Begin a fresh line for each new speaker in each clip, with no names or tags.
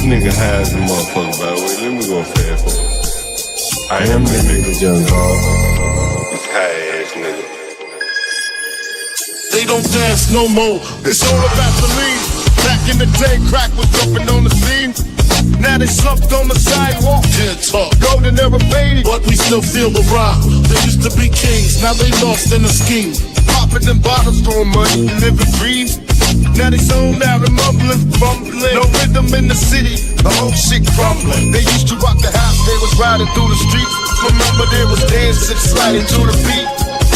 nigga high as a motherfucker, by the way. Let me go fast forward. I am that nigga, young dog. This high ass nigga.
They don't dance no more. It's all about the lean. Back in the day, crack was jumping on the scene. Now they slumped on the sidewalk.
Can't talk,
Golden era faded,
but we still feel the rock. They used to be kings, now they lost in the scheme.
popping them bottles, throwing money, living dreams. Now they zoned out and mumbling, fumbling. No rhythm in the city, the whole shit crumbling. They used to rock the house, they was riding through the streets. Remember there was dancing, sliding to the beat.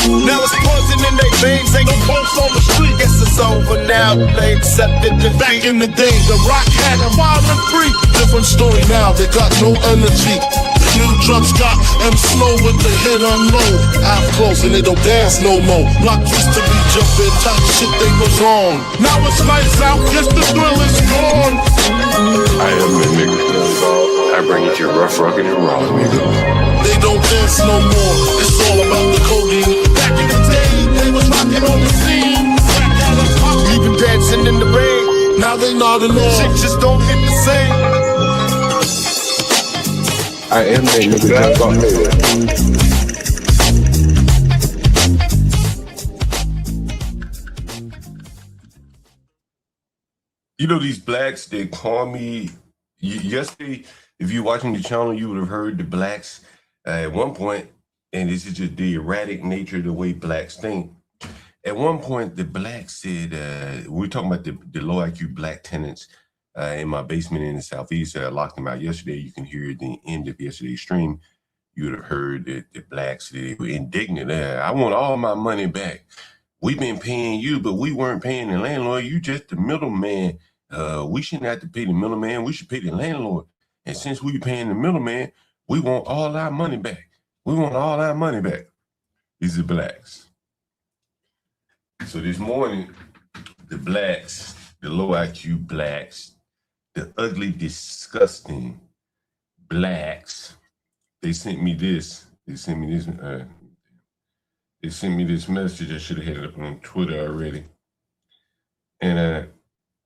Now it's poison in their veins, ain't no pulse on the street. Guess it's over now, they accepted defeat.
Back in the day, the rock had a wild and free. Different story now, they got no energy. The new drugs got them slow with the hit unload. Half close and they don't dance no more. Block used to be jumping, type shit they was on. Now it's lights out, guess the thrill is gone.
I am that nigga, young dog. I bring it to you rough, rugged, and raw, nigga.
They don't dance no more, it's all about the codeine. Back in the day, they was rocking on the scene.
Even dancing in the rain,
Now they nodding off.
shit just don't hit the same.
I am that nigga, young dog. You know these blacks, they call me, yesterday, if you're watching the channel, you would have heard the blacks at one point, and this is just the erratic nature of the way blacks think. At one point, the blacks said, we were talking about the low IQ black tenants in my basement in the Southeast. I locked them out yesterday. You can hear the end of yesterday's stream. You would have heard that the blacks, they were indignant. I want all my money back. We've been paying you, but we weren't paying the landlord. You just the middleman. We shouldn't have to pay the middleman. We should pay the landlord. And since we're paying the middleman, we want all our money back. We want all our money back. These are blacks. So this morning, the blacks, the low IQ blacks, the ugly, disgusting blacks, they sent me this. They sent me this. They sent me this message. I should have had it up on Twitter already. And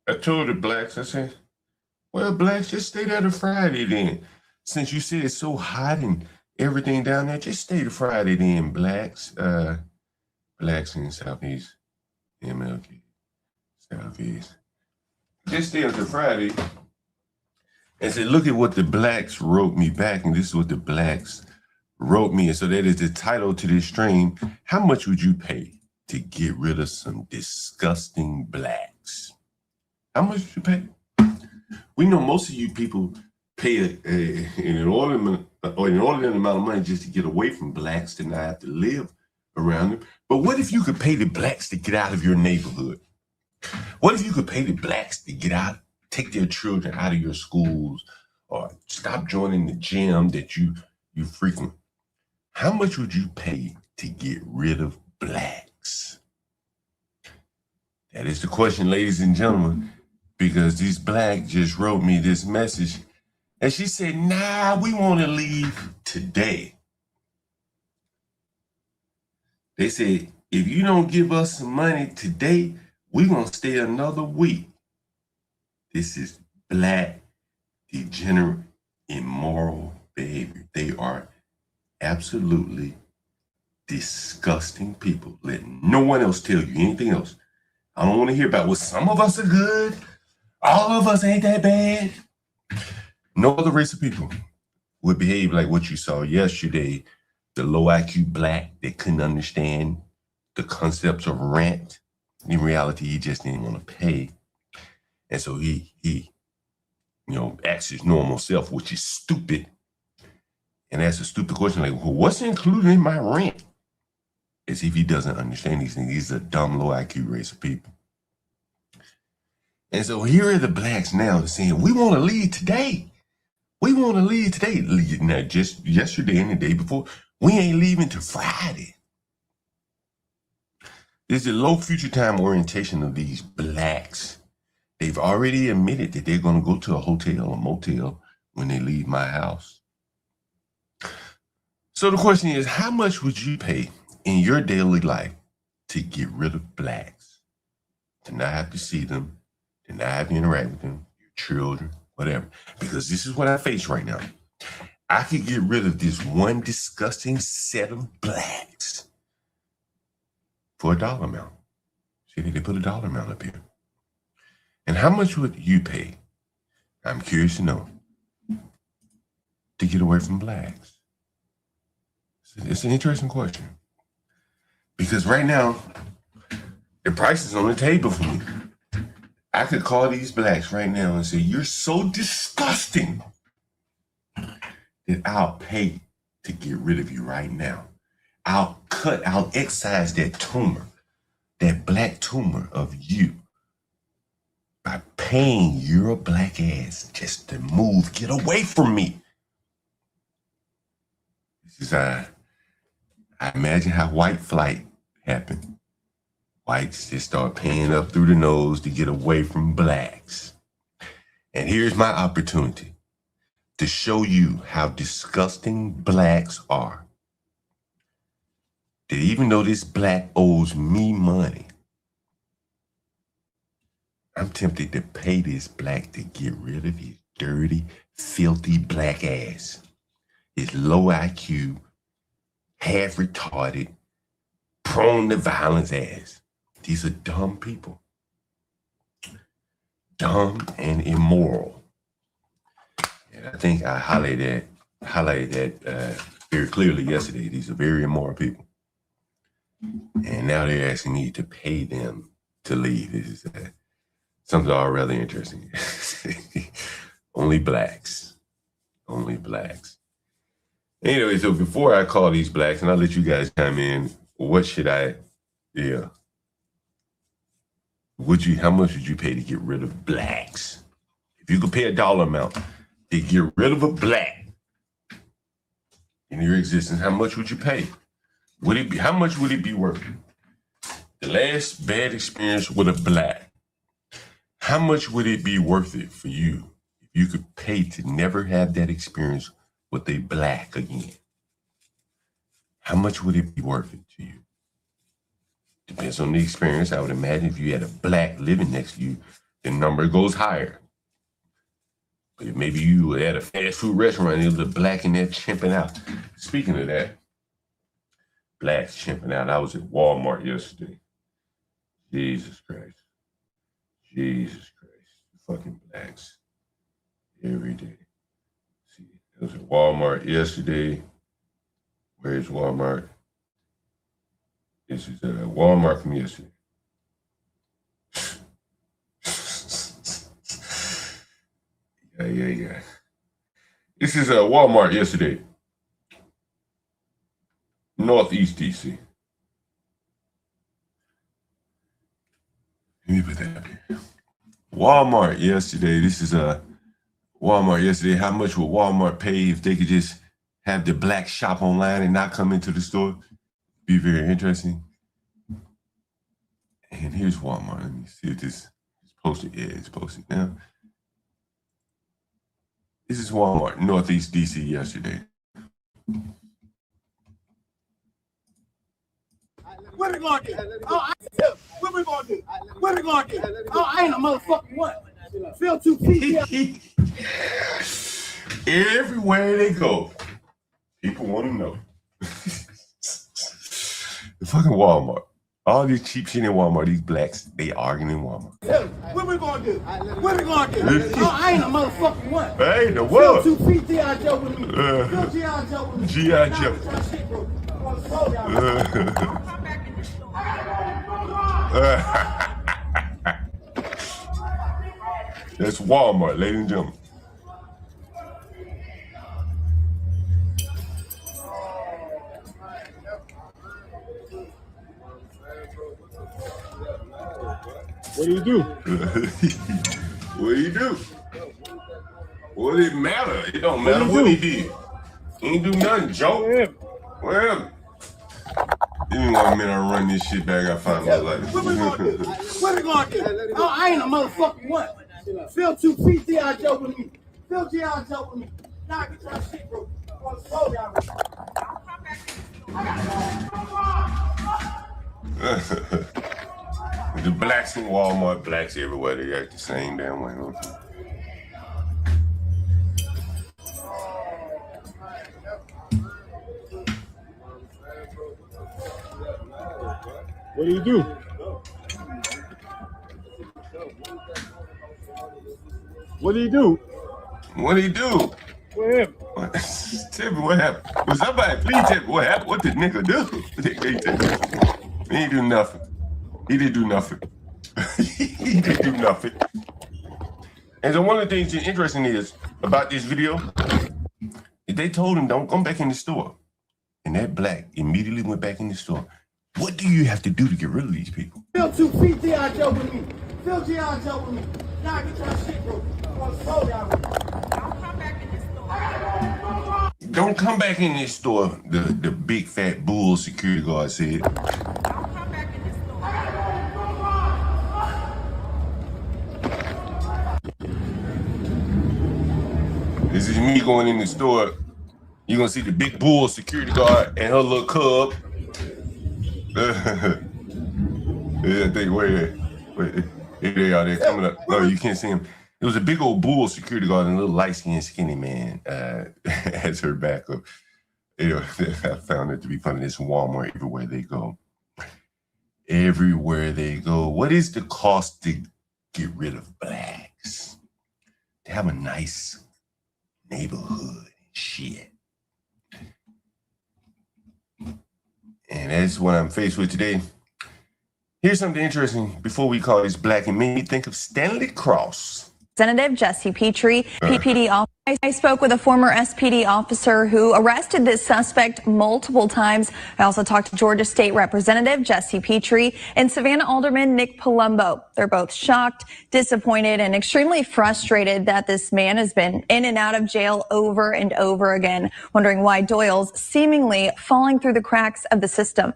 I told the blacks, I said, well, blacks, just stay there to Friday then. Since you said it's so hot and everything down there, just stay to Friday then, blacks. Blacks in Southeast, MLK, Southeast. Just stay until Friday. And said, look at what the blacks wrote me back, and this is what the blacks wrote me. And so that is the title to this stream. How much would you pay to get rid of some disgusting blacks? How much would you pay? We know most of you people pay an inordinate amount of money just to get away from blacks to not have to live around them. But what if you could pay the blacks to get out of your neighborhood? What if you could pay the blacks to get out, take their children out of your schools, or stop joining the gym that you frequent? How much would you pay to get rid of blacks? That is the question, ladies and gentlemen, because these blacks just wrote me this message, and she said, nah, we want to leave today. They said, if you don't give us some money today, we're going to stay another week. This is black, degenerate, immoral behavior. They are absolutely disgusting people. Let no one else tell you anything else. I don't want to hear about, well, some of us are good. All of us ain't that bad. No other race of people would behave like what you saw yesterday. The low IQ black that couldn't understand the concepts of rent. In reality, he just didn't want to pay. And so he acts his normal self, which is stupid. And asks a stupid question like, well, what's included in my rent? As if he doesn't understand these things. He's a dumb, low IQ race of people. And so here are the blacks now saying, we want to leave today. We want to leave today. Now, just yesterday and the day before, we ain't leaving till Friday. There's a low future time orientation of these blacks. They've already admitted that they're going to go to a hotel or motel when they leave my house. So the question is, how much would you pay in your daily life to get rid of blacks? To not have to see them, to not have to interact with them, your children, whatever. Because this is what I face right now. I could get rid of this one disgusting set of blacks for a dollar amount. See, they put a dollar amount up here. And how much would you pay? I'm curious to know. To get away from blacks. It's an interesting question. Because right now, the price is on the table for me. I could call these blacks right now and say, you're so disgusting that I'll pay to get rid of you right now. I'll excise that tumor, that black tumor of you by paying your black ass just to move, get away from me. This is I imagine how white flight happened. Whites just start paying up through the nose to get away from blacks. And here's my opportunity to show you how disgusting blacks are. That even though this black owes me money, I'm tempted to pay this black to get rid of his dirty, filthy black ass. His low IQ, half retarded, prone to violence ass. These are dumb people. Dumb and immoral. And I think I highlighted that very clearly yesterday. These are very immoral people. And now they're asking me to pay them to leave. This is something all rather interesting. Only blacks. Only blacks. Anyway, so before I call these blacks, and I'll let you guys chime in, what should I, how much would you pay to get rid of blacks? If you could pay a dollar amount to get rid of a black in your existence, how much would you pay? How much would it be worth? The last bad experience with a black, how much would it be worth it for you if you could pay to never have that experience with a black again? How much would it be worth it to you? Depends on the experience. I would imagine if you had a black living next to you, the number goes higher. But if maybe you were at a fast food restaurant and there was a black in there chimping out. Speaking of that, blacks chimping out. I was at Walmart yesterday. Jesus Christ. Jesus Christ. Fucking blacks. Every day. See, I was at Walmart yesterday. Where's Walmart? This is Walmart from yesterday. Yeah. This is Walmart yesterday. Northeast DC. Let me put that up here. Walmart yesterday. This is Walmart yesterday. How much would Walmart pay if they could just have the black shop online and not come into the store? Be very interesting. And here's Walmart. Let me see if this is posted. Yeah, it's posted now. This is Walmart, Northeast DC yesterday.
What we gonna do? What we gonna do? What we gonna do? Oh, I ain't a motherfucking what? Feel 2 feet.
Everywhere they go, people want to know. The fucking Walmart. All these cheap shit in Walmart, these blacks, they arguing in Walmart.
What we gonna do? What we gonna do? Oh, I ain't a motherfucking what?
I ain't a what?
Feel 2 feet G.I. Joe with me. Feel G.I. Joe with me.
G.I. Joe. That's Walmart, ladies and gentlemen.
What do you do?
What do you do? What it matter? It don't matter what he did. He ain't do nothing, Joe. Well, give me 1 minute, I run this shit back. I find my life.
What we gonna do? What we gonna do? Oh, I ain't a motherfucking what? Feel 2 feet G.I. Joe with me. Feel G.I. Joe with me. Nah, get your shit, bro. On the floor down
The blacks in Walmart, blacks everywhere, they act the same damn way.
What do you do? What do you do?
What did he do?
What happened?
Tell me what happened. Was somebody please tell me what happened? What did nigga do? He ain't do nothing. He didn't do nothing. He didn't do nothing. And so one of the things that's interesting is about this video, they told him don't come back in the store. And that black immediately went back in the store. What do you have to do to get rid of these people?
Phil 2 feet G.I. Joe with me. Phil G.I. Joe with me. Nah, get your shit, bro. I'm on the slow down with me.
Don't come back in this store.
Don't come back in this store, the big fat bull security guard said.
Don't come back in this store.
This is me going in the store. You're gonna see the big bull security guard and her little cub. Yeah, I think wait, here they are. They're coming up. No, you can't see him. It was a big old bull security guard and a little light-skinned, skinny man as her backup. You know, I found it to be funny. It's Walmart everywhere they go. Everywhere they go. What is the cost to get rid of blacks? To have a nice neighborhood and shit. And that's what I'm faced with today. Here's something interesting before we call this black. It made me think of Stanley Cross.
Representative Jesse Petrie, PPD officer. I spoke with a former SPD officer who arrested this suspect multiple times. I also talked to Georgia State Representative Jesse Petrie and Savannah Alderman Nick Palumbo. They're both shocked, disappointed, and extremely frustrated that this man has been in and out of jail over and over again, wondering why Doyle's seemingly falling through the cracks of the system.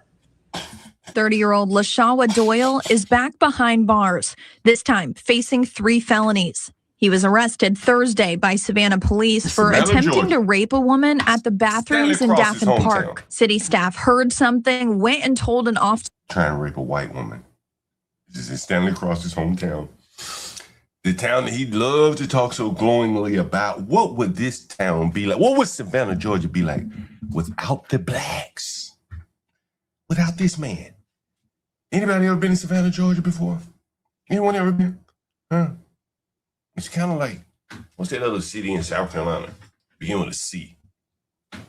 30-year-old LaShawa Doyle is back behind bars, this time facing 3 felonies. He was arrested Thursday by Savannah police for attempting to rape a woman at the bathrooms in Daffin Park. City staff heard something, went and told an officer.
Trying to rape a white woman. This is in Stanley Cross's hometown. The town that he loved to talk so glowingly about. What would this town be like? What would Savannah, Georgia be like without the blacks? Without this man? Anybody ever been in Savannah, Georgia before? Anyone ever been? Huh? It's kind of like, what's that other city in South Carolina? Begin with a C.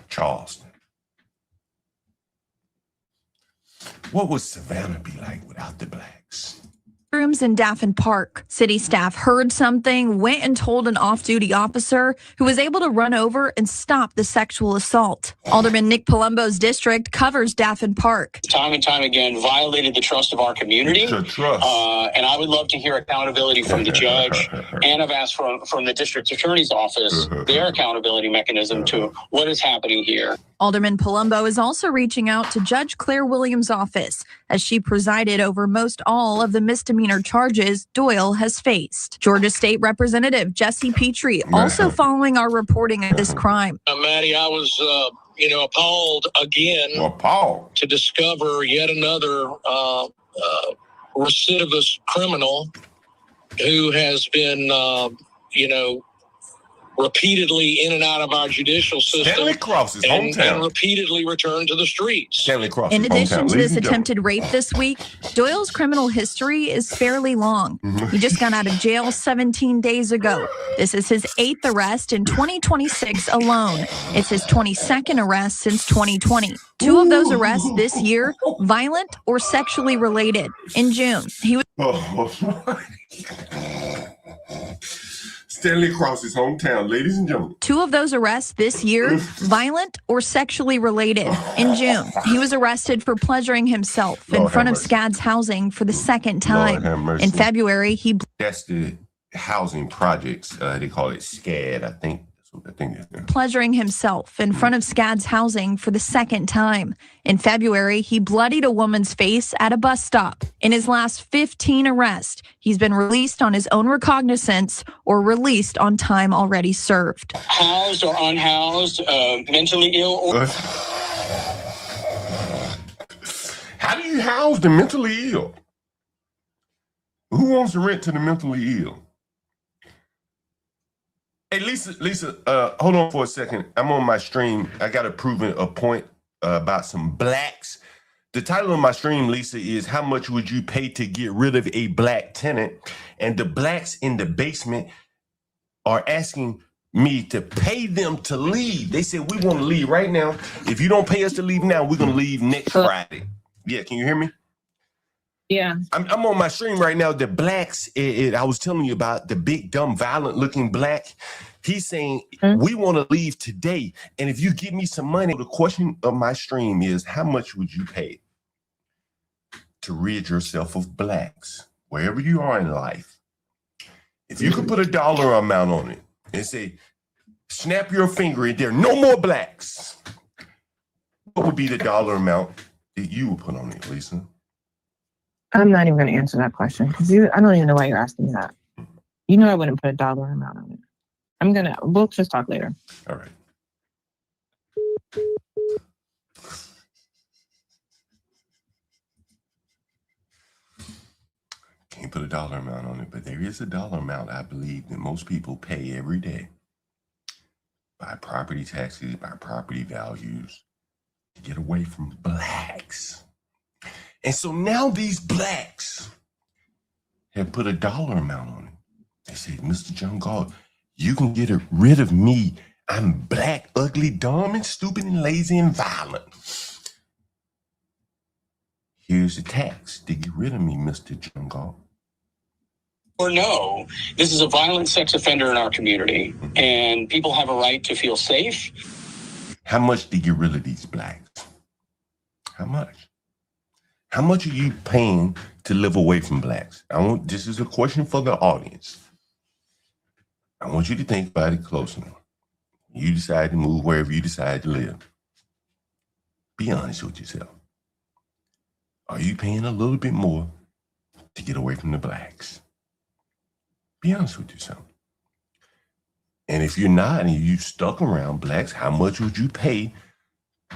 Charleston. What would Savannah be like without the blacks?
Rooms in Daffin Park. City staff heard something, went and told an off-duty officer who was able to run over and stop the sexual assault. Alderman Nick Palumbo's district covers Daffin Park.
Time and time again, violated the trust of our community.
Trust.
And I would love to hear accountability from the judge. And I've asked from the district attorney's office their accountability mechanism to what is happening here.
Alderman Palumbo is also reaching out to Judge Claire Williams' office as she presided over most all of the misdemeanor charges Doyle has faced. Georgia State Representative Jesse Petrie also following our reporting of this crime.
Maddie, I was, appalled again to discover yet another recidivist criminal who has been, repeatedly in and out of our judicial system.
Stanley Cross's hometown.
And repeatedly returned to the streets.
Stanley Cross.
In addition to this attempted rape this week, Doyle's criminal history is fairly long. He just got out of jail 17 days ago. This is his 8th arrest in 2026 alone. It's his 22nd arrest since 2020. 2 of those arrests this year, violent or sexually related. In June, he was...
Stanley Cross's hometown, ladies and gentlemen.
2 of those arrests this year, violent or sexually related. In June, he was arrested for pleasuring himself in front of SCAD's housing for the 2nd time. In February,
That's the housing projects. They call it SCAD, I think.
Pleasuring himself in front of SCAD's housing for the 2nd time. In February, he bloodied a woman's face at a bus stop. In his last 15 arrests, he's been released on his own recognizance or released on time already served.
Housed or unhoused, mentally ill or...
How do you house the mentally ill? Who wants to rent to the mentally ill? Hey, Lisa, hold on for a second. I'm on my stream. I got to prove a point about some blacks The title of my stream, Lisa, is how much would you pay to get rid of a black tenant? And the blacks in the basement are asking me to pay them to leave. They said, we want to leave right now. If you don't pay us to leave now, we're going to leave next Friday. Yeah, can you hear me?
Yeah.
I'm on my stream right now. The blacks, I was telling you about the big, dumb, violent looking black. He's saying, we want to leave today. And if you give me some money, the question of my stream is, how much would you pay to rid yourself of blacks, wherever you are in life? If you could put a dollar amount on it and say, snap your finger and there are no more blacks, what would be the dollar amount that you would put on it, Lisa?
I'm not even going to answer that question because I don't even know why you're asking me that. You know I wouldn't put a dollar amount on it. We'll just talk later.
All right. Can't put a dollar amount on it, but there is a dollar amount I believe that most people pay every day by property taxes, by property values, to get away from blacks. And so now these blacks have put a dollar amount on it. They say, Mr. John God, you can get rid of me. I'm black, ugly, dumb, and stupid, and lazy, and violent. Here's the tax to get rid of me, Mr. John God.
Or no, this is a violent sex offender in our community, and people have a right to feel safe.
How much to get rid of these blacks? How much? How much are you paying to live away from blacks? This is a question for the audience. I want you to think about it closely. You decide to move wherever you decide to live. Be honest with yourself. Are you paying a little bit more to get away from the blacks? Be honest with yourself. And if you're not and you stuck around blacks, how much would you pay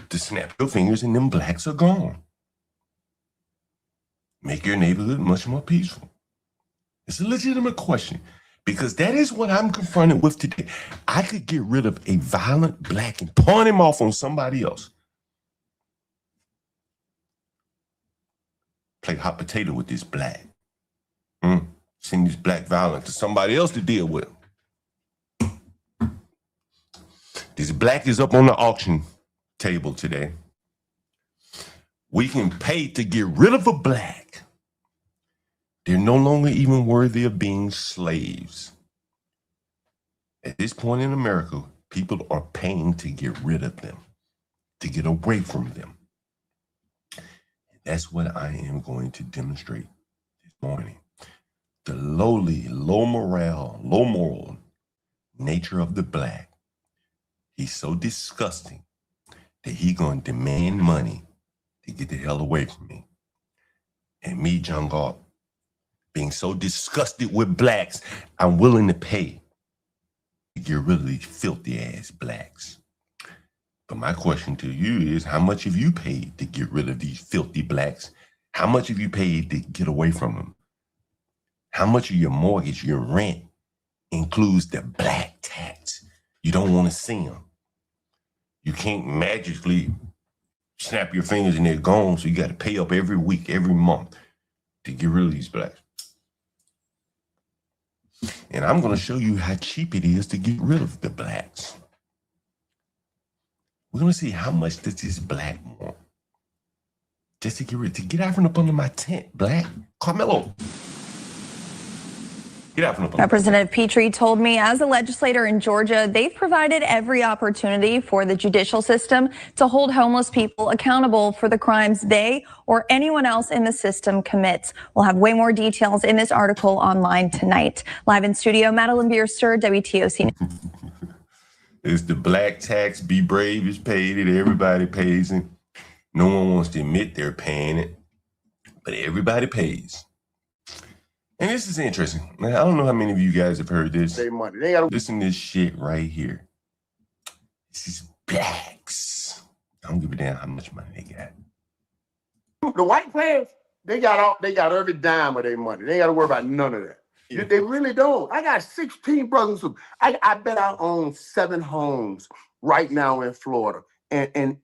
to snap your fingers and them blacks are gone? Make your neighborhood much more peaceful. It's a legitimate question because that is what I'm confronted with today. I could get rid of a violent black and pawn him off on somebody else. Play hot potato with this black. Send this black violence to somebody else to deal with. This black is up on the auction table today. We can pay to get rid of a black. They're no longer even worthy of being slaves. At this point in America, people are paying to get rid of them, to get away from them. That's what I am going to demonstrate this morning. The lowly, low morale, low moral nature of the black. He's so disgusting that he's going to demand money to get the hell away from me. And me, John God, being so disgusted with blacks, I'm willing to pay to get rid of these filthy ass blacks. But my question to you is, how much have you paid to get rid of these filthy blacks? How much have you paid to get away from them? How much of your mortgage, your rent, includes the black tax? You don't want to see them. You can't magically snap your fingers and they're gone, so you got to pay up every week, every month to get rid of these blacks. And I'm going to show you how cheap it is to get rid of the blacks. We're going to see how much does this black want. Just to get out from up under my tent, black. Carmelo. Get out from up under.
Representative Petrie told me as a legislator in Georgia, they've provided every opportunity for the judicial system to hold homeless people accountable for the crimes they or anyone else in the system commits. We'll have way more details in this article online tonight. Live in studio, Madeline Bierster, WTOC.
It's the black tax. Be Brave is paid it. Everybody pays it. No one wants to admit they're paying it, but everybody pays. And this is interesting. Now, I don't know how many of you guys have heard this.
Money. They gotta
listen to this shit right here. This is blacks. I don't give a damn how much money they got.
The white players, they got every dime of their money. They ain't gotta worry about none of that.
Yeah.
They really don't. I got 16 brothers. I bet I own 7 homes right now in Florida. and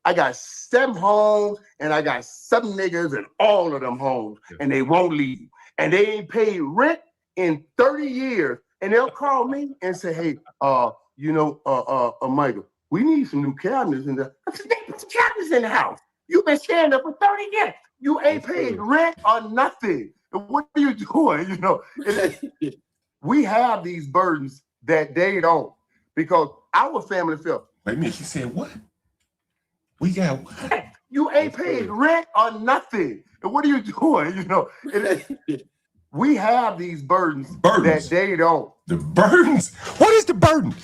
I got 7 homes and I got 7 niggas in all of them homes, and they won't leave. And they ain't paid rent in 30 years. And they'll call me and say, hey, Michael, we need some new cabinets in there. I said, they put the cabinets in the house. You've been staying there for 30 years. You ain't paid rent or nothing. And what are you doing? You know, we have these burdens that they don't, because our family felt.
Wait a minute, she said what? We got what?
You ain't paid rent or nothing. And what are you doing? You know, we have these burdens that they don't.
The burdens? What is the burden?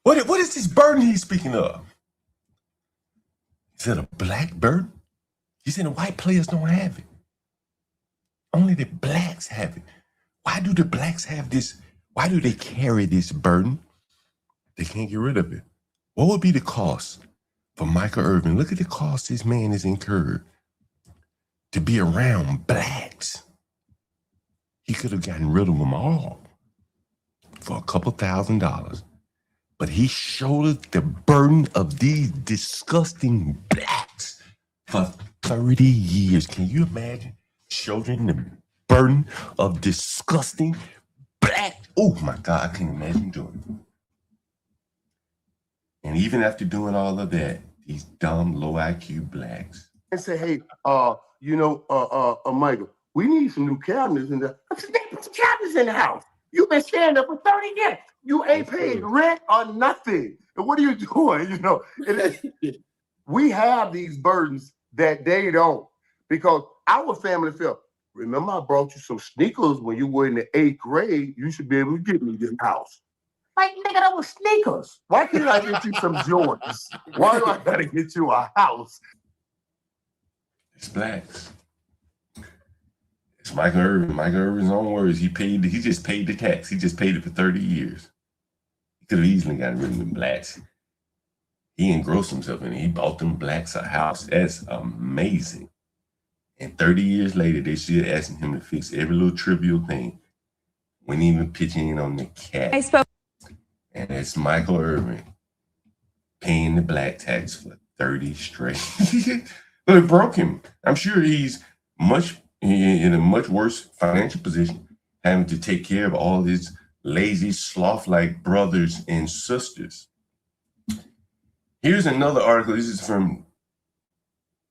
What is this burden he's speaking of? Is it a black burden? He said the white players don't have it. Only the blacks have it. Why do the blacks have this? Why do they carry this burden? They can't get rid of it. What would be the cost for Michael Irvin? Look at the cost this man has incurred to be around blacks. He could have gotten rid of them all for a couple $1,000s. But he shouldered the burden of these disgusting blacks for 30 years. Can you imagine shouldering the burden of disgusting black? Oh my God, I can't imagine doing it. And even after doing all of that, these dumb, low IQ blacks.
And say, hey, Michael, we need some new cabinets in there. I said, they put the cabinets in the house. You've been staying there for 30 years. You ain't paid rent or nothing. And what are you doing? You know, we have these burdens that they don't, because our family felt, remember I brought you some sneakers when you were in the 8th grade. You should be able to get me this house. Like, nigga, that was sneakers. Why can't I get you some Jordans? Why do I gotta get you a house?
It's blacks. It's Michael Irvin. Michael Irvin's own words. He just paid the tax. He just paid it for 30 years. He could have easily gotten rid of them blacks. He engrossed himself in it. He bought them blacks a house. That's amazing. And 30 years later, they still asking him to fix every little trivial thing. Wouldn't even pitch in on the cat. And it's Michael Irvin paying the black tax for 30 straight. But it broke him. I'm sure he's in a much worse financial position, having to take care of all his lazy, sloth-like brothers and sisters. Here's another article. This is from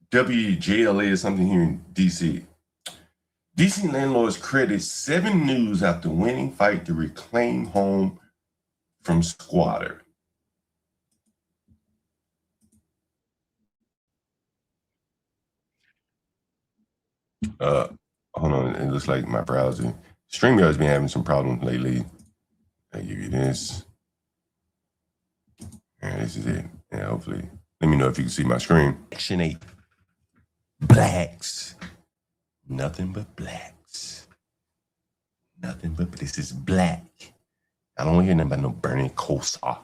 WJLA or something here in D.C. D.C. landlords credit 7 News after winning fight to reclaim home from squatter. Hold on, it looks like my browser. StreamYard's been having some problems lately. I give you this. And this is it. Yeah, hopefully. Let me know if you can see my screen. Section 8. Blacks. Nothing but blacks. Nothing but, this is black. I don't hear nothing about no Bernie Kosar.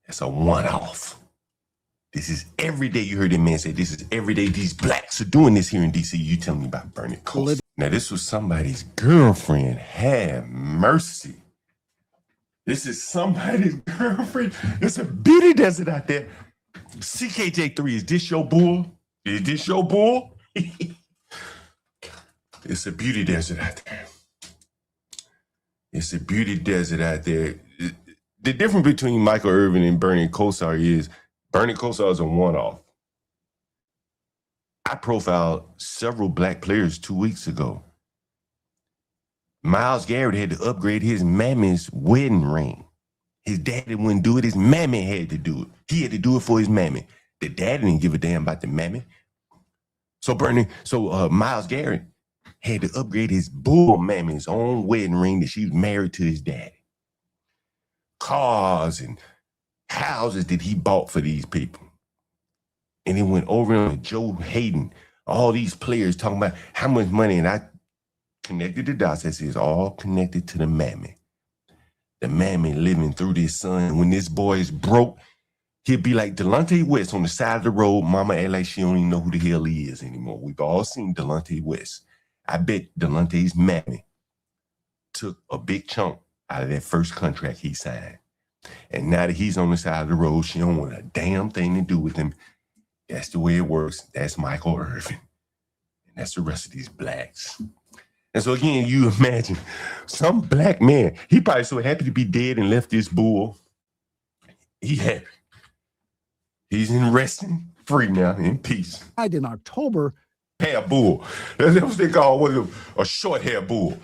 That's a one-off. This is every day. You heard that man say, this is every day these blacks are doing this here in D.C. You tell me about Bernie Kosar. Now, this was somebody's girlfriend. Have mercy. This is somebody's girlfriend. It's a beauty desert out there. CKJ3, is this your bull? Is this your bull? It's a beauty desert out there. It's a beauty desert out there. The difference between Michael Irvin and Bernie Kosar is Bernie Kosar is a one-off. I profiled several black players 2 weeks ago. Myles Garrett had to upgrade his mammy's wedding ring. His daddy wouldn't do it. His mammy had to do it. He had to do it for his mammy. The daddy didn't give a damn about the mammy. So Myles Garrett had to upgrade his bull mammy's own wedding ring that she was married to his daddy. Cars and houses that he bought for these people. And it went over on Joe Hayden, all these players talking about how much money, and I connected the dots. That says all connected to the mammy. The mammy living through this son. When this boy is broke, he'll be like Delonte West on the side of the road. Mama act like she don't even know who the hell he is anymore. We've all seen Delonte West. I bet Delonte's mammy took a big chunk out of that first contract he signed. And now that he's on the side of the road, she don't want a damn thing to do with him. That's the way it works. That's Michael Irvin. And that's the rest of these blacks. And so again, you imagine some black man, he probably so happy to be dead and left this bull. He happy. He's in resting free now, in peace.
Died in October.
Hair bull. That's what they call a short hair bull.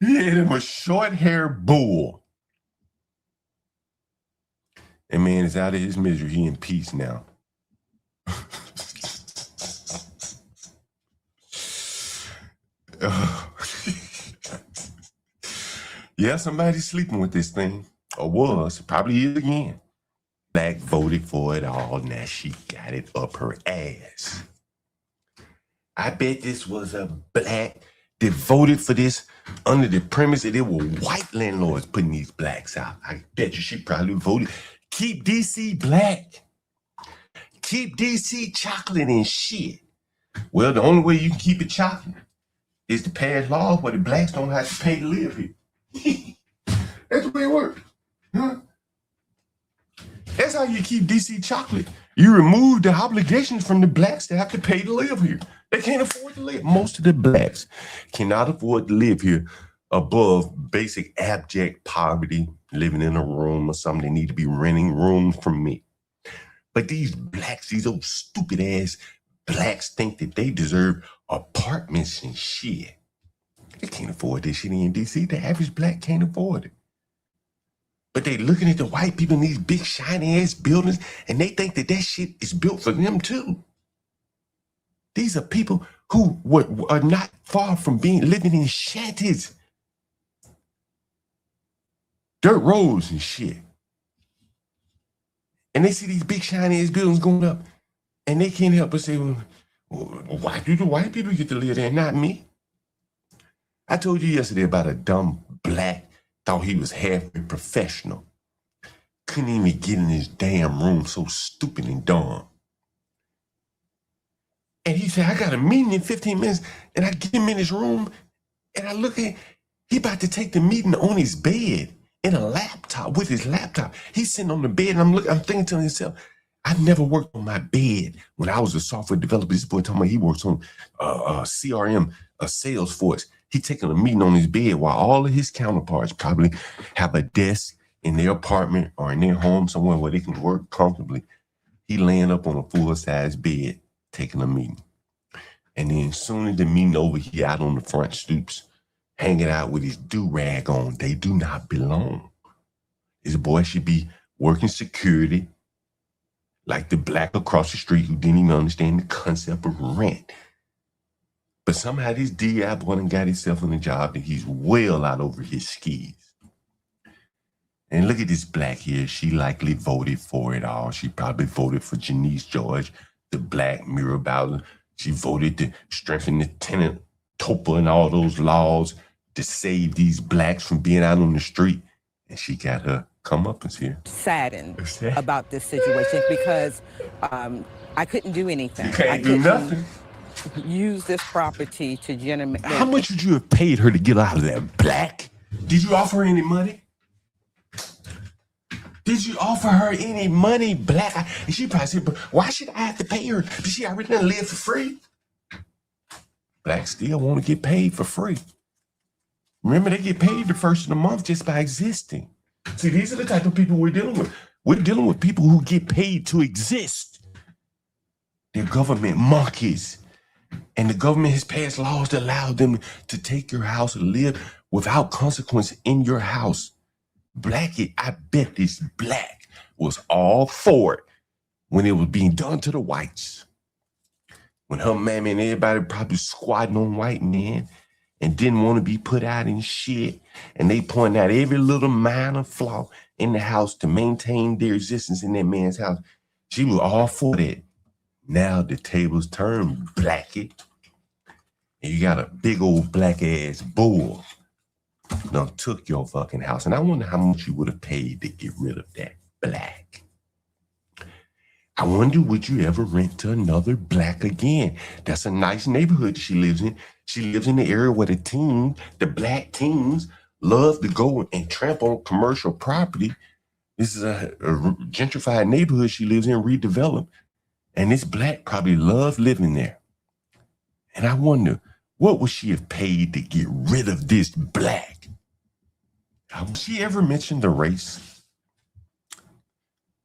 Yeah, him a short hair bull. And man is out of his misery. He in peace now. Yeah, somebody's sleeping with this thing. Or was. Probably is again. Black voted for it all. Now she got it up her ass. I bet this was a black that voted for this under the premise that it were white landlords putting these blacks out. I bet you she probably voted. Keep DC black. Keep DC chocolate and shit. Well, the only way you can keep it chocolate is to pass laws where the blacks don't have to pay to live here. That's the way it works. Huh? That's how you keep DC chocolate. You remove the obligations from the blacks that have to pay to live here. They can't afford to live. Most of the blacks cannot afford to live here above basic abject poverty, living in a room or something. They need to be renting rooms from me. But these blacks, these old stupid ass blacks think that they deserve apartments and shit. They can't afford this shit in DC. The average black can't afford it. But they looking at the white people in these big shiny ass buildings and they think that that shit is built for them too. These are people who are not far from living in shanties. Dirt roads and shit. And they see these big shiny ass buildings going up and they can't help but say, well, why do the white people get to live there, not me? I told you yesterday about a dumb black thought he was halfway professional. Couldn't even get in his damn room, so stupid and dumb. And he said, I got a meeting in 15 minutes, and I get him in his room, and I look at, he about to take the meeting on his bed, in a laptop, with his laptop. He's sitting on the bed, and I'm thinking to myself, I never worked on my bed when I was a software developer. This boy talking about he works on CRM, Salesforce. He taking a meeting on his bed while all of his counterparts probably have a desk in their apartment or in their home somewhere where they can work comfortably. He laying up on a full-size bed taking a meeting. And then as soon as the meeting over, he out on the front stoops, hanging out with his do-rag on. They do not belong. This boy should be working security like the black across the street who didn't even understand the concept of rent. But somehow this DI boy done got himself in a job that he's well out over his skis. And look at this black here. She likely voted for it all. She probably voted for Janice George, the black Mira Bowser. She voted to strengthen the tenant, TOPA, and all those laws to save these blacks from being out on the street. And she got her comeuppance here.
Saddened about this situation because I couldn't do anything.
You can't do nothing.
Use this property to generate.
How much would you have paid her to get out of there, black? Did you offer her any money? Did you offer her any money, black? And she probably said, but why should I have to pay her? Did she already done live for free? Blacks still want to get paid for free. Remember, they get paid the first of the month just by existing. See, these are the type of people we're dealing with. We're dealing with people who get paid to exist. They're government monkeys. And the government has passed laws that allow them to take your house and live without consequence in your house. Blackie, I bet this black was all for it when it was being done to the whites. When her mammy and everybody probably squatting on white men and didn't want to be put out in shit. And they point out every little minor flaw in the house to maintain their existence in that man's house. She was all for that. Now the tables turn, Blackie. And you got a big old black ass bull. Now took your fucking house. And I wonder how much you would have paid to get rid of that black. I wonder, would you ever rent to another black again? That's a nice neighborhood she lives in. She lives in the area where the black teens love to go and trample on commercial property. This is a gentrified neighborhood she lives in, redeveloped. And this black probably loves living there. And I wonder, what would she have paid to get rid of this black? Would she ever mention the race?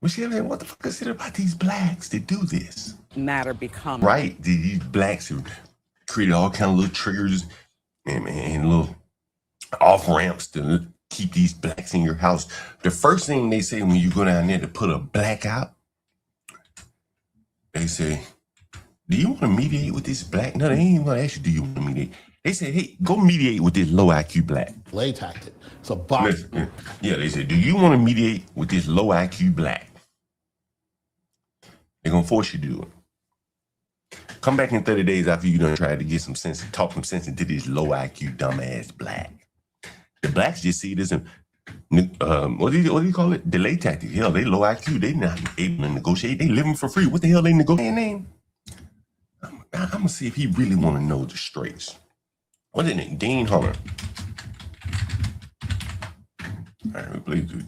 Would she ever, what the fuck is it about these blacks that do this?
Matter become
Right, these blacks have created all kind of little triggers and little off ramps to keep these blacks in your house. The first thing they say when you go down there to put a black out, they say, do you want to mediate with this black? No, they ain't going to ask you, do you want to mediate? They say, hey, go mediate with this low IQ black.
Lay tactic. It's a box.
Yeah, they say, do you want to mediate with this low IQ black? They're going to force you to do it. Come back in 30 days after you done tried to get some sense, talk some sense into this low IQ, dumbass black. The blacks just see it as a, what do you call it? Delay tactic. Hell, they low IQ. They not able to negotiate. They living for free. What the hell they negotiating? I'm going to see if he really want to know the straights. What's his name? Dean Hunter. All right, we play through.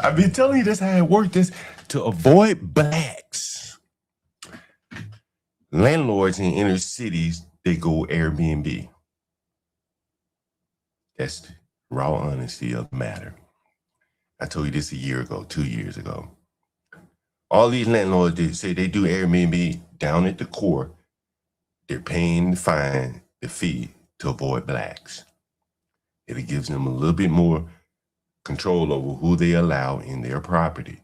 I've been telling you that's how it worked. This to avoid blacks. Landlords in inner cities, they go Airbnb. That's the raw honesty of the matter. I told you this a year ago, 2 years ago. All these landlords, they say they do Airbnb down at the core. They're paying the fine, the fee to avoid blacks. It gives them a little bit more control over who they allow in their property.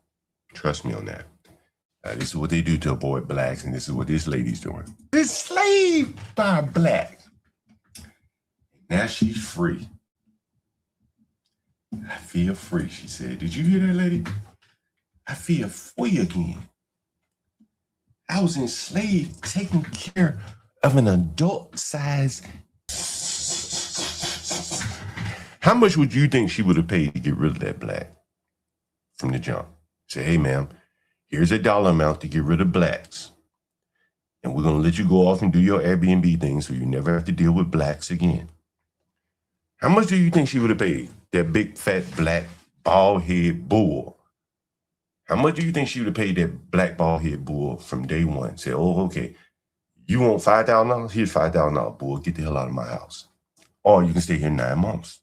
Trust me on that. This is what they do to avoid blacks, and this is what this lady's doing. Enslaved by a black. Now she's free. I feel free, she said. Did you hear that, lady? I feel free again. I was enslaved, taking care of an adult-sized. How much would you think she would have paid to get rid of that black from the jump? Say, hey, ma'am, here's a dollar amount to get rid of blacks. And we're going to let you go off and do your Airbnb thing so you never have to deal with blacks again. How much do you think she would have paid that big, fat, black, bald-head bull? How much do you think she would have paid that black, bald-head bull from day one? Say, oh, okay, you want $5,000? Here's $5,000, bull. Get the hell out of my house. Or you can stay here 9 months.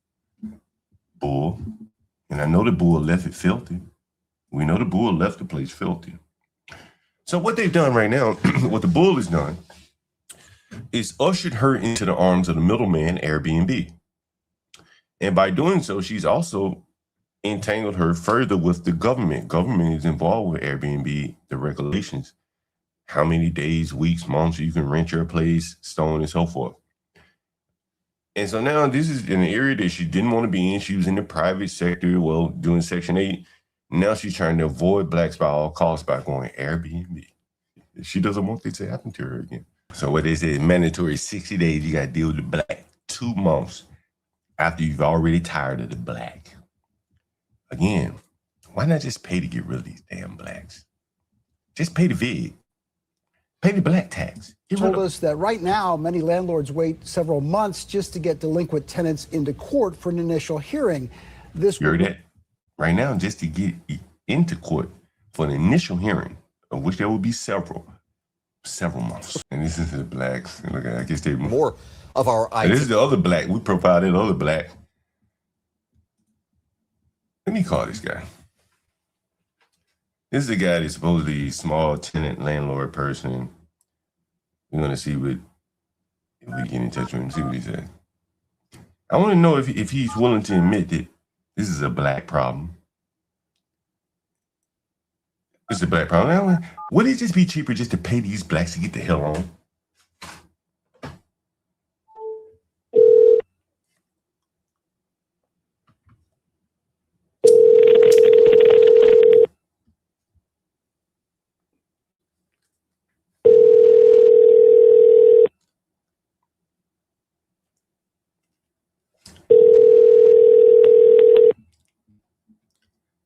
Bull. And I know the bull left it filthy. We know the bull left the place filthy. So what they've done right now, what the bull has done, is ushered her into the arms of the middleman, Airbnb. And by doing so, she's also entangled her further with the government. Government is involved with Airbnb, the regulations, how many days, weeks, months you can rent your place, so on and so forth. And so now this is an area that she didn't want to be in. She was in the private sector, well, doing Section 8. Now she's trying to avoid blacks by all costs by going Airbnb. She doesn't want this to happen to her again. So what they say is mandatory 60 days, you got to deal with the black. 2 months after you've already tired of the black. Again, why not just pay to get rid of these damn blacks? Just pay the VIG. Pay the black tax.
Told us that right now, many landlords wait several months just to get delinquent tenants into court for an initial hearing. This
you heard that? Right now, just to get into court for an initial hearing, of which there will be several months. And this is the blacks. Look, I guess they
more of our.
This is the other black. We profiled that other black. Let me call this guy. This is the guy that's supposedly a small tenant landlord person. We're gonna see what if we get in touch with him, see what he says. I want to know if he's willing to admit that this is a black problem. It's a black problem. Would it just be cheaper just to pay these blacks to get the hell on?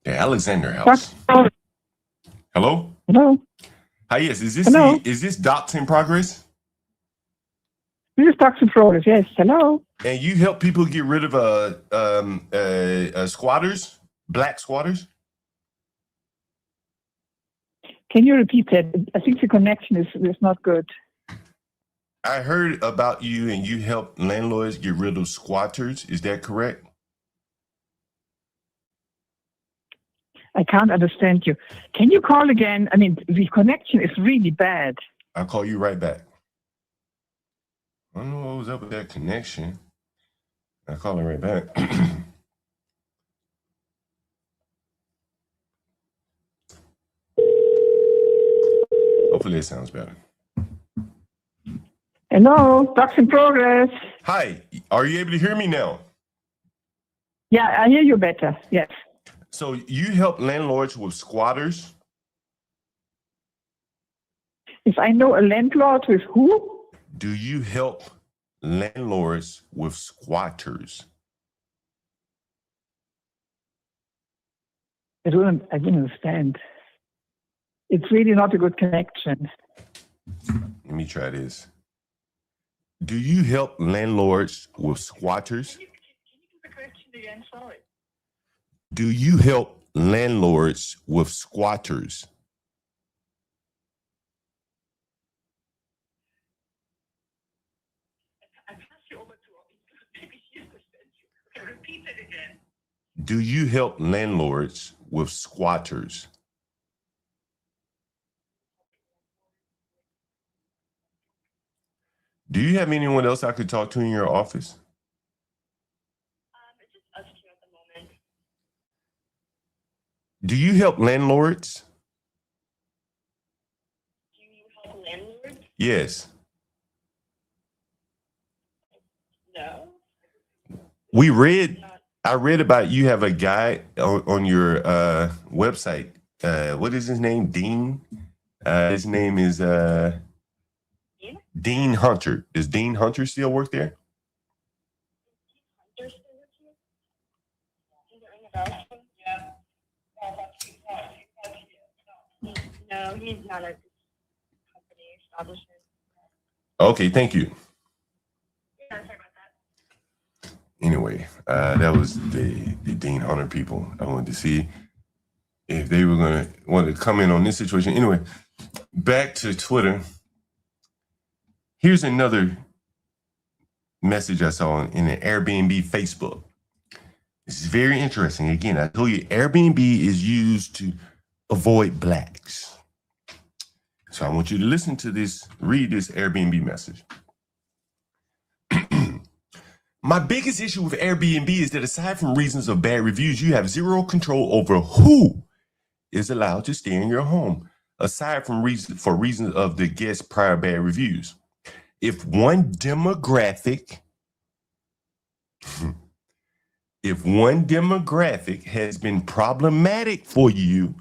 The Alexander House. Hello?
Hello?
Hi, yes. Is this
Hello?
is this docs in progress?
Who's
Taxi Progress. Yes. Hello.
And you help people get rid of squatters, black squatters?
Can you repeat that? I think the connection is not good.
I heard about you and you help landlords get rid of squatters. Is that correct?
I can't understand you. Can you call again? I mean, the connection is really bad.
I'll call you right back. I don't know what was up with that connection. I'll call it right back. Hopefully it sounds better.
Hello, Taxi in Progress.
Hi, are you able to hear me now?
Yeah, I hear you better. Yes.
So you help landlords with squatters?
If I know a landlord with who?
Do you help landlords with squatters?
I don't understand. It's really not a good connection.
Let me try this. Do you help landlords with squatters?
Can you do the question again? Sorry.
Do you help landlords with squatters?
I pass you over to maybe she understands you. Can you repeat it again?
Do you help landlords with squatters? Do you have anyone else I could talk to in your office?
It's just us two at the moment.
Do you help landlords?
Do you help landlords?
Yes.
No.
I read about you have a guy on your website. What is his name? Dean? His name is Dean Hunter. Does Dean Hunter still work there?
No, he's not a company establishment.
Okay, thank you.
Yeah, sorry about that.
Anyway, that was the Dean Hunter people. I wanted to see if they were going to want to comment on this situation. Anyway, back to Twitter. Here's another message I saw in an Airbnb Facebook. This is very interesting. Again, I told you Airbnb is used to avoid blacks. So I want you to listen to this, read this Airbnb message. My biggest issue with Airbnb is that aside from reasons of bad reviews, you have zero control over who is allowed to stay in your home, aside from reasons of the guest's prior bad reviews. If one demographic has been problematic for you,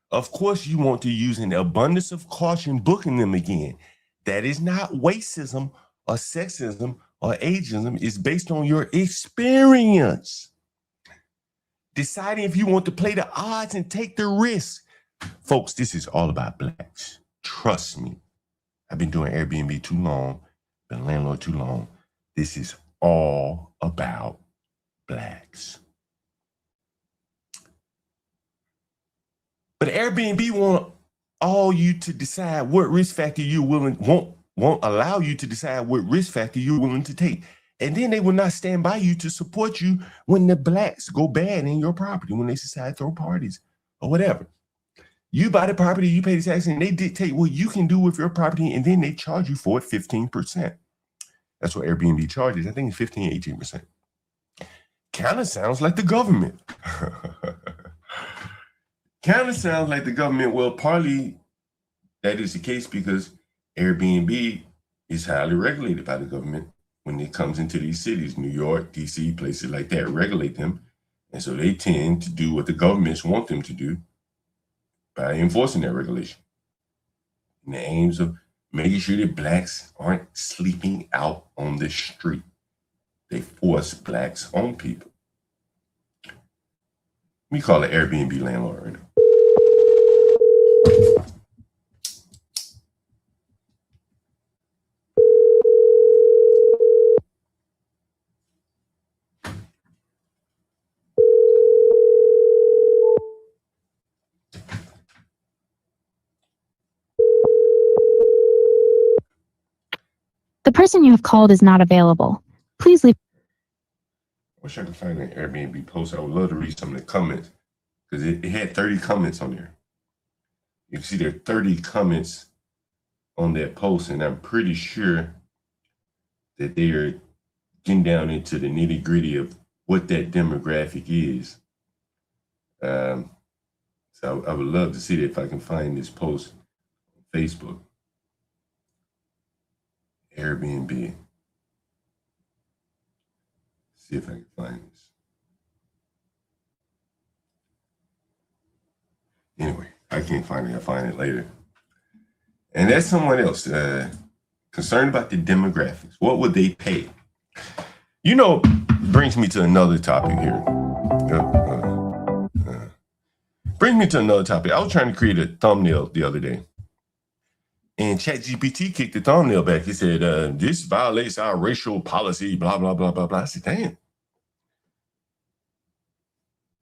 of course you want to use an abundance of caution booking them again. That is not racism or sexism or ageism. It's based on your experience. Deciding if you want to play the odds and take the risk. Folks, this is all about blacks. Trust me. I've been doing Airbnb too long, been a landlord too long. This is all about blacks. But Airbnb won't allow you to decide what risk factor you're willing, won't allow you to decide what risk factor you're willing to take. And then they will not stand by you to support you when the blacks go bad in your property, when they decide to throw parties or whatever. You buy the property, you pay the tax, and they dictate what you can do with your property, and then they charge you for it 15%. That's what Airbnb charges. I think it's 15, 18%. Kind of sounds like the government. Kind of sounds like the government. Well, partly that is the case because Airbnb is highly regulated by the government when it comes into these cities, New York, DC, places like that, regulate them. And so they tend to do what the governments want them to do by enforcing that regulation. In the aims of making sure that blacks aren't sleeping out on the street. They force blacks on people. We call it Airbnb landlord right now.
person you have called is not available. Please leave.
I wish I could find an Airbnb post. I would love to read some of the comments because it had 30 comments on there. You can see there are 30 comments on that post, and I'm pretty sure that they are getting down into the nitty gritty of what that demographic is. So I would love to see that if I can find this post on Facebook. Airbnb. See if I can find this. Anyway, I can't find it. I'll find it later. And that's someone else concerned about the demographics. What would they pay? You know, brings me to another topic here. Brings me to another topic. I was trying to create a thumbnail the other day, and ChatGPT kicked the thumbnail back. He said, this violates our racial policy, blah, blah, blah, blah, blah. I said, damn.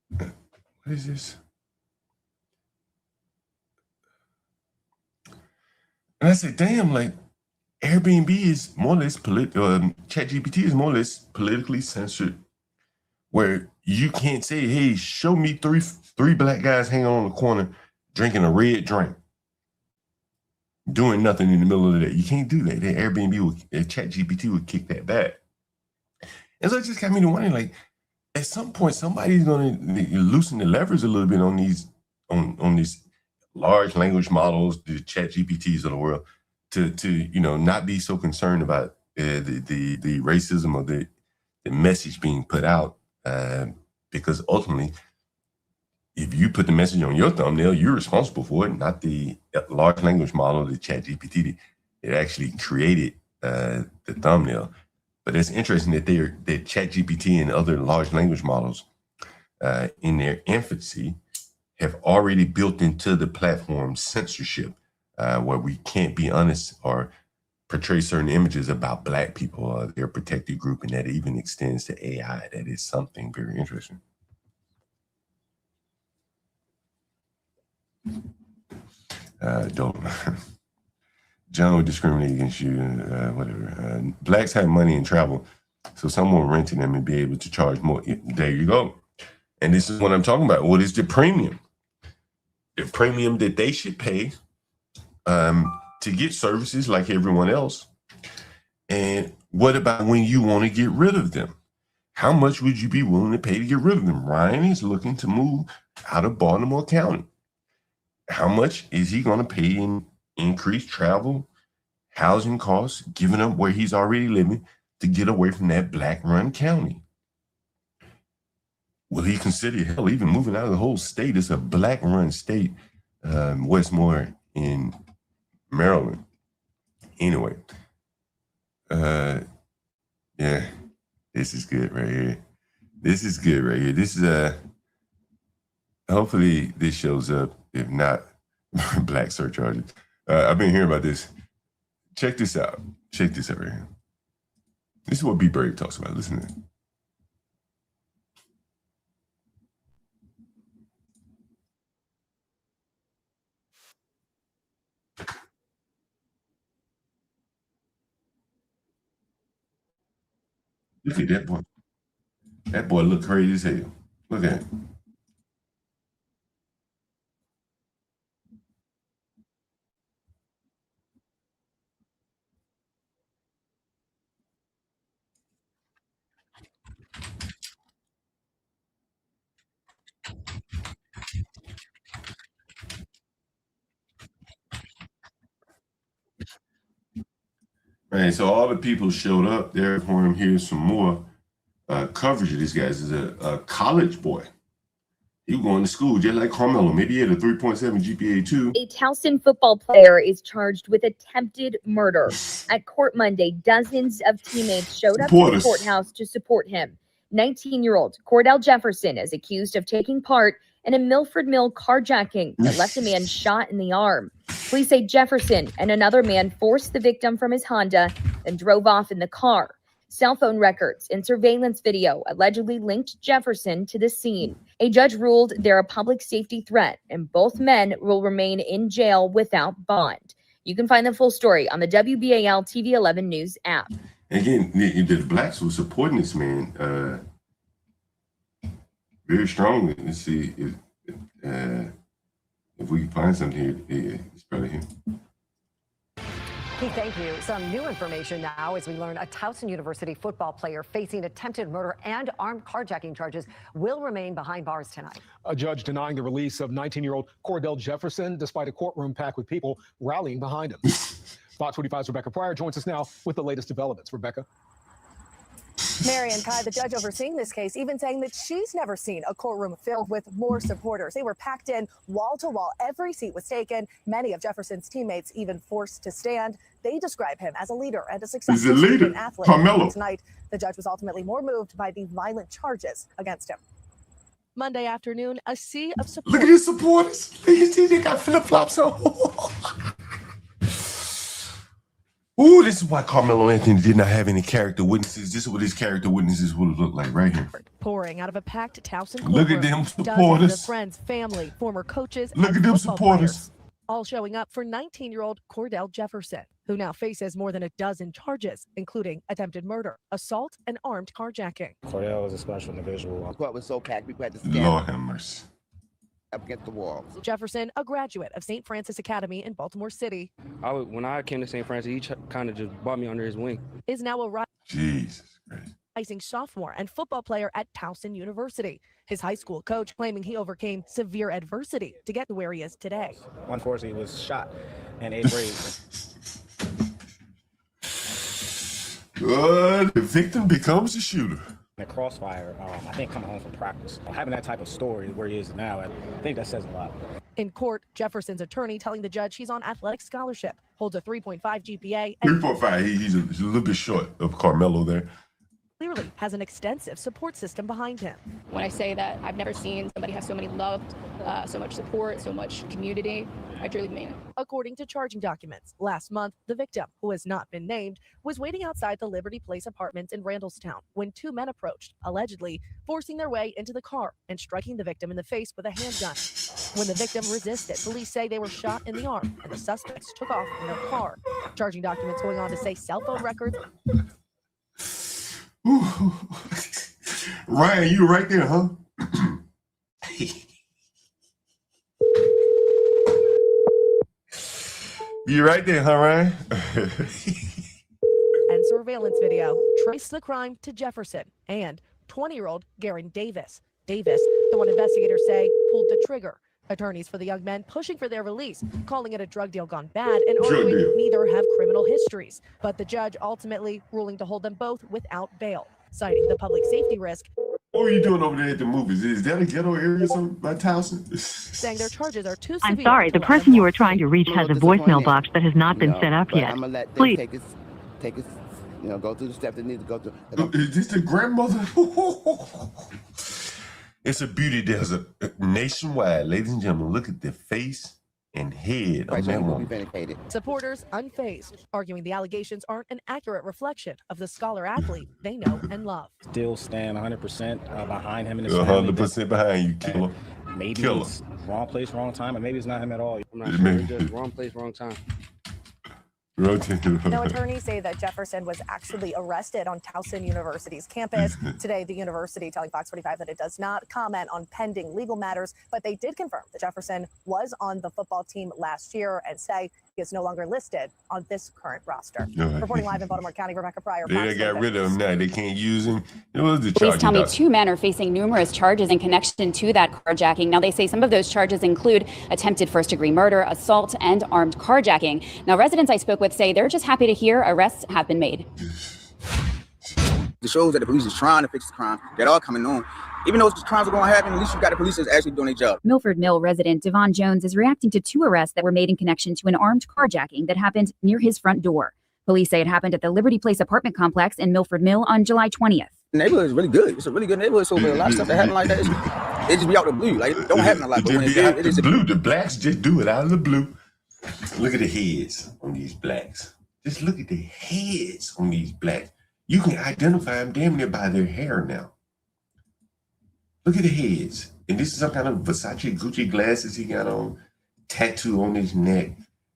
What is this? And I said, damn, like Airbnb is more or less ChatGPT is more or less politically censored, where you can't say, hey, show me three black guys hanging on the corner drinking a red drink, doing nothing in the middle of the day. You can't do that. ChatGPT would kick that back. And so it just got me to wondering, like, at some point, somebody's going to loosen the levers a little bit on these large language models, the ChatGPTs of the world, to not be so concerned about the racism or the message being put out, because ultimately, if you put the message on your thumbnail, you're responsible for it, not the large language model, the ChatGPT that actually created the thumbnail. But it's interesting that that ChatGPT and other large language models in their infancy have already built into the platform censorship, where we can't be honest or portray certain images about Black people or their protected group, and that even extends to AI. That is something very interesting. Don't John would discriminate against you, whatever. Blacks have money and travel, so someone renting them and be able to charge more. There you go. And this is what I'm talking about. What is the premium? The premium that they should pay to get services like everyone else. And what about when you want to get rid of them? How much would you be willing to pay to get rid of them? Ryan is looking to move out of Baltimore County. How much is he going to pay in increased travel, housing costs, giving up where he's already living to get away from that Black-run county? Will he consider, hell, even moving out of the whole state? It's a Black-run state, Westmore in Maryland. Anyway, yeah, this is good right here. This is good right here. This is hopefully this shows up. If not, Black surcharges. I've been hearing about this. Check this out. Check this out right here. This is what Be Brave talks about. Listen to it. Look at that boy. That boy look crazy as hell. Look at him. Right, so all the people showed up there for him. Here's some more coverage of this guy. This is a college boy. He was going to school just like Carmelo. Maybe he had a 3.7 GPA too.
A Towson football player is charged with attempted murder. At court Monday, dozens of teammates showed up to the courthouse to support him. 19-year-old Cordell Jefferson is accused of taking part in a Milford Mill carjacking that left a man shot in the arm. Police say Jefferson and another man forced the victim from his Honda and drove off in the car. Cell phone records and surveillance video allegedly linked Jefferson to the scene. A judge ruled they're a public safety threat, and both men will remain in jail without bond. You can find the full story on the WBAL TV 11 News app.
Again, the blacks were supporting this man very strongly. Let's see if we can find something here. It's probably him.
Keith, thank you. Some new information now as we learn a Towson University football player facing attempted murder and armed carjacking charges will remain behind bars tonight.
A judge denying the release of 19-year-old Cordell Jefferson despite a courtroom packed with people rallying behind him. Fox 45's Rebecca Pryor joins us now with the latest developments. Rebecca.
Mary and Kai, the judge overseeing this case, even saying that she's never seen a courtroom filled with more supporters. They were packed in wall to wall. Every seat was taken. Many of Jefferson's teammates even forced to stand. They describe him as a leader and a successful student athlete.
Carmelo.
Tonight, the judge was ultimately more moved by the violent charges against him. Monday afternoon, a sea of support.
Look at his supporters. They got flip-flops on. Ooh, this is why Carmelo Anthony did not have any character witnesses. This is what his character witnesses would have looked like right here.
Pouring out of a packed Towson courtroom.
Look at them
Dozens
supporters.
of friends, family, former coaches.
Look
and
at them
football
supporters.
players, all showing up for 19-year-old Cordell Jefferson, who now faces more than a dozen charges, including attempted murder, assault, and armed carjacking.
Cordell is a special individual.
The court was so packed, we had to stand
Lord have mercy.
up against the wall.
Jefferson, a graduate of St. Francis Academy in Baltimore City,
When I came to St. Francis, he kind of just brought me under his wing.
is now a
Jesus Christ.
rising sophomore and football player at Towson University. His high school coach claiming he overcame severe adversity to get to where he is today.
Unfortunately, he was shot in 8th grade.
The victim becomes the shooter.
In a crossfire, I think coming home from practice. Having that type of story where he is now, I think that says a lot.
In court, Jefferson's attorney telling the judge he's on athletic scholarship, holds a 3.5 GPA, and
3.5. He's a little bit short of Carmelo there.
clearly has an extensive support system behind him.
When I say that I've never seen somebody have so many loved, so much support, so much community, I truly mean it.
According to charging documents, last month, the victim, who has not been named, was waiting outside the Liberty Place apartments in Randallstown when two men approached, allegedly forcing their way into the car and striking the victim in the face with a handgun. When the victim resisted, police say they were shot in the arm and the suspects took off in their car. Charging documents going on to say cell phone records.
Ryan, you were right there, huh? You right there, huh, Ryan?
And surveillance video trace the crime to Jefferson and 20-year-old Garen Davis. Davis, the one investigators say pulled the trigger. Attorneys for the young men pushing for their release, calling it a drug deal gone bad and arguing neither have criminal histories. But the judge ultimately ruling to hold them both without bail, citing the public safety risk.
What are you doing over there at the movies? Is that a ghetto area by Towson?
Saying their charges are too severe.
I'm sorry, the person you are trying to reach has a voicemail box that has not been set up yet.
I'm gonna let them
Please.
take us, go through the steps they need to go through.
Is this the grandmother? It's a beauty desert nationwide, ladies and gentlemen. Look at the face and head of that woman.
Supporters unfazed, arguing the allegations aren't an accurate reflection of the scholar athlete they know and love.
Still stand 100% behind him and his family.
100% behind you, killer.
Maybe
Killer.
it's wrong place, wrong time, and maybe it's not him at all. I'm not
sure. It's
just wrong place, wrong time.
No, attorneys say that Jefferson was actually arrested on Towson University's campus. Today, the university telling Fox 45 that it does not comment on pending legal matters, but they did confirm that Jefferson was on the football team last year and say he is no longer listed on this current roster. Reporting live in Baltimore County, Rebecca Pryor.
They got rid of him now. They can't use him. It was the
Police tell me
doctor.
2 men are facing numerous charges in connection to that carjacking. Now, they say some of those charges include attempted first-degree murder, assault, and armed carjacking. Now, residents I spoke with say they're just happy to hear arrests have been made.
It shows that the police is trying to fix the crime. They're all coming on. Even though these crimes are going to happen, at least you got the police that's actually doing their job.
Milford Mill resident Devon Jones is reacting to 2 arrests that were made in connection to an armed carjacking that happened near his front door. Police say it happened at the Liberty Place apartment complex in Milford Mill on July 20th.
The neighborhood is really good. It's a really good neighborhood. So a lot of stuff that happen like that, it just be out the blue. Like, it don't happen a lot. But when it
Out
is,
the blue. The blacks just do it out of the blue. Look at the heads on these blacks. Just look at the heads on these blacks. You can identify them damn near by their hair now. Look at the heads. And this is some kind of Versace Gucci glasses he got on, tattoo on his neck.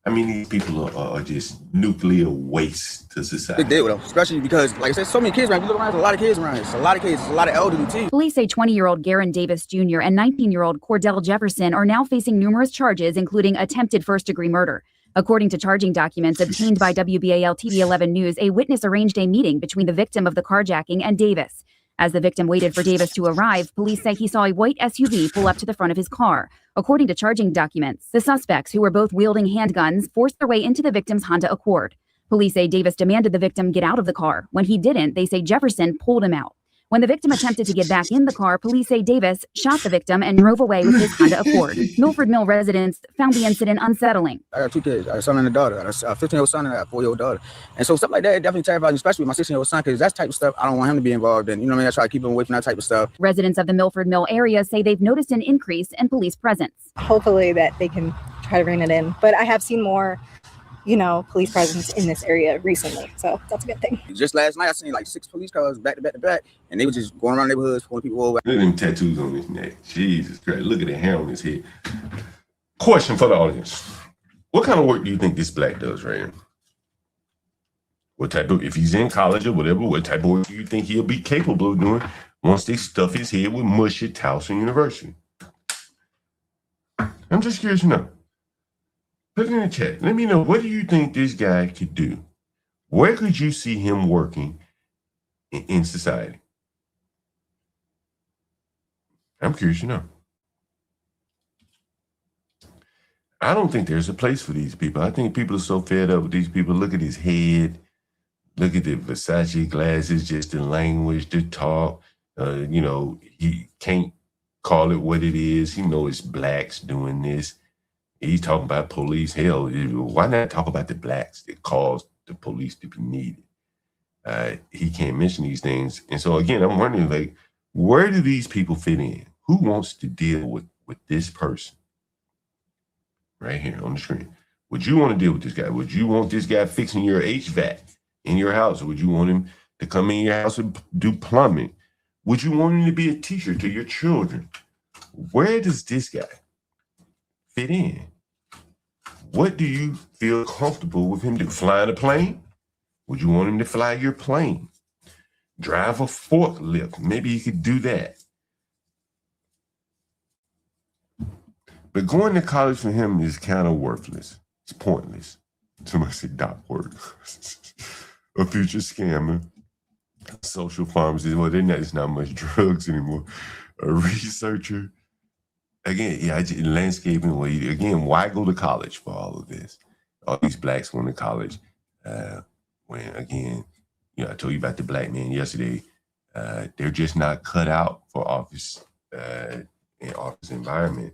I mean, these people are just nuclear waste to society.
Big deal, though, especially because, like I said, so many kids around. You look around, there's a lot of kids around. It's a lot of kids. It's a lot of elderly too.
Police say 20-year-old Garen Davis Jr. and 19-year-old Cordell Jefferson are now facing numerous charges, including attempted first-degree murder. According to charging documents obtained by WBAL TV 11 News, a witness arranged a meeting between the victim of the carjacking and Davis. As the victim waited for Davis to arrive, police say he saw a white SUV pull up to the front of his car. According to charging documents, the suspects, who were both wielding handguns, forced their way into the victim's Honda Accord. Police say Davis demanded the victim get out of the car. When he didn't, they say Jefferson pulled him out. When the victim attempted to get back in the car, police say Davis shot the victim and drove away with his Honda Accord. Milford Mill residents found the incident unsettling.
I got two kids, I got a son and a daughter. I got a 15-year-old son and I got a 4-year-old daughter. And so stuff like that, it definitely terrifies me, especially with my 16-year-old son, because that's type of stuff I don't want him to be involved in. You know what I mean? I try to keep him away from that type of stuff.
Residents of the Milford Mill area say they've noticed an increase in police presence.
Hopefully that they can try to rein it in. But I have seen more, police presence in this area recently. So that's a good thing.
Just last night, I seen like 6 police cars back to back to back, and they were just going around neighborhoods, pulling people over.
Look at them tattoos on his neck. Jesus Christ. Look at the hair on his head. Question for the audience. What kind of work do you think this black does, Ray? What type of, if he's in college or whatever, what type of work do you think he'll be capable of doing once they stuff his head with mush at Towson University? I'm just curious to know. Put it in the chat. Let me know, what do you think this guy could do? Where could you see him working in society? I'm curious to know. I don't think there's a place for these people. I think people are so fed up with these people. Look at his head. Look at the Versace glasses, just the language, the talk. He can't call it what it is. He knows it's blacks doing this. He's talking about police. Hell, why not talk about the blacks that caused the police to be needed? He can't mention these things. And so, again, I'm wondering, where do these people fit in? Who wants to deal with this person? Right here on the screen. Would you want to deal with this guy? Would you want this guy fixing your HVAC in your house? Or would you want him to come in your house and do plumbing? Would you want him to be a teacher to your children? Where does this guy fit in? What do you feel comfortable with him to flying a plane? Would you want him to fly your plane? Drive a forklift? Maybe he could do that. But going to college for him is kind of worthless. It's pointless. Somebody said dot word. A future scammer. A social pharmacist. Well, there's not much drugs anymore. A researcher. Again, landscaping. Why go to college for all of this? All these blacks going to college. When, again, I told you about the black man yesterday. They're just not cut out for office, in office environment.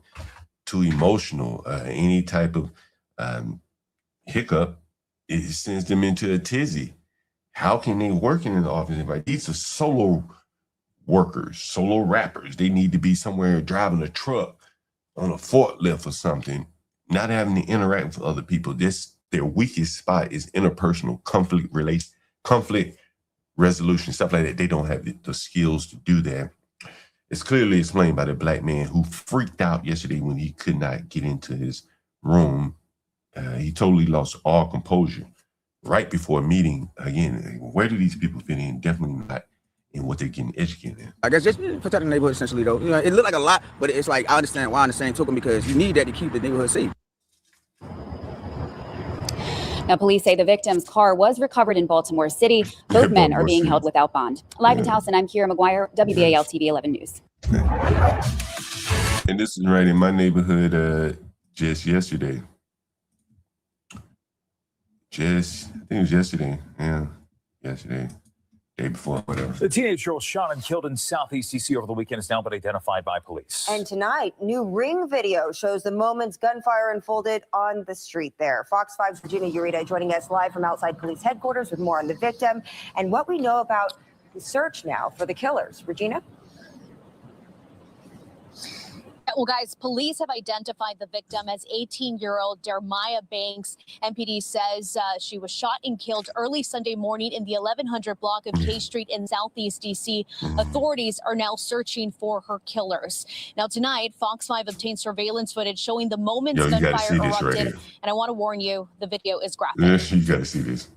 Too emotional. Any type of hiccup, it sends them into a tizzy. How can they work in the office environment? These are solo workers, solo rappers. They need to be somewhere driving a truck on a forklift or something, not having to interact with other people. Their weakest spot is interpersonal conflict resolution, stuff like that. They don't have the skills to do that. It's clearly explained by the black man who freaked out yesterday when he could not get into his room. He totally lost all composure right before a meeting. Again, where do these people fit in? Definitely not in what they're getting educated in.
I guess just protect the neighborhood, essentially, though. It looked like a lot, but it's like, I understand why on the same token, because you need that to keep the neighborhood safe.
Now, police say the victim's car was recovered in Baltimore City. Both men are being held without bond. Live in Towson, I'm Kira McGuire, WBAL TV 11 News.
And this is right in my neighborhood just yesterday. I think it was yesterday. Yeah, yesterday. Day before, whatever.
The teenage girl shot and killed in Southeast DC over the weekend has now been identified by police.
And tonight, new Ring video shows the moments gunfire unfolded on the street there. Fox 5's Regina Ureta joining us live from outside police headquarters with more on the victim and what we know about the search now for the killers. Regina?
Well, guys, police have identified the victim as 18-year-old Dermaya Banks. MPD says she was shot and killed early Sunday morning in the 1100 block of K Street in Southeast D.C. Authorities are now searching for her killers. Now, tonight, Fox 5 obtained surveillance footage showing the moments gunfire erupted. And I want to warn you, the video is graphic.
Yeah, you got to see this.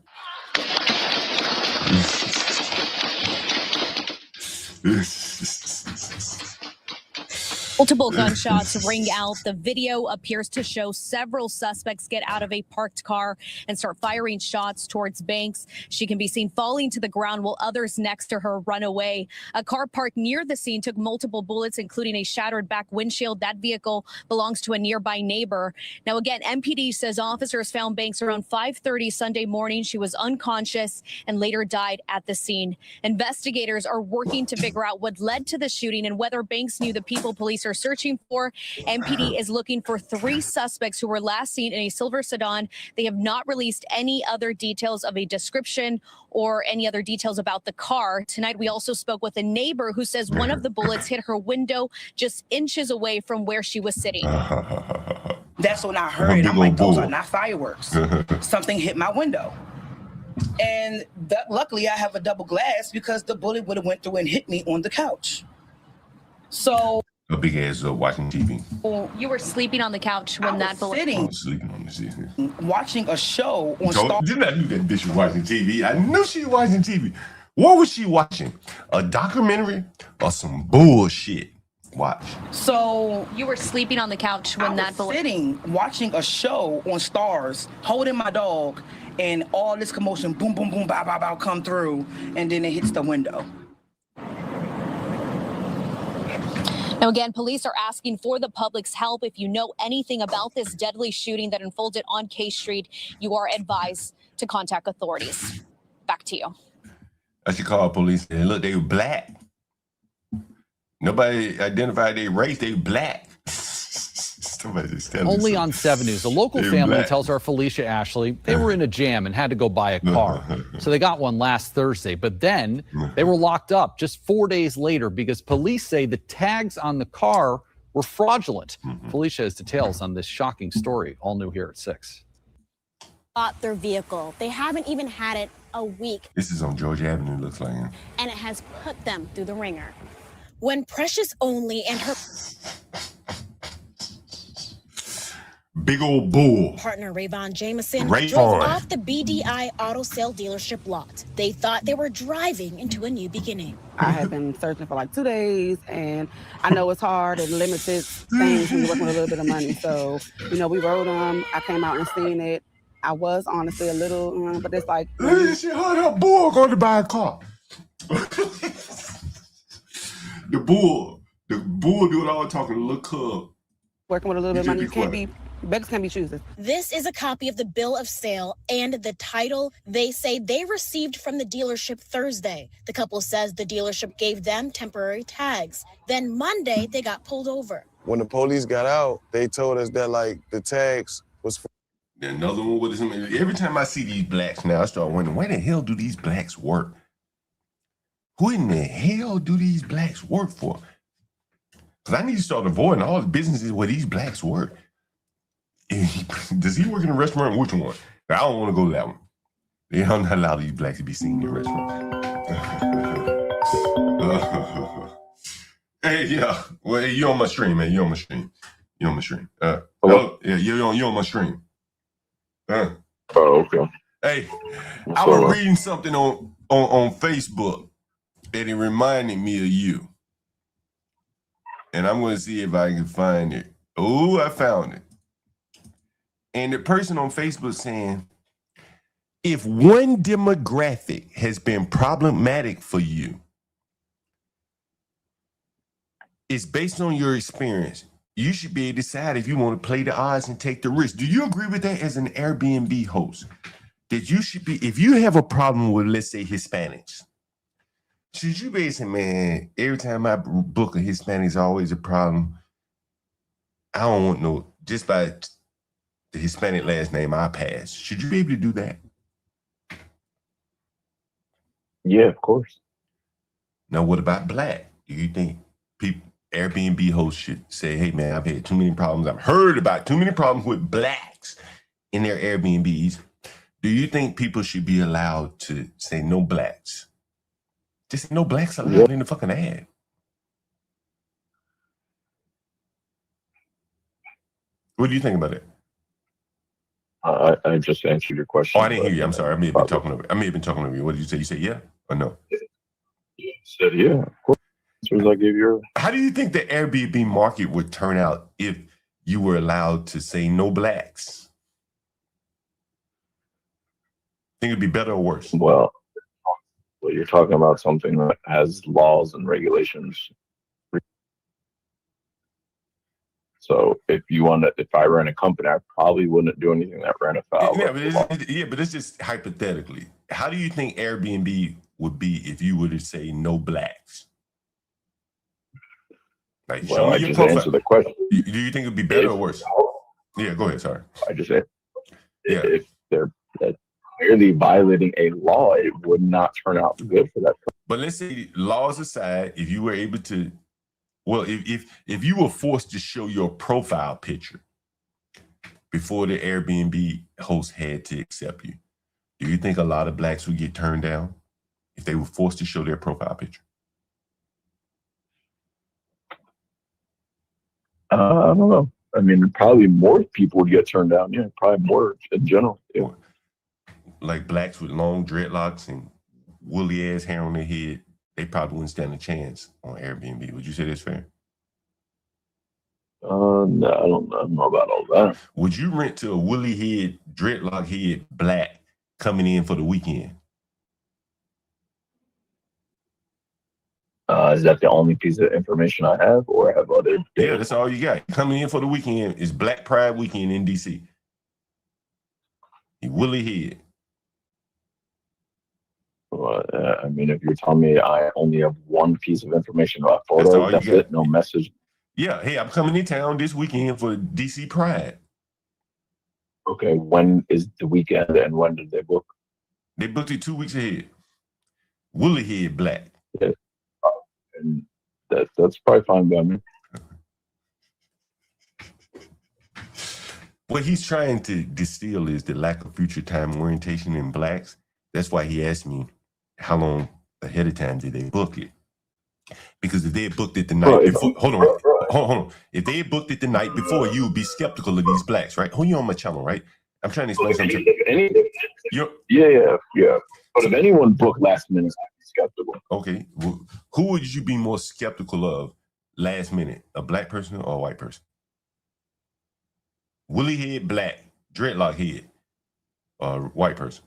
Multiple gunshots ring out. The video appears to show several suspects get out of a parked car and start firing shots towards Banks. She can be seen falling to the ground while others next to her run away. A car parked near the scene took multiple bullets, including a shattered back windshield. That vehicle belongs to a nearby neighbor. Now, again, MPD says officers found Banks around 5:30 Sunday morning. She was unconscious and later died at the scene. Investigators are working to figure out what led to the shooting and whether Banks knew the people police are searching for. MPD is looking for 3 suspects who were last seen in a silver sedan. They have not released any other details of a description or any other details about the car. Tonight, we also spoke with a neighbor who says one of the bullets hit her window just inches away from where she was sitting.
That's when I heard it. I'm like, those are not fireworks. Something hit my window. And luckily, I have a double glass because the bullet would have went through and hit me on the couch. So
a big ass watching TV.
You were sleeping on the couch when that bullet.
Sitting,
sleeping on the TV.
Watching a show on Star.
Didn't I knew that bitch was watching TV? I knew she was watching TV. What was she watching? A documentary or some bullshit? Watch.
So
you were sleeping on the couch when that bullet.
Sitting, watching a show on Stars, holding my dog, and all this commotion, boom, boom, boom, bow, bow, bow, come through, and then it hits the window.
Now, again, police are asking for the public's help. If you know anything about this deadly shooting that unfolded on K Street, you are advised to contact authorities. Back to you.
I should call police and look, they were black. Nobody identified their race, they black.
Only on 7 News. A local family tells our Felicia Ashley they were in a jam and had to go buy a car. So they got one last Thursday, but then they were locked up just 4 days later because police say the tags on the car were fraudulent. Felicia has details on this shocking story, all new here at 6.
Bought their vehicle. They haven't even had it a week.
This is on Georgia Avenue, looks like.
And it has put them through the ringer. When Precious Only and her
big old bull
partner Rayvon Jameson
Rayvon
drove off the BDI auto sale dealership lot. They thought they were driving into a new beginning.
I have been searching for like 2 days, and I know it's hard and limited things when you're working with a little bit of money. So, you know, we rode them. I came out and seen it. I was honestly a little, but it's like,
she heard her bull going to buy a car. The bull doing all talking, little cub.
Working with a little bit of money, you can't be. Beggars can't be choosers.
This is a copy of the bill of sale and the title they say they received from the dealership Thursday. The couple says the dealership gave them temporary tags. Then Monday, they got pulled over.
When the police got out, they told us that, like, the tags was for
another one with him. Every time I see these blacks now, I start wondering, where the hell do these blacks work? Who in the hell do these blacks work for? Because I need to start avoiding all the businesses where these blacks work. Does he work in a restaurant? Which one? I don't want to go to that one. They don't not allow these blacks to be seen in restaurants. Hey, yeah. Well, hey, you on my stream, man. You on my stream. You on my stream. Hello? Yeah, you on my stream.
Oh, okay.
Hey, I was reading something on Facebook, and it reminded me of you. And I'm going to see if I can find it. Oh, I found it. And the person on Facebook saying, if one demographic has been problematic for you, it's based on your experience. You should be able to decide if you want to play the odds and take the risk. Do you agree with that as an Airbnb host? That you should be, if you have a problem with, let's say, Hispanics, should you be saying, man, every time I book a Hispanic is always a problem? I don't want no, just by the Hispanic last name I pass. Should you be able to do that?
Yeah, of course.
Now, what about black? Do you think people, Airbnb hosts should say, hey, man, I've had too many problems. I've heard about too many problems with blacks in their Airbnbs. Do you think people should be allowed to say no blacks? Just no blacks allowed in the fucking ad. What do you think about it?
I just answered your question.
Oh, I didn't hear you. I'm sorry. I may have been talking over you. What did you say? You said yeah or no?
I said yeah. Of course. As soon as I gave your.
How do you think the Airbnb market would turn out if you were allowed to say no blacks? Think it'd be better or worse?
Well, you're talking about something that has laws and regulations. So if I ran a company, I probably wouldn't do anything that ran afoul.
But it's just hypothetically. How do you think Airbnb would be if you were to say no blacks? Like,
well, I just answered the question.
Do you think it'd be better or worse? Yeah, go ahead. Sorry.
I just said, if they're clearly violating a law, it would not turn out good for that person.
But let's say, laws aside, if you were able to, well, if you were forced to show your profile picture before the Airbnb host had to accept you, do you think a lot of blacks would get turned down if they were forced to show their profile picture?
I don't know. I mean, probably more people would get turned down. Yeah, probably more in general. Yeah.
Like blacks with long dreadlocks and woolly ass hair on their head, they probably wouldn't stand a chance on Airbnb. Would you say that's fair?
No, I don't know about all that.
Would you rent to a woolly head, dreadlock head black coming in for the weekend?
Is that the only piece of information I have, or I have other data?
Yeah, that's all you got. Coming in for the weekend is Black Pride weekend in DC. He woolly head.
Well, I mean, if you're telling me I only have one piece of information about photos, that's it, no message.
Yeah, hey, I'm coming in town this weekend for DC Pride.
Okay, when is the weekend and when did they book?
They booked it 2 weeks ahead. Woolly head black.
Yeah. And that's probably fine by me.
What he's trying to distill is the lack of future time orientation in blacks. That's why he asked me how long ahead of time did they book it? Because if they had booked it the night before, hold on. If they had booked it the night before, you would be skeptical of these blacks, right? You're on my channel, right? I'm trying to explain something.
Yeah. But if anyone booked last minute, I'd be skeptical.
Okay. Well, who would you be more skeptical of last minute? A black person or a white person? Woolly head black, dreadlock head, or white person?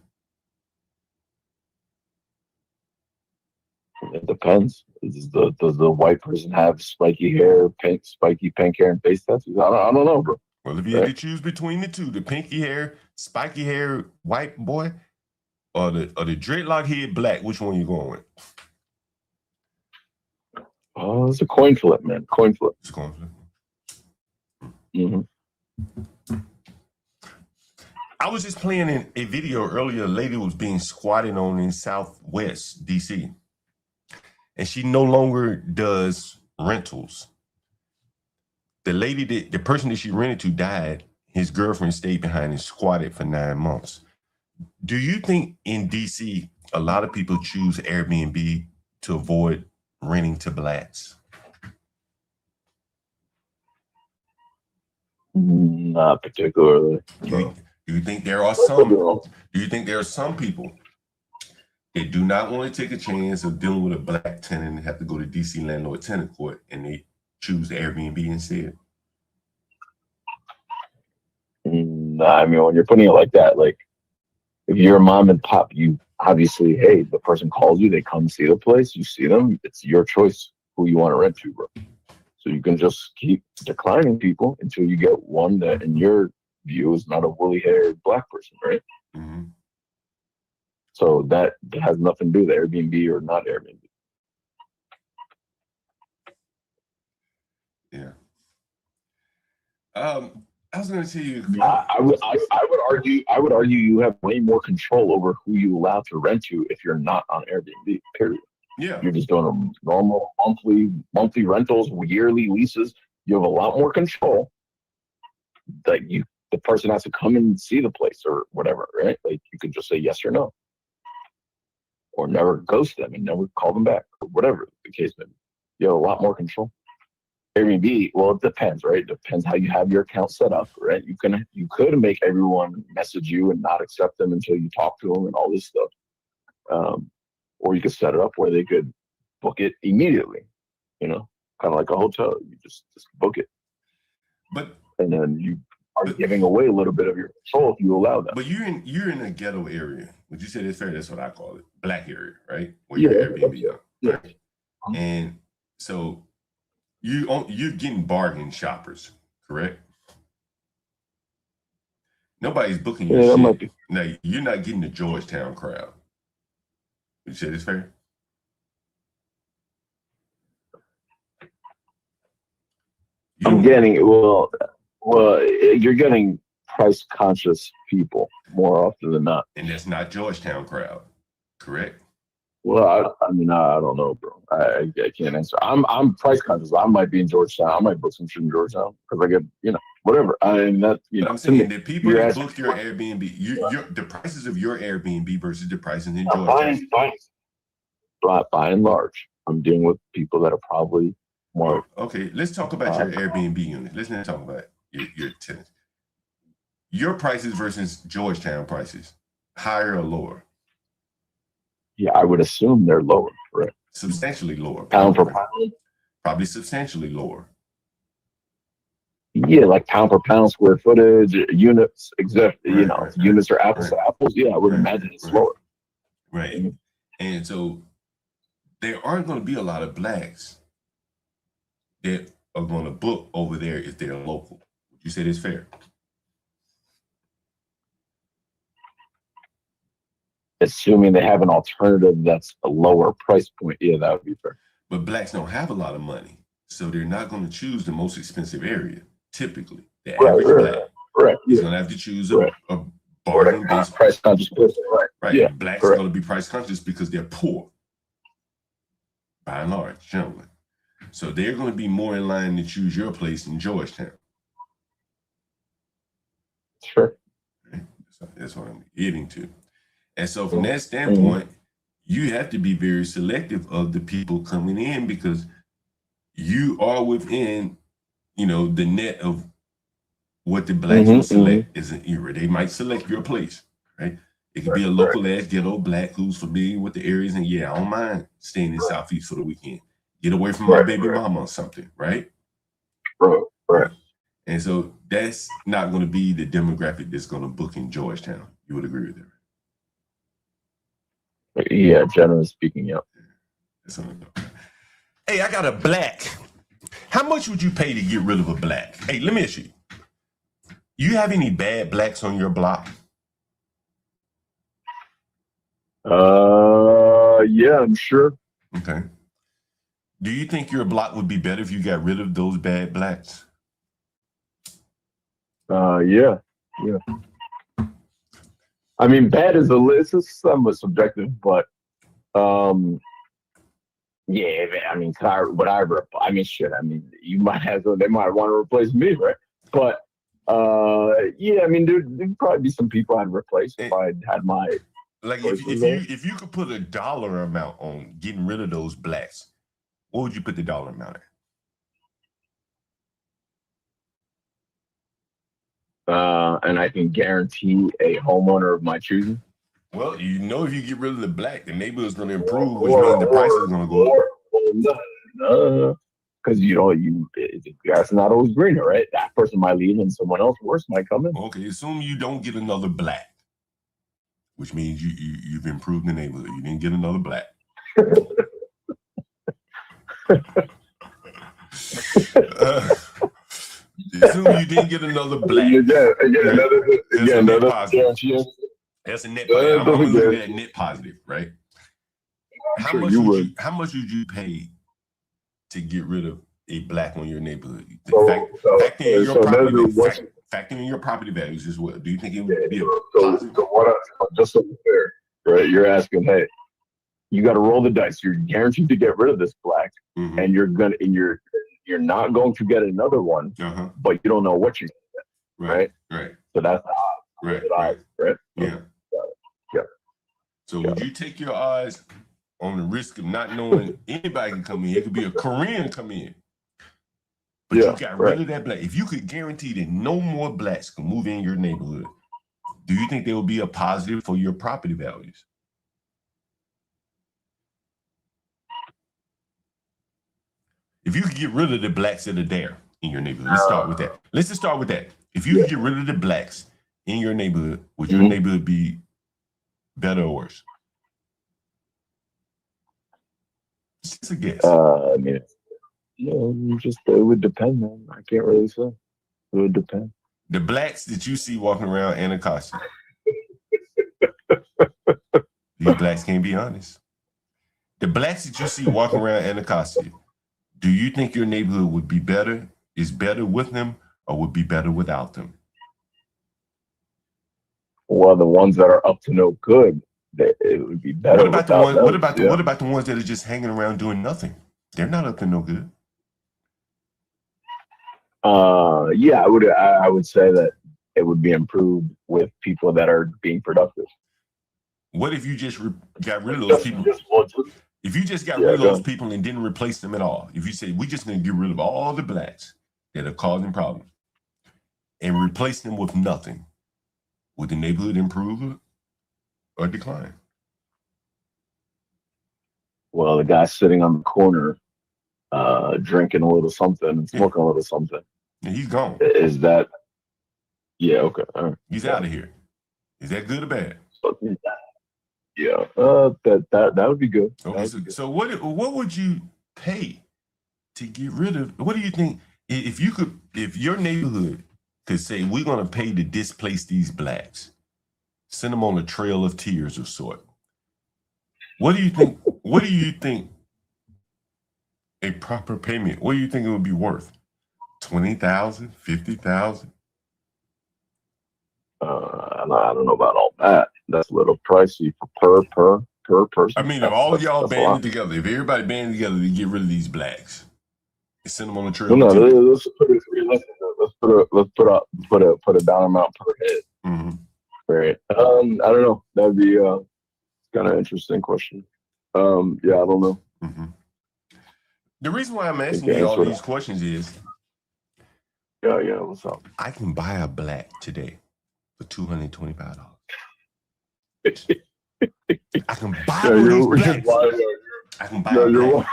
It depends. Does the white person have spiky hair, spiky pink hair, and face tattoos? I don't know, bro.
Well, if you had to choose between the two, the pinky hair, spiky hair, white boy, or the dreadlock head black, which one you going with?
Oh, it's a coin flip, man. Coin flip.
It's a coin flip.
Mm-hmm.
I was just playing in a video earlier. A lady was being squatted on in Southwest DC, and she no longer does rentals. The person that she rented to died. His girlfriend stayed behind and squatted for 9 months. Do you think in DC a lot of people choose Airbnb to avoid renting to blacks?
Not particularly.
Do you think there are some? Do you think there are some people that do not want to take a chance of dealing with a black tenant and have to go to DC landlord tenant court, and they choose Airbnb instead?
Nah, I mean, when you're putting it like that, like if you're a mom and pop, you obviously, hey, the person calls you, they come see the place, you see them, it's your choice who you want to rent to, bro. So you can just keep declining people until you get one that, in your view, is not a woolly-haired black person, right?
Mm-hmm.
So that has nothing to do with Airbnb or not Airbnb.
Yeah. I was going to tell you.
I would argue you have way more control over who you allow to rent to if you're not on Airbnb. Period.
Yeah.
You're just doing a normal monthly rentals, yearly leases. You have a lot more control. Like the person has to come and see the place or whatever, right? Like you can just say yes or no, or never ghost them and never call them back, or whatever the case may be. You have a lot more control. Airbnb, well, it depends, right? It depends how you have your account set up, right? You could make everyone message you and not accept them until you talk to them and all this stuff. Or you could set it up where they could book it immediately, kind of like a hotel. You just book it. And then you are giving away a little bit of your control if you allow that.
But you're in a ghetto area. Would you say that's fair? That's what I call it. Black area, right? Where your Airbnb are.
Yeah.
And so you're getting bargain shoppers, correct? Nobody's booking your shit. Now, you're not getting the Georgetown crowd. Would you say that's fair?
I'm getting you're getting price conscious people more often than not.
And that's not Georgetown crowd, correct?
Well, I mean, I don't know, bro. I can't answer. I'm price conscious. I might be in Georgetown. I might book some shit in Georgetown because I get, whatever. I mean, that,
But I'm saying that people that book your Airbnb, the prices of your Airbnb versus the prices in Georgetown.
By and large, I'm dealing with people that are probably more.
Okay, let's talk about your Airbnb unit. Let's not talk about your tenants. Your prices versus Georgetown prices, higher or lower?
Yeah, I would assume they're lower, correct?
Substantially lower.
Pound per pound?
Probably substantially lower.
Yeah, like pound per pound, square footage, units, units are apples to apples. Yeah, I would imagine it's lower.
Right. And so there aren't going to be a lot of blacks that are going to book over there if they're local. Would you say that's fair?
Assuming they have an alternative that's a lower price point, yeah, that would be fair.
But blacks don't have a lot of money, so they're not going to choose the most expensive area. Typically, the average black is going to have to choose a bargain-based
price conscious person.
Right.
Yeah,
blacks are going to be price conscious because they're poor, by and large, generally. So they're going to be more in line to choose your place in Georgetown.
Sure.
Right? So that's what I'm getting to. And so from that standpoint, you have to be very selective of the people coming in because you are within, the net of what the blacks will select as an era. They might select your place, right? It could be a local ass ghetto black who's familiar with the areas and I don't mind staying in Southeast for the weekend. Get away from my baby mama or something, right?
Right.
And so that's not going to be the demographic that's going to book in Georgetown. You would agree with that?
Yeah, generally speaking, yeah.
Hey, I got a black. How much would you pay to get rid of a black? Hey, let me ask you. You have any bad blacks on your block?
Yeah, I'm sure.
Okay. Do you think your block would be better if you got rid of those bad blacks?
Yeah. I mean, bad is it's somewhat subjective, but yeah. I mean, shit. I mean, you might they might want to replace me, right? But yeah. I mean, there'd probably be some people I'd replace if I had my.
Like if you could put a dollar amount on getting rid of those blacks, what would you put the dollar amount at?
And I can guarantee a homeowner of my choosing.
Well, if you get rid of the black, the neighborhood's going to improve, which means the price is going to go up.
No, because the grass is not always greener, right? That person might leave, and someone else worse might come in.
Okay, assume you don't get another black, which means you've improved the neighborhood. You didn't get another black. Assume you didn't get another black. That's a net positive. I'm going to look at that net positive, right? How much would you pay to get rid of a black on your neighborhood? Factoring in your property values as well. Do you think it would be a positive?
Just so fair, right? You're asking, hey, you got to roll the dice. You're guaranteed to get rid of this black, and you're not going to get another one, but you don't know what you're going to get.
Right.
So that's the odds. Right.
Yeah.
Yeah.
So would you take your odds on the risk of not knowing anybody can come in? It could be a Korean come in. But you got rid of that black. If you could guarantee that no more blacks can move in your neighborhood, do you think there will be a positive for your property values? If you could get rid of the blacks that are there in your neighborhood, let's start with that. Let's just start with that. If you could get rid of the blacks in your neighborhood, would your neighborhood be better or worse? Just a guess.
I mean, it would depend, man. I can't really say. It would depend.
The blacks that you see walking around Anacostia, these blacks can't be honest. The blacks that you see walking around Anacostia, do you think your neighborhood would be better, is better with them, or would be better without them?
Well, the ones that are up to no good, it would be better.
What about the ones? What about the ones that are just hanging around doing nothing? They're not up to no good.
Yeah, I would say that it would be improved with people that are being productive.
What if you just got rid of those people? If you just got rid of those people and didn't replace them at all, if you say we just going to get rid of all the blacks that are causing problems and replace them with nothing, would the neighborhood improve or decline?
Well, the guy sitting on the corner, drinking a little something, smoking a little something.
And he's gone.
Is that? Yeah. Okay. All right.
He's out of here. Is that good or bad?
Yeah. That would be good.
Okay. So what would you pay to get rid of? What do you think if your neighborhood could say we're going to pay to displace these blacks, send them on a trail of tears of sort? What do you think? What do you think a proper payment? What do you think it would be worth? 20,000, 50,000?
I don't know about all that. That's a little pricey per person.
I mean, if all of y'all banded together, if everybody banded together to get rid of these blacks, and send them on a trail.
No, let's put a dollar amount per head. Right. I don't know. That'd be kind of interesting question. Yeah, I don't know.
The reason why I'm asking you all these questions is,
yeah, what's up?
I can buy a black today for $225. I can buy these blacks. I can buy a black.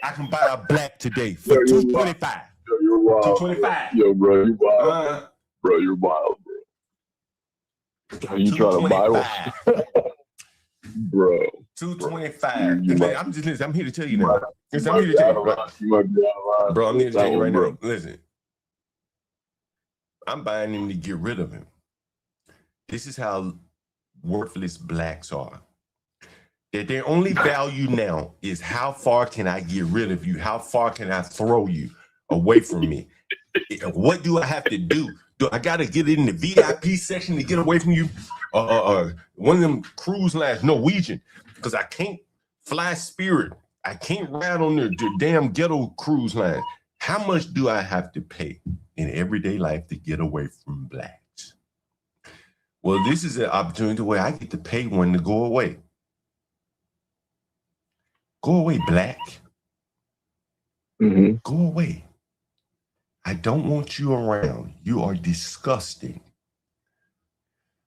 I can buy a black today for $225. $225.
Yo, bro, you wild. Bro, you're wild, bro. You trying to buy one? Bro.
$225. I'm here to tell you now. I'm here to tell you. Bro, I'm here to tell you right now. Listen. I'm buying him to get rid of him. This is how worthless blacks are. That their only value now is how far can I get rid of you? How far can I throw you away from me? What do I have to do? Do I got to get in the VIP section to get away from you? One of them cruise lines, Norwegian, because I can't fly Spirit. I can't ride on the damn ghetto cruise line. How much do I have to pay in everyday life to get away from blacks? Well, this is an opportunity where I get to pay one to go away. Go away, black. Go away. I don't want you around. You are disgusting.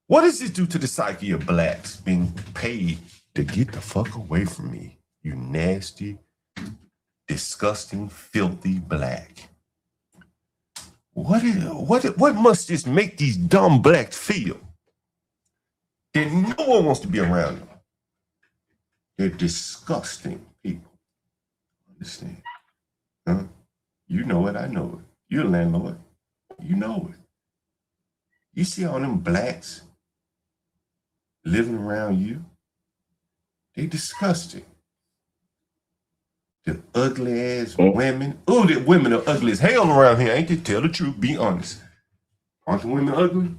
What does this do to the psyche of blacks being paid to get the fuck away from me? You nasty, disgusting, filthy black. What must this make these dumb blacks feel? That no one wants to be around them. They're disgusting people. Understand? Huh? You know it, I know it. You're a landlord. You know it. You see all them blacks living around you? They disgusting. The ugly ass women. Oh, the women are ugly as hell around here. Ain't they? Tell the truth. Be honest. Aren't the women ugly?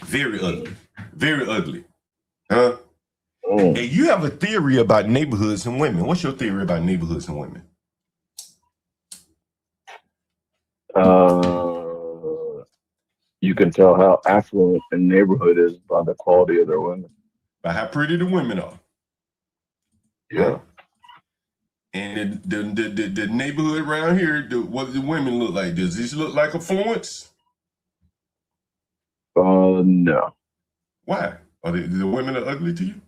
Very ugly. Very ugly. Huh? Hey, you have a theory about neighborhoods and women. What's your theory about neighborhoods and women?
You can tell how affluent a neighborhood is by the quality of their women.
By how pretty the women are.
Yeah.
And the neighborhood around here, what do the women look like? Does this look like affluence?
No.
Why? Are the women are ugly to you?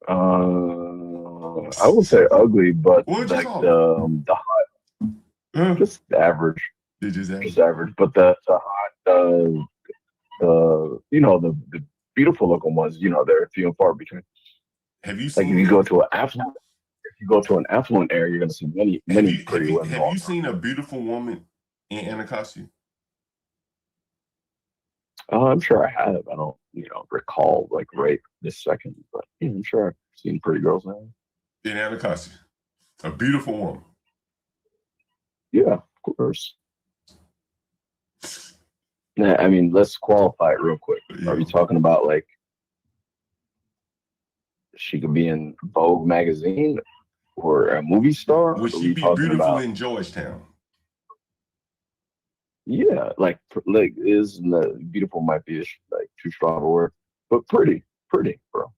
I would say ugly, but
What'd
like
you call
the hot, just average.
Just
average. But the hot, you know, the beautiful looking ones, you know, they're few and far between.
Have you
Like
seen?
if you go to an affluent area, you're gonna see many pretty women.
Have you seen a beautiful woman in Anacostia?
I'm sure I have. I don't, recall like right this second, but I'm sure I've seen pretty girls now.
In Anacostia, a beautiful woman.
Yeah, of course. Yeah, I mean, let's qualify it real quick. Are we talking about like she could be in Vogue magazine or a movie star?
Would she be beautiful in Georgetown?
Yeah, like beautiful might be like too strong a word, but pretty, bro.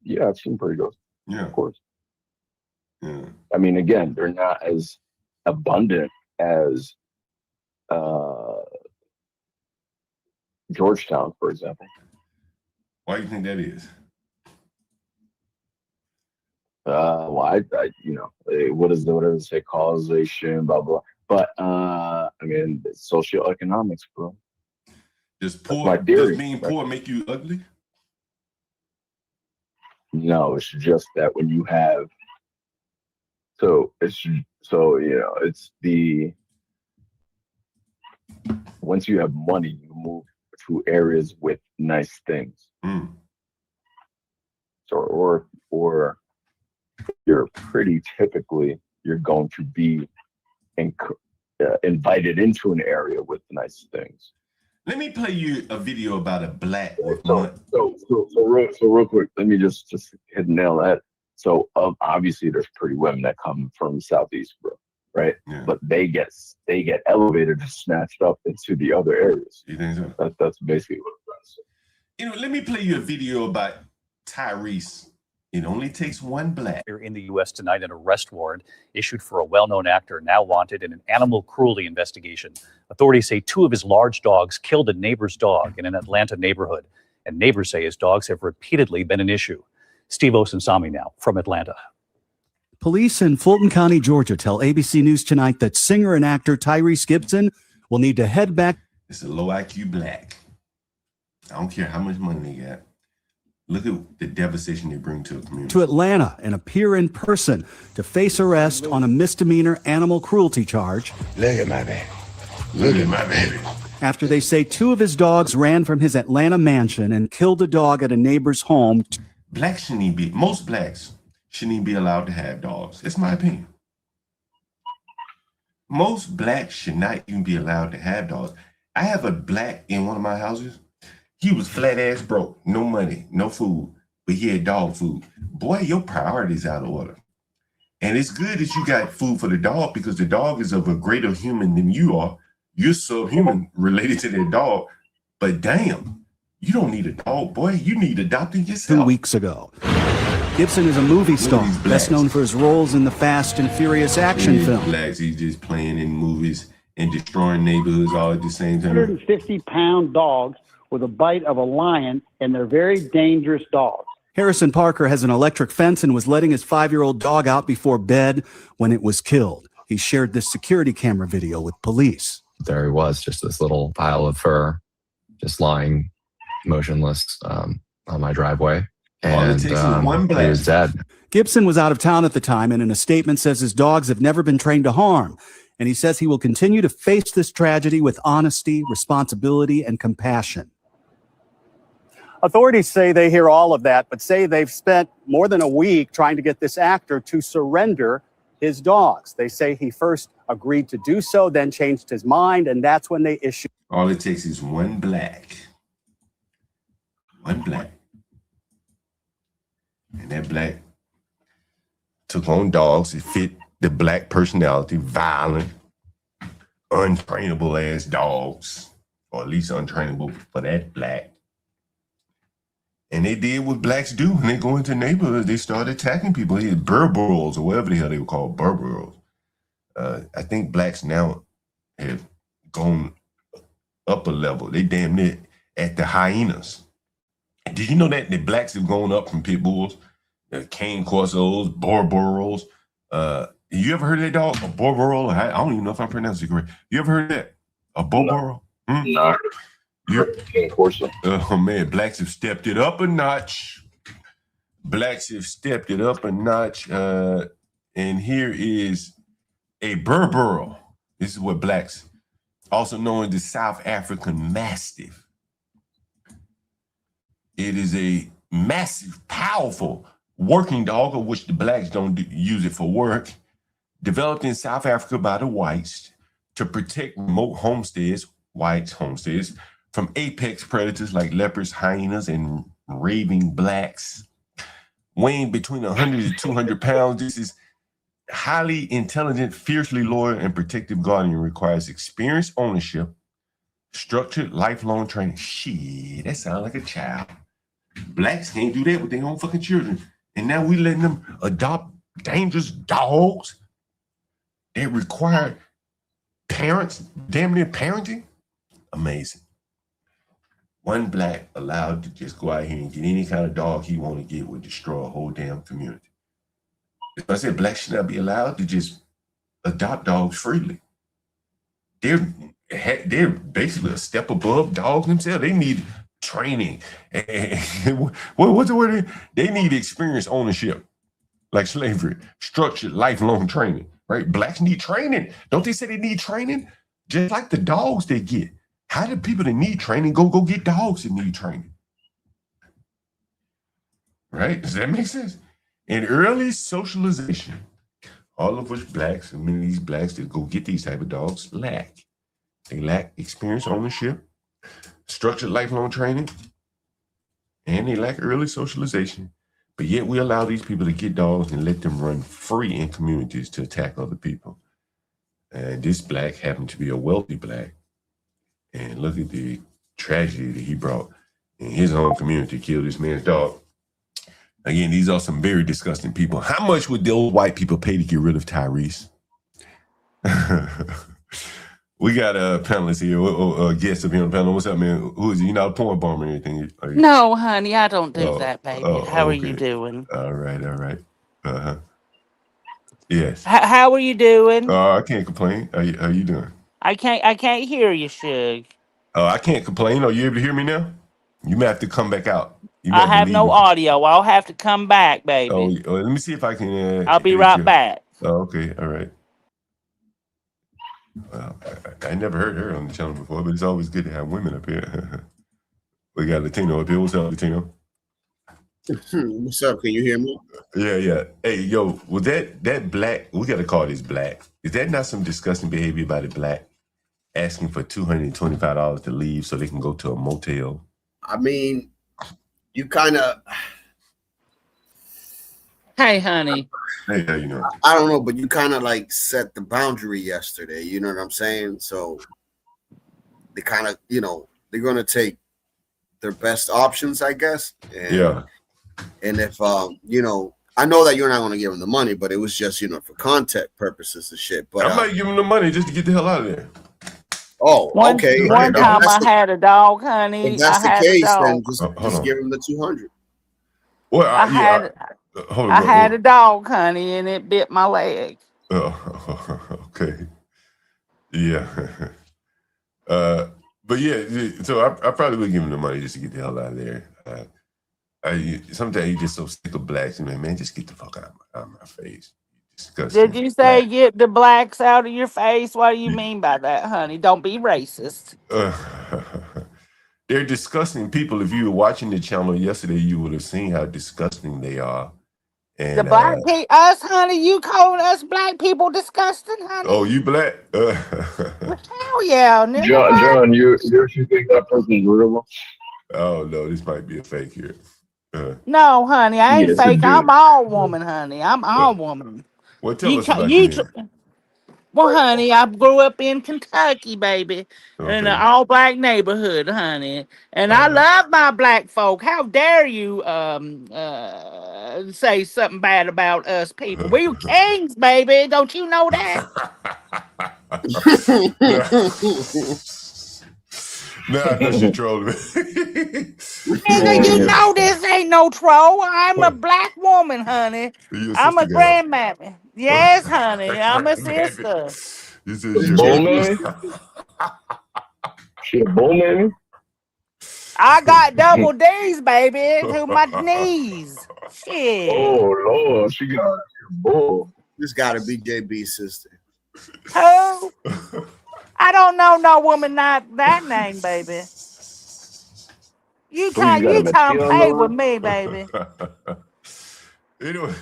Yeah, I've seen pretty girls.
Yeah,
of course.
Yeah.
I mean, again, they're not as abundant as Georgetown, for example.
Why do you think that is?
Well, I what does it say? Causation, blah blah. But I mean, it's socioeconomics, bro.
Does being poor make you ugly?
No, it's just that when you have, it's the once you have money, you move to areas with nice things. So, or you're pretty typically you're going to be invited into an area with nice things.
Let me play you a video about a black with
money. So real quick, let me just hit the nail on that. So obviously there's pretty women that come from the Southeast, bro, right?
Yeah.
But they get elevated and snatched up into the other areas.
You think so?
That's basically what it does.
Let me play you a video about Tyrese. It only takes one black.
In the U.S. tonight, an arrest warrant issued for a well-known actor now wanted in an animal cruelty investigation. Authorities say two of his large dogs killed a neighbor's dog in an Atlanta neighborhood, and neighbors say his dogs have repeatedly been an issue. Steve Osensami now from Atlanta.
Police in Fulton County, Georgia, tell ABC News tonight that singer and actor Tyrese Gibson will need to head back.
It's a low IQ black. I don't care how much money they got. Look at the devastation they bring to a community.
To Atlanta and appear in person to face arrest on a misdemeanor animal cruelty charge.
Look at my baby. Look at my baby.
After they say two of his dogs ran from his Atlanta mansion and killed a dog at a neighbor's home.
Most blacks shouldn't even be allowed to have dogs. That's my opinion. Most blacks should not even be allowed to have dogs. I have a black in one of my houses. He was flat ass broke, no money, no food, but he had dog food. Boy, your priorities out of order. And it's good that you got food for the dog because the dog is of a greater human than you are. You're subhuman related to that dog. But damn, you don't need a dog, boy. You need adopting yourself.
2 weeks ago. Gibson is a movie star, best known for his roles in the Fast and Furious action film.
Blacks, he's just playing in movies and destroying neighborhoods all at the same time.
150-pound dogs with a bite of a lion, and they're very dangerous dogs.
Harrison Parker has an electric fence and was letting his 5-year-old dog out before bed when it was killed. He shared this security camera video with police.
There he was, just this little pile of fur, just lying motionless on my driveway. And he was dead.
Gibson was out of town at the time and in a statement says his dogs have never been trained to harm. And he says he will continue to face this tragedy with honesty, responsibility, and compassion.
Authorities say they hear all of that, but say they've spent more than a week trying to get this actor to surrender his dogs. They say he first agreed to do so, then changed his mind, and that's when they issued.
All it takes is one black. One black. And that black took on dogs that fit the black personality, violent, untrainable ass dogs, or at least untrainable for that black. And they did what blacks do when they go into neighborhoods. They started attacking people. They had Burburals, or whatever the hell they were called, Burburals. I think blacks now have gone up a level. They damn near at the hyenas. Did you know that the blacks have gone up from pit bulls, cane corsos, Burburals? You ever heard of that dog, a Burbural? I don't even know if I'm pronouncing it correct. You ever heard of that? A Burbural?
No.
Oh man, blacks have stepped it up a notch. Blacks have stepped it up a notch. And here is a Burbural. This is what blacks, also known as the South African Mastiff. It is a massive, powerful working dog, of which the blacks don't use it for work, developed in South Africa by the whites to protect remote homesteads, whites homesteads, from apex predators like leopards, hyenas, and raving blacks. Weighing between 100 to 200 pounds, this is highly intelligent, fiercely loyal, and protective guardian. Requires experienced ownership, structured, lifelong training. Shit, that sounds like a child. Blacks can't do that with their own fucking children. And now we letting them adopt dangerous dogs that require parents, damn near parenting. Amazing. One black allowed to just go out here and get any kind of dog he want to get would destroy a whole damn community. If I said blacks should not be allowed to just adopt dogs freely. They're basically a step above dogs themselves. They need training. What's the word? They need experienced ownership, like slavery, structured, lifelong training, right? Blacks need training. Don't they say they need training? Just like the dogs they get. How do people that need training go get dogs that need training? Right? Does that make sense? In early socialization, all of which blacks, and many of these blacks that go get these type of dogs lack. They lack experience, ownership, structured lifelong training, and they lack early socialization. But yet we allow these people to get dogs and let them run free in communities to attack other people. And this black happened to be a wealthy black. And look at the tragedy that he brought in his own community, killed this man's dog. Again, these are some very disgusting people. How much would those white people pay to get rid of Tyrese? We got a panelist here, a guest up here on the panel. What's up, man? Who is he? You not a porn bomb or anything?
No, honey, I don't do that, baby. How are you doing?
All right. Uh-huh. Yes.
How are you doing?
I can't complain. How you doing?
I can't hear you, Suge.
I can't complain. Are you able to hear me now? You may have to come back out.
I have no audio. I'll have to come back, baby.
Let me see if I can.
I'll be right back.
Okay. All right. Well, I never heard her on the channel before, but it's always good to have women up here. We got Latino up here. What's up, Latino?
What's up? Can you hear me?
Yeah. Hey, yo, was that black? We got to call this black. Is that not some disgusting behavior by the black asking for $225 to leave so they can go to a motel?
I mean, you kind of.
Hey, honey.
Hey, how you doing?
I don't know, but you kind of like set the boundary yesterday. You know what I'm saying? So they kind of, they're going to take their best options, I guess. And,
yeah.
And if, I know that you're not going to give them the money, but it was just, for content purposes and shit. But
I might give them the money just to get the hell out of there.
Oh, okay.
One time I had a dog, honey.
If that's the case, then just give them the 200.
Well,
I had a dog, honey, and it bit my leg.
Oh, okay. Yeah. But yeah, so I probably would give him the money just to get the hell out of there. Sometimes you just so sick of blacks, and man, just get the fuck out of my face.
Did you say get the blacks out of your face? What do you mean by that, honey? Don't be racist.
They're disgusting people. If you were watching the channel yesterday, you would have seen how disgusting they are. And
the black people, us, honey, you calling us black people disgusting, honey?
Oh, you black?
Hell yeah, nigga.
John, you think that person's real?
Oh no, this might be a fake here.
No, honey, I ain't
Yes, it
fake.
did.
I'm all woman, honey. I'm all woman.
Well, tell
You
us
ca-
about
you.
you
Well, honey, I grew up in Kentucky, baby, in an
Okay.
all-black neighborhood, honey, and I
Uh-huh.
love my black folk. How dare you say something bad about us people? We kings, baby. Don't you know that?
Nah, I know she trolling me.
Nigga, you know this ain't no troll. I'm a black woman, honey.
You're a
I'm a
sister gal.
grandmammy. Yes, honey. I'm a sister.
You said you're
Bull
a
mammy? She a bull mammy?
I got double D's, baby, to my knees. Shit.
Oh Lord, she got a bull.
This got to be JB's sister.
Who? I don't know no woman not that name, baby. You
Please got a
trying to
Medea on
play
the
with
line?
me, baby.
Anyway,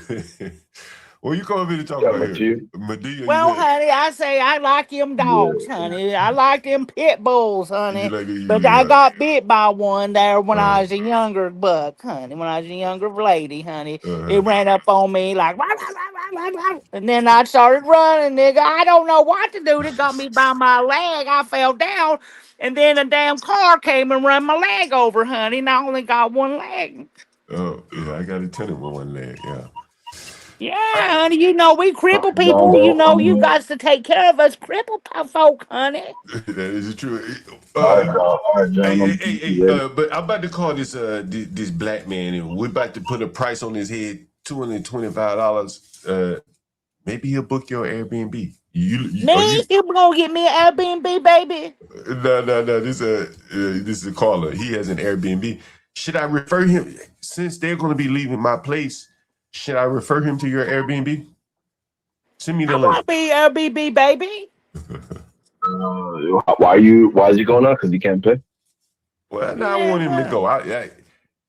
well, you come over here to talk
Yeah,
about
Medea.
here. Medea,
Well,
you,
honey, I say I like them dogs, honey. I like them pit bulls, honey.
like
But I got bit by one there when I was a younger buck, honey. When I was a younger lady, honey. It ran up on me like, "Wah, wah, wah, wah, wah, wah." And then I started running, nigga. I don't know what to do. They got me by my leg. I fell down. And then a damn car came and run my leg over, honey. And I only got one leg.
oh, yeah, I got a tenant with one leg, yeah.
Yeah, honey, you know, we cripple
No,
people, you know, you
no.
got to take care of us cripple folk, honey.
That is true.
All right, John.
Hey, but I'm about to call this this black man, and we're about to put a price on his head, $225. Maybe he'll book your Airbnb.
Me? You gonna get me an Airbnb, baby?
No. This is a caller. He has an Airbnb. Should I refer him, since they're going to be leaving my place? Should I refer him to your Airbnb? Send me the
I
link.
want to be Airbnb, baby.
Why is he going out? Because he can't pay?
Well, no, I want him to go.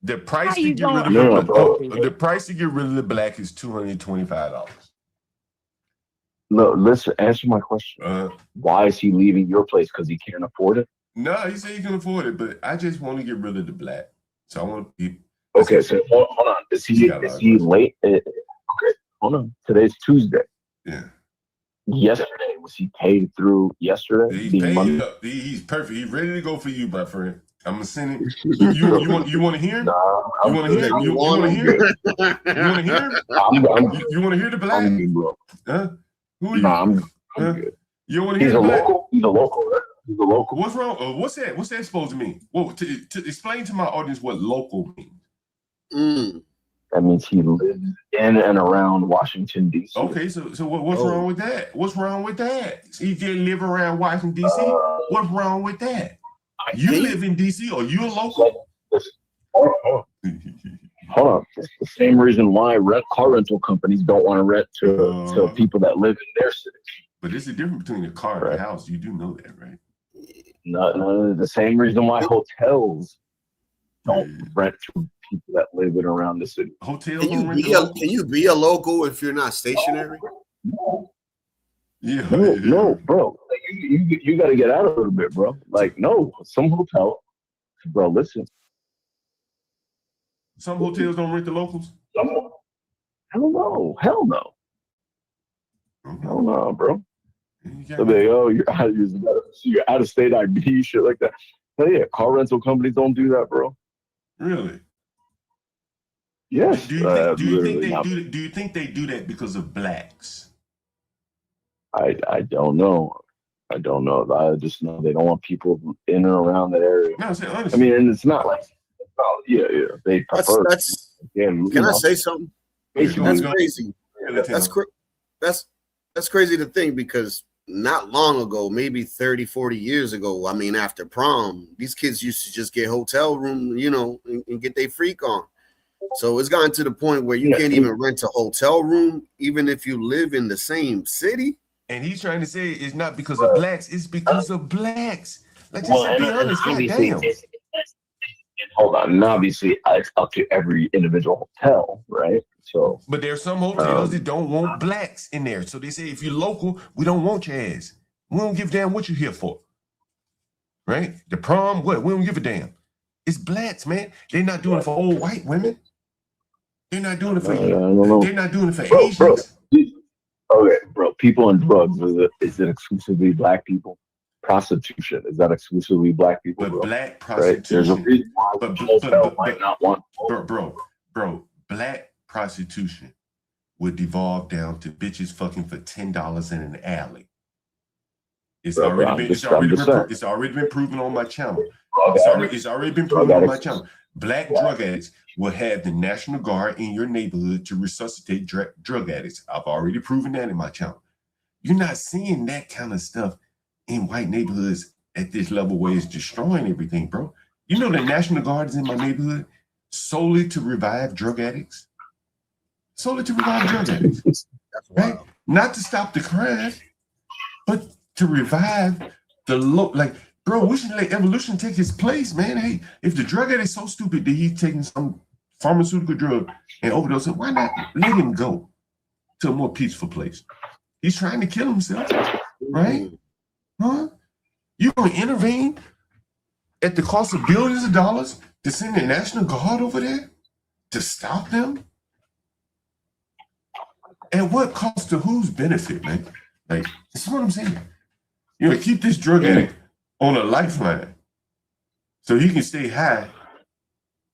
The price to
you
get rid of
gonna-
the price to get rid of the black is $225.
No, listen, answer my question. Why is he leaving your place? Because he can't afford it?
No, he said he can afford it, but I just want to get rid of the black. So I want to be.
Okay, so hold on. Is he late? Okay, hold on. Today's Tuesday.
Yeah.
Yesterday, was he paid through yesterday?
He's paid
Monday?
up. He's perfect. He's ready to go for you, my friend. I'm gonna send him. You want to hear him?
Nah,
you want to hear him? You want to hear him? You want to hear him? You want to hear the black?
I'm good, bro.
Huh? Who are you?
Nah, I'm good.
You want to hear
He's
the
a
black?
local. He's a local, right? He's a local.
What's wrong? What's that? What's that supposed to mean? Well, to explain to my audience what local means.
That means he lives in and around Washington, D.C.
Okay, so what's wrong with that? What's wrong with that? He didn't live around Washington, D.C. What's wrong with that? You live in D.C. or you a local?
Hold on. It's the same reason why car rental companies don't want to rent to people that live in their city.
But there's a difference between a car and a house. You do know that, right?
No, the same reason why hotels don't rent to people that live in around the city.
Hotels
can you be a local if you're not stationary?
Yeah.
No, bro. Like, you got to get out a little bit, bro. Like, no, some hotel, bro. Listen,
some hotels don't rent the locals.
Hell no, hell no, hell no, bro. So they, you're out of state ID, shit like that. Hell yeah, car rental companies don't do that, bro.
Really?
Yes.
Do you think they do that because of blacks?
I don't know. I don't know. I just know they don't want people in and around that area.
No, say honestly.
I mean, and it's not like, they prefer.
Can I say something? That's crazy. That's crazy to think, because not long ago, maybe 30, 40 years ago, I mean, after prom, these kids used to just get hotel room, and get their freak on. So it's gotten to the point where you can't even rent a hotel room, even if you live in the same city.
And he's trying to say it's not because of blacks, it's because of blacks. Let's just be honest. Goddamn.
Hold on, and obviously it's up to every individual hotel, right? So,
but there's some hotels that don't want blacks in there. So they say, if you're local, we don't want your ass. We don't give a damn what you're here for. Right? The prom, what? We don't give a damn. It's blacks, man. They're not doing it for old white women. They're not doing it for
I don't know.
They're not doing it for
Bro,
Asians.
Okay, bro. People on drugs, is it exclusively black people? Prostitution, is that exclusively black people?
But
bro?
black
Right? There's a
prostitution,
reason why wholesale might not want.
bro, black prostitution would devolve down to bitches fucking for $10 in an alley. It's already been proven on my channel. It's already been proven on my channel. Black drug addicts will have the National Guard in your neighborhood to resuscitate drug addicts. I've already proven that in my channel. You're not seeing that kind of stuff in white neighborhoods at this level where it's destroying everything, bro. You know the National Guard is in my neighborhood solely to revive drug addicts. Solely to revive drug addicts. Right? Not to stop the crime, but to revive the bro, we should let evolution take its place, man. Hey, if the drug addict is so stupid that he's taking some pharmaceutical drug and overdosing, why not let him go to a more peaceful place? He's trying to kill himself, right? Huh? You gonna intervene at the cost of billions of dollars to send the National Guard over there to stop them? And what cost to whose benefit, man? Like, that's what I'm saying. You know, keep this drug addict on a lifeline so he can stay high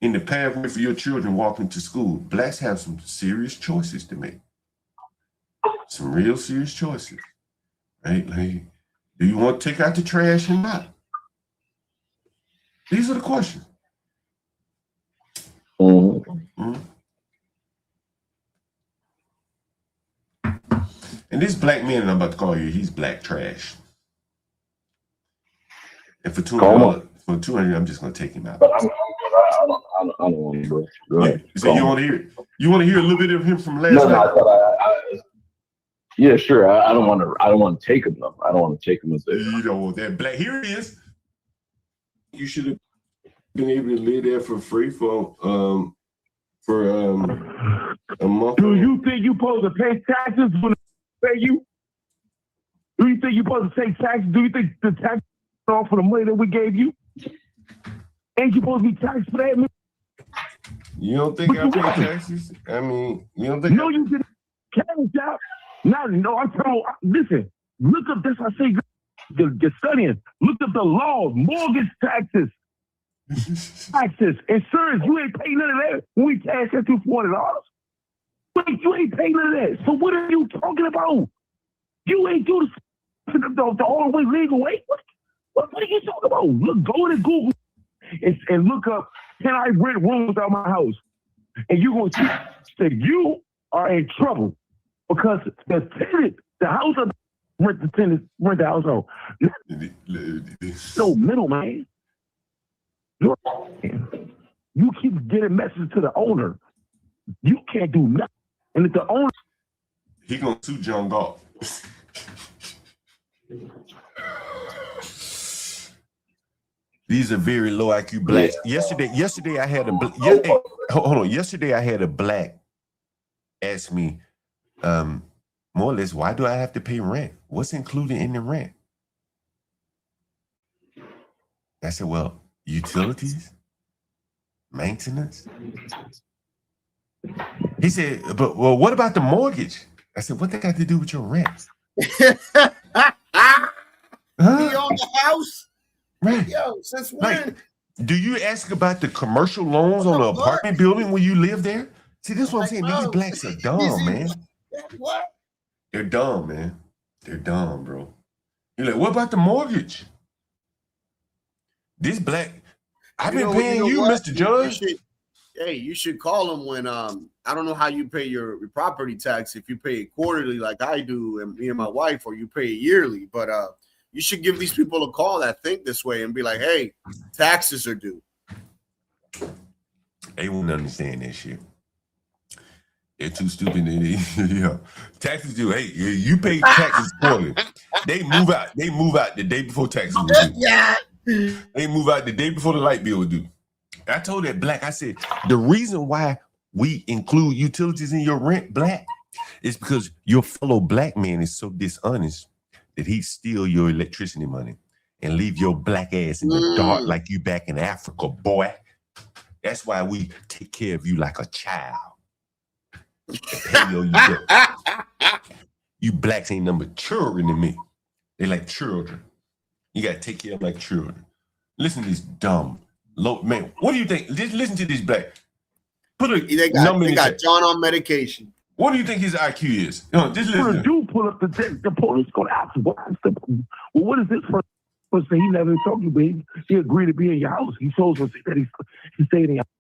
in the pathway for your children walking to school. Blacks have some serious choices to make. Some real serious choices, right? Like, do you want to take out the trash or not? These are the questions. Mm-hmm. And this black man that I'm about to call you, he's black trash. And for $200, I'm just gonna take him out.
But I don't want to go ahead.
So you want to hear it? You want to hear a little bit of him from last night?
Yeah, sure. I don't want to take him though. I don't want to take him as
you don't want that black. Here it is. You should have been able to live there for free for a month.
Do you think you supposed to pay taxes when they pay you? Do you think you supposed to pay taxes? Do you think the tax off for the money that we gave you? Ain't you supposed to be taxed for that?
You don't think I pay taxes? I mean, you don't think?
No, you didn't. Cash out. No, I'm telling you. Listen, look up this. I say, you're studying. Look up the laws, mortgage taxes, insurance. You ain't paying none of that when we cash that $240. Wait, you ain't paying none of that. So what are you talking about? You ain't do the all the way legal way. What are you talking about? Look, go to Google and look up, can I rent rooms out my house? And you're going to see that you are in trouble because the tenant, the house of rent the household. No middleman. You keep getting messages to the owner. You can't do nothing. And if the owner,
he gonna sue John Galt. These are very low IQ blacks. Yesterday I had Yesterday I had a black ask me, more or less, why do I have to pay rent? What's included in the rent? I said, well, utilities, maintenance. He said, but what about the mortgage? I said, what they got to do with your rent?
He owned the house?
Right.
Yo, since when?
Right. Do you ask about the commercial loans on the apartment building when you live there? See, this is what I'm saying. These blacks are dumb, man.
What?
They're dumb, man. They're dumb, bro. You're like, what about the mortgage? This black, I've been paying you, Mr. Judge.
You should call them when I don't know how you pay your property tax, if you pay it quarterly like I do and me and my wife, or you pay it yearly, but you should give these people a call that think this way and be like, hey, taxes are due.
They won't understand that shit. They're too stupid. Yeah. Taxes due. Hey, you pay taxes quarterly. They move out the day before taxes are due.
Yeah.
They move out the day before the light bill is due. I told that black, I said, the reason why we include utilities in your rent, black, is because your fellow black man is so dishonest that he steal your electricity money and leave your black ass in the dark like you back in Africa, boy. That's why we take care of you like a child. Hey, yo, you blacks ain't number children to me. They like children. You gotta take care of them like children. Listen to this dumb low man. What do you think? Just listen to this black. Put a
They
number in the
got
chat.
John on medication.
What do you think his IQ is? Just listen.
Pull up the police gonna ask him, well, what is this for? Say he never told you, but he agreed to be in your house. He shows us that he stayed in your house.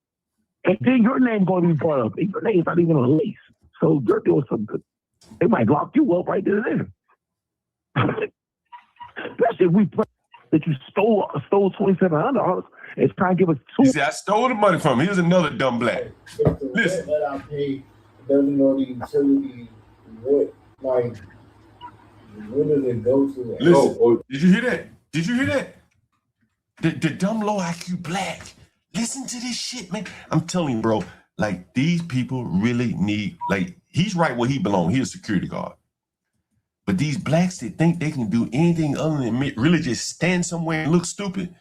And then your name gonna be brought up. And your name's not even on the lease. So you're doing something. They might lock you up right there and then. Especially if we play that you stole $2,700 and trying to give us
You see, I stole the money from him. Here's another dumb black. Listen.
That I pay doesn't know the utilities. What, like, where does it go to?
Listen, did you hear that? Did you hear that? The dumb low IQ black. Listen to this shit, man. I'm telling you, bro, like these people really need, like, he's right where he belongs. He's a security guard. But these blacks that think they can do anything other than really just stand somewhere and look stupid,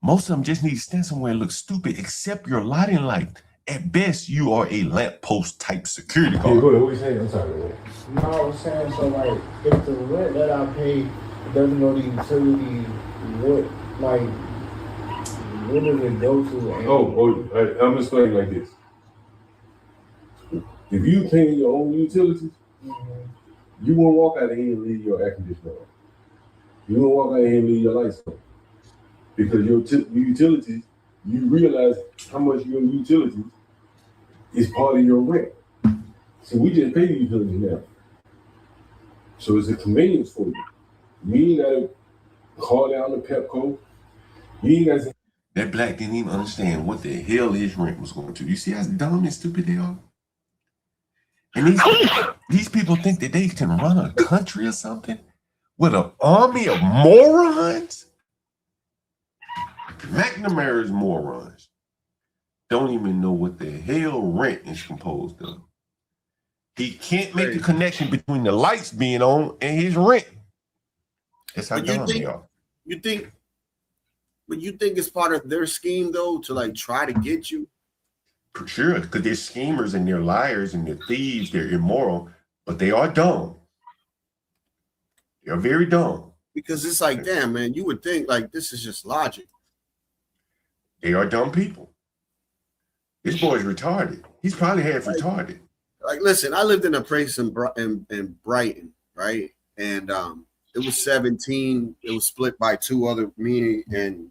most of them just need to stand somewhere and look stupid, except your lot in life. At best, you are a lamppost type security guard.
Yeah, go ahead. What are you saying? I'm sorry. No, I was saying, so like, if the rent that I pay doesn't know the utilities, what, like, where does it go to?
I'm explaining like this. If you pay your own utilities, you won't walk out of here and leave your air conditioner on. You won't walk out of here and leave your lights on. Because your utilities, you realize how much your utilities is part of your rent. So we just pay the utilities now. So it's a convenience for you. You ain't got to call down the Pepco. You ain't got to.
That black didn't even understand what the hell his rent was going to. You see how dumb and stupid they are? And these people think that they can run a country or something with an army of morons? McNamara's morons don't even know what the hell rent is composed of. He can't make the connection between the lights being on and his rent. That's how dumb they are.
But you think it's part of their scheme though to like try to get you?
For sure, because they're schemers and they're liars and they're thieves, they're immoral, but they are dumb. They're very dumb.
Because it's like, damn, man, you would think like this is just logic.
They are dumb people. This boy's retarded. He's probably half retarded.
Like, listen, I lived in a place in Brighton, right? And it was 17. It was split by me and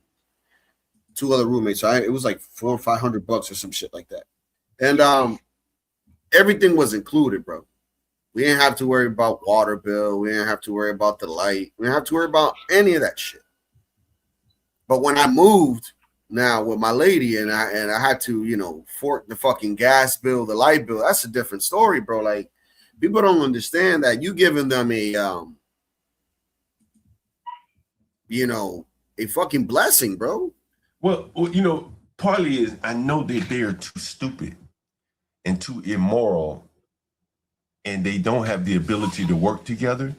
two other roommates. So it was like $400 or $500 or some shit like that. And everything was included, bro. We didn't have to worry about water bill. We didn't have to worry about the light. We didn't have to worry about any of that shit. But when I moved now with my lady and I had to, you know, fork the fucking gas bill, the light bill, that's a different story, bro. Like, people don't understand that you giving them a, you know, a fucking blessing, bro.
Well, you know, partly is I know that they are too stupid and too immoral and they don't have the ability to work together.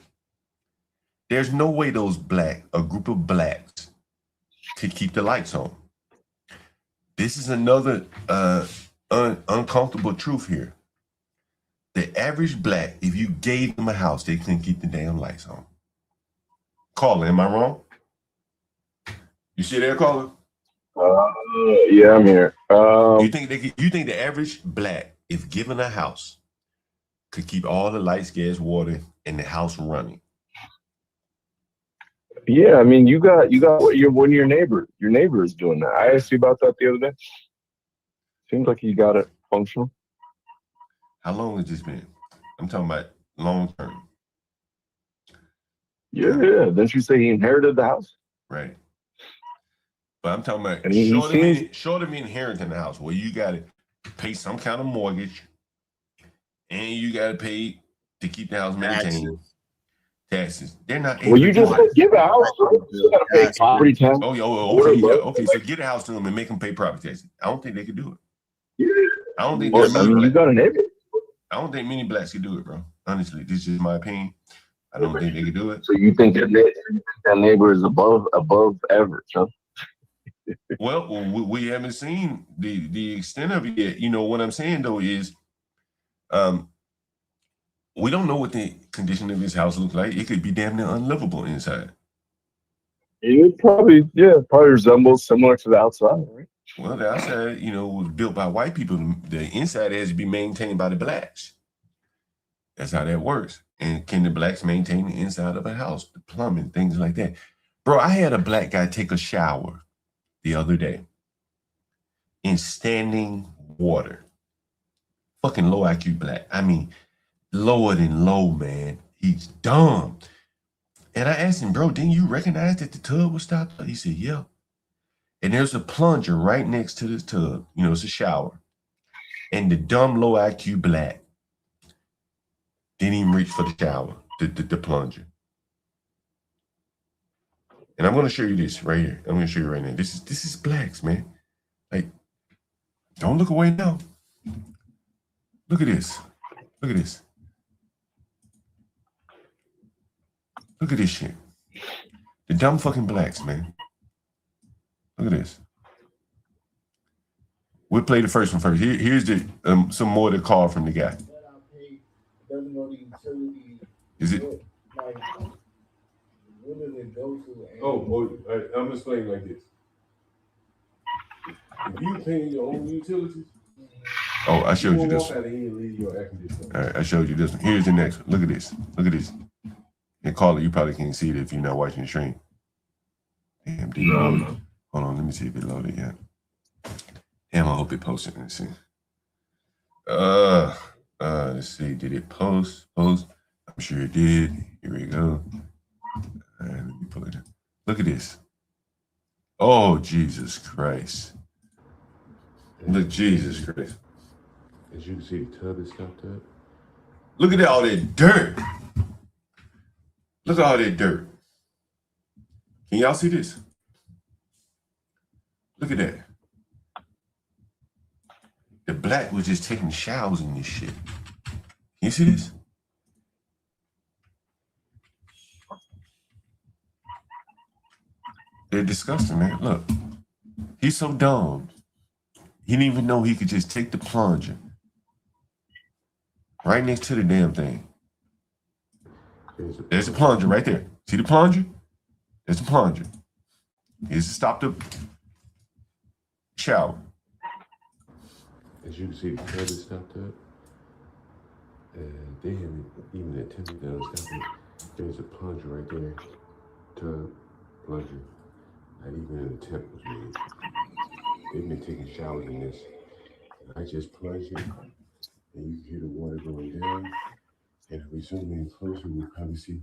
There's no way a group of blacks could keep the lights on. This is another uncomfortable truth here. The average black, if you gave them a house, they couldn't keep the damn lights on. Caller, am I wrong? You see there, caller?
Yeah, I'm here.
You think the average black, if given a house, could keep all the lights, gas, water, and the house running?
Yeah, I mean, you got one of your neighbor is doing that. I asked you about that the other day. Seems like you got it functional.
How long has this been? I'm talking about long term.
Yeah. Didn't you say he inherited the house?
Right. But I'm talking about
and
short of me inheriting the house, where you got to pay some kind of mortgage, and you got to pay to keep the house maintained. Taxes. They're not.
Well, you just give a house. You got to pay property tax.
Okay. So get a house to them and make them pay property taxes. I don't think they could do it. I don't think.
You got a neighbor.
I don't think many blacks could do it, bro. Honestly, this is my opinion. I don't think they could do it.
So you think that neighbor is above average, huh?
Well, we haven't seen the extent of it yet. You know what I'm saying though is, We don't know what the condition of his house looks like. It could be damn near unlivable inside.
It probably resembles similar to the outside, right?
Well, the outside, was built by white people. The inside has to be maintained by the blacks. That's how that works. And can the blacks maintain the inside of a house, the plumbing, things like that? Bro, I had a black guy take a shower the other day in standing water. Fucking low IQ black. I mean, lower than low, man. He's dumb. And I asked him, bro, didn't you recognize that the tub was stopped? He said, yeah. And there's a plunger right next to the tub. It's a shower. And the dumb low IQ black didn't even reach for the shower, the plunger. And I'm going to show you this right here. I'm going to show you right now. This is blacks, man. Like, don't look away now. Look at this. Look at this. Look at this shit. The dumb fucking blacks, man. Look at this. We'll play the first one first. Here's the some more of the call from the guy. Is it?
I'm explaining like this. If you pay your own utilities,
I showed you this
one.
All right, I showed you this one. Here's the next one. Look at this. Look at this. And caller, you probably can't see it if you're not watching the stream. Damn, did it load? Hold on, let me see if it loaded yet. Damn, I hope it posted. Let's see. Let's see. Did it post? I'm sure it did. Here we go. All right, let me pull it in. Look at this. Oh, Jesus Christ. Look, Jesus Christ.
As you can see, the tub is stopped up.
Look at all that dirt. Look at all that dirt. Can y'all see this? Look at that. The black was just taking showers in this shit. Can you see this? They're disgusting, man. Look. He's so dumb. He didn't even know he could just take the plunger right next to the damn thing. There's a plunger right there. See the plunger? There's a plunger. Here's to stop the shower.
As you can see, the tub is stopped up. And they haven't even attempted to stop it. There's a plunger right there. Tub, plunger. Not even an attempt was made. They've been taking showers in this. I just plunged it, and you can hear the water going down. And if we zoom in closer, we'll probably see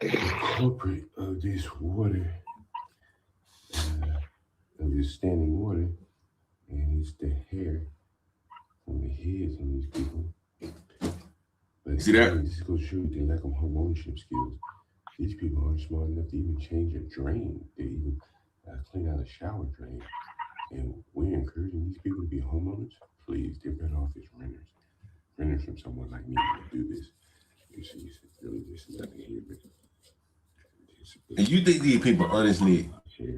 the culprit of this water, of this standing water, and it's the hair on the heads on these people. But
see that?
This goes to show you the lack of home ownership skills. These people aren't smart enough to even change a drain. They even clean out a shower drain. And we're encouraging these people to be homeowners. Please, they're better off as renters. Renters from someone like me to do this. You see, it's really just nothing here.
And you think these people honestly,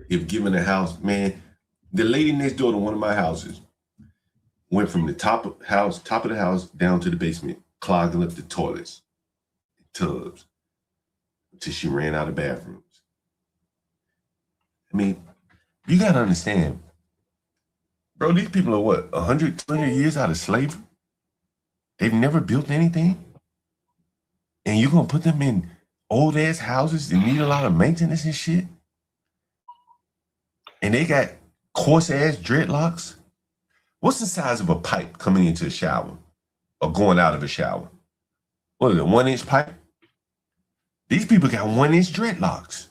if given a house, man, the lady next door to one of my houses went from the top of the house down to the basement, clogging up the toilets, tubs, until she ran out of bathrooms. I mean, you gotta understand, bro, these people are what, 100, 200 years out of slavery? They've never built anything? And you're gonna put them in old ass houses that need a lot of maintenance and shit? And they got coarse ass dreadlocks? What's the size of a pipe coming into a shower or going out of a shower? What is it, 1-inch pipe? These people got 1-inch dreadlocks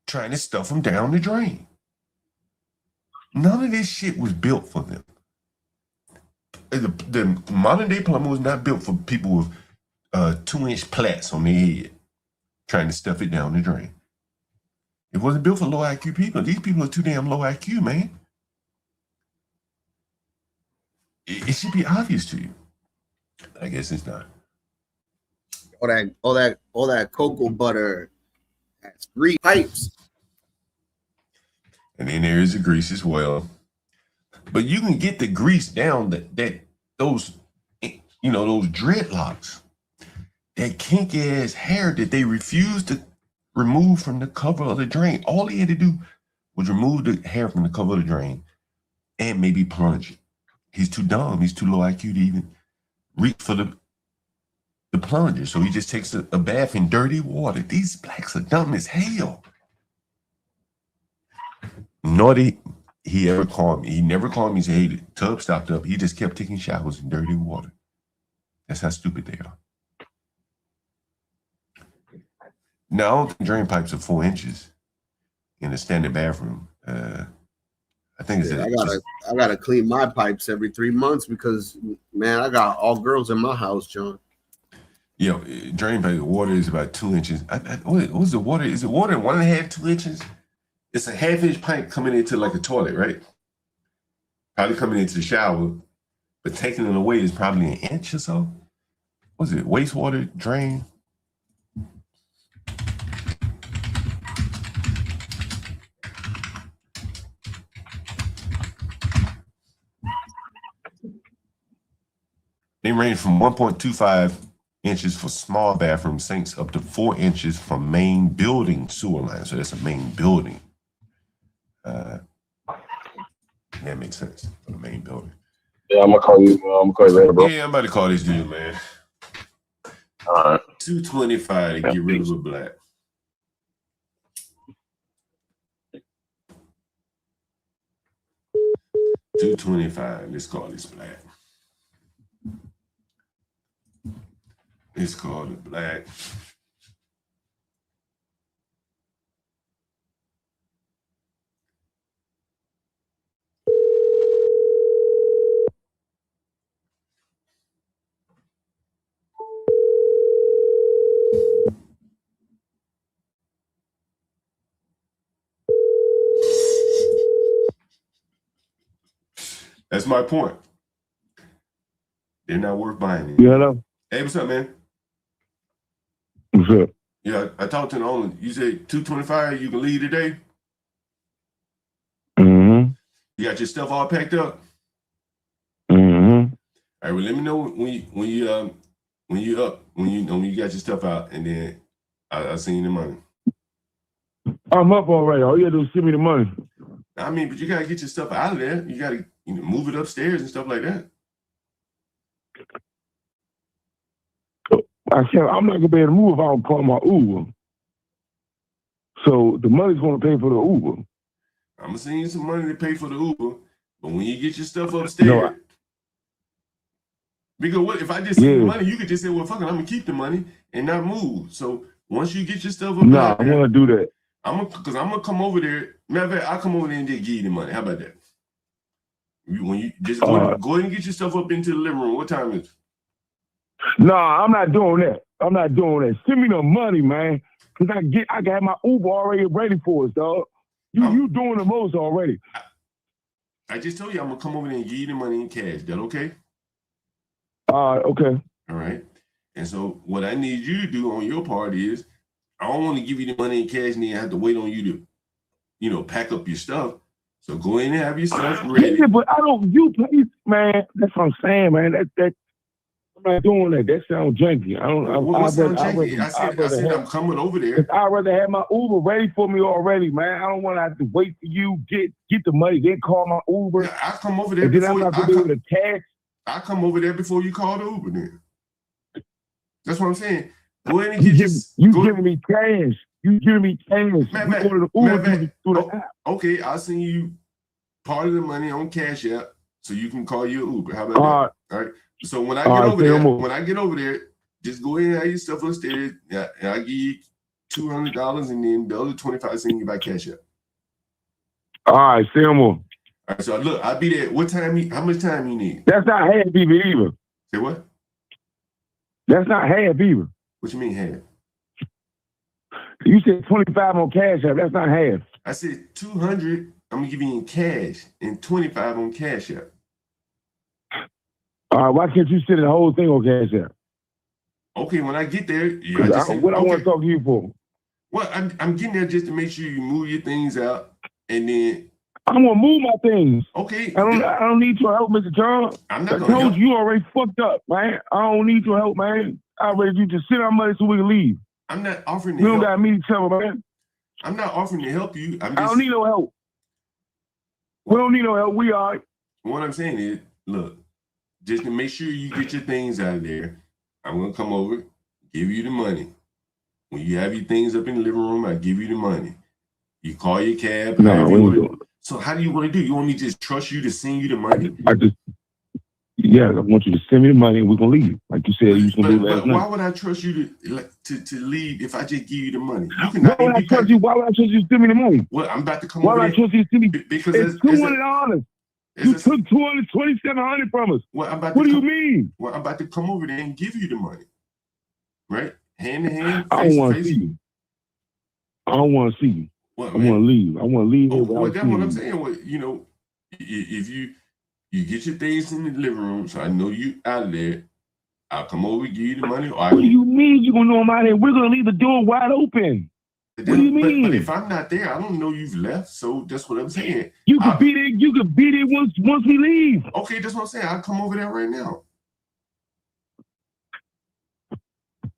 trying to stuff them down the drain. None of this shit was built for them. The modern day plumber was not built for people with 2-inch plaits on their head trying to stuff it down the drain. It wasn't built for low IQ people. These people are too damn low IQ, man. It should be obvious to you. I guess it's not.
All that cocoa butter has 3 pipes.
And then there is the grease as well. But you can get the grease down those those dreadlocks, that kinky ass hair that they refused to remove from the cover of the drain. All he had to do was remove the hair from the cover of the drain and maybe plunge it. He's too dumb. He's too low IQ to even reach for the plunger. So he just takes a bath in dirty water. These blacks are dumb as hell. Naughty, he ever called me. He never called me and said, hey, the tub stopped up. He just kept taking showers in dirty water. That's how stupid they are. Now, I don't think drain pipes are 4 inches in a standard bathroom. I think it's
I gotta clean my pipes every 3 months because, man, I got all girls in my house, John.
Drain pipe water is about 2 inches. What's the water? Is it water 1.5, 2 inches? It's a half-inch pipe coming into like a toilet, right? Probably coming into the shower, but taking it away is probably 1 inch or so. What's it? Wastewater drain. They range from 1.25 inches for small bathroom sinks up to 4 inches from main building sewer line. So that's a main building. That makes sense for the main building.
Yeah, I'm gonna call you. Later, bro.
Yeah, I'm about to call this dude, man.
All right.
225 to get rid of a black. $225. Let's call this black. It's called a black. That's my point. They're not worth buying.
Yeah, hello?
Hey, what's up, man?
What's up?
Yeah, I talked to the owner. You said 225, you can leave today?
Mm-hmm.
You got your stuff all packed up?
Mm-hmm.
All right, well, let me know when you got your stuff out, and then I'll send you the money.
I'm up already. All you gotta do is send me the money.
I mean, but you gotta get your stuff out of there. You gotta move it upstairs and stuff like that.
I'm not gonna be able to move if I don't call my Uber. So the money's gonna pay for the Uber.
I'm gonna send you some money to pay for the Uber, but when you get your stuff upstairs, because what if I just send you the money? You could just say, "Well, fuck it, I'm gonna keep the money and not move." So once you get your stuff up,
I'm gonna do that.
I'm gonna come over there. Matter of fact, I'll come over there and just give you the money. How about that? When you just go ahead and get your stuff up into the living room. What time is it?
No, I'm not doing that. I'm not doing that. Send me the money, man. Cause I got my Uber already ready for us, dog. You doing the most already.
I just told you I'm gonna come over there and give you the money in cash. That okay?
Okay.
All right. And so what I need you to do on your part is, I don't want to give you the money in cash and then have to wait on you to, pack up your stuff. So go in and have your stuff ready.
Yeah, but man. That's what I'm saying, man. That I'm not doing that. That sounds janky.
I said I'm coming over there.
I'd rather have my Uber ready for me already, man. I don't want to have to wait for you, get the money, then call my Uber.
Yeah, I come over there
and then I'm not gonna be able to cash.
I come over there before you call the Uber then. That's what I'm saying. Go ahead and get
giving me cash. You giving me cash.
Man,
you order the Uber through the app.
Okay, I'll send you part of the money on Cash App so you can call your Uber. How about that? All right. So when I get over there, just go ahead and have your stuff upstairs. Yeah, and I'll give you $200 and then the other $25 send you by Cash App.
All right, say no more.
All right, so look, I'll be there. How much time you need?
That's not half either.
Say what?
That's not half either.
What you mean half?
You said 25 on Cash App. That's not half.
I said 200. I'm gonna give you in cash and 25 on Cash App.
All right, why can't you send the whole thing on Cash App?
Okay, when I get there,
I want to talk to you for?
Well, I'm getting there just to make sure you move your things out, and then
I'm gonna move my things.
Okay.
I don't need your help, Mr. John.
I'm not
I
gonna
told
help.
you already fucked up, man. I don't need your help, man. I'd rather you just send our money so we can leave.
I'm not offering to
We don't
help.
gotta meet each other, man.
I'm not offering to help you.
I don't need no help. We don't need no help. We are.
What I'm saying is, look, just to make sure you get your things out of there, I'm gonna come over, give you the money. When you have your things up in the living room, I give you the money. You call your cab.
No, we ain't doing it.
So how do you want to do? You want me to just trust you to send you the money?
I want you to send me the money and we're gonna leave. Like you said you was gonna do last night.
Why would I trust you to leave if I just give you the money? You
Why
cannot
would I trust you? Why would I trust you to send me the money?
Well, I'm about to come
Why
over
would I
there.
trust you to send me?
Because
it's $200. You took $227 from us.
Well,
what do you mean?
Well, I'm about to come over there and give you the money. Right? Hand to hand,
I
face
don't want
to
to
face.
see you. I don't want to see you.
What,
I want to leave. I want to leave here
Well,
without
that's what I'm
seeing
saying. Well, you know, if you get your things in the living room, so I know you out of there, I'll come over, give you the money. Or
What do you mean you gonna know I'm out there? We're gonna leave the door wide open. What do you mean?
But if I'm not there, I don't know you've left. So that's what I'm saying.
You could be there. You could be there once we leave.
Okay, that's what I'm saying. I'll come over there right now.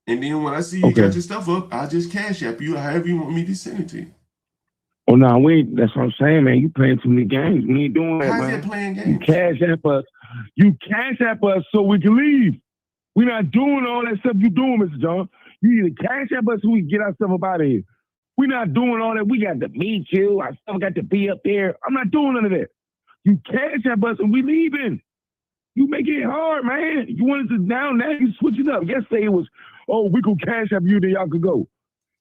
And then when I see you got your stuff up, I'll just cash app you however you want me to send it to you.
Oh no, we ain't. That's what I'm saying, man. You playing too many games. We ain't doing that,
How's
man.
that playing games?
You cash app us. You cash app us so we can leave. We're not doing all that stuff you doing, Mr. John. You either cash app us so we can get our stuff up out of here. We're not doing all that. We got to meet you. Our stuff got to be up there. I'm not doing none of that. You cash app us and we leaving. You make it hard, man. You want it to down now, you switch it up. Yesterday it was, oh, we could cash app you, then y'all could go.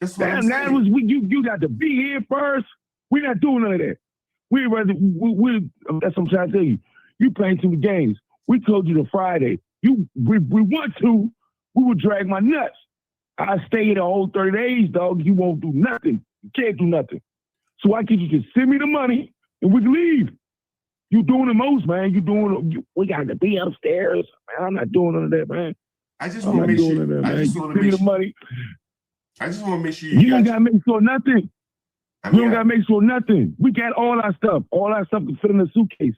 That's what I'm saying.
That was you got to be here first. We're not doing none of that. That's what I'm trying to tell you. You playing too many games. We told you the Friday. We want to, we would drag my nuts. I stay here the whole 30 days, dog. You won't do nothing. You can't do nothing. So why can't you just send me the money and we can leave? You doing the most, man. We got to be upstairs. Man, I'm not doing none of that, man.
I just want to make sure.
That,
I just want to
send me
make
the money.
I just want to make sure
you don't got to make sure nothing.
I mean,
you don't got to make sure nothing. We got all our stuff. All our stuff can fit in a suitcase.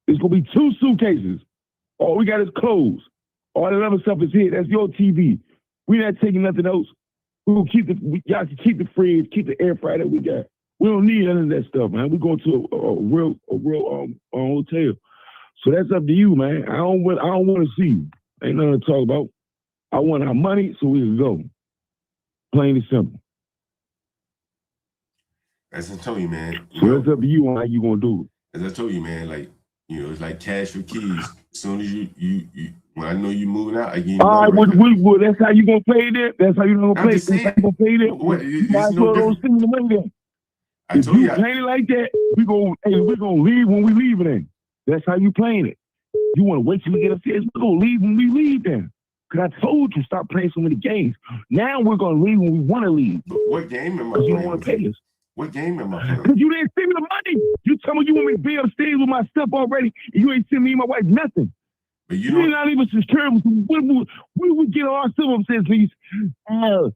It's going to be 2 suitcases. All we got is clothes. All that other stuff is here. That's your TV. We're not taking nothing else. Y'all can keep the fridge, keep the air fryer that we got. We don't need none of that stuff, man. We're going to a real hotel. So that's up to you, man. I don't want to see you. Ain't nothing to talk about. I want our money so we can go. Plain and simple.
As I told you, man.
So that's up to you on how you gonna do
it. As I told you, man, like, you know, it's like cash for keys. As soon as you when I know you moving out, I give you
all right, that's how you gonna play that? That's how you gonna play it? That's how you gonna play that?
What,
you might as well don't send me the money then. If you playing it like that, we gonna leave when we leave it in. That's how you playing it. You wanna wait till we get upstairs, we're gonna leave when we leave then. Cause I told you stop playing so many games. Now we're gonna leave when we wanna leave.
But what game am I
playing? You
playing?
don't wanna pay us.
What game am I playing?
Cause you didn't send me the money. You tell me you want me to be upstairs with my stuff already, and you ain't send me and my wife nothing.
But
you're not even secure. We would get our stuff upstairs, please. Man,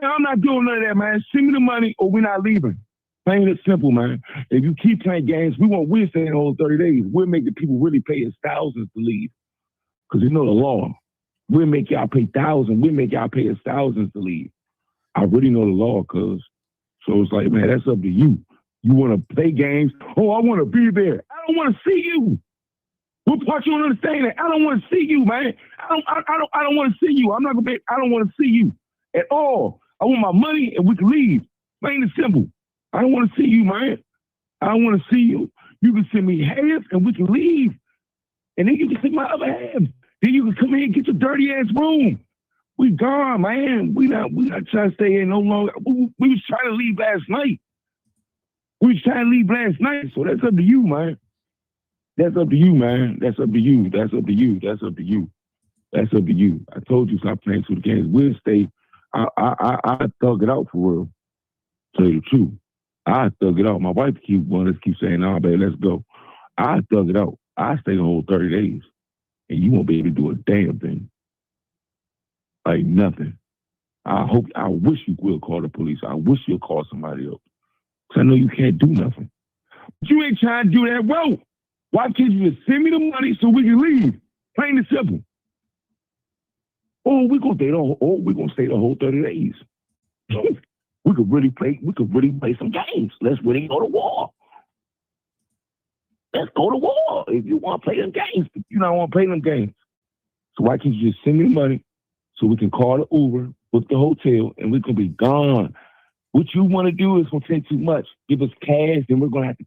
I'm not doing none of that, man. Send me the money or we're not leaving. Plain and simple, man. If you keep playing games, we'll stay in the whole 30 days. We'll make the people really pay us thousands to leave. Because you know the law. We'll make y'all pay thousands. We'll make y'all pay us thousands to leave. I really know the law, cuz. So it's like, man, that's up to you. You want to play games? Oh, I want to be there. I don't want to see you. What part you don't understand that? I don't want to see you, man. I don't want to see you. I don't want to see you at all. I want my money and we can leave. Plain and simple. I don't want to see you, man. I don't want to see you. You can send me half and we can leave. And then you can take my other half. Then you can come in and get your dirty ass room. We gone, man. We not trying to stay here no longer. We was trying to leave last night. So that's up to you, man. That's up to you, man. That's up to you. That's up to you. That's up to you. That's up to you. I told you stop playing through the games. We'll stay. I thug it out for real. Tell you the truth. I thug it out. My wife keep saying, "Nah, baby, let's go." I thug it out. I stay the whole 30 days. And you won't be able to do a damn thing. Like nothing. I wish you will call the police. I wish you'll call somebody else. So I know you can't do nothing. But you ain't trying to do that, bro. Why can't you just send me the money so we can leave? Plain and simple. Oh, we're gonna stay the whole 30 days. We could really play some games. Let's really go to war. Let's go to war if you want to play them games. But you don't want to play them games. So why can't you just send me the money so we can call the Uber, book the hotel, and we can be gone? What you want to do is gonna take too much. Give us cash, then we're gonna have to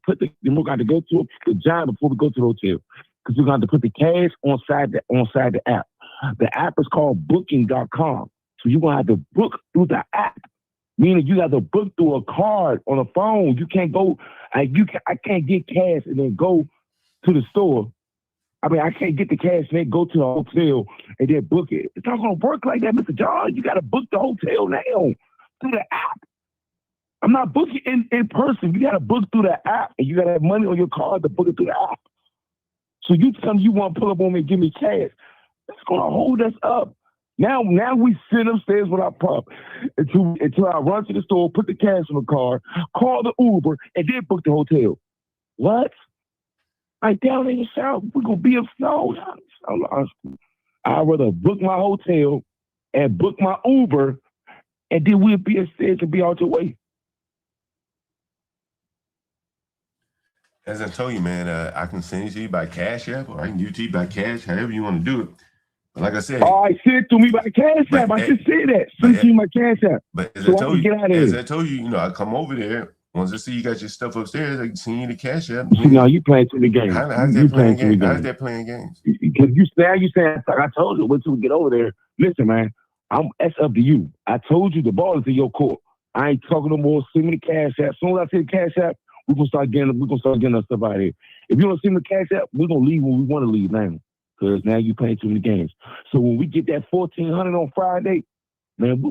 go to the job before we go to the hotel. Because we're gonna have to put the cash on the app. The app is called booking.com. So you're gonna have to book through the app. Meaning you have to book through a card on a phone. You can't go, I can't get cash and then go to the store. I mean, I can't get the cash and then go to the hotel and then book it. It's not gonna work like that, Mr. John. You gotta book the hotel now through the app. I'm not booking in person. You gotta book through the app and you gotta have money on your card to book it through the app. So you tell me you want to pull up on me and give me cash. That's gonna hold us up. Now we sit upstairs with our pup until I run to the store, put the cash in the car, call the Uber, and then book the hotel. What? Like down in the South, we're gonna be no. I'd rather book my hotel and book my Uber, and then we'll be upstairs and be out your way.
As I told you, man, I can send it to you by Cash App, or I can give it to you by cash, however you want to do it. But like I said,
send it to me by Cash App. I just said that. Send it to me by Cash App.
But as
so
I told you,
get out of here.
I told you, I come over there. Once I see you got your stuff upstairs, I can send you the Cash App.
No, you playing too many games.
How's that playing games? How's that playing games?
Because you saying, I told you, wait till we get over there. Listen, man, that's up to you. I told you the ball is in your court. I ain't talking no more. Send me the Cash App. As soon as I see the Cash App, we're gonna start getting our stuff out of here. If you don't send me the Cash App, we're gonna leave when we want to leave now. Because now you playing too many games. So when we get that $1,400 on Friday, man,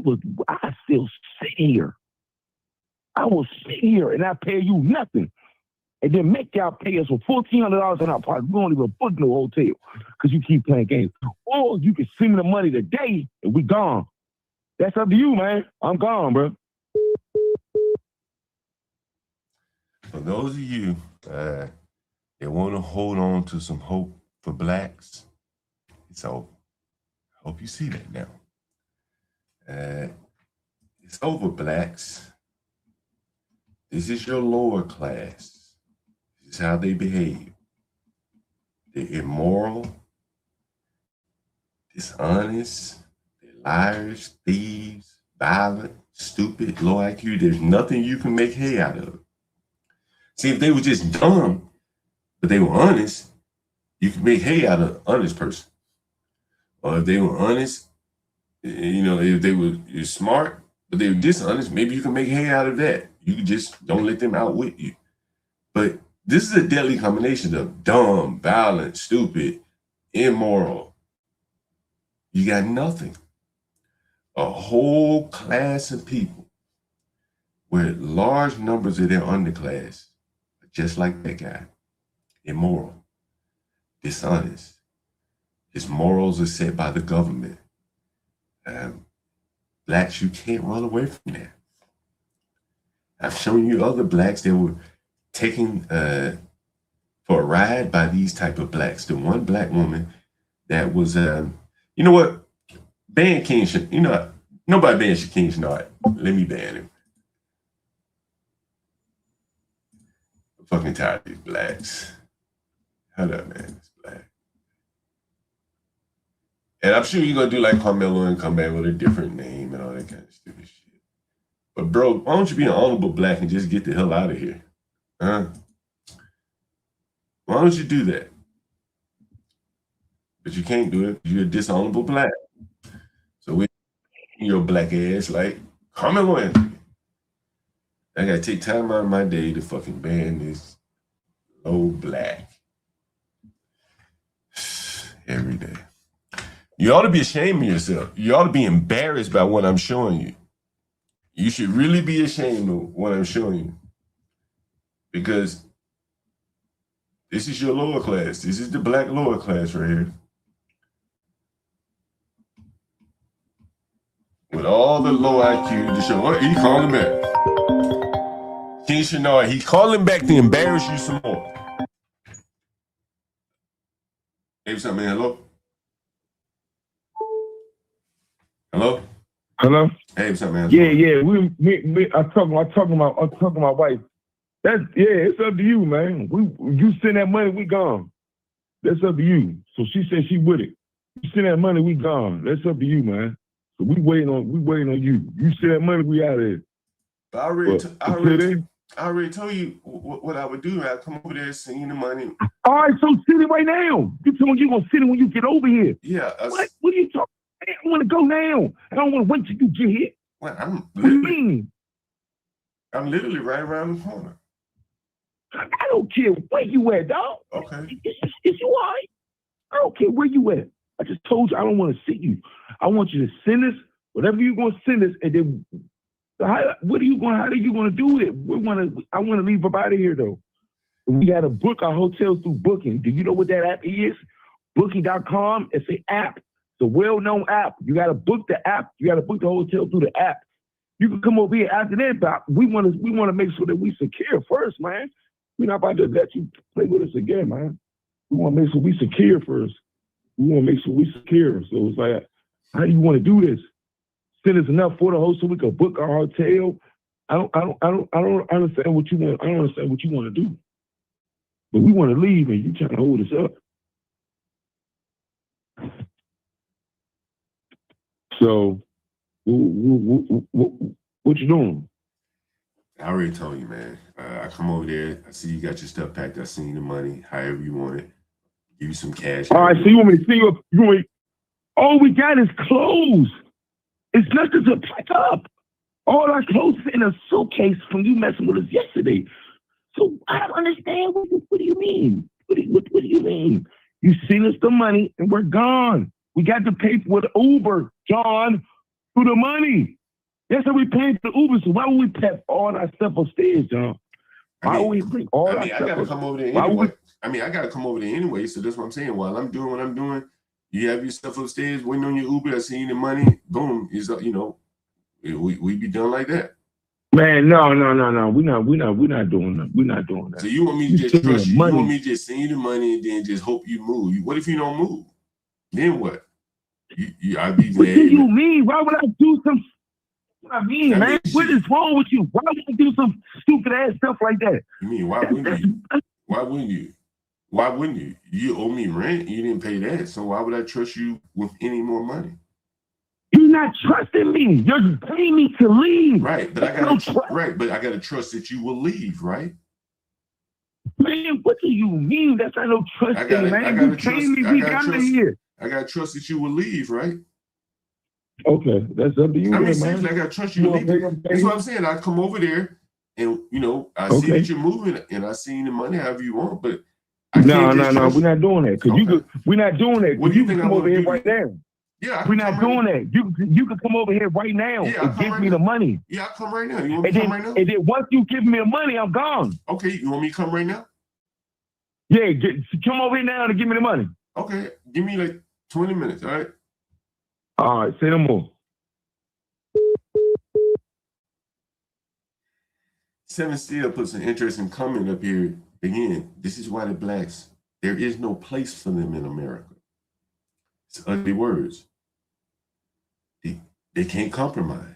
I still sit here. I will sit here and I pay you nothing. And then make y'all pay us for $1,400 in our pocket. We don't even book no hotel because you keep playing games. Or you can send me the money today and we gone. That's up to you, man. I'm gone, bro.
For those of you that want to hold on to some hope for blacks, it's over. I hope you see that now. It's over, blacks. This is your lower class. This is how they behave. They're immoral, dishonest, they're liars, thieves, violent, stupid, low IQ. There's nothing you can make hay out of. See, if they were just dumb, but they were honest, you can make hay out of an honest person. Or if they were honest, if they were smart, but they were dishonest, maybe you can make hay out of that. You just don't let them outwit you. But this is a deadly combination of dumb, violent, stupid, immoral. You got nothing. A whole class of people where large numbers of their underclass are just like that guy. Immoral, dishonest. His morals are set by the government. Blacks, you can't run away from that. I've shown you other blacks that were taken for a ride by these type of blacks. The one black woman that was, you know what? Ban King should, nobody bans King Shnard. Let me ban him. I'm fucking tired of these blacks. Hold up, man. It's black. And I'm sure you're going to do like Carmelo and come back with a different name and all that kind of stupid shit. But bro, why don't you be an honorable black and just get the hell out of here? Huh? Why don't you do that? But you can't do it. You're a dishonorable black. So we your black ass like Carmelo Anthony. I gotta take time out of my day to fucking ban this low black every day. You ought to be ashamed of yourself. You ought to be embarrassed by what I'm showing you. You should really be ashamed of what I'm showing you. Because this is your lower class. This is the black lower class right here. With all the low IQ to show. What? He calling back. King Shannard, he's calling back to embarrass you some more. Hey, what's up, man? Hello? Hello?
Hello?
Hey, what's up, man?
Yeah. I'm talking to my wife. It's up to you, man. You send that money, we gone. That's up to you. So she said she with it. You send that money, we gone. That's up to you, man. So we waiting on you. You send that money, we out of here.
I already told you what I would do. I'd come over there, send you the money.
All right, so send it right now. You told me you gonna send it when you get over here.
Yeah.
What are you talking? I want to go now. I don't want to wait till you get here.
Well,
what do you mean?
I'm literally right around the corner.
I don't care where you at, dog.
Okay.
Is you all right? I don't care where you at. I just told you I don't want to see you. I want you to send us whatever you're gonna send us, and then how are you gonna do it? I want to leave up out of here though. We got to book our hotels through Booking. Do you know what that app is? Booking.com. It's an app. It's a well-known app. You got to book the app. You got to book the hotel through the app. You can come over here after that, but we want to make sure that we secure first, man. We're not about to let you play with us again, man. We want to make sure we secure first. We want to make sure we secure. So it's like, how do you want to do this? Send us enough for the host so we can book our hotel. I don't understand what you want. I don't understand what you want to do. But we want to leave, and you trying to hold us up. So, what you doing?
I already told you, man. I come over there. I see you got your stuff packed. I seen the money, however you want it. Give you some cash.
All right, so you want me to see you? All we got is clothes. It's nothing to pack up. All our clothes is in a suitcase from you messing with us yesterday. So I don't understand. What do you mean? What do you mean? You send us the money and we're gone. We got to pay for the Uber, John, for the money. That's how we pay for the Uber. So why would we pack all our stuff upstairs, John? Why would we bring all our stuff?
I gotta come over there anyway. I gotta come over there anyway. So that's what I'm saying. While I'm doing what I'm doing, you have your stuff upstairs, waiting on your Uber. I see the money. Boom. Is we be done like that.
Man, no. We're not doing that. We're not doing that.
So you want me to just trust you? You want me to just send you the money and then just hope you move? What if you don't move? Then what? I'd be mad.
What do you mean? Why would I do some? What I mean, man, what is wrong with you? Why would you do some stupid ass stuff like that?
You mean why wouldn't you? Why wouldn't you? Why wouldn't you? You owe me rent. You didn't pay that. So why would I trust you with any more money?
You're not trusting me. You're paying me to leave.
Right, but I gotta trust that you will leave, right?
Man, what do you mean? That's not no trusting, man. You paying me, we got here.
I gotta trust that you will leave, right?
Okay, that's up to you.
I mean,
man.
I gotta trust you to leave. That's what I'm saying. I come over there and I see that you're moving and I see the money however you want, but
no, we're not doing that. We're not doing that.
What do you
can
think
come
I'm
over here
do?
right now.
Yeah,
we're not doing that. You can come over here right now and give me the money.
Yeah, I'll come right now. You want me to come right now?
And then once you give me the money, I'm gone.
Okay, you want me to come right now?
Yeah, come over here now and give me the money.
Okay, give me like 20 minutes, all right?
All right, say no more.
7 Steel puts an interesting comment up here. Again, this is why the blacks, there is no place for them in America. It's ugly words. They can't compromise.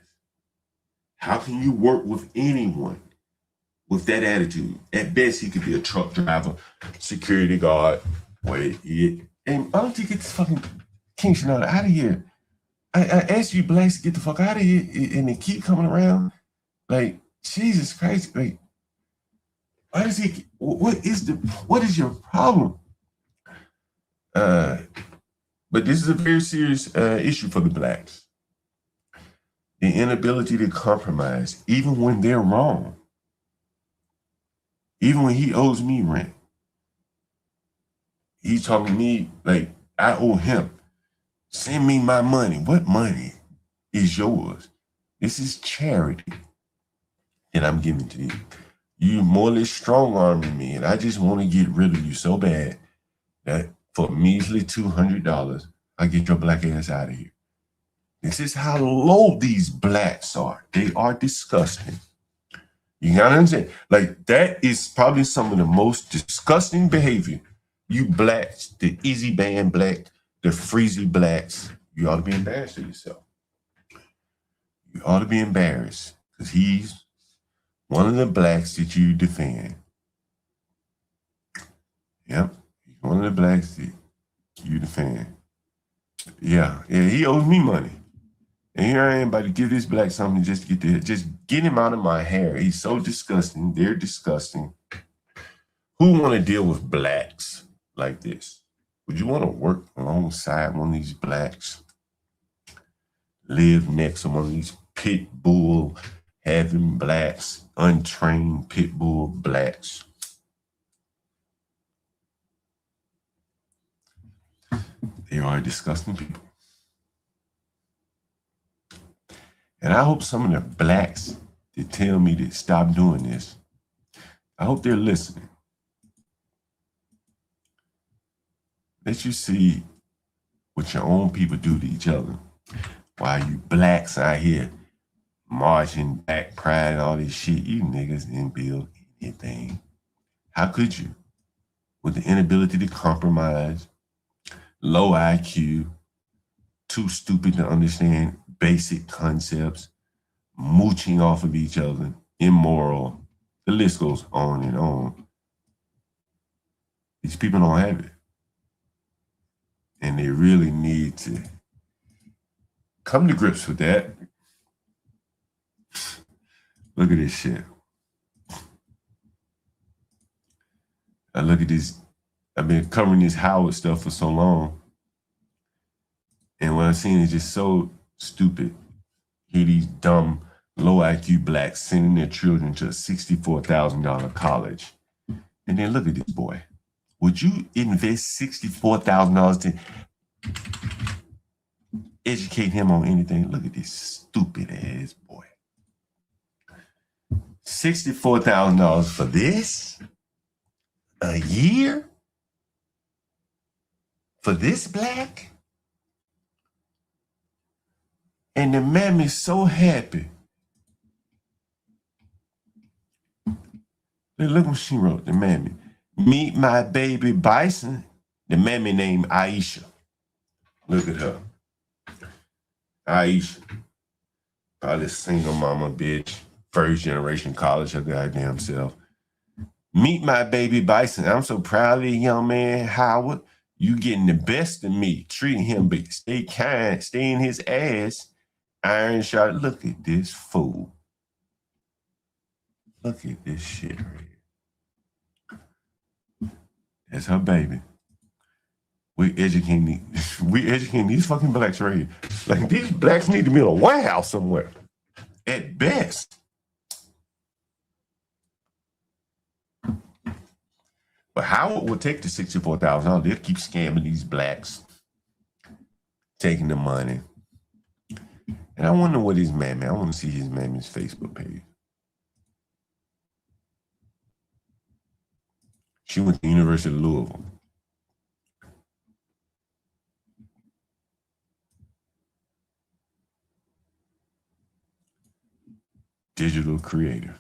How can you work with anyone with that attitude? At best, he could be a truck driver, security guard. And I don't think it's fucking King Chanel out of here. I asked you blacks to get the fuck out of here and they keep coming around. Like, Jesus Christ, like, why does he, what is your problem? But this is a very serious issue for the blacks. The inability to compromise, even when they're wrong. Even when he owes me rent. He's talking to me like I owe him. Send me my money. What money is yours? This is charity that I'm giving to you. You more or less strong-arming me, and I just want to get rid of you so bad that for measly $200, I get your black ass out of here. This is how low these blacks are. They are disgusting. You gotta understand. Like, that is probably some of the most disgusting behavior. You blacks, the easy band black, the freezy blacks, you ought to be embarrassed of yourself. You ought to be embarrassed because he's one of the blacks that you defend. Yep, he's one of the blacks that you defend. Yeah, he owes me money. And here I am about to give this black something just to get him out of my hair. He's so disgusting. They're disgusting. Who want to deal with blacks like this? Would you want to work alongside one of these blacks? Live next to one of these pit bull having blacks, untrained pit bull blacks? They are disgusting people. And I hope some of the blacks that tell me to stop doing this, I hope they're listening. Let you see what your own people do to each other. While you blacks out here marching back, pride, and all this shit, you niggas didn't build anything. How could you? With the inability to compromise, low IQ, too stupid to understand basic concepts, mooching off of each other, immoral. The list goes on and on. These people don't have it. And they really need to come to grips with that. Look at this shit. I look at this. I've been covering this Howard stuff for so long. And what I've seen is just so stupid. Here these dumb, low IQ blacks sending their children to a $64,000 college. And then look at this boy. Would you invest $64,000 to educate him on anything? Look at this stupid ass boy. $64,000 for this? A year? For this black? And the mammy's so happy. Look what she wrote, the mammy. Meet my baby Bison. The mammy named Aisha. Look at her. Aisha. Probably single mama bitch. First generation college, her goddamn self. Meet my baby Bison. I'm so proud of the young man, Howard. You getting the best of me. Treating him, but stay kind. Stay in his ass. Iron shot. Look at this fool. Look at this shit right here. That's her baby. We educating these fucking blacks right here. Like, these blacks need to be in a White House somewhere. At best. But Howard will take the $64,000. They'll keep scamming these blacks. Taking the money. And I wonder what his mammy, I want to see his mammy's Facebook page. She went to the University of Louisville. Digital creator.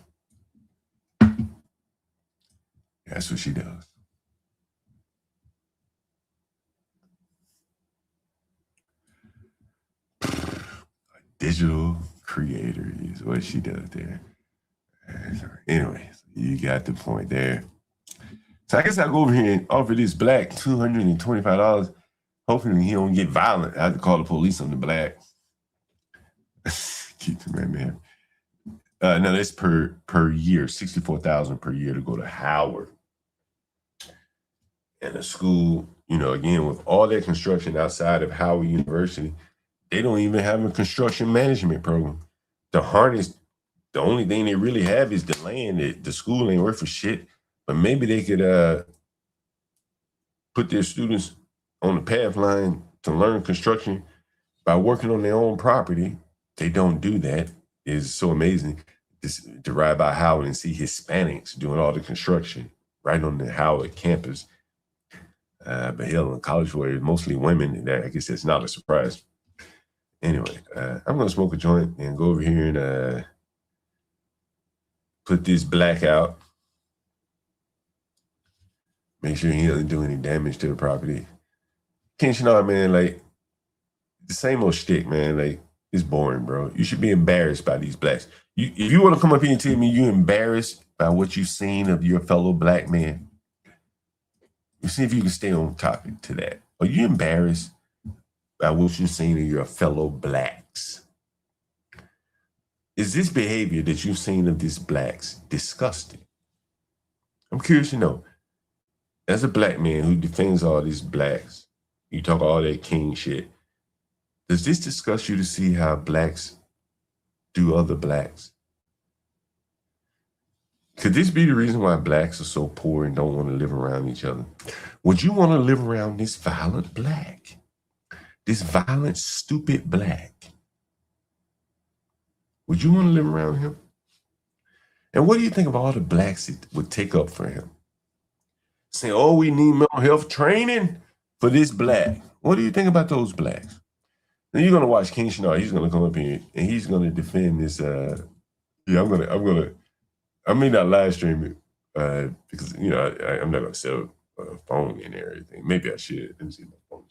That's what she does. Digital creator is what she does there. Anyway, you got the point there. So I guess I'll go over here and offer this black $225. Hopefully he don't get violent. I have to call the police on the black. Keep the man. No, that's per year, $64,000 per year to go to Howard. And the school, you know, again, with all that construction outside of Howard University, they don't even have a construction management program. The harness, the only thing they really have is the land. The school ain't worth for shit. But maybe they could put their students on the path line to learn construction by working on their own property. They don't do that. It's so amazing to ride by Howard and see Hispanics doing all the construction right on the Howard campus. But hell, in college where it's mostly women, and I guess that's not a surprise. Anyway, I'm going to smoke a joint and go over here and put this black out. Make sure he doesn't do any damage to the property. King Shinar, man, like, the same old shtick, man. Like, it's boring, bro. You should be embarrassed by these blacks. If you want to come up here and tell me you're embarrassed by what you've seen of your fellow black man, let's see if you can stay on topic to that. Are you embarrassed by what you've seen of your fellow blacks? Is this behavior that you've seen of these blacks disgusting? I'm curious to know. As a black man who defends all these blacks, you talk all that king shit, does this disgust you to see how blacks do other blacks? Could this be the reason why blacks are so poor and don't want to live around each other? Would you want to live around this violent black? This violent, stupid black? Would you want to live around him? And what do you think of all the blacks that would take up for him? Saying, oh, we need mental health training for this black. What do you think about those blacks? Then you're gonna watch King Shinar. He's gonna come up here and he's gonna defend this. I may not live stream it because I'm not gonna sell a phone and everything. Maybe I should. Let me see my phone.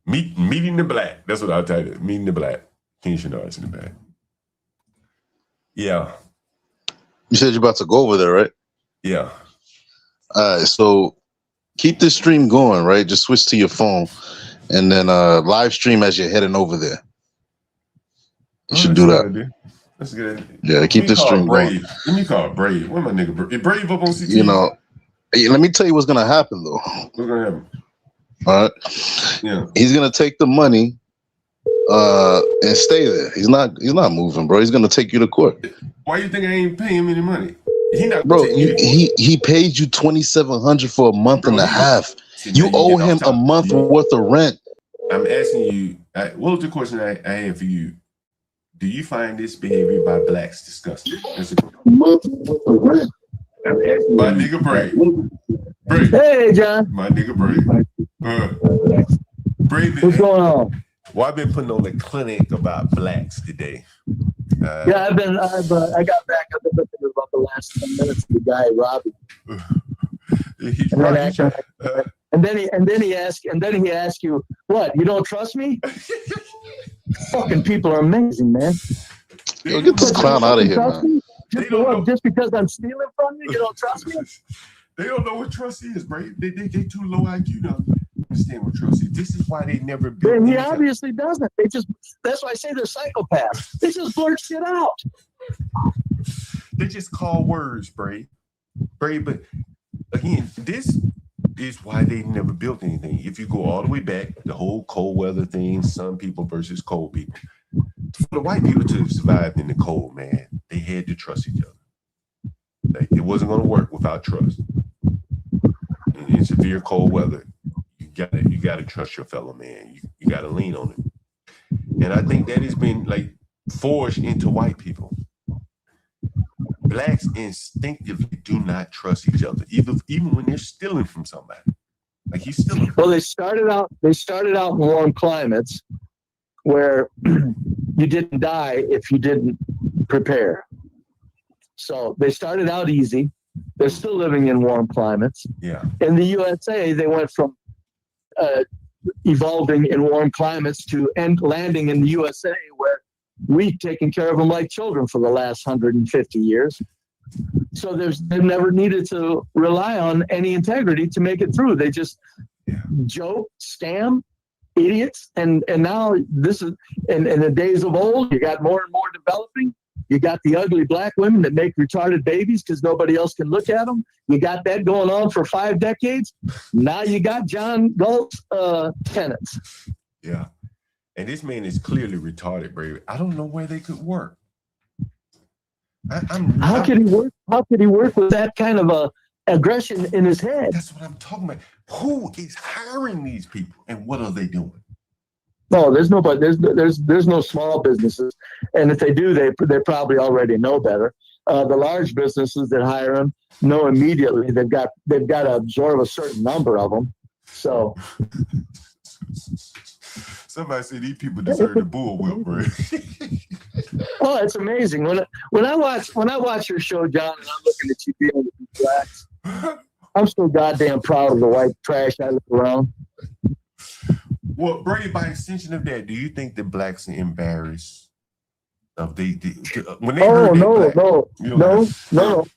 Meeting the black. That's what I'll tell you. Meeting the black. King Shinar is in the back. Yeah.
You said you're about to go over there, right?
Yeah.
All right, so keep this stream going, right? Just switch to your phone and then live stream as you're heading over there. You should do that.
That's good.
Yeah, keep this stream going.
Let me call Brave. Where my nigga Brave? Is Brave up on CT?
Let me tell you what's gonna happen though.
What's gonna happen?
All right.
Yeah.
He's gonna take the money and stay there. He's not moving, bro. He's gonna take you to court.
Why you think I ain't paying him any money? He not,
bro. He paid you $2,700 for a month and a half. You owe him a month worth of rent.
I'm asking you. What was the question I had for you? Do you find this behavior by blacks disgusting? That's a
month worth of rent. I'm asking
my nigga Brave. Brave.
Hey, John.
My nigga Brave. Brave.
What's going on?
Well, I've been putting on a clinic about blacks today.
I got back. I've been thinking about the last 10 minutes of the guy Robbie. And then he asked you, what? You don't trust me? Fucking people are amazing, man.
Yo, get this clown out of here, man.
Just because I'm stealing from you, you don't trust me?
They don't know what trust is, bro. They too low IQ now. Understand what trust is. This is why they never built.
And he obviously doesn't. That's why I say they're psychopaths. They just blurt shit out.
They just call words, Bray. But again, this is why they never built anything. If you go all the way back, the whole cold weather thing, sun people versus cold people. For the white people to have survived in the cold, man, they had to trust each other. Like, it wasn't going to work without trust. In severe cold weather, you gotta trust your fellow man. You gotta lean on it. And I think that has been like forged into white people. Blacks instinctively do not trust each other, even when they're stealing from somebody. Like he's stealing.
Well, they started out in warm climates where you didn't die if you didn't prepare. So they started out easy. They're still living in warm climates.
Yeah.
In the USA, they went from evolving in warm climates to landing in the USA, where we've taken care of them like children for the last 150 years. So they've never needed to rely on any integrity to make it through. They just joke, scam, idiots, and now this is in the days of old. You got more and more developing. You got the ugly black women that make retarded babies because nobody else can look at them. You got that going on for 5 decades. Now you got John Galt's tenants.
Yeah. And this man is clearly retarded, baby. I don't know where they could work.
How could he work? How could he work with that kind of aggression in his head?
That's what I'm talking about. Who is hiring these people, and what are they doing?
No, there's nobody. There's no small businesses, and if they do, they probably already know better. The large businesses that hire them know immediately they've got to absorb a certain number of them. So
Somebody said these people deserve the bullwhip, bro.
Oh, it's amazing. When I watch your show, John, and I'm looking at you dealing with these blacks, I'm so goddamn proud of the white trash I look around.
Well, Brady, by extension of that, do you think the blacks are embarrassed of when they heard
No.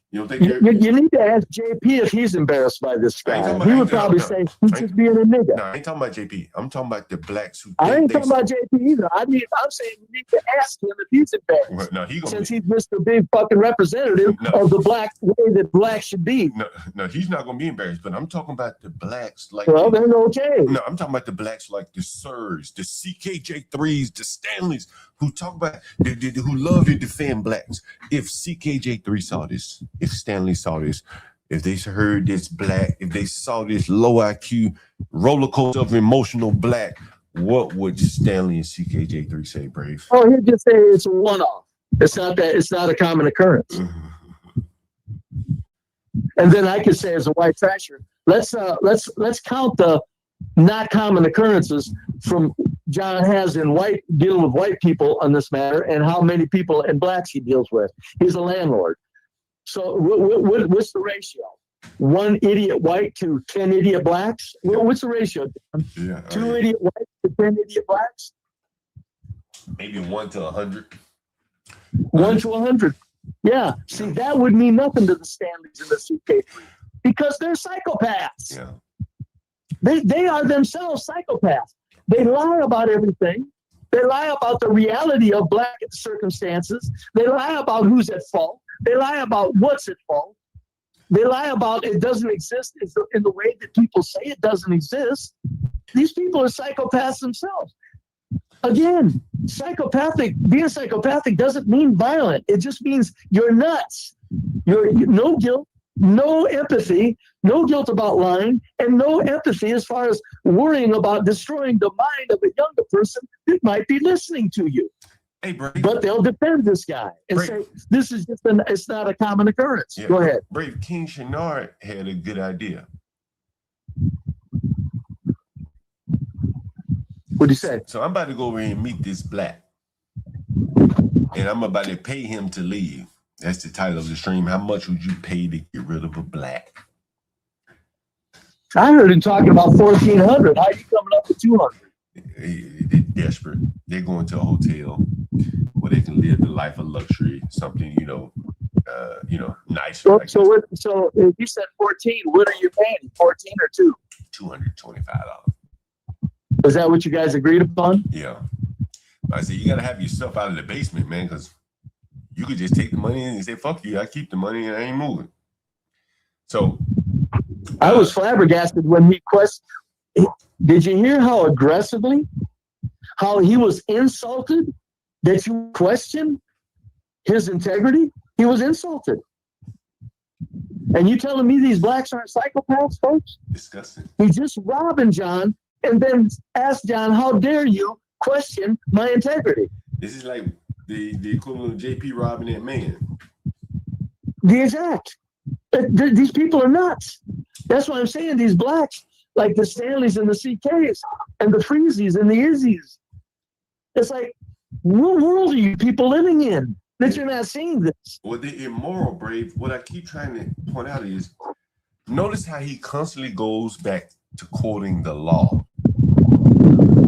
You don't think
you need to ask JP if he's embarrassed by this guy. He would probably say he's just being a nigga.
No, I ain't talking about JP. I'm talking about the blacks who.
I ain't talking about JP either. I'm saying you need to ask him if he's embarrassed.
Well, no,
since he's Mr. Big fucking representative of the black way that blacks should be.
No, he's not gonna be embarrassed. But I'm talking about the blacks like.
Well, then okay.
No, I'm talking about the blacks like the Sirs, the CKJ3s, the Stanleys, who talk about who love to defend blacks. If CKJ3 saw this, if Stanley saw this, if they heard this black, if they saw this low IQ roller coaster of emotional black, what would Stanley and CKJ3 say, Brave?
Oh, he'd just say it's a one-off. It's not a common occurrence. And then I could say as a white trasher, let's count the not common occurrences from John has in dealing with white people on this matter, and how many people and blacks he deals with. He's a landlord. So what's the ratio? 1 idiot white to 10 idiot blacks? What's the ratio?
Yeah,
2 idiot whites to 10 idiot blacks?
Maybe 1 to 100.
1 to 100. Yeah. See, that would mean nothing to the Stanleys and the CK because they're psychopaths.
Yeah.
They are themselves psychopaths. They lie about everything. They lie about the reality of black circumstances. They lie about who's at fault. They lie about what's at fault. They lie about it doesn't exist in the way that people say it doesn't exist. These people are psychopaths themselves. Again, being psychopathic doesn't mean violent. It just means you're nuts. You're no guilt, no empathy, no guilt about lying, and no empathy as far as worrying about destroying the mind of a younger person that might be listening to you.
Hey, Brave.
But they'll defend this guy and say this is just it's not a common occurrence.
Yeah.
Go ahead.
Brave, King Shenard had a good idea.
What'd you say?
So I'm about to go over here and meet this black. And I'm about to pay him to leave. That's the title of the stream. How much would you pay to get rid of a black?
I heard him talking about 1,400. How are you coming up with 200?
They're desperate. They're going to a hotel where they can live the life of luxury, something, nice.
So if you said 14, what are you paying? 14 or 2?
$225.
Is that what you guys agreed upon?
Yeah. I said, you got to have your stuff out of the basement, man, because you could just take the money and say, fuck you, I keep the money and I ain't moving. So
I was flabbergasted when he questioned. Did you hear how aggressively, how he was insulted that you questioned his integrity? He was insulted. And you telling me these blacks aren't psychopaths, folks?
Disgusting.
He's just robbing John and then asked John, how dare you question my integrity?
This is like the equivalent of JP robbing that man.
The exact. These people are nuts. That's why I'm saying these blacks, like the Stanleys and the CKs and the Freezies and the Izzies. It's like, what world are you people living in that you're not seeing this?
Well, the immoral, Brave, what I keep trying to point out is, notice how he constantly goes back to quoting the law.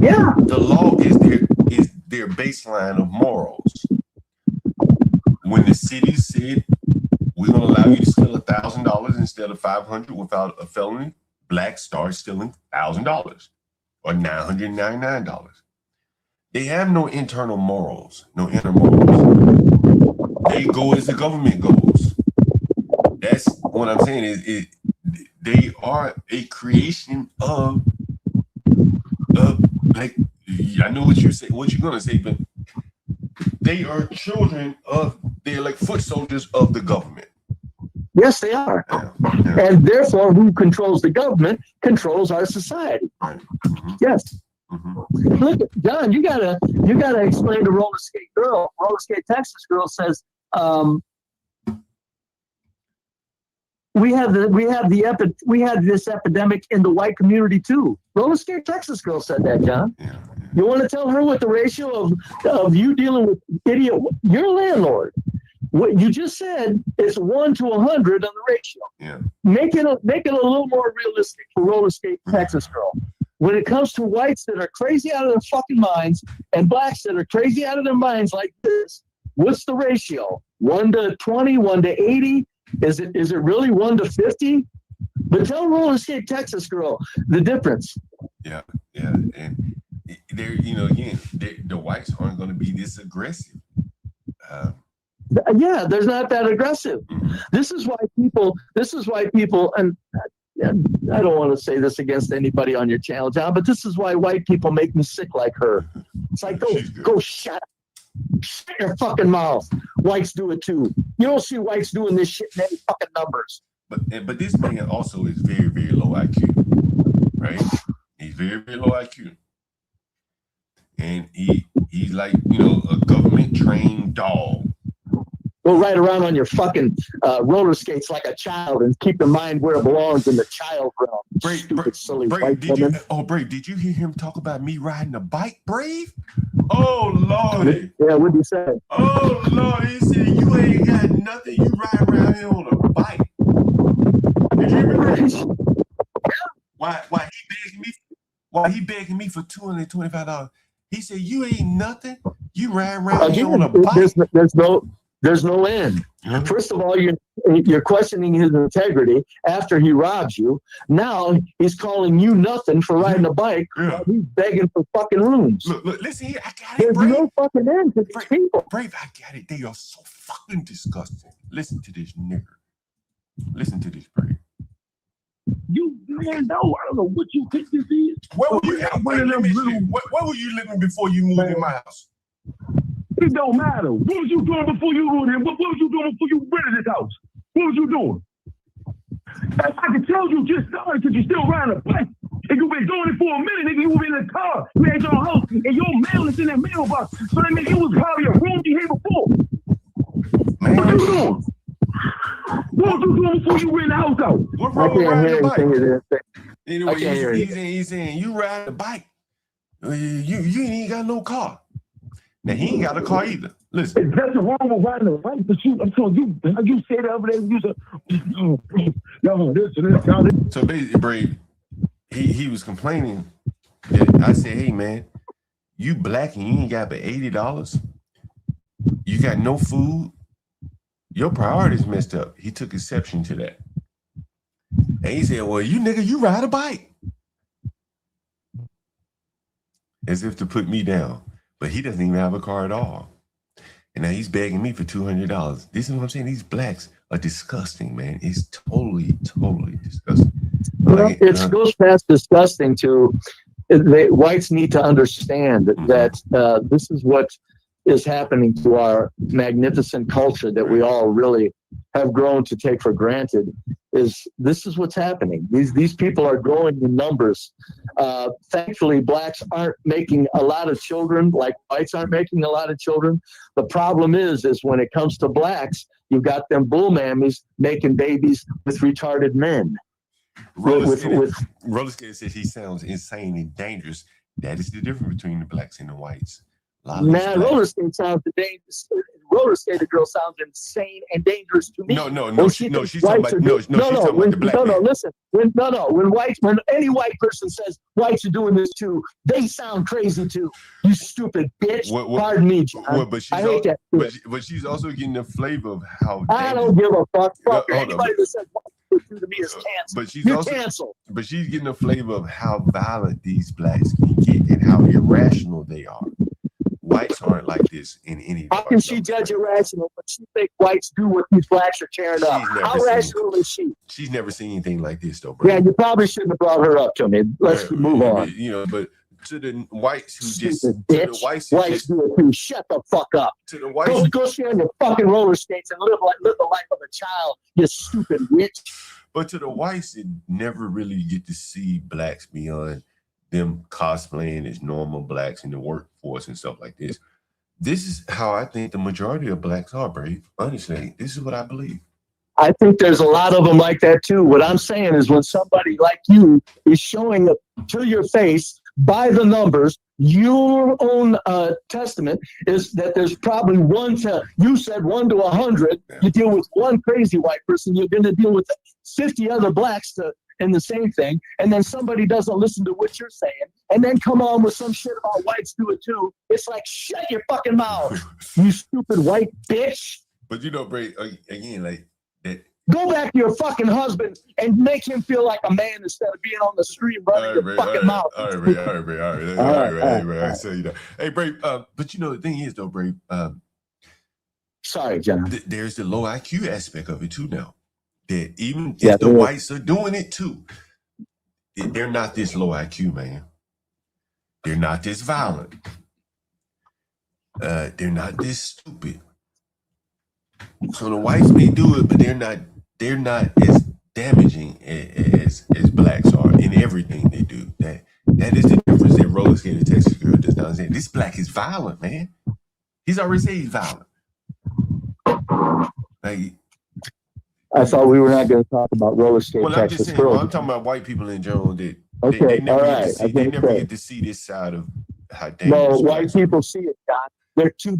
Yeah.
The law is their baseline of morals. When the city said, we're going to allow you to steal $1,000 instead of $500 without a felony, blacks start stealing $1,000 or $999. They have no internal morals, no inner morals. They go as the government goes. That's what I'm saying is they are a creation of like, I know what you say, what you're gonna say, but they are children of, they're like foot soldiers of the government.
Yes, they are. And therefore, who controls the government controls our society. Yes. Look, John, you gotta explain to Roller Skate Girl. Roller Skate Texas Girl says, we had this epidemic in the white community too. Roller Skate Texas Girl said that, John. You want to tell her what the ratio of you dealing with idiot? You're a landlord. What you just said is 1 to 100 on the ratio.
Yeah.
Make it a little more realistic for roller skate Texas girl. When it comes to whites that are crazy out of their fucking minds and blacks that are crazy out of their minds like this, what's the ratio? 1 to 20, 1 to 80? Is it really 1 to 50? But tell roller skate Texas girl the difference.
Yeah, and there, again, the whites aren't going to be this aggressive.
Yeah, they're not that aggressive. This is why people, and I don't want to say this against anybody on your channel, John, but this is why white people make me sick like her. It's like, go shut your fucking mouth. Whites do it too. You don't see whites doing this shit in any fucking numbers.
But this man also is very, very low IQ, right? He's very, very low IQ. And he's like, a government trained dog.
Go ride around on your fucking roller skates like a child and keep your mind where it belongs in the child realm.
Brave, did you hear him talk about me riding a bike, Brave? Oh, Lord.
Yeah, what'd he say?
Oh, Lord, he said, you ain't got nothing. You ride around here on a bike. Did you remember that? Why he begging me for $225? He said, you ain't nothing. You ride around here on a bike.
There's no end. First of all, you're questioning his integrity after he robs you. Now he's calling you nothing for riding a bike. While he's begging for fucking rooms.
Look, listen here. I got it,
There's
Brave.
no fucking end to these people.
Brave, I got it. They are so fucking disgusting. Listen to this nigger. Listen to this, Brave.
You man, no, I don't know what you think this is.
Where were you where were you living before you moved in my house?
It don't matter. What was you doing before you moved in? What was you doing before you rented this house? What was you doing? I can tell you just started because you're still riding a bike. And you've been doing it for a minute, nigga. You were in the car. You had your house, and your mail is in that mailbox. So that means it was probably a room you had before.
Man.
What you doing? What was you doing before you ran the house out?
What wrong with riding a bike? Anyway,
I can't hear
he's saying you ride a bike. You ain't got no car. Now he ain't got a car either. Listen.
There's nothing wrong with riding a bike, but I'm telling you, how you say that over there, you said, yo, this and this, y'all.
So basically, Brave, he was complaining that I said, hey man, you black and you ain't got but $80. You got no food. Your priorities messed up. He took exception to that. And he said, well, you ride a bike. As if to put me down. But he doesn't even have a car at all. And now he's begging me for $200. This is what I'm saying. These blacks are disgusting, man. It's totally, totally disgusting.
Well, it goes past disgusting to whites need to understand that this is what is happening to our magnificent culture that we all really have grown to take for granted. This is what's happening. These people are growing in numbers. Thankfully, blacks aren't making a lot of children like whites aren't making a lot of children. The problem is when it comes to blacks, you've got them bull mammies making babies with retarded men.
Roller Skater says he sounds insane and dangerous. That is the difference between the blacks and the whites.
Man, roller skate sounds dangerous. Roller skater girl sounds insane and dangerous to me.
She's talking about the black man.
Listen. When any white person says whites are doing this too, they sound crazy too. You stupid bitch. Pardon me, John. I hate that.
But she's also getting the flavor of how
I don't give a fuck. Anybody that says whites do to me is canceled. You're canceled.
But she's getting a flavor of how violent these blacks can get and how irrational they are. Whites aren't like this in any.
How can she judge irrational when she think whites do what these blacks are tearing up? How rational is she?
She's never seen anything like this, though, bro.
Yeah, you probably shouldn't have brought her up to me. Let's move on.
But to the whites who just,
bitch. Whites do it too. Shut the fuck up.
To the whites,
go sit on your fucking roller skates and live the life of a child. You stupid bitch.
But to the whites, it never really get to see blacks beyond them cosplaying as normal blacks in the workforce and stuff like this. This is how I think the majority of blacks are, Brave. Honestly, this is what I believe.
I think there's a lot of them like that too. What I'm saying is when somebody like you is showing up to your face by the numbers. Your own testament is that there's probably you said 1 to 100. You deal with one crazy white person, you're going to deal with 50 other blacks in the same thing. And then somebody doesn't listen to what you're saying and then come on with some shit about whites do it too. It's like, shut your fucking mouth, you stupid white bitch.
But you know, Bray, again, like that.
Go back to your fucking husband and make him feel like a man instead of being on the street running your fucking mouth.
All right, Bray. I say you know. Hey, Bray, but you know the thing is though, Bray.
Sorry, John.
There's the low IQ aspect of it too now. That even if the whites are doing it too, they're not this low IQ, man. They're not this violent. They're not this stupid. So the whites may do it, but they're not as damaging as blacks are in everything they do. That is the difference that roller skater Texas girl does not understand. This black is violent, man. He's already said he's violent. Like,
I thought we were not going to talk about roller skate Texas
saying,
girls.
I'm talking about white people in general that
okay,
they never,
they
never get to see this side of how dangerous.
No, white people see it, John. They're too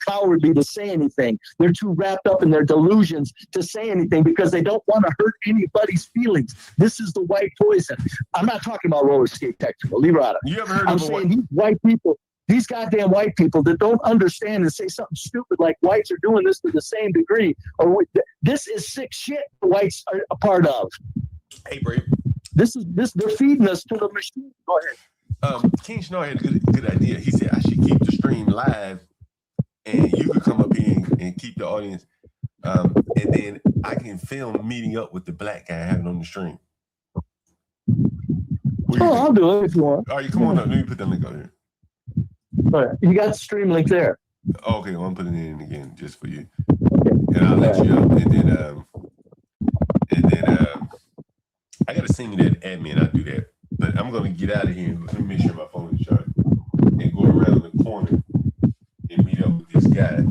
cowardly to say anything. They're too wrapped up in their delusions to say anything because they don't want to hurt anybody's feelings. This is the white poison. I'm not talking about roller skate technical. Leave it out of it.
You ever heard
I'm
of
saying these white people, these goddamn white people that don't understand and say something stupid like whites are doing this to the same degree. This is sick shit the whites are a part of.
Hey, Bray.
They're feeding us to the machine. Go ahead.
King Schnarr had a good idea. He said I should keep the stream live, and you could come up here and keep the audience, and then I can film meeting up with the black guy having on the stream.
I'll do it if you want.
All right, come on up. Let me put that link out here.
All right, you got the stream link there.
Okay, well, I'm putting it in again just for you, and I'll let you up, and then I gotta send you that admin. I'll do that. But I'm gonna get out of here. Let me make sure my phone is charged and go around the corner and meet up with this guy.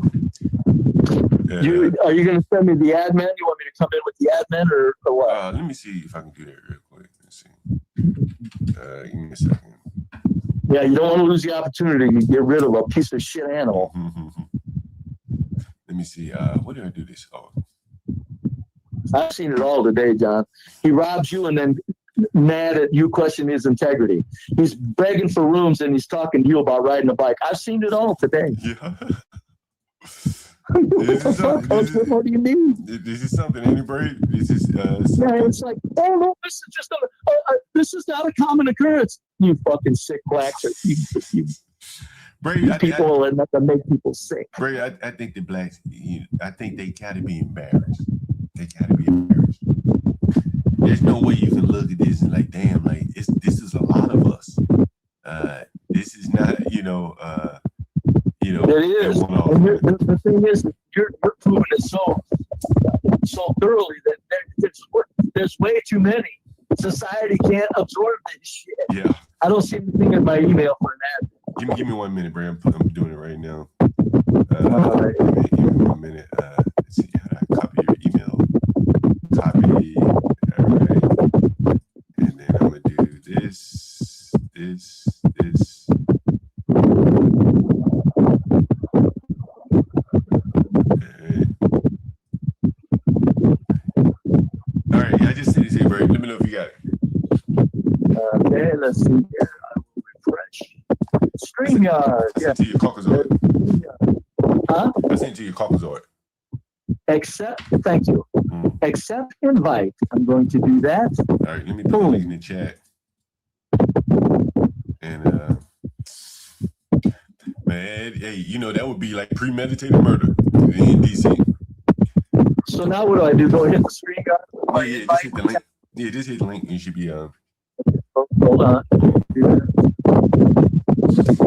Are you gonna send me the admin? You want me to come in with the admin or what?
Let me see if I can do that real quick. Let's see. Give me a second.
Yeah, you don't want to lose the opportunity to get rid of a piece of shit animal.
Let me see. What did I do this? Oh,
I've seen it all today, John. He robs you and then mad at you questioning his integrity. He's begging for rooms and he's talking to you about riding a bike. I've seen it all today.
Yeah.
What do you mean?
This is something, anybody? This is
it's like, oh no, this is just this is not a common occurrence. You fucking sick blacks. People and that make people sick.
Bray, I think the blacks, I think they gotta be embarrassed. They gotta be embarrassed. There's no way you can look at this and like, damn, like this is a lot of us. This is not,
It is. And the thing is, you're proving it so thoroughly that there's way too many. Society can't absorb this shit.
Yeah.
I don't see anything in my email for that.
Give me 1 minute, Bray. I'm doing it right now. Give me 1 minute. Let's see how I copy your email. Copy. All right. And then I'm gonna do this. All right. I just sent it to you, Bray. Let me know if you got it.
Okay, let's see here. I will refresh. StreamYard.
I sent it to your Caucasoid.
Huh?
I sent it to your Caucasoid.
Thank you. Accept invite. I'm going to do that.
All right, let me put the link in the chat. And man, hey, that would be like premeditated murder in DC.
So now what do I do? Go hit the StreamYard?
Yeah, just hit the link. Yeah, just hit the link. You should be
Hold on.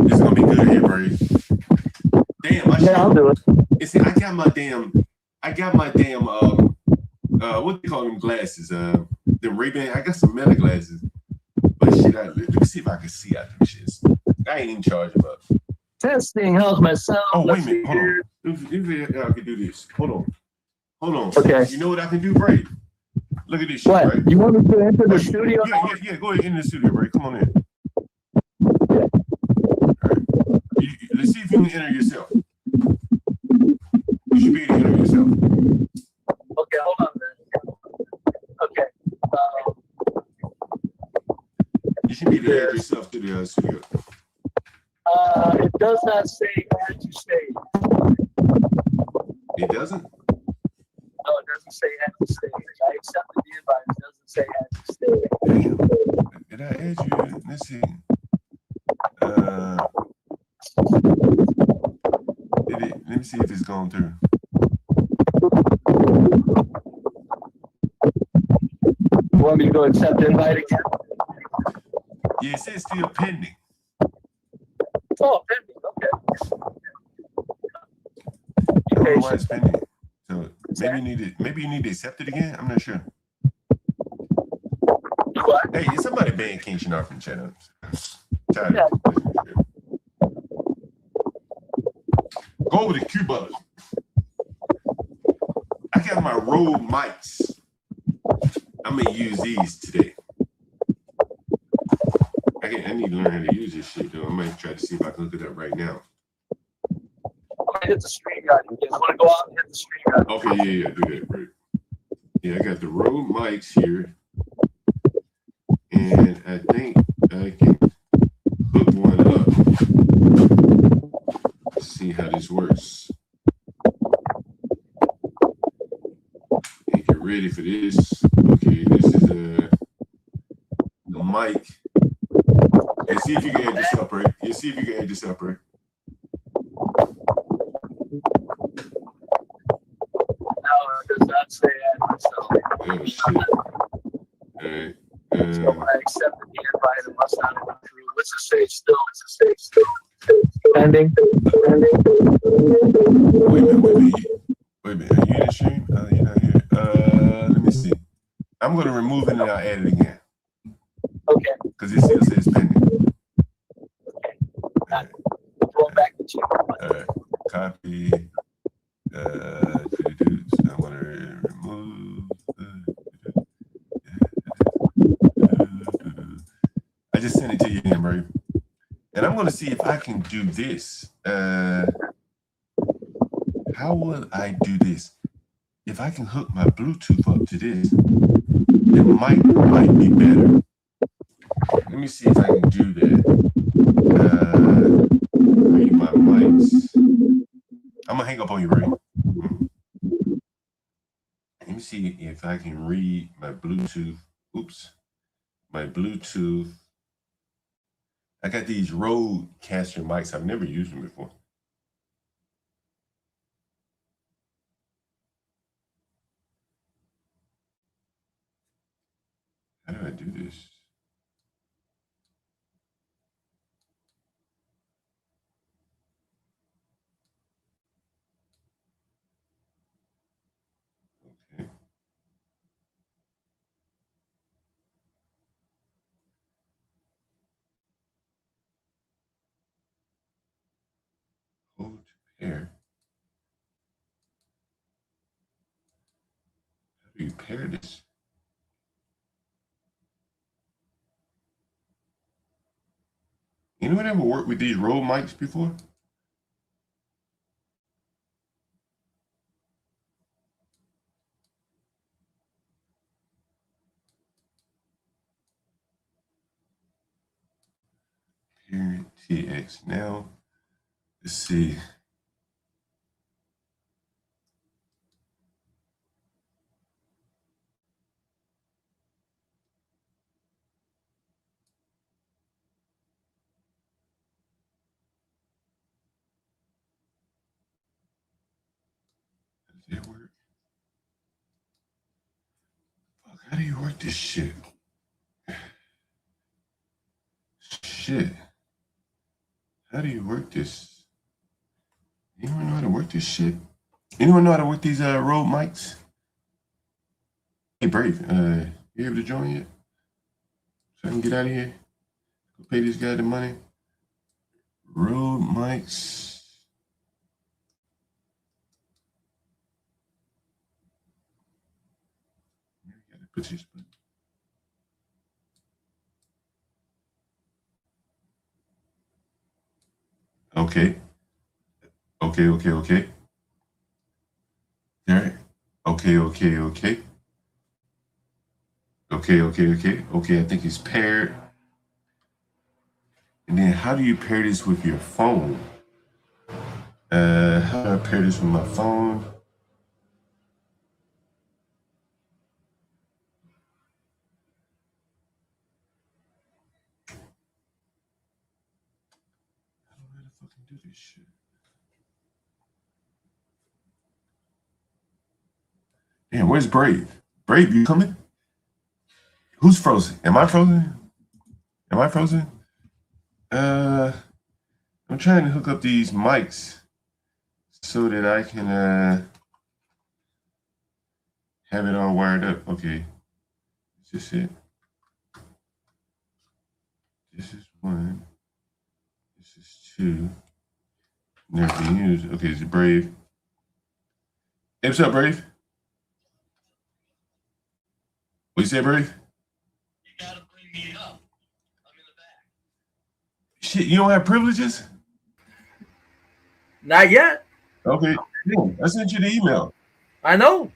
It's gonna be good here, Bray. Damn,
I'll do it.
See, I got my damn what do you call them glasses? The Ray-Ban. I got some Meta glasses. But shit, let me see if I can see out them shits. I ain't even charging up.
Testing, how's my sound?
Oh, wait a minute, hold on. I can do this. Hold on.
Okay.
You know what I can do, Bray? Look at this shit,
what?
Right?
You want me to enter the studio?
Yeah, go ahead, in the studio, Bray. Come on in. Let's see if you can enter yourself. You should be able to enter yourself.
Okay, hold on a minute. Okay.
You should be able to add yourself to the studio.
It does not say add to stage.
It doesn't?
No, it doesn't say add to stage. I accepted the invite. It doesn't say add to stage.
Damn. Did I add you? Let's see. Let me see if it's gone through.
You want me to go accept the invite again?
Yeah, it says still pending.
Oh, pending. Okay.
I don't know why it's pending. So maybe you need to accept it again. I'm not sure.
What?
Hey, is somebody ban King Shinar from chat? Tired of it. Go over to Q Butler. I got my Rode mics. I'm gonna use these today. I need to learn how to use this shit though. I might try to see if I can look it up right now.
I'm gonna hit the screen guard. You just want to go out and hit the screen guard.
Okay, yeah, do that, right. Yeah, I got the Rode mics here. And I think I can hook one up. Let's see how this works. And get ready for this. Okay, this is the mic. And see if you can add this up, right? Yeah, see if you can add this up, right?
No, it does not say add myself.
Oh, shit. All right.
So when I accepted the invite, it must not have gone through. What's the stage still? Pending.
Wait a minute. Are you in the stream? You're not here. Let me see. I'm going to remove it and I'll add it again.
Okay.
Because it still says pending.
Okay. Going back to you.
All right. Copy. So I'm going to remove. I just sent it to you again, bro. And I'm going to see if I can do this. How will I do this? If I can hook my Bluetooth up to this, it might be better. Let me see if I can do that. Read my mics. I'm going to hang up on you, Ray. Let me see if I can read my Bluetooth. Oops. My Bluetooth. I got these Rodecaster mics. I've never used them before. How do I do this? Okay. Hold pair. How do you pair this? Anyone ever worked with these Rode mics before? Pair TX. Now, let's see. Does that work? Fuck, how do you work this shit? Shit. How do you work this? Anyone know how to work this shit? Anyone know how to work these Rode mics? Hey, Brave, you able to join yet? So I can get out of here? Go pay this guy the money? Rode mics. I gotta put this button. Okay. Okay. Okay. Okay. All right. Okay. Okay. Okay. Okay. Okay. Okay. Okay. I think it's paired. And then how do you pair this with your phone? How do I pair this with my phone? How do I fucking do this shit? Damn, where's Brave? Brave, you coming? Who's frozen? Am I frozen? Am I frozen? I'm trying to hook up these mics so that I can have it all wired up. Okay. Is this it? This is one. This is two. Never been used. Okay, is it Brave? Hey, what's up, Brave? What you say, Brave? You gotta bring me up. I'm in the back. Shit, you don't have privileges?
Not yet.
Okay. Damn, I sent you the email.
I know.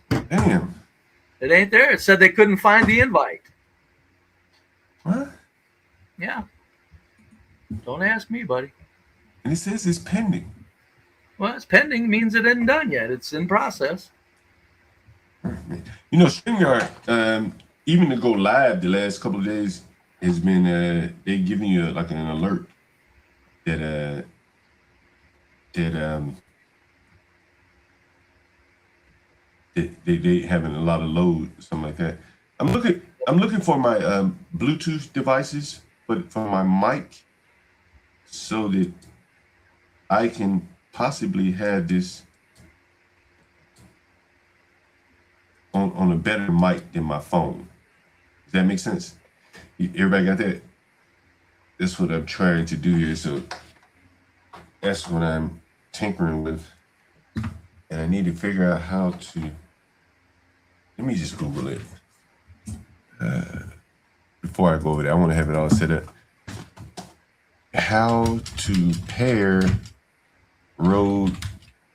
Damn.
It ain't there. It said they couldn't find the invite.
What?
Yeah. Don't ask me, buddy.
And it says it's pending.
Well, it's pending means it isn't done yet. It's in process.
You know, StreamYard, even to go live the last couple of days has been they giving you like an alert that they having a lot of load, something like that. I'm looking for my Bluetooth devices, but for my mic, so that I can possibly have this on a better mic than my phone. Does that make sense? Everybody got that? That's what I'm trying to do here. So that's what I'm tinkering with. And I need to figure out how to, let me just Google it. Before I go over there, I want to have it all set up. How to pair Rode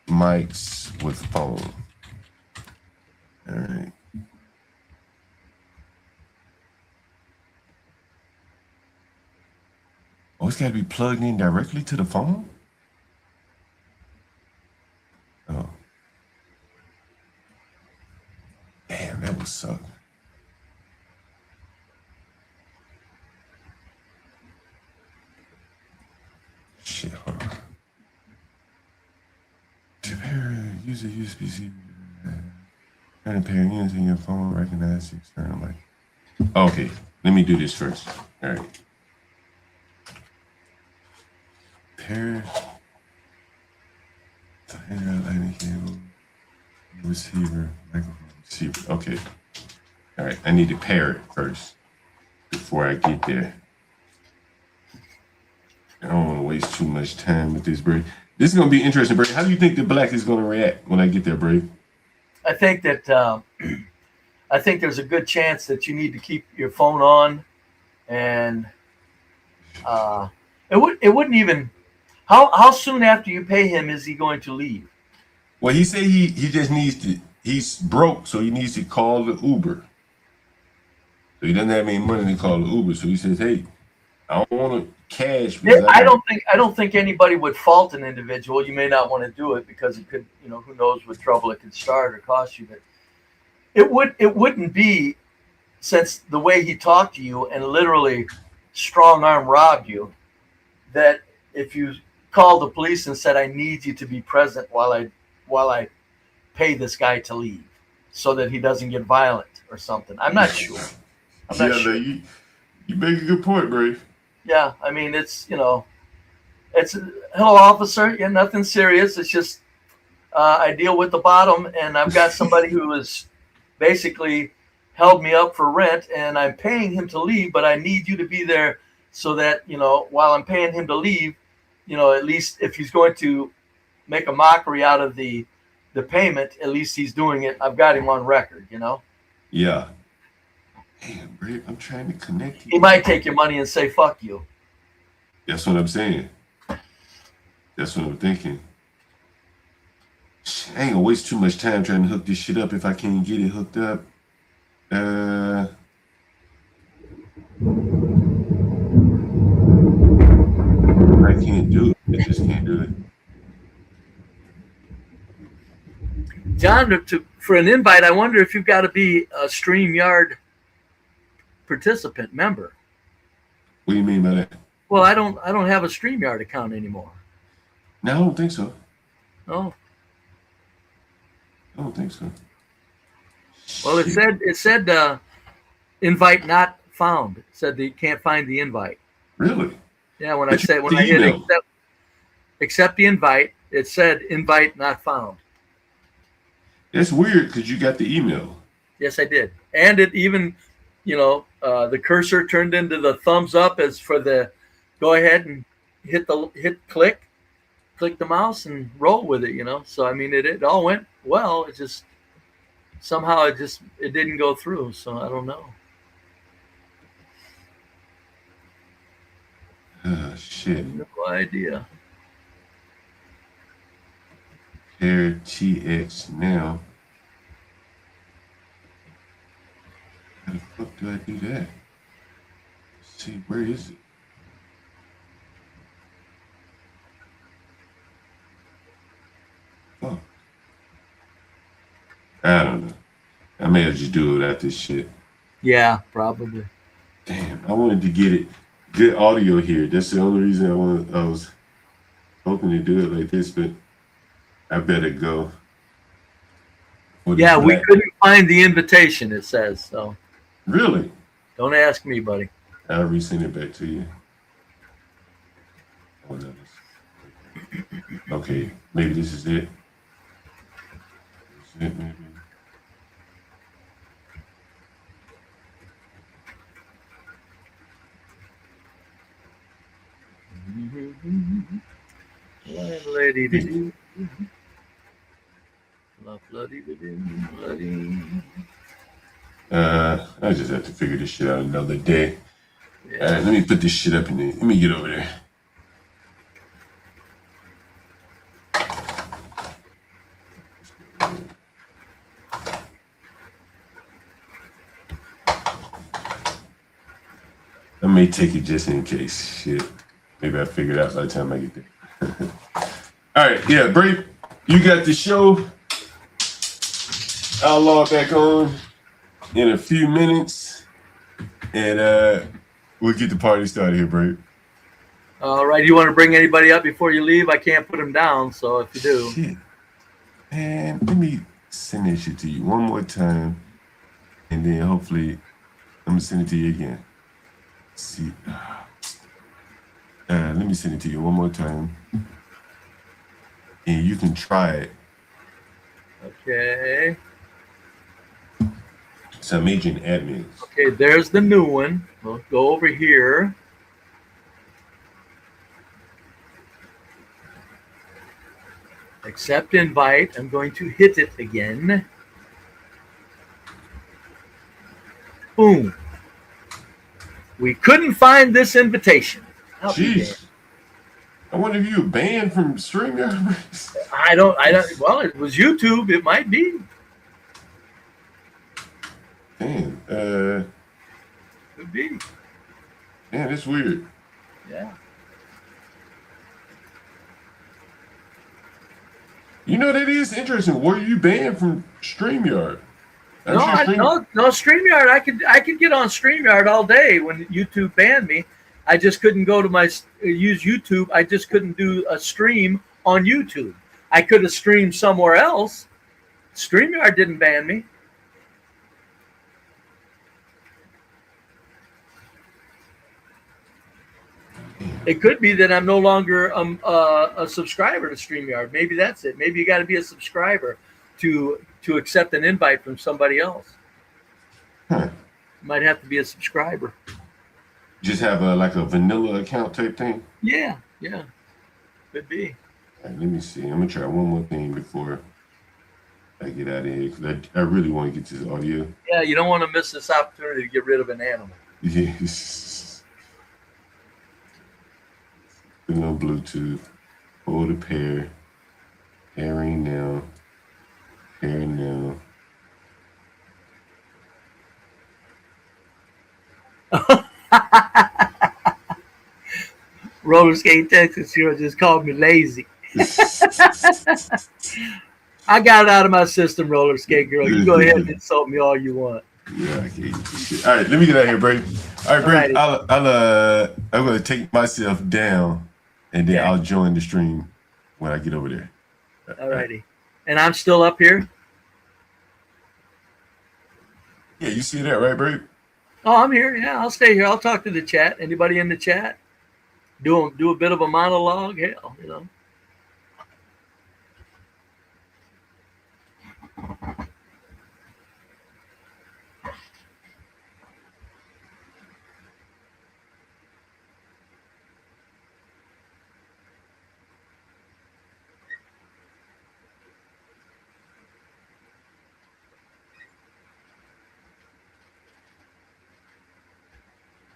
mics with phone. All right. Oh, it's got to be plugged in directly to the phone? Oh. Damn, that would suck. Shit, hold on. To pair, use a USB-C. Trying to pair using your phone, recognize the external mic. Okay, let me do this first. All right. Pair. Lightning cable. Receiver. Microphone. Receiver. Okay. All right. I need to pair it first before I get there. I don't want to waste too much time with this, Brave. This is going to be interesting, Brave. How do you think the black is going to react when I get there, Brave?
I think that I think there's a good chance that you need to keep your phone on, and it wouldn't even. How soon after you pay him is he going to leave?
Well, he said he just needs to. He's broke, so he needs to call the Uber. So he doesn't have any money to call the Uber. So he says, "Hey, I don't want to cash."
I don't think anybody would fault an individual. You may not want to do it because it could, who knows what trouble it could start or cost you. But it wouldn't be, since the way he talked to you and literally strong arm robbed you, that if you called the police and said, "I need you to be present while I pay this guy to leave so that he doesn't get violent or something." I'm not sure.
Sure. You make a good point, Brave.
Yeah, I mean, it's hello, officer. Yeah, nothing serious. It's just I deal with the bottom, and I've got somebody who has basically held me up for rent, and I'm paying him to leave, but I need you to be there so that, while I'm paying him to leave, at least if he's going to make a mockery out of the payment, at least he's doing it. I've got him on record,
Yeah. Damn, Brave, I'm trying to connect you.
He might take your money and say, "Fuck you."
That's what I'm saying. That's what I'm thinking. I ain't gonna waste too much time trying to hook this shit up if I can't get it hooked up. I can't do it. I just can't do it.
John, for an invite, I wonder if you've got to be a StreamYard participant member.
What do you mean by that?
Well, I don't have a StreamYard account anymore.
No, I don't think so.
Oh.
I don't think so.
Well, it said invite not found. It said that you can't find the invite.
Really?
Yeah, when I hit accept the invite, it said invite not found.
It's weird because you got the email.
Yes, I did. And it even, the cursor turned into the thumbs up as for the go ahead and click the mouse and roll with it, So I mean it all went well. It just somehow it didn't go through. So I don't know.
Shit.
No idea.
Pair TX now. How the fuck do I do that? Let's see, where is it? Fuck. I don't know. I may have just do it without this shit.
Yeah, probably.
Damn, I wanted to get it good audio here. That's the only reason I was hoping to do it like this, but I better go.
Yeah, we couldn't find the invitation, it says. So
really?
Don't ask me, buddy.
I'll resend it back to you. Okay, maybe this is it. This is it, maybe.
Lady.
I just have to figure this shit out another day. Yeah. All right, let me put this shit up in there. Let me get over there. I may take it just in case. Shit. Maybe I'll figure it out by the time I get there. All right, yeah, Brave, you got the show. I'll log back on in a few minutes, and we'll get the party started here, Brave.
All right, you want to bring anybody up before you leave? I can't put them down, so if you do.
Shit. Man, let me send this shit to you one more time, and then hopefully I'm going to send it to you again. Let's see. Let me send it to you one more time, and you can try it.
Okay.
So I made you an admin.
Okay, there's the new one. We'll go over here. Accept invite. I'm going to hit it again. Boom. We couldn't find this invitation.
Jeez. I wonder if you were banned from StreamYard.
I don't. Well, it was YouTube. It might be.
Damn.
Could be.
Man, that's weird.
Yeah.
You know, that is interesting. Were you banned from StreamYard?
No, StreamYard. I could get on StreamYard all day when YouTube banned me. I just couldn't go to use YouTube. I just couldn't do a stream on YouTube. I could have streamed somewhere else. StreamYard didn't ban me. It could be that I'm no longer a subscriber to StreamYard. Maybe that's it. Maybe you got to be a subscriber to accept an invite from somebody else.
Huh.
Might have to be a subscriber.
Just have like a vanilla account type thing?
Yeah. Could be.
All right, let me see. I'm going to try one more thing before I get out of here, because I really want to get this audio.
Yeah, you don't want to miss this opportunity to get rid of an animal.
Yes. Put it on Bluetooth. Hold a pair. Pairing now. Pairing now.
Roller skate Texas Hero just called me lazy. I got it out of my system, roller skate girl. You go ahead and insult me all you want.
Yeah, I can't. All right, let me get out of here, Brady. All right, Brady. I'm gonna take myself down, and then I'll join the stream when I get over there.
All righty. And I'm still up here.
Yeah, you see that, right, Brady?
Oh, I'm here. Yeah, I'll stay here. I'll talk to the chat. Anybody in the chat? Do a bit of a monologue. Hell, you know.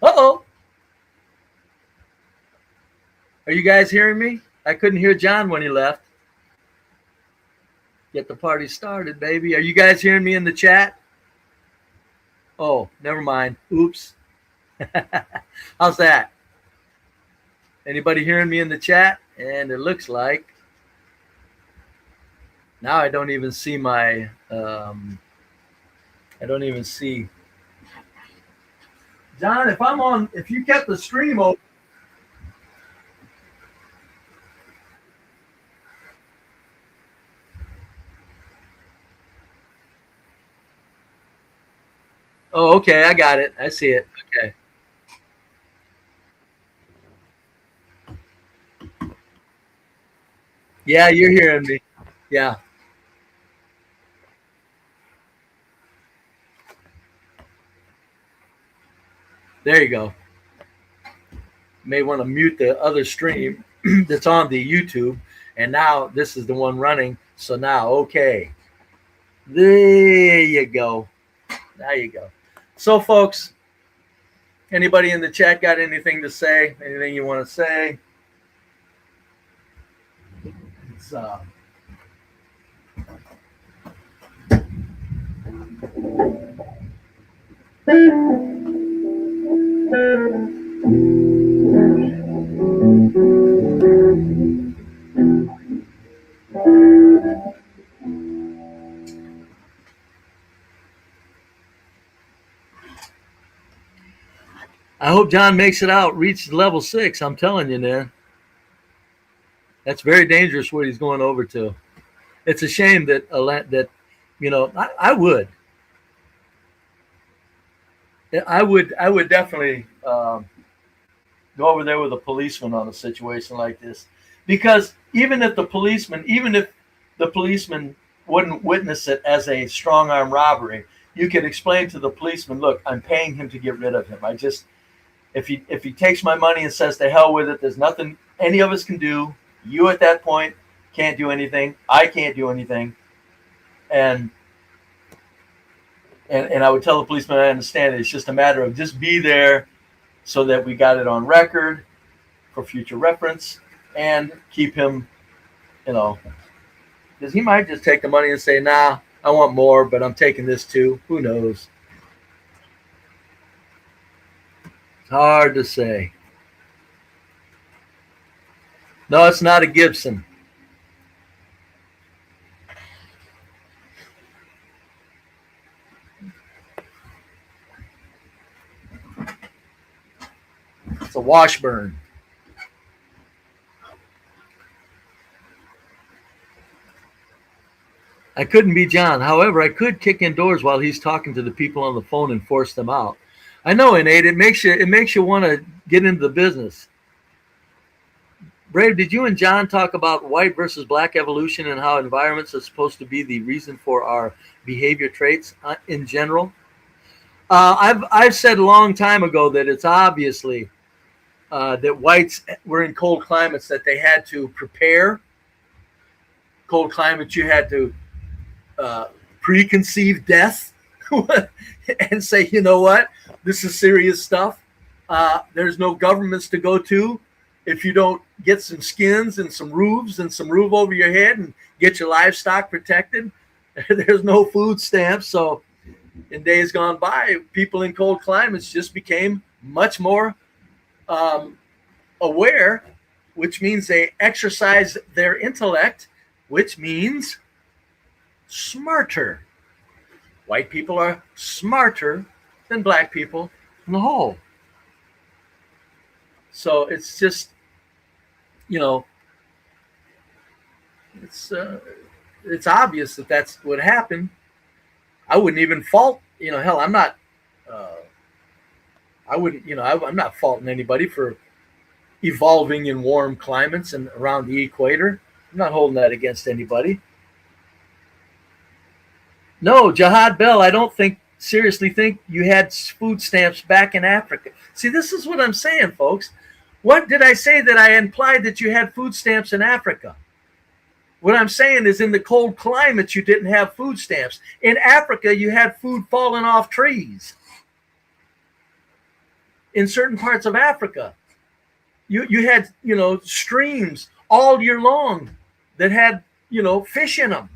Uh-oh. Are you guys hearing me? I couldn't hear John when he left. Get the party started, baby. Are you guys hearing me in the chat? Oh, never mind. Oops. How's that? Anybody hearing me in the chat? And it looks like now I don't even see my I don't even see John, if you kept the stream open. Oh, okay, I got it. I see it. Okay. Yeah, you're hearing me. Yeah. There you go. May want to mute the other stream that's on the YouTube. And now this is the one running. So now, okay. There you go. There you go. So, folks, anybody in the chat got anything to say? Anything you want to say? It's I hope John makes it out, reaches level 6. I'm telling you, man. That's very dangerous what he's going over to. It's a shame that you know, I would definitely go over there with a policeman on a situation like this, because even if the policeman wouldn't witness it as a strong arm robbery, you could explain to the policeman, look, I'm paying him to get rid of him. If he takes my money and says to hell with it, there's nothing any of us can do. You at that point can't do anything. I can't do anything. And I would tell the policeman, I understand it. It's just a matter of just be there so that we got it on record for future reference, and keep him, you know, because he might just take the money and say, nah, I want more, but I'm taking this too. Who knows? Hard to say. No, it's not a Gibson. It's a Washburn. I couldn't be John. However, I could kick in doors while he's talking to the people on the phone and force them out. I know, Innate. It makes you want to get into the business. Brave, did you and John talk about white versus black evolution and how environments are supposed to be the reason for our behavior traits in general? I've said a long time ago that it's obviously that whites were in cold climates, that they had to prepare. Cold climates, you had to preconceive death and say, you know what, this is serious stuff. There's no governments to go to. if you don't get some skins and some roofs and some roof over your head and get your livestock protected, there's no food stamps. So in days gone by, people in cold climates just became much more aware, which means they exercise their intellect, which means smarter. White people are smarter than black people in the whole. So it's just, it's obvious that that's what happened. I wouldn't even fault, hell, I'm not, I'm not faulting anybody for evolving in warm climates and around the equator. I'm not holding that against anybody. No, Jihad Bell, I don't seriously think you had food stamps back in Africa. See, this is what I'm saying, folks. What did I say that I implied that you had food stamps in Africa? What I'm saying is in the cold climates, you didn't have food stamps. In Africa, you had food falling off trees. In certain parts of Africa, you had, streams all year long that had, fish in them.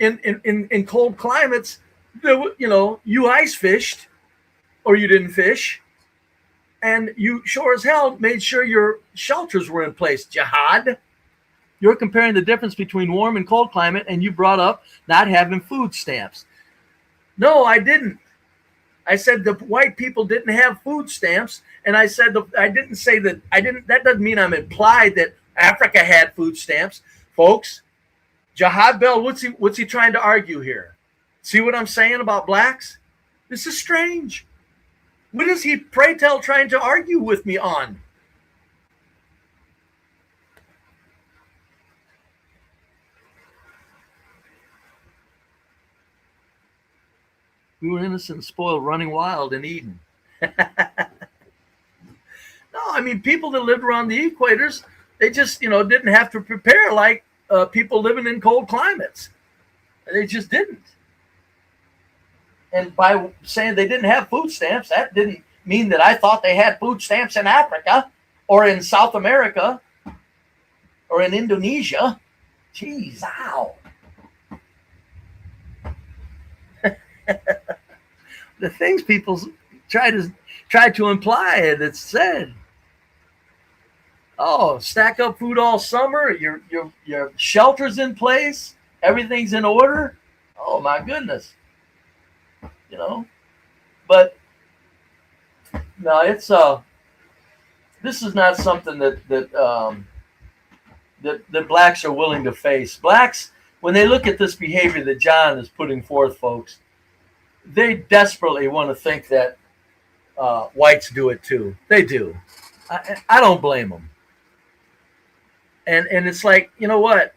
In cold climates, you ice fished or you didn't fish, and you sure as hell made sure your shelters were in place. Jihad, you're comparing the difference between warm and cold climate, and you brought up not having food stamps. No, I didn't. I said the white people didn't have food stamps, and I said I didn't say that. That doesn't mean I'm implied that Africa had food stamps, folks. Jihad Bell, what's he trying to argue here? See what I'm saying about blacks? This is strange. What is he, pray tell, trying to argue with me on? We were innocent and spoiled, running wild in Eden. No, I mean, people that lived around the equators, they just, didn't have to prepare like people living in cold climates. They just didn't. And by saying they didn't have food stamps, that didn't mean that I thought they had food stamps in Africa or in South America or in Indonesia. Jeez, ow. The things people try to imply that said, oh, stack up food all summer, your shelter's in place, everything's in order. Oh my goodness. But no, it's this is not something that blacks are willing to face. Blacks, when they look at this behavior that John is putting forth, folks, they desperately want to think that whites do it too. They do. I don't blame them. And it's like, you know what?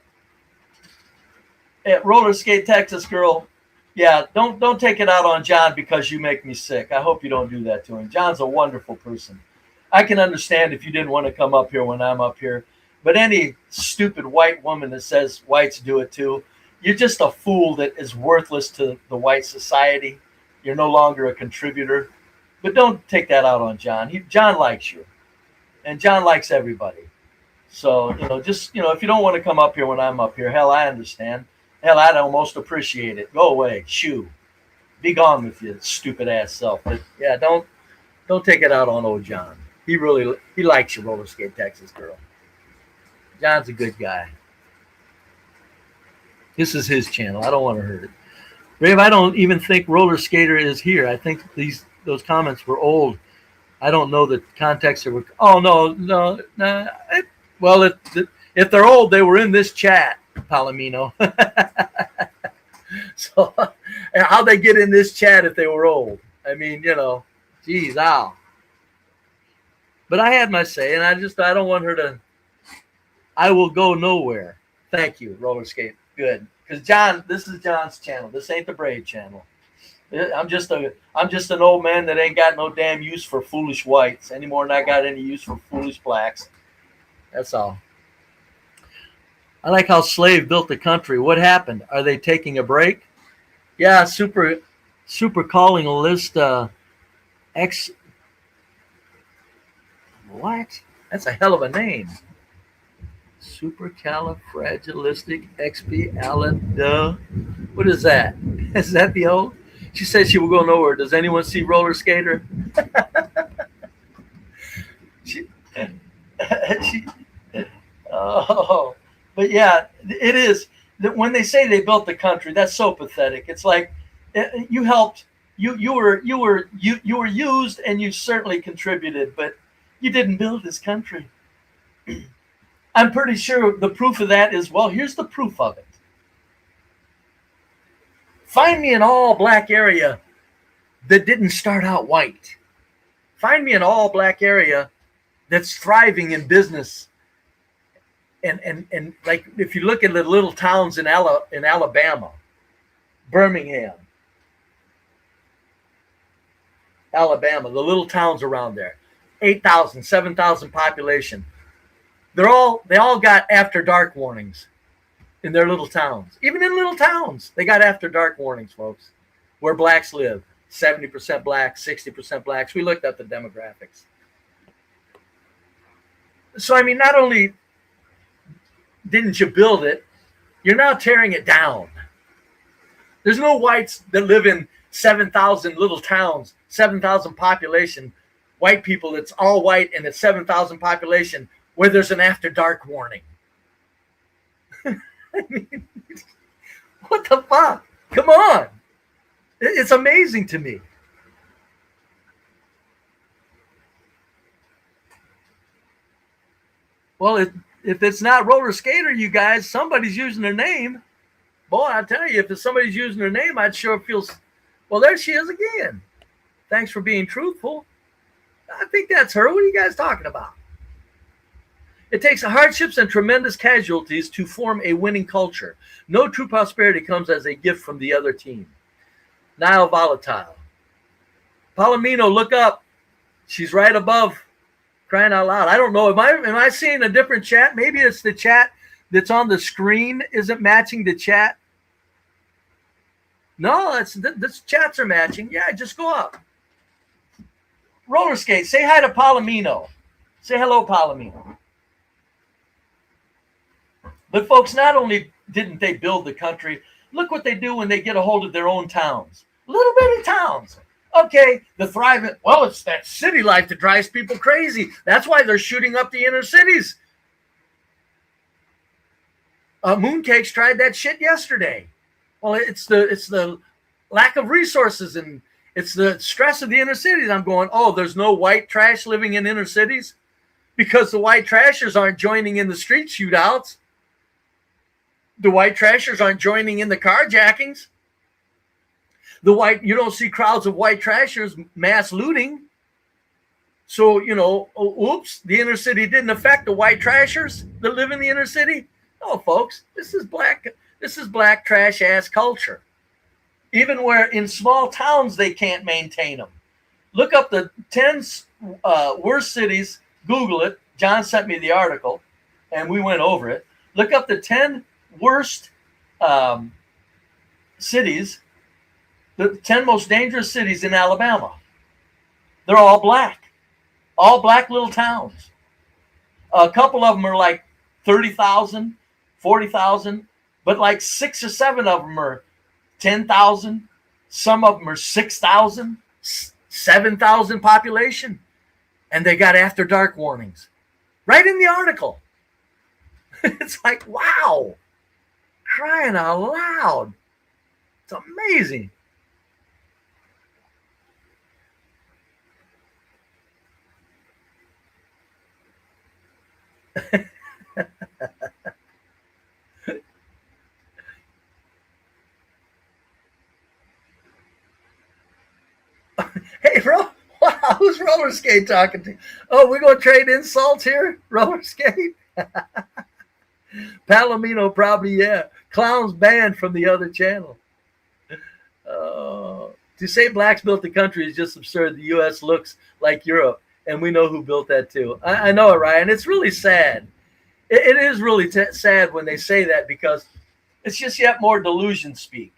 At Roller Skate Texas Girl, yeah, don't take it out on John because you make me sick. I hope you don't do that to him. John's a wonderful person. I can understand if you didn't want to come up here when I'm up here, but any stupid white woman that says whites do it too, you're just a fool that is worthless to the white society. You're no longer a contributor. But don't take that out on John. John likes you, and John likes everybody. So, just, if you don't want to come up here when I'm up here, hell, I understand. Hell, I'd almost appreciate it. Go away. Shoo. Be gone with your stupid ass self. But yeah, don't take it out on old John. He likes you, Roller Skate Texas Girl. John's a good guy. This is his channel. I don't want to hurt it. Rave, I don't even think Roller Skater is here. I think those comments were old. I don't know the context of it. Oh, no. Well, if they're old, they were in this chat, Palomino. So how'd they get in this chat if they were old? I mean, geez, ow. But I had my say, and I don't want her to. I will go nowhere. Thank you, Roller Skate. Good. Because John, this is John's channel. This ain't the Braid channel. I'm just an old man that ain't got no damn use for foolish whites any more than I got any use for foolish blacks. That's all. I like how Slave built the country. What happened? Are they taking a break? Yeah, super calling a list. What? That's a hell of a name. Supercalifragilisticexpialidocious. What is that? Is that the old? She said she will go nowhere. Does anyone see Roller Skater? she, she, oh, but yeah, it is. When they say they built the country, that's so pathetic. It's like you helped. You were used, and you certainly contributed, but you didn't build this country. I'm pretty sure the proof of that is, well, here's the proof of it. Find me an all black area that didn't start out white. Find me an all black area that's thriving in business. And like, if you look at the little towns in Alabama, Birmingham, Alabama, the little towns around there, 8,000, 7,000 population. They all got after dark warnings in their little towns. Even in little towns, they got after dark warnings, folks, where blacks live. 70% blacks, 60% blacks. We looked at the demographics. So, I mean, not only didn't you build it, you're now tearing it down. There's no whites that live in 7,000 little towns, 7,000 population, white people that's all white and it's 7,000 population where there's an after dark warning. I mean, what the fuck? Come on. It's amazing to me. Well, if it's not Roller Skater, you guys, somebody's using their name. Boy, I tell you, if somebody's using their name, I'd sure feel, well, there she is again. Thanks for being truthful. I think that's her. What are you guys talking about? It takes hardships and tremendous casualties to form a winning culture. No true prosperity comes as a gift from the other team. Nile Volatile. Palomino, look up. She's right above, crying out loud. I don't know. Am I seeing a different chat? Maybe it's the chat that's on the screen isn't matching the chat. No, this chats are matching. Yeah, just go up. Roller Skate, say hi to Palomino. Say hello, Palomino. But folks, not only didn't they build the country, look what they do when they get a hold of their own towns. Little bitty towns. Okay, the thriving, well, it's that city life that drives people crazy. That's why they're shooting up the inner cities. Mooncakes tried that shit yesterday. Well, it's the lack of resources and it's the stress of the inner cities. I'm going, oh, there's no white trash living in inner cities because the white trashers aren't joining in the street shootouts. The white trashers aren't joining in the carjackings. You don't see crowds of white trashers mass looting. So, oops, the inner city didn't affect the white trashers that live in the inner city. No, folks, this is black trash ass culture. Even where in small towns they can't maintain them. Look up the 10 worst cities. Google it. John sent me the article, and we went over it. Look up the 10 worst cities, the 10 most dangerous cities in Alabama. They're all black little towns. A couple of them are like 30,000, 40,000, but like 6 or 7 of them are 10,000. Some of them are 6,000, 7,000 population. And they got after dark warnings right in the article. It's like, wow, crying out loud. It's amazing. Hey, bro, wow, who's Roller Skate talking to? Oh, we're going to trade insults here? Roller Skate? Palomino probably, yeah. Clowns banned from the other channel. To say blacks built the country is just absurd. The U.S. looks like Europe, and we know who built that too. I know it, Ryan. It's really sad. It is really sad when they say that because it's just yet more delusion speak.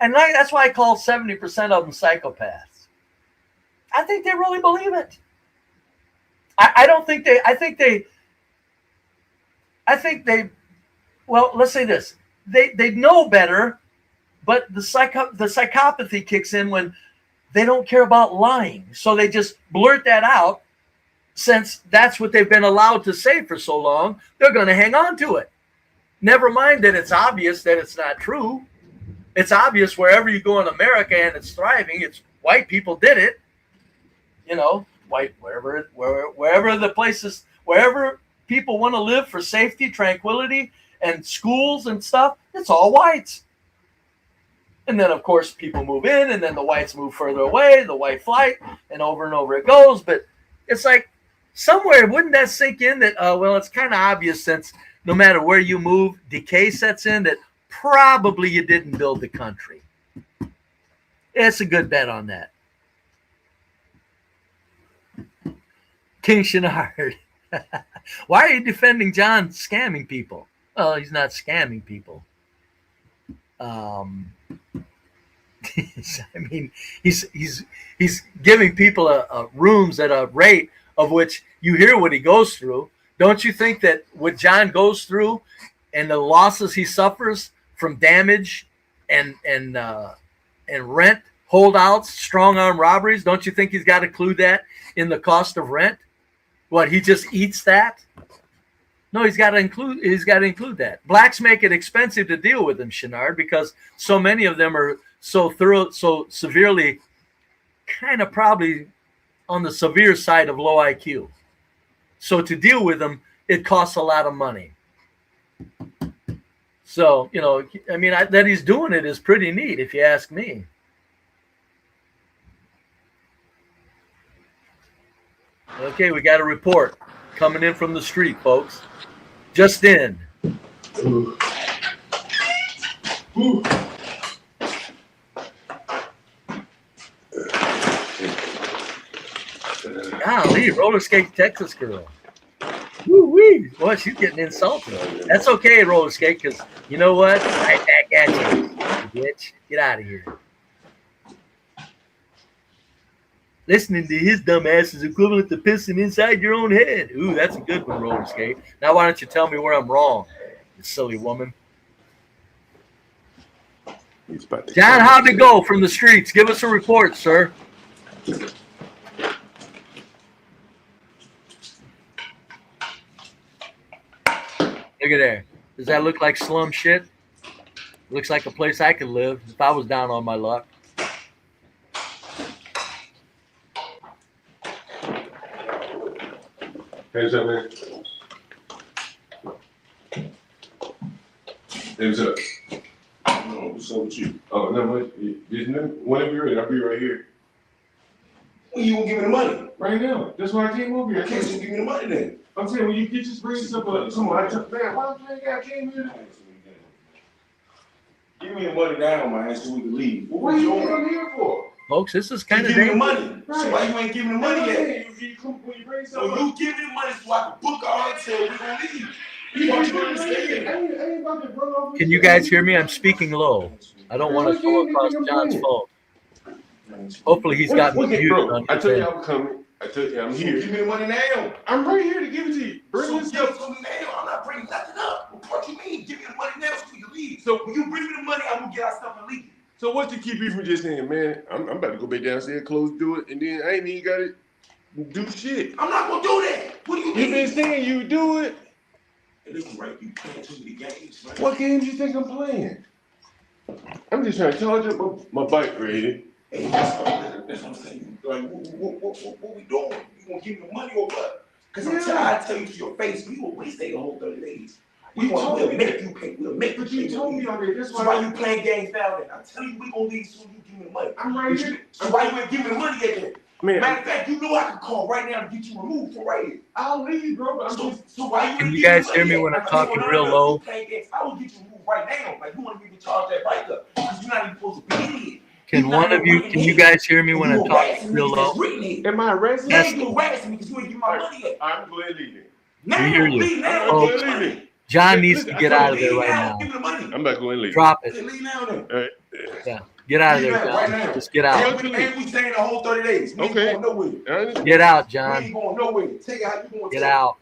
And that's why I call 70% of them psychopaths. I think they really believe it. I don't think they. I think they. Well, let's say this: they know better, but the psychopathy kicks in when they don't care about lying, so they just blurt that out. Since that's what they've been allowed to say for so long, they're going to hang on to it. Never mind that it's obvious that it's not true. It's obvious wherever you go in America and it's thriving. It's white people did it. You know, white wherever the places, wherever people want to live for safety, tranquility, and schools and stuff, it's all whites. And then, of course, people move in, and then the whites move further away, the white flight, and over it goes. But it's like somewhere, wouldn't that sink in that, well, it's kind of obvious since no matter where you move, decay sets in that probably you didn't build the country. It's a good bet on that. King Shenard. Why are you defending John scamming people? Well, he's not scamming people. I mean, he's giving people a rooms at a rate of which you hear what he goes through. Don't you think that what John goes through and the losses he suffers from damage and rent holdouts, strong arm robberies, don't you think he's got to include that in the cost of rent? What, he just eats that? No, he's got to include that. Blacks make it expensive to deal with them, Shenard, because so many of them are so severely, kind of probably on the severe side of low IQ. So to deal with them, it costs a lot of money. So, you know, I mean, that he's doing it is pretty neat, if you ask me. Okay, we got a report coming in from the street, folks. Just in. Golly, roller skate Texas girl. Woo-wee. Boy, she's getting insulted. That's okay, roller skate, because you know what? Right back at you, bitch. Get out of here. Listening to his dumb ass is equivalent to pissing inside your own head. Ooh, that's a good one, roller skate. Now why don't you tell me where I'm wrong, you silly woman? John, how'd it go from the streets? Give us a report, sir. Look at there. Does that look like slum shit? Looks like a place I could live if I was down on my luck.
Hey, what's up, man? Hey, what's up? Oh, what's up with you? Oh, no, whenever you're ready, I'll be right here.
When you gonna give me the money?
Right now. That's why I came over here.
I can't just give me the money then.
I'm saying, when you get your bring stuff up, come on, man, why I came here?
Give me the money now, man, so we can leave.
Well, what are you coming here for?
Folks, this is kind of
give me the money.
Right.
So why you ain't giving the money yet?
When you bring
So
stuff
you give me the money so I can book our hotel. We gonna leave. You ain't about to run over.
Can you guys hear me? I'm speaking low. I don't want to go across John's phone. Hopefully he's got me muted.
I told you I was coming. I told you I'm here.
Give me the money now.
I'm right here to give it to you. Bring
So
this
give it
stuff.
to me now. I'm not bringing nothing up. What you mean? Give me the money now so we can leave. So when you bring me the money, I'm gonna get our stuff and leave.
So what you keep you from just saying, man, I'm about to go back downstairs, close the door, and then I ain't even got to do shit.
I'm not gonna do that. What do you mean?
You been saying you do it.
Hey, listen, right? You playing too many games, right?
What games you think I'm playing? I'm just trying to charge up my bike, ready.
Hey, that's what I'm saying. Like, what we doing? You gonna give me the money or what? Because I tell you to your face, we will stay the whole 30 days. We'll make you pay. We'll make you pay.
You told me already. That's
why you playing games down there. I tell you, we gonna leave soon. You give me the money.
I'm right here.
So why you ain't giving me the money yet then?
Man,
matter of fact, you know I can call right now to get you removed from right here.
I'll leave, bro. But
so why you?
Can you guys hear me when I'm talking real low?
I will get you removed right now. Like you want to get charged that bike up because you're not even supposed to be here.
Can you guys hear me when I'm talking real low?
Am I arresting
you? Harassing me because you ain't giving my money yet.
I'm going to leave it.
Now
We hear you.
leave now.
Oh, John needs to get out of there right now.
I'm about to go and leave.
Drop it.
Leave now then.
All right.
Yeah. Get out of
Leave
there,
now, right
John.
now.
Just get out.
And we staying the whole 30 days. We ain't going nowhere.
Get out,
We
John.
ain't going nowhere. Take it how you going to
Get out.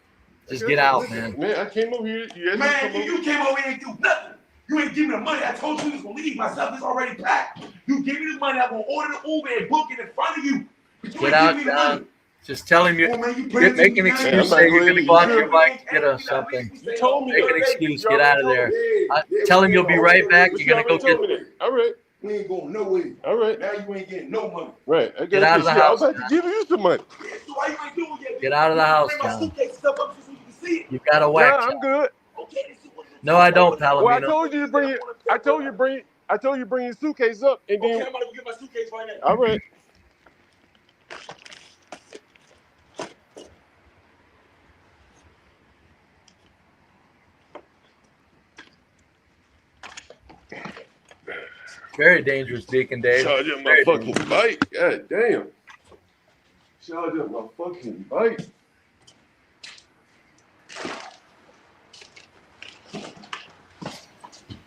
Just get out, man.
Man, I came over here.
You came over here and do nothing. You ain't give me the money. I told you you was gonna leave. My stuff is already packed. You give me the money. I'm gonna order the Uber and book it in front of you. But you
Get
ain't
out,
give me the
John.
money.
Just tell him make an excuse. Say you're gonna go out to your bike, get us something. Make an excuse. Get out of there. Tell him you'll be right back. You're gonna go get.
All right.
We ain't going nowhere.
All right.
Now you ain't getting no money.
Right. I
Get out of the house.
I was about to give you some money.
So why you ain't doing it?
Get out of the house,
Bring my
John.
suitcase stuff up so you can see it.
You got a whack.
Nah, I'm good.
No, I don't, Palomino.
Well, I told you to bring it. I told you bring your suitcase up, and then.
Okay, I'm about to get my suitcase right now.
All right.
Very dangerous, Deacon Dave.
Charge up my fucking bike. God damn. Charge up my fucking bike.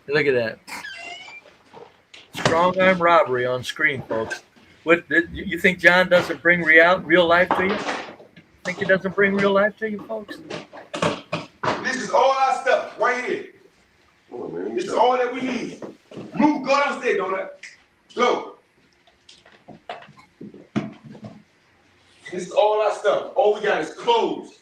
Look at that. Strong arm robbery on screen, folks. What you think John doesn't bring real life to you? Think he doesn't bring real life to you, folks?
This is all our stuff right here. This is all that we need. Move, go downstairs, Donut. Go. This is all our stuff. All we got is clothes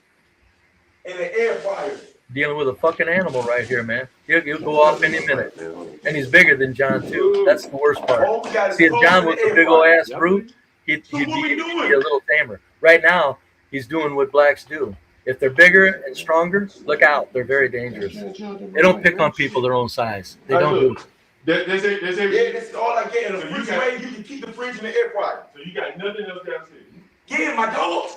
and an air fryer.
Dealing with a fucking animal right here, man. He'll go off any minute. And he's bigger than John, too. That's the worst part. See, if John was a big old ass brute, he'd be a little tamer. Right now, he's doing what blacks do. If they're bigger and stronger, look out. They're very dangerous. They don't pick on people their own size. They don't do it.
Yeah, this is all I get. In the refrigerator, you can keep the fridge in the air fryer.
So you got nothing else downstairs?
Yeah, my dogs.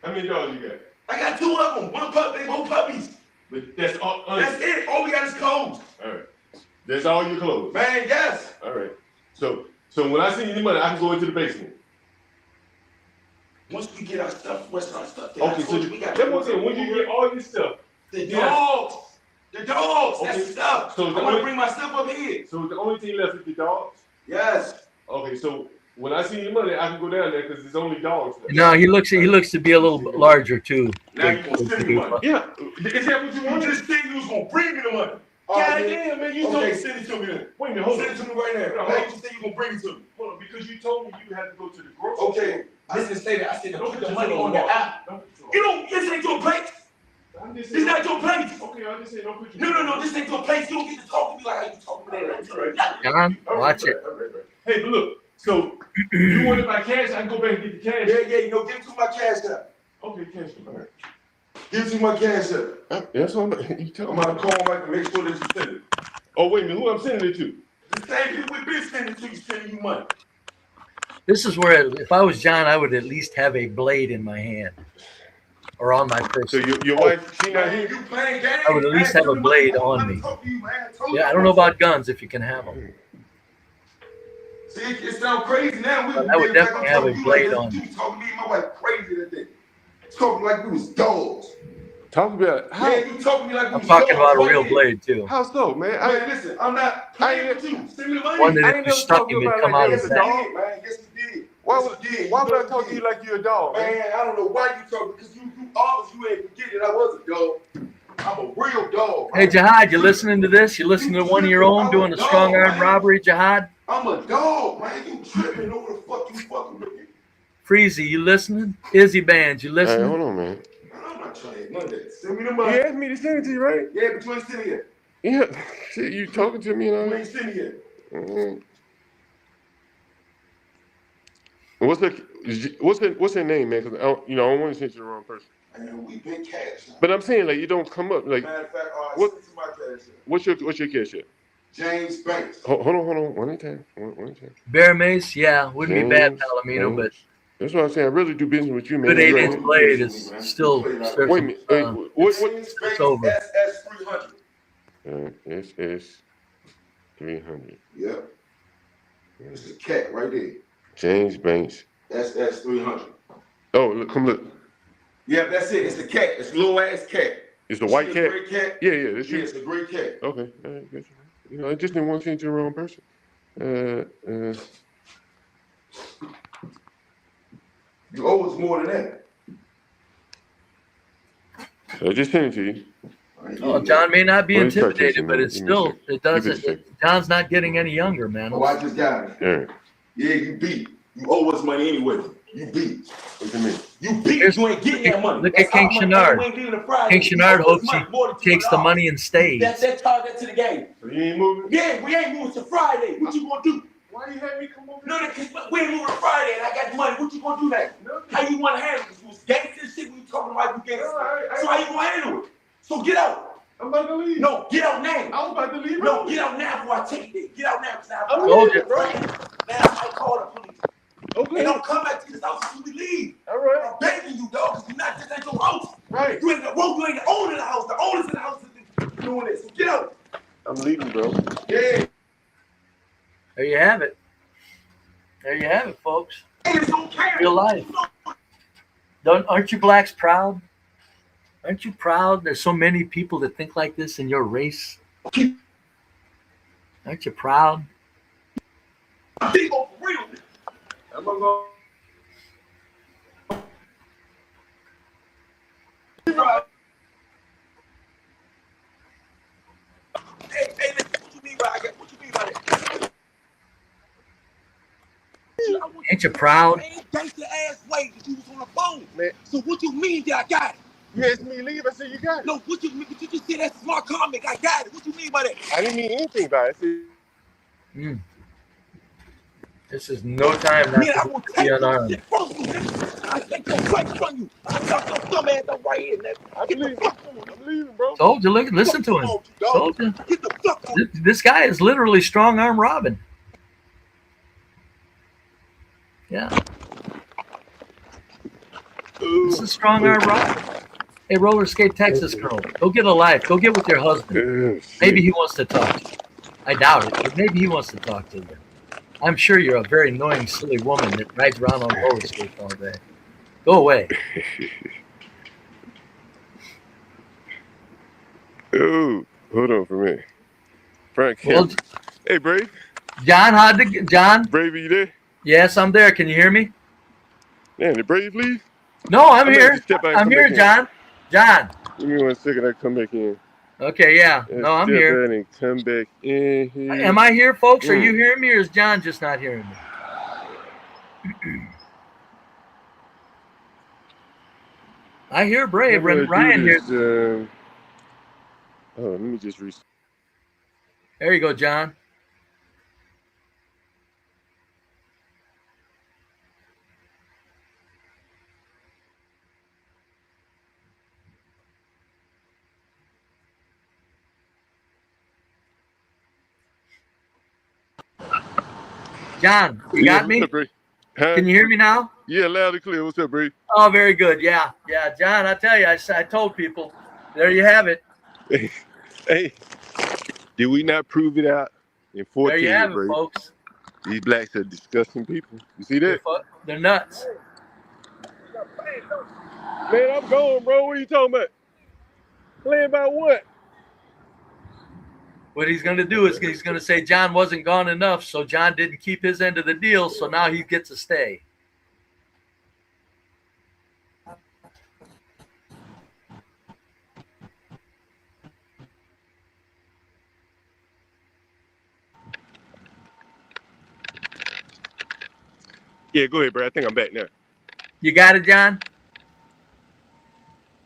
How many dogs you got?
I got 2 of them. One pup, they both puppies.
But that's all.
That's it. All we got is clothes.
All right. That's all your clothes.
Man, yes.
All right. So when I send you the money, I can go into the basement.
Once we get our stuff, what's our stuff?
Okay, so
we got.
That's what I'm saying. When you get all your stuff,
the dogs. The dogs.
Okay.
That's the stuff.
So
I want to bring my stuff up here.
So the only thing left is the dogs.
Yes.
Okay, so when I see your money, I can go down there because there's only dogs left.
No, he looks to be a little larger, too.
Now you gonna send me money.
Yeah. Is that what you want?
You just said you was gonna bring me the money.
God damn, man, you told me.
Send it to me then.
Wait a minute, hold on.
Send it to me right now. Why you say you gonna bring it to me?
Hold on, because you told me you had to go to the grocery store.
Okay. I didn't say that. I said to put the money on the app. You don't. This ain't your place. This is not your place.
Okay, I just said don't put
your. No. This ain't your place. You don't get to talk to me like how you talk to me.
John, watch it.
Hey, but look. So you want it by cash? I can go back and get the cash.
Yeah. You know, give it to my cash app.
Okay, cash. All right.
Give it to my cash app.
That's what you tell
I'm
me.
gonna call Mike and make sure that you send it.
Oh wait a minute, who I'm sending it to?
The same people we've been sending to you, sending you money.
This is where, if I was John, I would at least have a blade in my hand or on my person.
So your wife, she not here?
You playing games?
I would at least have a blade on me. Yeah, I don't know about guns if you can have them.
See, it sounds crazy now.
I would definitely have a blade on me.
You talking to me and my wife crazy that day. Talking like we was dogs.
Talk about how?
Yeah, you talking to me like we
I'm
was
talking
dogs.
about a real blade, too.
How so, man?
Man, listen, I'm not playing with you. Send me the money.
One that if you stuck him, it'd come out of his neck.
Man, yes, you did.
Why would I talk to you like you're a dog?
Man, I don't know why you talking, because you obviously you ain't forget that I was a dog. I'm a real dog.
Hey, Jihad, you listening to this? You listening to one of your own doing a strong arm robbery, Jihad?
I'm a dog, man. You tripping over the fuck you fucking with me.
Freezy, you listening? Izzy Bands, you listening?
Hey, hold on, man.
I'm not trying to none of that. Send me the money.
You asked me to send it to you, right?
Yeah, but you ain't send it yet.
Yeah. Shit, you talking to me and all
You
that?
ain't send it yet.
Mm-hmm. What's her name, man? Because I don't want to send you the wrong person.
Man, we been cash.
But I'm saying like you don't come up like.
Matter of fact,
What?
send it to my cash.
What's your cash app?
James Banks.
Hold on. One at a time. One at a time.
Bear Mace, yeah, wouldn't be bad, Palomino, but
that's what I'm saying. I really do business with you, man.
good 8-inch blade is still.
Wait a minute.
It's over.
SS300.
SS 300.
Yep. It's a cat right there.
James Banks.
SS300.
Oh, look, come look.
Yeah, that's it. It's a cat. It's a little ass cat.
It's the white cat?
Gray cat?
Yeah, that's you.
Yeah, it's a gray cat.
Okay. All right, good. I just didn't want to send you the wrong person.
You owe us more than that.
I just sent it to you.
Oh, John may not be
Well, it's start
intimidated,
texting,
but
man.
it's
Give me a
still,
second.
it
Give it a
doesn't,
second.
John's not getting any younger, man.
Oh, I just got it.
All right.
Yeah, you beat. You owe us money anyway. You beat.
What you mean?
You beat. You ain't getting that money.
Look at King Shenard. King Shenard hopes he takes the money and stays.
That's charge that to the game.
So you ain't moving?
Yeah, we ain't moving to Friday. What you gonna do?
Why you had me come over?
No, because we ain't moving to Friday and I got the money. What you gonna do now? How you wanna handle this? You was gangster shit we talking about you gangster. So how you gonna handle it? So get out.
I'm about to leave.
No, get out now.
I was about to leave.
No, get out now before I take it. Get out now.
I'm leaving, bro.
Now I might call the police.
Okay.
And don't come back to this house until we leave.
All right.
I'm begging you, dog, because you're not just at your house.
Right.
You ain't the owner of the house. The owners of the house is doing this. So get out.
I'm leaving, bro.
Yeah.
There you have it. There you have it, folks.
It's okay.
Real life. Aren't you blacks proud? Aren't you proud? There's so many people that think like this in your race. Aren't you proud?
Think for real.
I'm gonna go.
Hey, listen, what you mean by that? What you mean by that?
Ain't you proud?
Gangster ass way that you was on the phone. Man. So what you mean that I got it?
You asked me to leave. I said you got it.
No, what you mean? You just said that's a smart comic. I got it. What you mean by that?
I didn't mean anything by it.
This is no time not to be unarmed.
I take your fight from you. I got your dumb ass up right here.
I'm leaving, bro.
Told you, listen to him. Told you. This guy is literally strong arm Robin. Yeah. This is strong arm Robin. Hey, roller skate Texas girl, go get a life. Go get with your husband. Maybe he wants to talk to you. I doubt it, but maybe he wants to talk to you. I'm sure you're a very annoying, silly woman that rides around on roller skates all day. Go away.
Oh, hold on for a minute. Frank,
Well,
hey, Brave.
John?
Brave, are you there?
Yes, I'm there. Can you hear me?
Man, did Brave leave?
No, I'm here. I'm here, John. John.
Give me 1 second. I come back in.
Okay, yeah. No, I'm here.
And come back in here.
Am I here, folks? Are you hearing me, or is John just not hearing me? I hear Brave. Ryan here.
Let me just reset.
There you go, John. John, you got me? Can you hear me now?
Yeah, loud and clear. What's up, Bree?
Oh, very good. Yeah, John, I tell you, I told people. There you have it.
Hey, did we not prove it out in 14?
There you have
Bree?
it, folks.
These blacks are disgusting people. You see that?
They're nuts.
Man, I'm going, bro. What are you talking about? Playing about what?
What he's going to do is he's going to say John wasn't gone enough, so John didn't keep his end of the deal, so now he gets to stay.
Yeah, go ahead, bro. I think I'm back now.
You got it, John?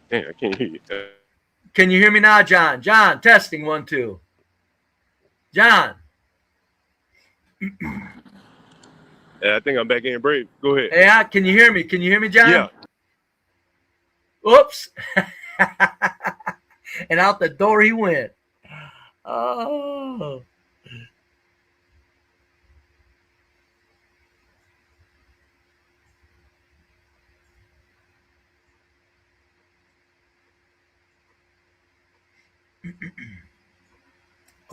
Damn, I can't hear you.
Can you hear me now, John? John, testing 1, 2. John.
I think I'm back in, Brave. Go ahead.
Yeah, can you hear me? Can you hear me, John?
Yeah.
Oops. And out the door he went. Oh.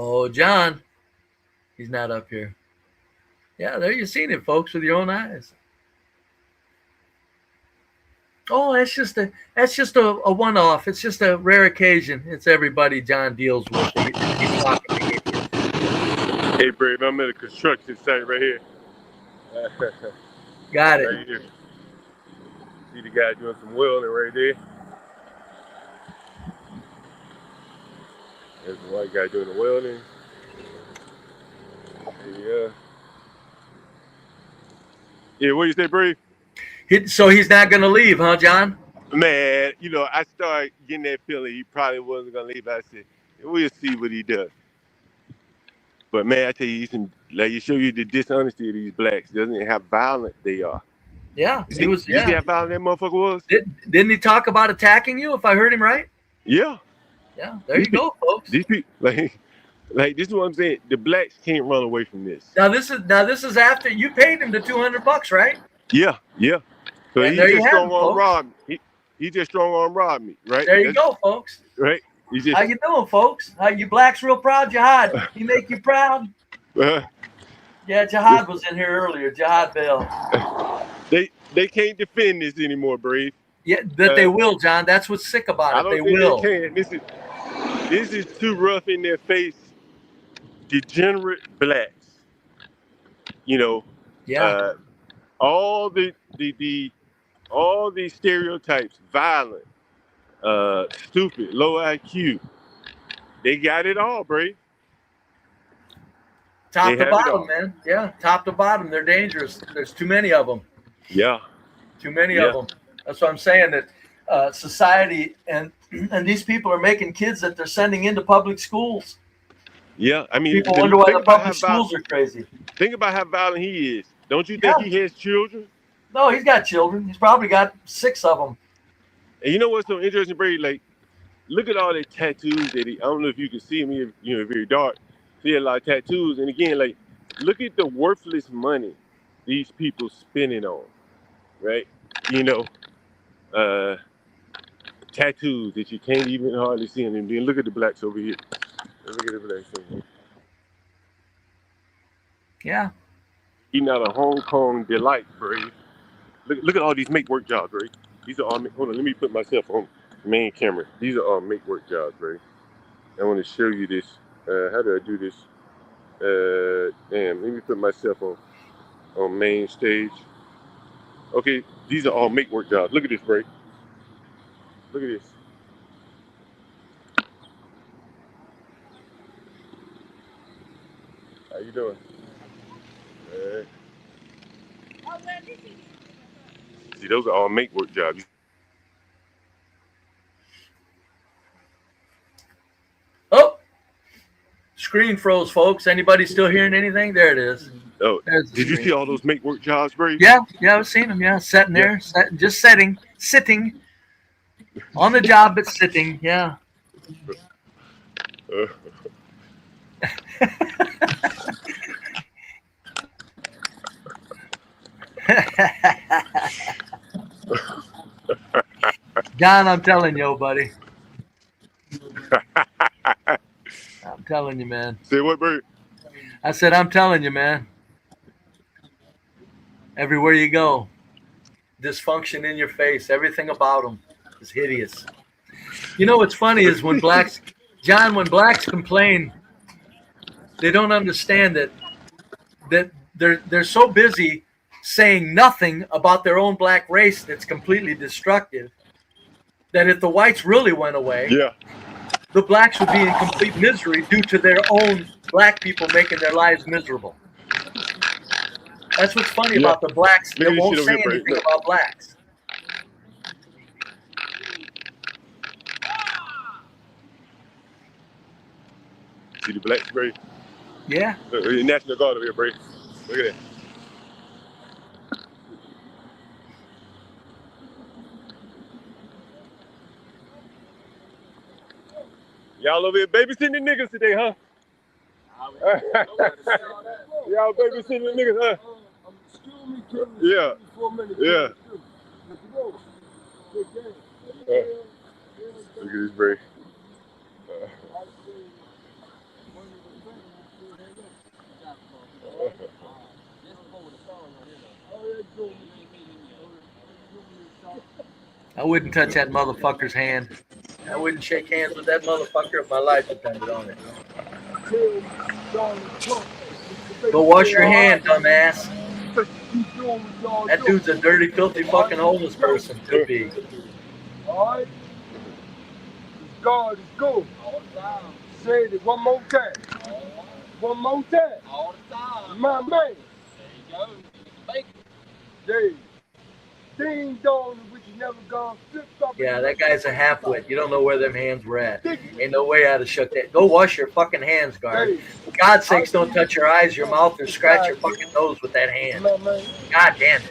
Oh, John. He's not up here. Yeah, there you've seen it, folks, with your own eyes. Oh, that's just a one-off. It's just a rare occasion. It's everybody John deals with. He's talking to you.
Hey, Brave, I'm at a construction site right here.
Got it.
Right here. See the guy doing some welding right there. There's the white guy doing the welding. Yeah. Yeah, what do you say, Brave?
So he's not going to leave, huh, John?
Man, you know, I started getting that feeling he probably wasn't going to leave. I said, we'll see what he does. But man, I tell you, it show you the dishonesty of these blacks. Doesn't it how violent they are?
Yeah,
he was. You see how violent that motherfucker was?
Didn't he talk about attacking you? If I heard him right?
Yeah.
Yeah. There you go, folks.
These people, like this is what I'm saying. The blacks can't run away from this.
Now this is after you paid him the $200, right?
Yeah. So
And
he
there you
just
have
strong
it,
arm
folks.
robbed me. He just strong arm robbed me, right?
There you go, folks.
Right. He just,
How you doing, folks? How you blacks real proud, Jihad? He make you proud? Yeah, Jihad was in here earlier. Jihad Bell.
They can't defend this anymore, Brave.
Yeah, that they will, John. That's what's sick about it.
I don't
They
think
will.
they can. This is too rough in their face. Degenerate blacks. You know.
Yeah.
All the all these stereotypes, violent, stupid, low IQ. They got it all, Brave.
Top to bottom, man. Yeah, top to bottom. They're dangerous. There's too many of them.
Yeah.
Too many of them. That's what I'm saying, that society and these people are making kids that they're sending into public schools.
Yeah, I mean,
People wonder why the public schools are crazy.
Think about how violent he is. Don't you think he has children?
No, he's got children. He's probably got 6 of them.
And you know what's so interesting, Brady? Like, look at all the tattoos that I don't know if you can see me, very dark. See a lot of tattoos. And again, like, look at the worthless money these people spending on, right? Tattoos that you can't even hardly see. And then look at the blacks over here. Look at the blacks over here.
Yeah.
Eating out of Hong Kong delight, Brady. Look at all these make work jobs, Brady. These are all, hold on, let me put myself on main camera. These are all make work jobs, Brady. I want to show you this. How do I do this? Let me put myself on main stage. Okay, these are all make work jobs. Look at this, Brady. Look at this. How you doing? See, those are all make work jobs.
Oh, screen froze, folks. Anybody still hearing anything? There it is.
Oh, did you see all those make work jobs, Brady?
Yeah, I've seen them. Yeah, sitting there, just sitting on the job, but sitting. Yeah. John, I'm telling you, buddy. I'm telling you, man.
Say what, Bert?
I said, I'm telling you, man. Everywhere you go, dysfunction in your face. Everything about them is hideous. You know what's funny is when blacks complain, they don't understand that they're so busy saying nothing about their own black race that's completely destructive, that if the whites really went away, the blacks would be in complete misery due to their own black people making their lives miserable. That's what's funny about the blacks. They won't say anything about blacks.
See the blacks, Brady?
Yeah.
The National Guard over here, Brady. Look at that. Y'all over here babysitting the niggas today, huh? Y'all babysitting the niggas, huh? Yeah. Look at this, Bray.
I wouldn't touch that motherfucker's hand. I wouldn't shake hands with that motherfucker if my life depended on it. Go wash your hand, dumbass. That dude's a dirty, filthy, fucking homeless person. Could be.
All right? God is good. All the time. Say it one more time. One more time. All the time. My man. There you go. Thank you. Ding dong, which you never gone flip up.
Yeah, that guy's a halfwit. You don't know where them hands were at. Ain't no way I'd have shook that. Go wash your fucking hands, guard. For God's sakes, don't touch your eyes, your mouth, or scratch your fucking nose with that hand. God damn it.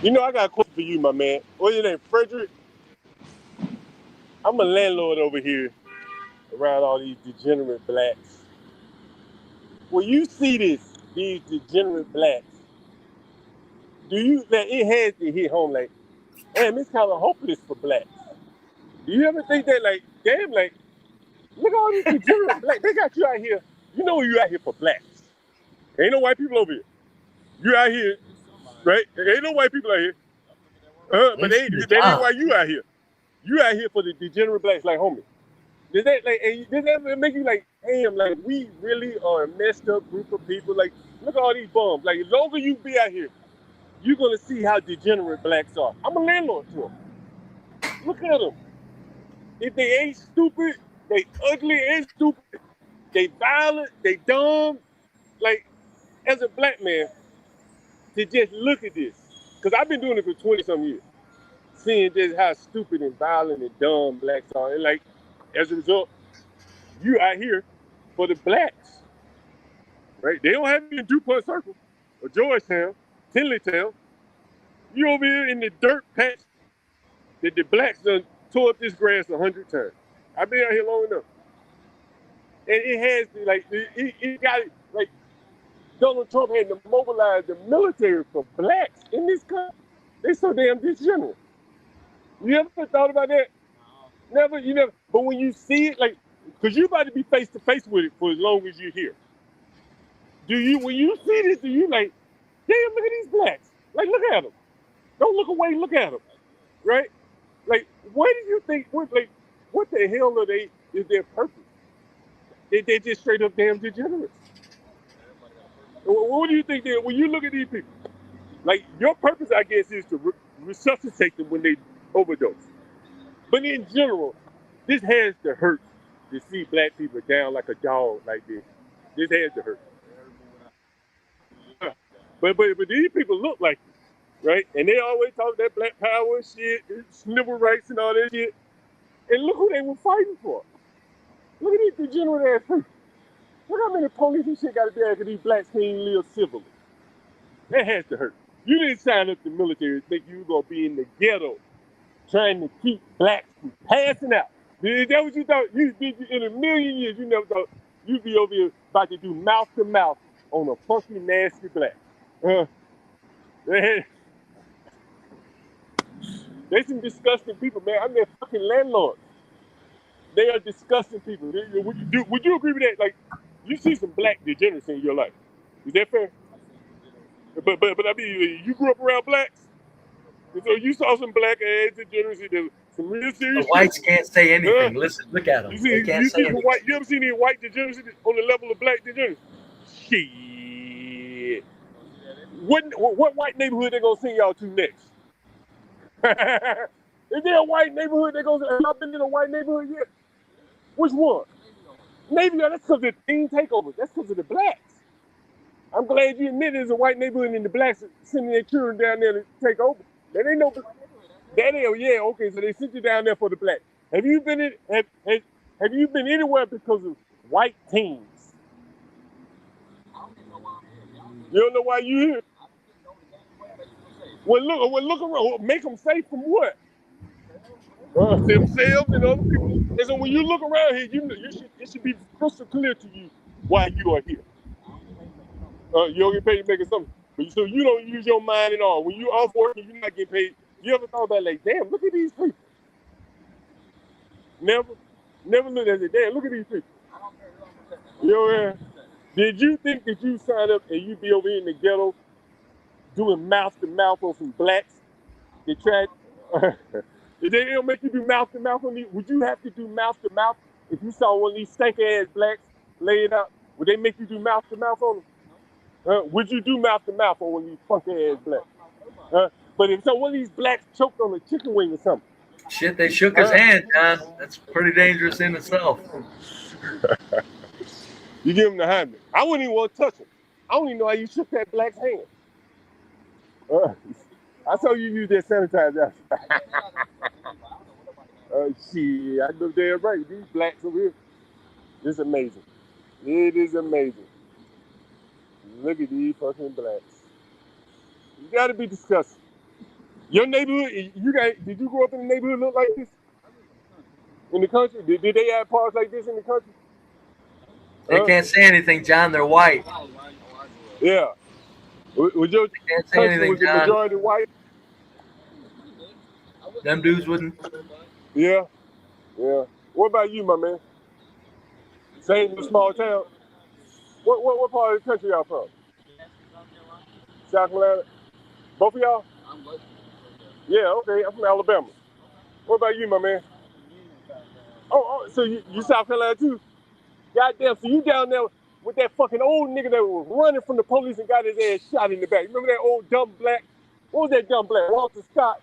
You know, I got a question for you, my man. What's your name, Frederick? I'm a landlord over here around all these degenerate blacks. When you see these degenerate blacks, do you, like, it has to hit home like, damn, it's kind of hopeless for blacks. Do you ever think that, like, damn, like, look at all these degenerate blacks. They got you out here. You know you out here for blacks. Ain't no white people over here. You out here, right? Ain't no white people out here. But that ain't why you out here. You out here for the degenerate blacks, like, homie. Does that make you like, damn, like, we really are a messed up group of people? Like, look at all these bums. Like, as long as you be out here, you're going to see how degenerate blacks are. I'm a landlord to them. Look at them. If they ain't stupid, they ugly and stupid, they violent, they dumb. Like, as a black man, to just look at this, because I've been doing it for 20-some years, seeing just how stupid and violent and dumb blacks are. And, like, as a result, you out here for the blacks, right? They don't have you in DuPont Circle or Georgetown, Tinleytown. You over here in the dirt patch that the blacks done tore up this grass 100 times. I've been out here long enough. And it has to, like, it got it, like, Donald Trump had to mobilize the military for blacks in this country. They so damn degenerate. You ever thought about that? Never, you never. But when you see it, like, because you about to be face to face with it for as long as you're here. When you see this, do you like, damn, look at these blacks. Like, look at them. Don't look away, look at them. Right? Like, what do you think, what the hell are they, is their purpose? They're just straight up damn degenerates. What do you think when you look at these people? Like, your purpose, I guess, is to resuscitate them when they overdose. But in general, this has to hurt to see black people down like a dog like this. This has to hurt. But these people look like it, right? And they always talk that black power and shit, civil rights and all that shit. And look who they were fighting for. Look at these degenerate ass people. Look how many police and shit got to be after these blacks can't live civilly. That has to hurt. You didn't sign up to the military to think you were going to be in the ghetto trying to keep blacks from passing out. Is that what you thought? In a million years, you never thought you'd be over here about to do mouth to mouth on a funky, nasty black. They some disgusting people, man. I'm their fucking landlord. They are disgusting people. Would you agree with that? Like, you see some black degeneracy in your life. Is that fair? But I mean, you grew up around blacks, and so you saw some black ass degeneracy. There's some real serious.
The whites can't say anything. Listen, look at them. They can't say anything.
You ever seen any white degeneracy on the level of black degeneracy? Shit. What white neighborhood they gonna send y'all to next? Is there a white neighborhood they gonna? Have y'all been in a white neighborhood yet? Which one? Maybe that's because of the teen takeover. That's because of the blacks. I'm glad you admit there's a white neighborhood and the blacks sending their children down there to take over. That ain't no. That ain't. Yeah, okay. So they sent you down there for the blacks. Have you been in? Have you been anywhere because of white teens? You don't know why you here? Well, look around. Make them safe from what? Themselves and other people. And so when you look around here, it should be crystal clear to you why you are here. You don't get paid to make something. So you don't use your mind at all. When you off work and you're not getting paid, you ever thought about, like, damn, look at these people? Never looked at it. Damn, look at these people. You know, did you think that you signed up and you'd be over here in the ghetto doing mouth to mouth on some blacks? They tried. If they don't make you do mouth to mouth on these, would you have to do mouth to mouth if you saw one of these stank ass blacks laying out? Would they make you do mouth to mouth on them? Would you do mouth to mouth on one of these funky ass blacks? But if one of these blacks choked on a chicken wing or something.
Shit, they shook his hand, John. That's pretty dangerous in itself.
You give him the hand. I wouldn't even want to touch him. I don't even know how you shook that black's hand. I saw you use that sanitizer. Shit, I know damn right. These blacks over here, it's amazing. It is amazing. Look at these fucking blacks. You gotta be disgusting. Your neighborhood, did you grow up in a neighborhood look like this? In the country? Did they have parks like this in the country?
They can't say anything, John. They're white.
Yeah. Was your
can't say
country
anything,
was the
John.
majority white?
Them dudes wouldn't.
Yeah. Yeah. What about you, my man? Same in a small town? What part of the country y'all from? South Carolina? Both of y'all? Yeah, okay. I'm from Alabama. What about you, my man? Oh, so you South Carolina too? Goddamn, so you down there with that fucking old nigga that was running from the police and got his ass shot in the back. Remember that old dumb black? What was that dumb black? Walter Scott.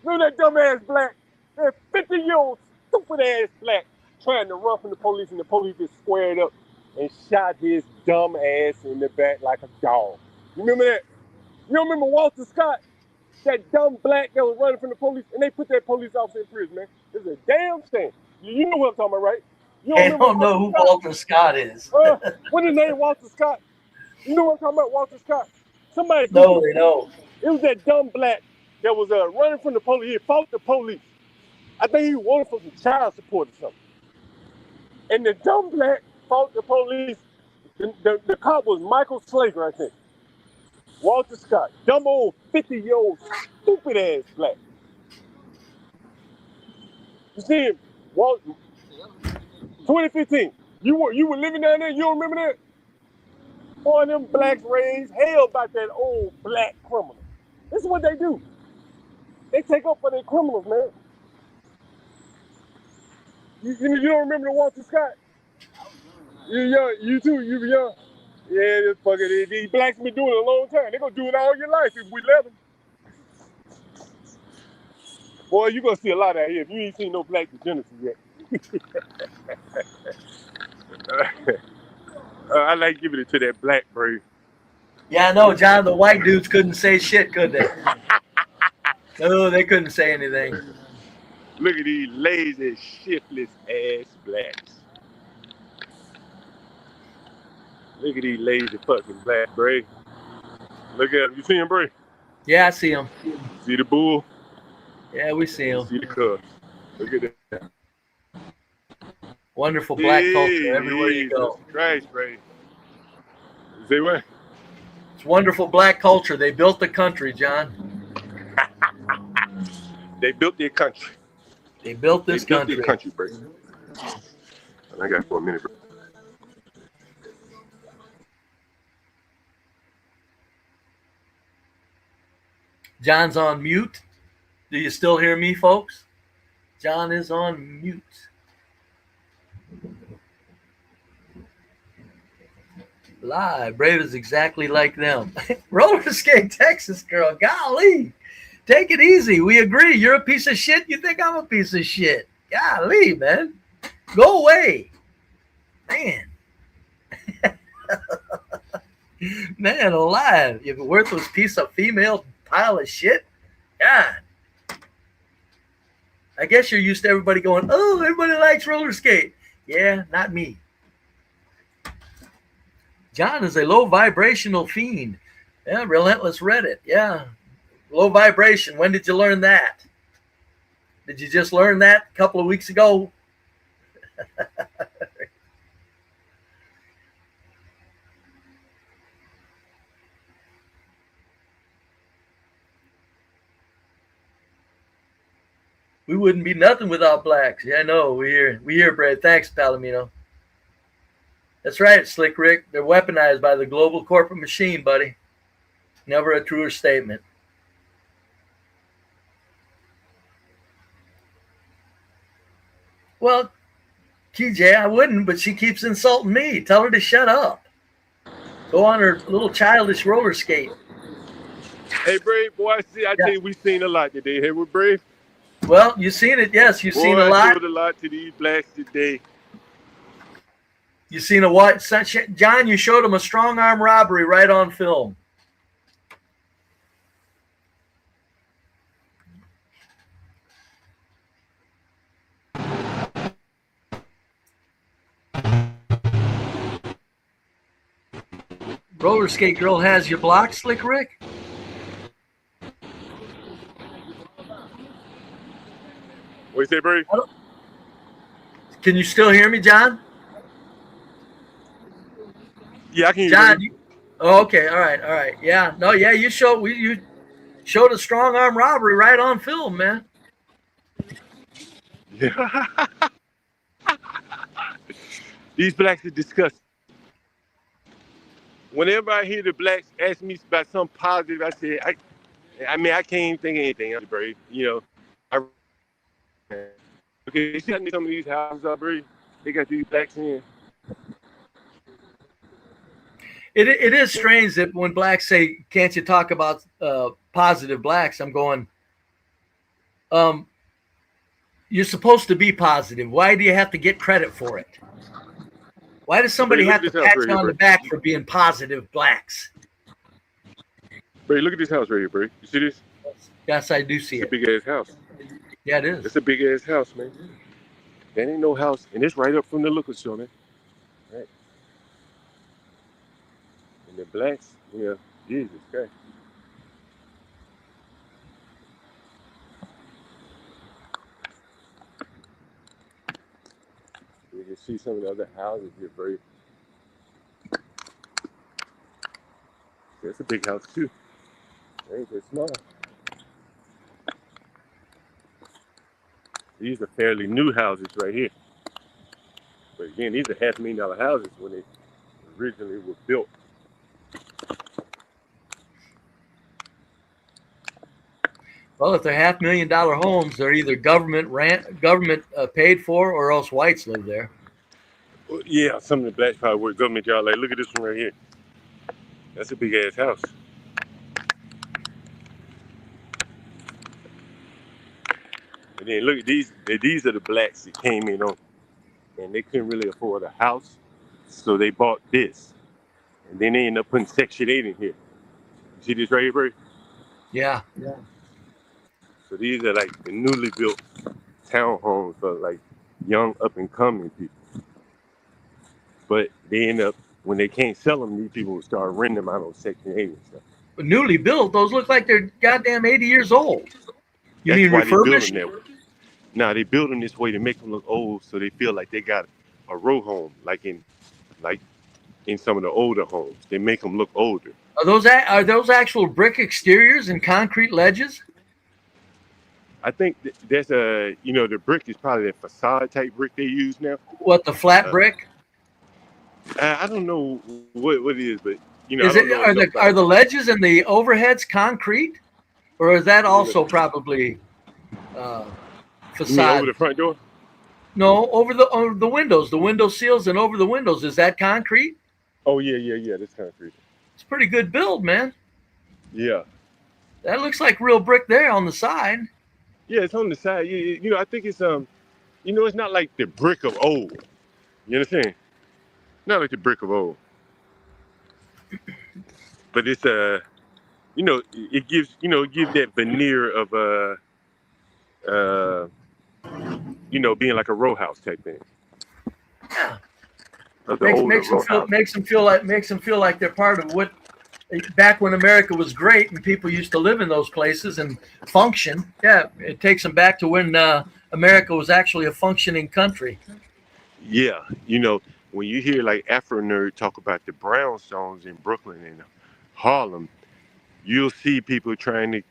Remember that dumb ass black? That 50-year-old stupid ass black trying to run from the police and the police just squared up and shot his dumb ass in the back like a dog. You remember that? You don't remember Walter Scott? That dumb black that was running from the police, and they put that police officer in prison, man. It's a damn shame. You know what I'm talking about, right? You
They don't know who Walter Scott is.
What's his name? Walter Scott. You know what I'm talking about, Walter Scott? Somebody.
No, they don't.
It was that dumb black that was running from the police. He fought the police. I think he wanted for some child support or something. And the dumb black fought the police. The cop was Michael Slager, I think. Walter Scott, dumb old 50-year-old stupid ass black. You see him, 2015. You were living down there. You don't remember that? Boy, them blacks raised hell about that old black criminal. This is what they do. They take up for their criminals, man. You don't remember the Walter Scott? You young, you too. You young. Yeah, this fucking these blacks been doing it a long time. They gonna do it all your life if we let them. Boy, you gonna see a lot out here if you ain't seen no black degeneracy yet. I like giving it to that black brave.
Yeah, I know, John. The white dudes couldn't say shit, could they? No, they couldn't say anything.
Look at these lazy, shiftless ass blacks. Look at these lazy fucking black Bray. Look at him. You see him, Bray?
Yeah, I see him.
See the bull?
Yeah, we see him.
See the cub. Look at that.
Wonderful black culture everywhere you go.
Christ, Bray. Say what?
It's wonderful black culture. They built the country, John.
They built their country.
They built this country.
They built their country, Bray. I got 4 minutes, Bray.
John's on mute. Do you still hear me, folks? John is on mute. Live. Brave is exactly like them. Roller skate Texas girl. Golly. Take it easy. We agree. You're a piece of shit. You think I'm a piece of shit. Golly, man. Go away. Man. Man alive. You worthless piece of female pile of shit. God. I guess you're used to everybody going, oh, everybody likes roller skate. Yeah, not me. John is a low vibrational fiend. Yeah, relentless Reddit. Yeah. Low vibration. When did you learn that? Did you just learn that a couple of weeks ago? We wouldn't be nothing without blacks. Yeah, no, we hear, Brad. Thanks, Palomino. That's right, Slick Rick. They're weaponized by the global corporate machine, buddy. Never a truer statement. Well, TJ, I wouldn't, but she keeps insulting me. Tell her to shut up. Go on her little childish roller skate.
Hey, Brave, boy, I tell you, we seen a lot today. Hey, we're Brave.
Well, you've seen it, yes. You've seen
Boy,
a
I
lot.
showed a lot to these blacks today.
You seen a what? John, you showed him a strong arm robbery right on film. Roller skate girl has your block, Slick Rick?
What you say, Brave?
Can you still hear me, John?
Yeah, I can hear
John,
you.
oh, okay, all right. Yeah, no, yeah, you showed a strong arm robbery right on film, man.
Yeah. These blacks are disgusting. Whenever I hear the blacks ask me about something positive, I say, I mean, I can't even think of anything else, Brave. You know, okay, some of these houses are Brave. They got these blacks in.
It is strange that when blacks say, "Can't you talk about positive blacks?" I'm going, you're supposed to be positive. Why do you have to get credit for it? Why does somebody
Brave, look
have
at
to
this house
pat
right
you
here,
on the
Brave.
back for being positive blacks?
Brave, look at this house right here, Brave. You see this?
Yes, I do see
It's a
it.
big ass house.
Yeah, it is.
It's a big ass house, man. That ain't no house, and it's right up from the liquor store, man. Right. And the blacks, yeah, Jesus Christ. You can see some of the other houses here, Brave. It's a big house too. It ain't that small. These are fairly new houses right here. But again, these are $500,000 houses when they originally were built.
Well, if they're $500,000 homes, they're either government paid for, or else whites live there.
Well, yeah, some of the blacks probably work government job. Like, look at this one right here. That's a big ass house. And then look at these. These are the blacks that came in on, and they couldn't really afford a house, so they bought this. And then they ended up putting Section 8 in here. You see this right here, bro?
Yeah.
So these are like the newly built townhomes for like young up and coming people. But they end up, when they can't sell them, these people will start renting them out on Section 8 and stuff.
But newly built, those look like they're goddamn 80 years old. You
That's
mean
why they build them
refurbished?
that way. Now they build them this way to make them look old, so they feel like they got a row home, like in some of the older homes. They make them look older.
Are those actual brick exteriors and concrete ledges?
I think there's the brick is probably that facade type brick they use now.
What, the flat brick?
I don't know what it is, but I
Is
don't
it
know enough about
are
it.
the ledges and the overheads concrete, or is that also probably
You mean over
facade?
the front door?
No, over the windows, the window seals, and over the windows. Is that concrete?
Oh yeah. That's concrete.
It's pretty good build, man.
Yeah.
That looks like real brick there on the side.
Yeah, it's on the side. I think it's it's not like the brick of old. You understand? Not like the brick of old. But it's it gives that veneer of being like a row house type thing.
Yeah.
Of the older row house.
Makes them feel like they're part of what back when America was great and people used to live in those places and function. Yeah, it takes them back to when America was actually a functioning country.
Yeah, when you hear like Afro Nerd talk about the brownstones in Brooklyn and Harlem, you'll see people trying to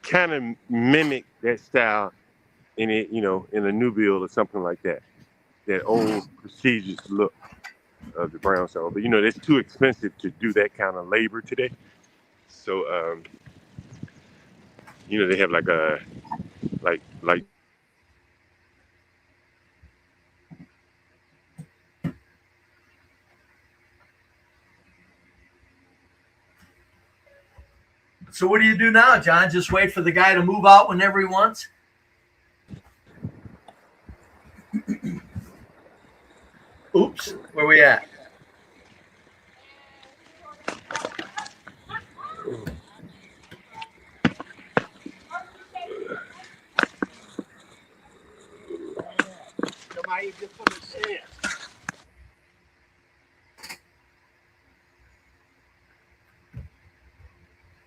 kind of mimic that style in it, in a new build or something like that. That old prestigious look of the brownstone. But it's too expensive to do that kind of labor today. So they have like a like
So what do you do now, John? Just wait for the guy to move out whenever he wants? Oops, where we at?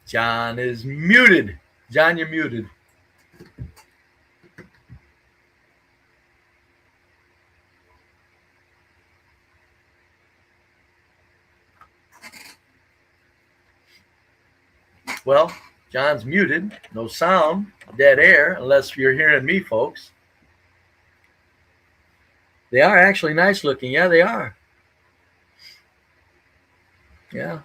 John is muted. John, you're muted. Well, John's muted. No sound. Dead air, unless you're hearing me, folks. They are actually nice looking. Yeah, they are. Yeah.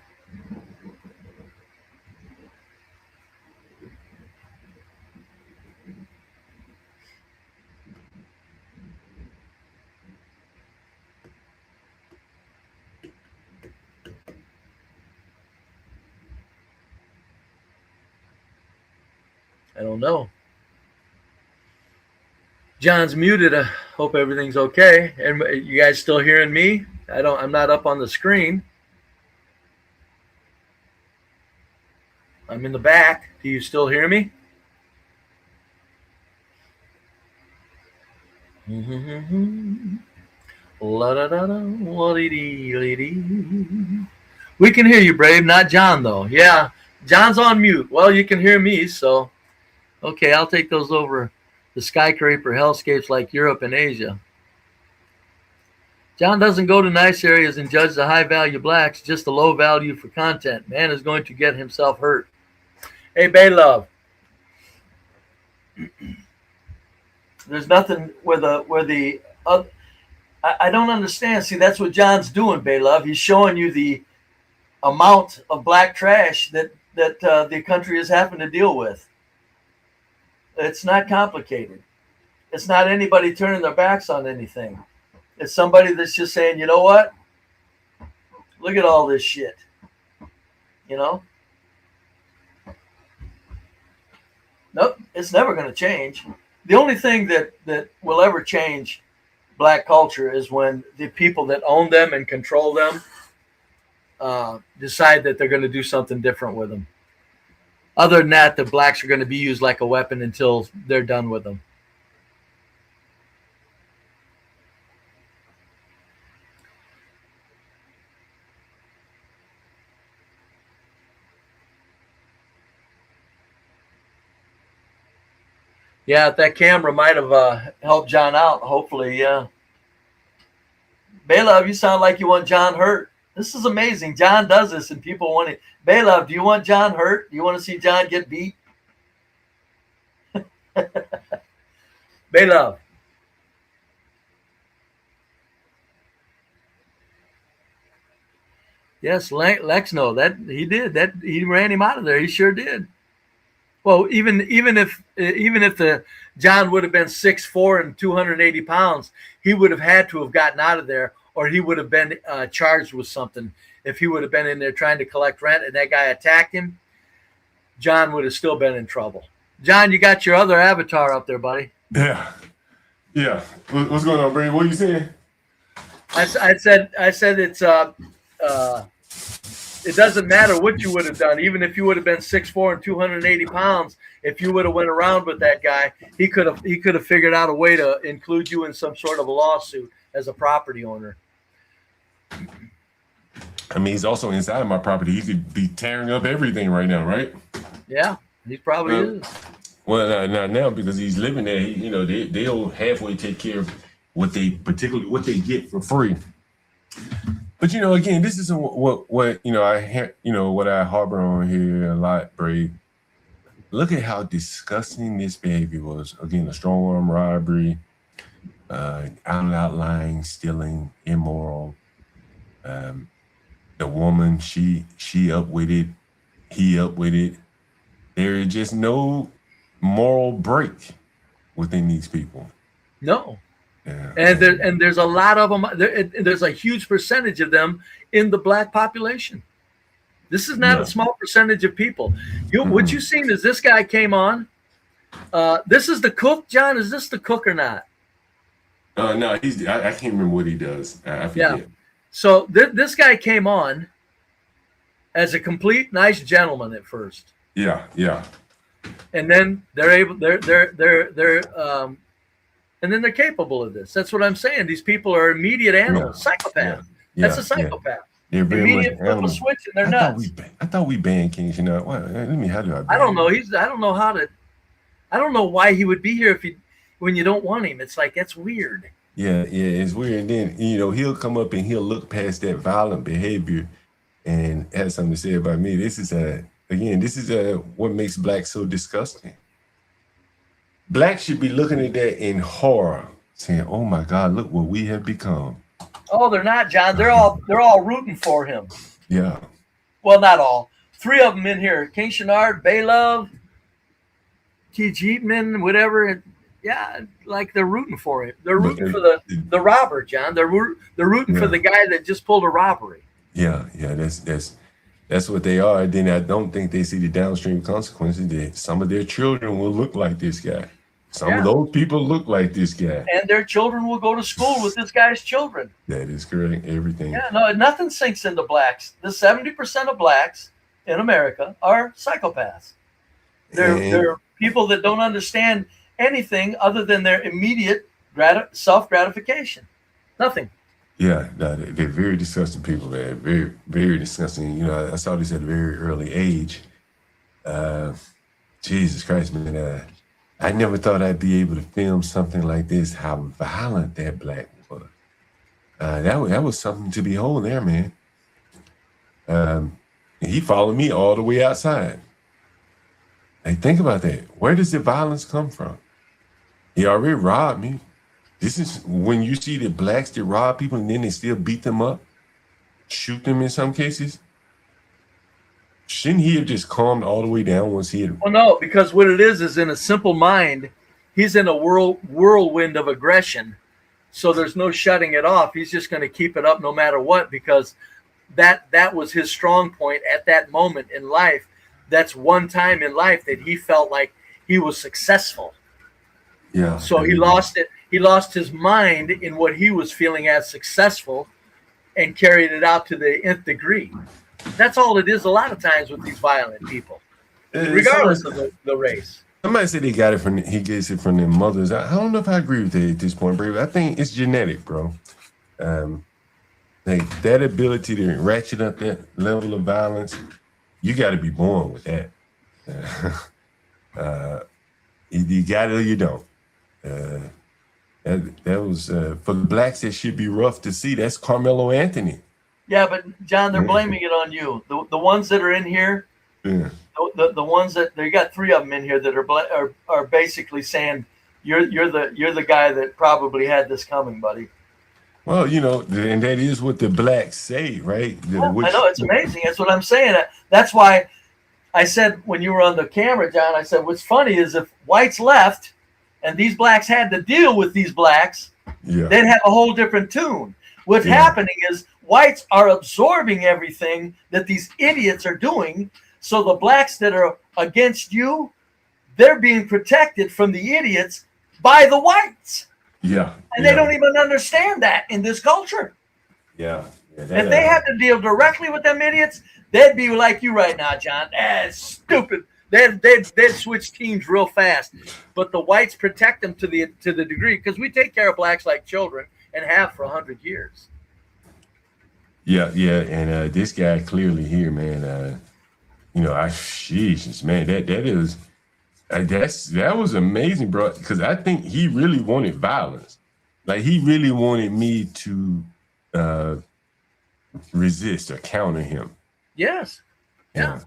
I don't know. John's muted. I hope everything's okay. And you guys still hearing me? I'm not up on the screen. I'm in the back. Do you still hear me? We can hear you, Brave. Not John, though. Yeah, John's on mute. Well, you can hear me, so okay. I'll take those over the skyscraper hellscapes like Europe and Asia. John doesn't go to nice areas and judge the high-value blacks, just the low value for content. Man is going to get himself hurt. Hey, Bay Love. There's nothing where the I don't understand. See, that's what John's doing, Bay Love. He's showing you the amount of black trash that the country is having to deal with. It's not complicated. It's not anybody turning their backs on anything. It's somebody that's just saying, you know what? Look at all this shit. You know? Nope, it's never going to change. The only thing that will ever change black culture is when the people that own them and control them decide that they're going to do something different with them. Other than that, the blacks are going to be used like a weapon until they're done with them. Yeah, that camera might have helped John out. Hopefully, yeah. Baylove, you sound like you want John hurt. This is amazing. John does this, and people want it. Baylove, do you want John hurt? Do you want to see John get beat? Baylove. Yes, Lex, no, that he did. That he ran him out of there. He sure did. Well, even if the John would have been 6'4" and 280 pounds, he would have had to have gotten out of there, or he would have been charged with something. If he would have been in there trying to collect rent and that guy attacked him, John would have still been in trouble. John, you got your other avatar up there, buddy.
Yeah. What's going on, Brady? What are you saying?
I said it's it doesn't matter what you would have done. Even if you would have been 6'4" and 280 pounds, if you would have went around with that guy, he could have figured out a way to include you in some sort of a lawsuit as a property owner.
I mean, he's also inside of my property. He could be tearing up everything right now, right?
Yeah, he probably is.
Well, not now because he's living there. They'll halfway take care of what they get for free. But again, this is what what I harbor on here a lot, Brave. Look at how disgusting this behavior was. Again, a strong arm robbery, outlying, stealing, immoral. The woman, she up with it, he up with it. There is just no moral break within these people.
No. Yeah. And there's a lot of them. There's a huge percentage of them in the black population. This is not a small percentage of people. What you seen is this guy came on. This is the cook, John. Is this the cook or not?
No, I can't remember what he does. I forget.
Yeah. So this guy came on as a complete nice gentleman at first.
Yeah.
And then and then they're capable of this. That's what I'm saying. These people are immediate animals, psychopaths. That's a psychopath.
They're very
Immediate flip a switch and they're nuts.
I thought we banned Kings. How do I?
I don't know. I don't know why he would be here when you don't want him. It's like, that's weird.
Yeah, it's weird. And then he'll come up and he'll look past that violent behavior and have something to say about me. This is what makes blacks so disgusting. Blacks should be looking at that in horror, saying, "Oh my God, look what we have become."
Oh, they're not, John. They're all rooting for him.
Yeah.
Well, not all. 3 of them in here: King Shenard, Baylove, T. Jeepman, whatever. Yeah, like they're rooting for it. They're rooting for the robber, John. They're rooting for the guy that just pulled a robbery.
Yeah. That's what they are. Then I don't think they see the downstream consequences that some of their children will look like this guy. Some of those people look like this guy.
And their children will go to school with this guy's children.
That is correct. Everything.
Yeah, no, nothing sinks into blacks. The 70% of blacks in America are psychopaths. They're people that don't understand anything other than their immediate self-gratification. Nothing.
Yeah, no, they're very disgusting people, man. Very, very disgusting. I saw this at a very early age. Jesus Christ, man. I never thought I'd be able to film something like this, how violent that black was. That was something to behold there, man. He followed me all the way outside. Like, think about that. Where does the violence come from? He already robbed me. This is when you see the blacks that rob people and then they still beat them up, shoot them in some cases. Shouldn't he have just calmed all the way down once he had?
Well, no, because what it is in a simple mind, he's in a whirlwind of aggression. So there's no shutting it off. He's just going to keep it up no matter what, because that was his strong point at that moment in life. That's one time in life that he felt like he was successful.
Yeah.
So he lost it. He lost his mind in what he was feeling as successful and carried it out to the nth degree. That's all it is a lot of times with these violent people, regardless of the race.
Somebody said he gets it from their mothers. I don't know if I agree with that at this point, bro. I think it's genetic, bro. Like that ability to ratchet up that level of violence, you got to be born with that. You got it or you don't. That was for the blacks. That should be rough to see. That's Carmelo Anthony.
Yeah, but John, they're blaming it on you. The ones that are in here, the ones that they got 3 of them in here that are basically saying you're the guy that probably had this coming, buddy.
Well, and that is what the blacks say, right?
I know, it's amazing. That's what I'm saying. That's why I said when you were on the camera, John, I said what's funny is if whites left and these blacks had to deal with these blacks, they'd have a whole different tune. What's happening is whites are absorbing everything that these idiots are doing. So the blacks that are against you, they're being protected from the idiots by the whites.
Yeah.
And they don't even understand that in this culture.
Yeah.
If they had to deal directly with them idiots, they'd be like you right now, John. That's stupid. They'd switch teams real fast. But the whites protect them to the degree, because we take care of blacks like children and have for 100 years.
Yeah, and this guy clearly here, man. Jesus, man, that was amazing, bro. Because I think he really wanted violence. Like he really wanted me to resist or counter him.
Yes. Yeah.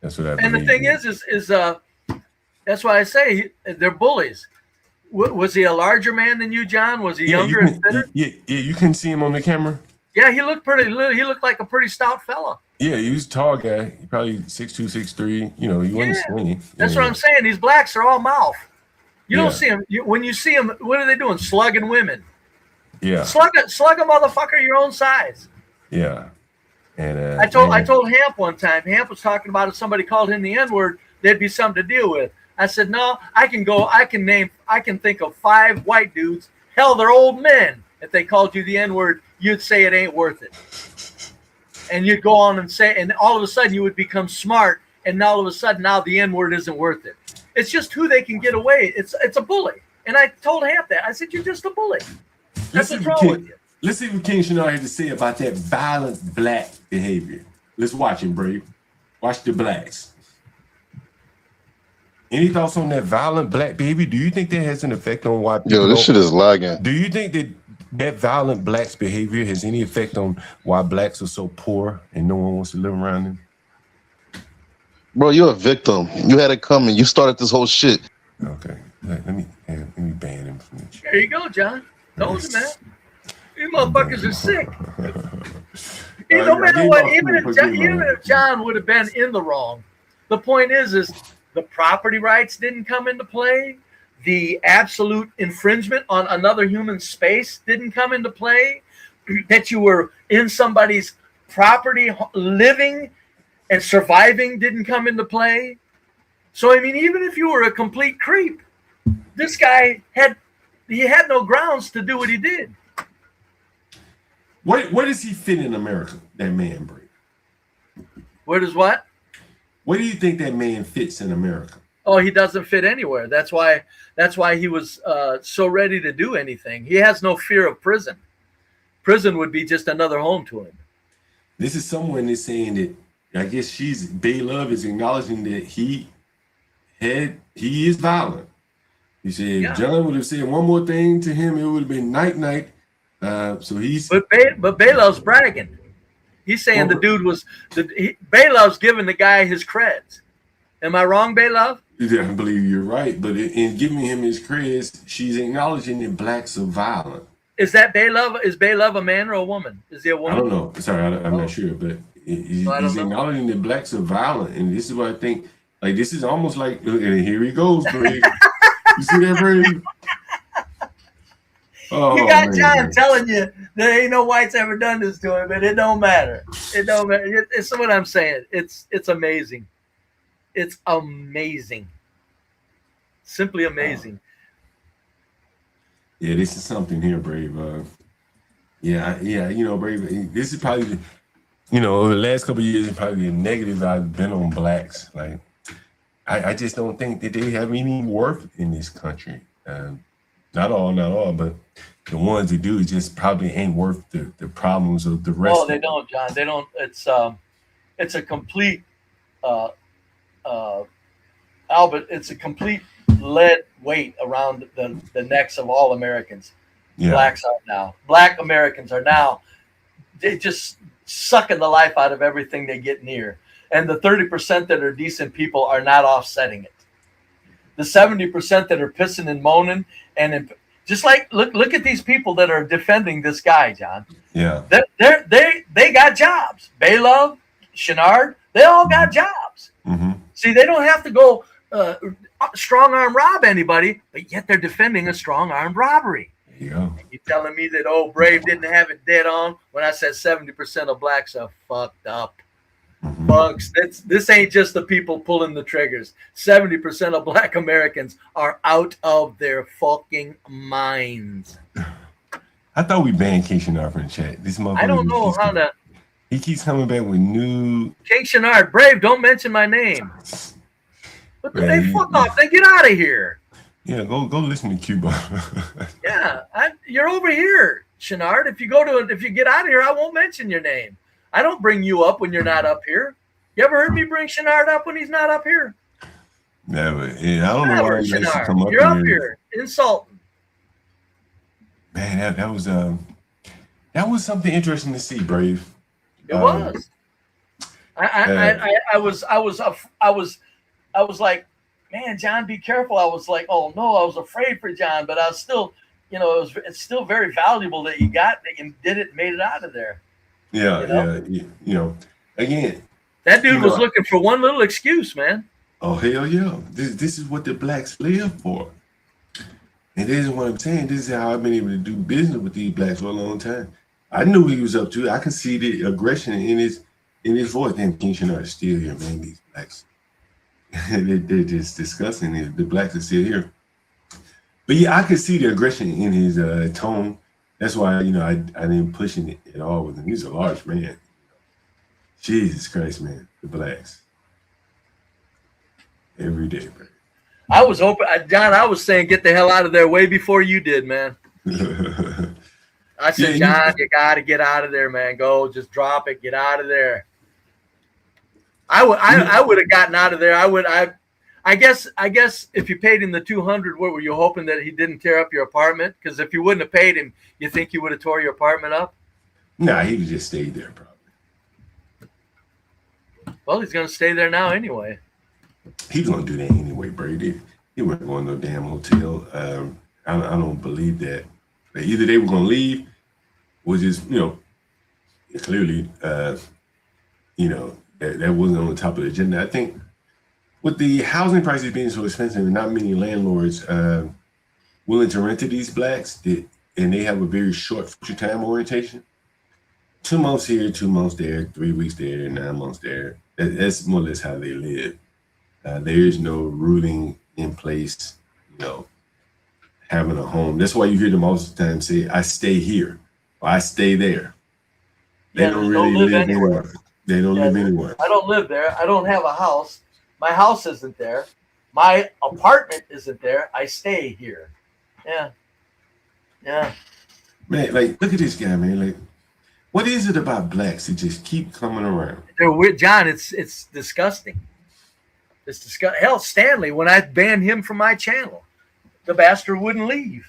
That's what I
believe. And the thing is that's why I say they're bullies. Was he a larger man than you, John? Was he younger and fitter?
Yeah, you couldn't see him on the camera.
Yeah, he looked like a pretty stout fella.
Yeah, he was a tall guy. He probably 6'2", 6'3". He wasn't skinny.
That's what I'm saying. These blacks are all mouth. You don't see them. When you see them, what are they doing? Slugging women.
Yeah.
Slug a motherfucker your own size.
Yeah. And
I told Hamp one time. Hamp was talking about if somebody called him the N-word, there'd be something to deal with. I said, no, I can think of 5 white dudes. Hell, they're old men. If they called you the N-word, you'd say it ain't worth it. And you'd go on and say, and all of a sudden you would become smart. And all of a sudden now the N-word isn't worth it. It's just who they can get away. It's a bully. And I told Hamp that. I said, you're just a bully. That's what's wrong with you.
Let's see what King Shinar had to say about that violent black behavior. Let's watch him, Brave. Watch the blacks. Any thoughts on that violent black behavior? Do you think that has an effect on why people
Yo, this shit is lagging.
Do you think that violent blacks behavior has any effect on why blacks are so poor and no one wants to live around them?
Bro, you're a victim. You had it coming. You started this whole shit.
Okay. Let me ban him from this.
There you go, John. Told you, man. You motherfuckers are sick. No matter what, even if John would have been in the wrong, the point is the property rights didn't come into play. The absolute infringement on another human space didn't come into play. That you were in somebody's property living and surviving didn't come into play. So, I mean, even if you were a complete creep, this guy had no grounds to do what he did.
Where does he fit in America, that man, Brave?
Where does what?
Where do you think that man fits in America?
Oh, he doesn't fit anywhere. That's why he was so ready to do anything. He has no fear of prison. Prison would be just another home to him.
This is someone that's saying that, I guess Bay Love is acknowledging that he is violent. He said if John would have said one more thing to him, it would have been night. So he's
but Bay Love's bragging. He's saying the dude was Bay Love's giving the guy his creds. Am I wrong, Bay Love?
Yeah, I believe you're right. But in giving him his creds, she's acknowledging that blacks are violent.
Is Bay Love? Is Bay Love a man or a woman? Is he a woman?
I don't know. Sorry, I'm not sure. But he's acknowledging that blacks are violent, and this is what I think. Like this is almost like, and here he goes, Brave. You see that, Brave? Oh,
you got John telling you there ain't no whites ever done this to him, but it don't matter. It don't matter. It's what I'm saying. It's amazing. It's amazing. Simply amazing.
Yeah, this is something here, Brave. Yeah, you know, Brave. This is probably, over the last couple of years, probably the negative I've been on blacks. Like, I just don't think that they have any worth in this country. Not all, but the ones that do just probably ain't worth the problems of the rest.
Oh, they don't, John. They don't. It's a complete, Albert. It's a complete lead weight around the necks of all Americans. Yeah. Black Americans are now, they just sucking the life out of everything they get near. And the 30% that are decent people are not offsetting it. The 70% that are pissing and moaning just like look at these people that are defending this guy, John.
Yeah,
they got jobs. Bay Love, Chenard, they all got jobs.
Mm-hmm.
See, they don't have to go strong arm rob anybody, but yet they're defending a strong armed robbery.
Yeah,
you telling me that Brave didn't have it dead on when I said 70% of blacks are fucked up. Folks, this ain't just the people pulling the triggers. 70% of black Americans are out of their fucking minds.
I thought we banned King Shinar from the chat. This motherfucker.
I don't know how to.
He keeps coming back with new.
King Shinar, Brave, don't mention my name. But they fuck off. They get out of here.
Yeah, go listen to Cuba.
Yeah, you're over here, Chenard. If you get out of here, I won't mention your name. I don't bring you up when you're not up here. You ever heard me bring Chenard up when he's not up here?
Never. Yeah, I don't know why he likes to come up
You're up here insulting.
Man, that was something interesting to see, Brave.
It was. I was like, man, John, be careful. I was like, oh no, I was afraid for John, but I was still, it's still very valuable that you did it, made it out of there.
Yeah, again,
that dude was looking for one little excuse, man.
Oh hell yeah! This is what the blacks live for, and this is what I'm saying. This is how I've been able to do business with these blacks for a long time. I knew he was up to it. I could see the aggression in his voice. Damn, King Shinar is still here, man. These blacks, they're just disgusting. The blacks are still here. But yeah, I could see the aggression in his tone. That's why, you know, I didn't push it at all with him. He's a large man. Jesus Christ, man. The blacks. Every day, bro.
I was hoping, John, I was saying get the hell out of there way before you did, man. I said,
Yeah,
John, you got to get out of there, man. Go, just drop it. Get out of there. I would have gotten out of there. I guess if you paid him the $200, what were you hoping that he didn't tear up your apartment? Because if you wouldn't have paid him, you think you would have tore your apartment up?
Nah, he would just stay there, probably.
Well, he's going to stay there now anyway.
He's gonna do that anyway, Brady. He wasn't going to no damn hotel. I don't believe that. But either they were gonna leave, or just, you know, clearly, you know, that wasn't on the top of the agenda. I think with the housing prices being so expensive, and not many landlords willing to rent to these blacks, and they have a very short future time orientation. 2 months here, 2 months there, 3 weeks there, 9 months there. That's more or less how they live. There is no rooting in place, you know, having a home. That's why you hear them most of the time say, I stay here, or I stay there. They don't really live anywhere. They don't live anywhere.
I don't live there. I don't have a house. My house isn't there. My apartment isn't there. I stay here. Yeah. Yeah.
Man, like, look at this guy, man. Like, what is it about blacks that just keep coming around?
They're weird, John. It's disgusting. It's disgusting. Hell, Stanley, when I banned him from my channel, the bastard wouldn't leave.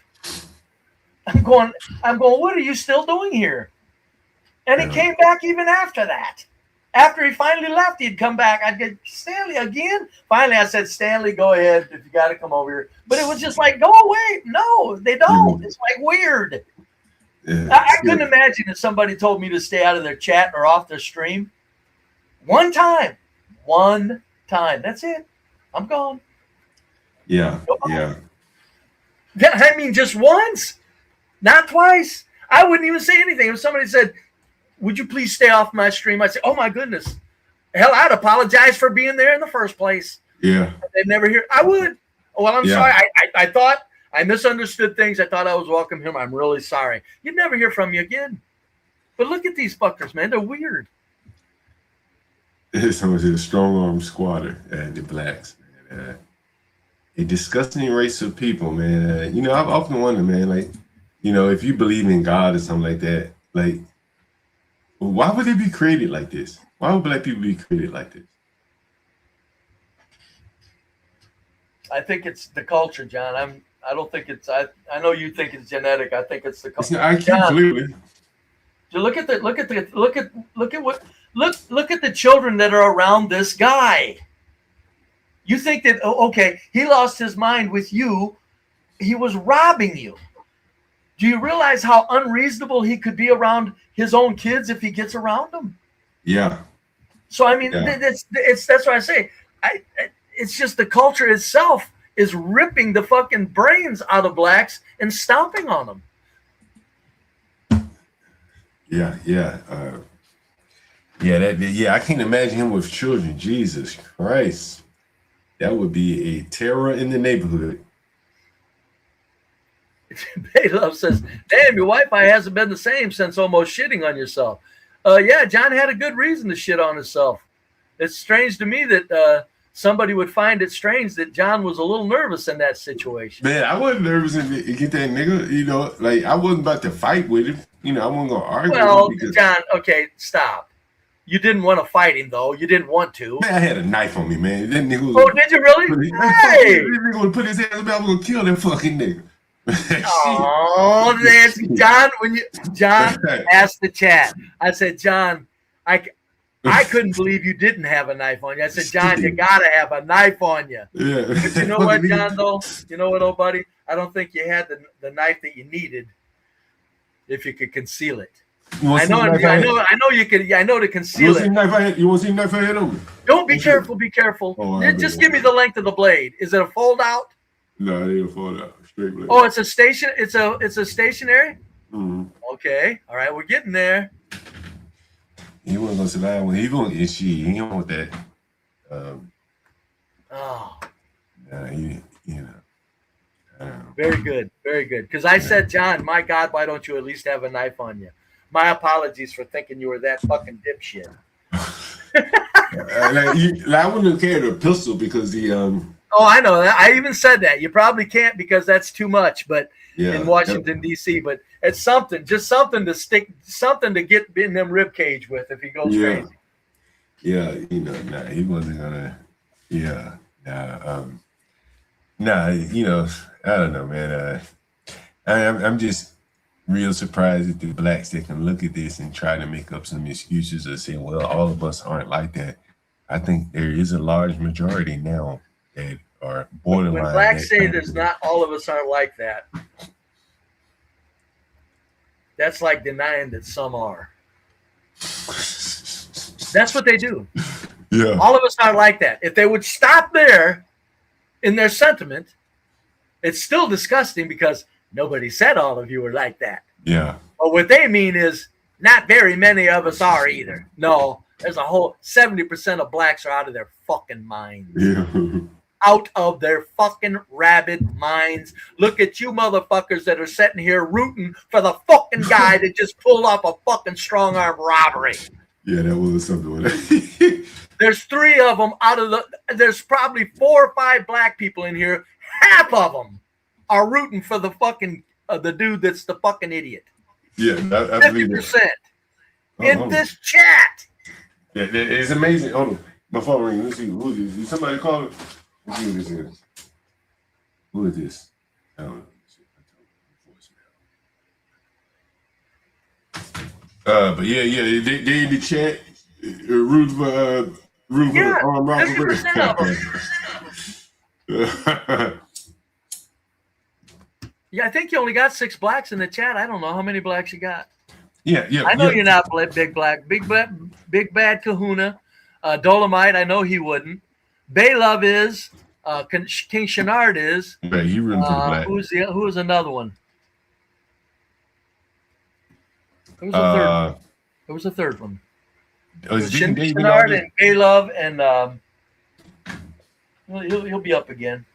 I'm going, what are you still doing here? And he came back even after that. After he finally left, he'd come back. I'd get, Stanley, again? Finally, I said, Stanley, go ahead if you got to come over here. But it was just like, go away. No, they don't. It's like weird.
Yeah,
I couldn't imagine if somebody told me to stay out of their chat or off their stream. One time. That's it. I'm gone.
Yeah, yeah.
I mean, just once, not twice. I wouldn't even say anything. If somebody said, would you please stay off my stream? I'd say, oh my goodness. Hell, I'd apologize for being there in the first place.
Yeah.
They'd never hear. I would. Well, I'm sorry. I thought I misunderstood things. I thought I was welcome here. I'm really sorry. You'd never hear from me again. But look at these fuckers, man. They're weird.
Someone said a strong arm squatter, the blacks. Man. A disgusting race of people, man. You know, I've often wondered, man, like, you know, if you believe in God or something like that, like, why would they be created like this? Why would black people be created like this?
I think it's the culture, John. I don't think it's. I know you think it's genetic. I think it's the culture.
I can't clearly.
Look at the children that are around this guy. You think that, okay, he lost his mind with you. He was robbing you. Do you realize how unreasonable he could be around his own kids if he gets around them?
Yeah.
So, I mean, that's what I say. It's just the culture itself is ripping the fucking brains out of blacks and stomping on them.
Yeah, yeah. I can't imagine him with children. Jesus Christ. That would be a terror in the neighborhood.
Baylove says, damn, your Wi-Fi hasn't been the same since almost shitting on yourself. Yeah, John had a good reason to shit on himself. It's strange to me that somebody would find it strange that John was a little nervous in that situation.
Man, I wasn't nervous to get that nigga. You know, like, I wasn't about to fight with him. You know, I wasn't going to argue
well,
with him.
John, okay, stop. You didn't want to fight him, though. You didn't want to.
Man, I had a knife on me, man. That nigga was,
oh, did you really? Hey!
That nigga would put his hands on me. I was going to kill that fucking nigga.
Oh, that's John. When John asked the chat, I said, John, I couldn't believe you didn't have a knife on you. I said, John, you gotta have a knife on you.
Yeah.
But you know what, John? Though, you know what, old buddy? I don't think you had the knife that you needed if you could conceal it. I know you could. I know to conceal it.
You want to see a knife I had on me?
Don't be careful. Be careful.
Oh,
just give me the length of the blade. Is it a fold out?
No, it ain't a fold out. Straight blade.
Oh, it's a station. It's a stationary. Okay, all right, we're getting there.
He wasn't gonna survive when he gonna get shit. He don't want that.
Oh,
He,
very good, very good. Because I said, John, my God, why don't you at least have a knife on you? My apologies for thinking you were that fucking dipshit.
I wouldn't have carried a pistol because he
Oh, I know that. I even said that. You probably can't because that's too much, but
Yeah,
in Washington, D.C., but it's something, just something to stick, something to get in them rib cage with if he goes crazy.
Yeah, he wasn't gonna. Yeah, I don't know, man. I'm just real surprised at the blacks that can look at this and try to make up some excuses or say, well, all of us aren't like that. I think there is a large majority now that are borderline.
When blacks say there's not, all of us aren't like that, that's like denying that some are. That's what they do.
Yeah.
All of us aren't like that. If they would stop there in their sentiment, it's still disgusting because nobody said all of you were like that.
Yeah.
But what they mean is not very many of us are either. No, there's a whole 70% of blacks are out of their fucking minds.
Yeah.
Out of their fucking rabid minds. Look at you motherfuckers that are sitting here rooting for the fucking guy that just pulled off a fucking strong arm robbery.
Yeah, that was something.
There's 3 of them out of there's probably 4 or 5 black people in here. Half of them are rooting for the fucking, the dude that's the fucking idiot.
Yeah, I believe
50% in this chat.
Yeah, it's amazing. Hold on. My phone ring. Let's see. Who is this? Is somebody calling? Let's see who this is. Who is this? I don't know. But yeah, they in the chat. Root for armed robbery.
50% of them. Yeah, I think you only got 6 blacks in the chat. I don't know how many blacks you got.
Yeah.
I know you're not big bad Kahuna. Dolomite, I know he wouldn't. Baylove is. King Shenard is.
Yeah, he rooting for the black.
Who was another one? Who was the third one? Who was the third one? Shenard and Baylove and he'll be up again.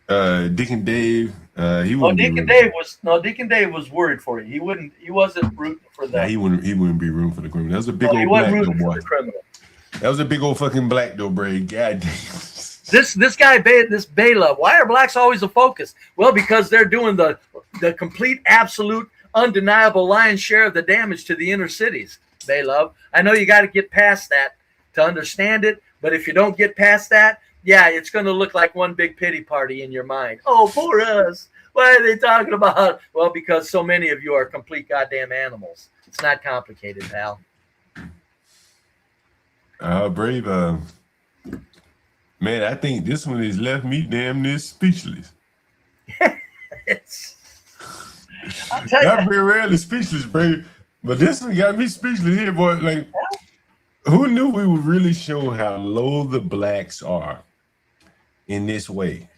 Deacon Dave.
Deacon Dave was worried for you. He wasn't rooting for that.
Nah, he wouldn't be rooting for the criminal. That was a big old black though, boy. That was a big old fucking black though, Bray. God damn.
This guy, this Baylove. Why are blacks always a focus? Well, because they're doing the complete, absolute, undeniable lion's share of the damage to the inner cities. Baylove. I know you got to get past that to understand it, but if you don't get past that, yeah, it's going to look like one big pity party in your mind. Oh, poor us. What are they talking about? Well, because so many of you are complete goddamn animals. It's not complicated, pal.
Brave. Man, I think this one has left me damn near speechless. I've been rarely speechless, Brave. But this one got me speechless here, boy. Like, who knew we would really show how low the blacks are in this way?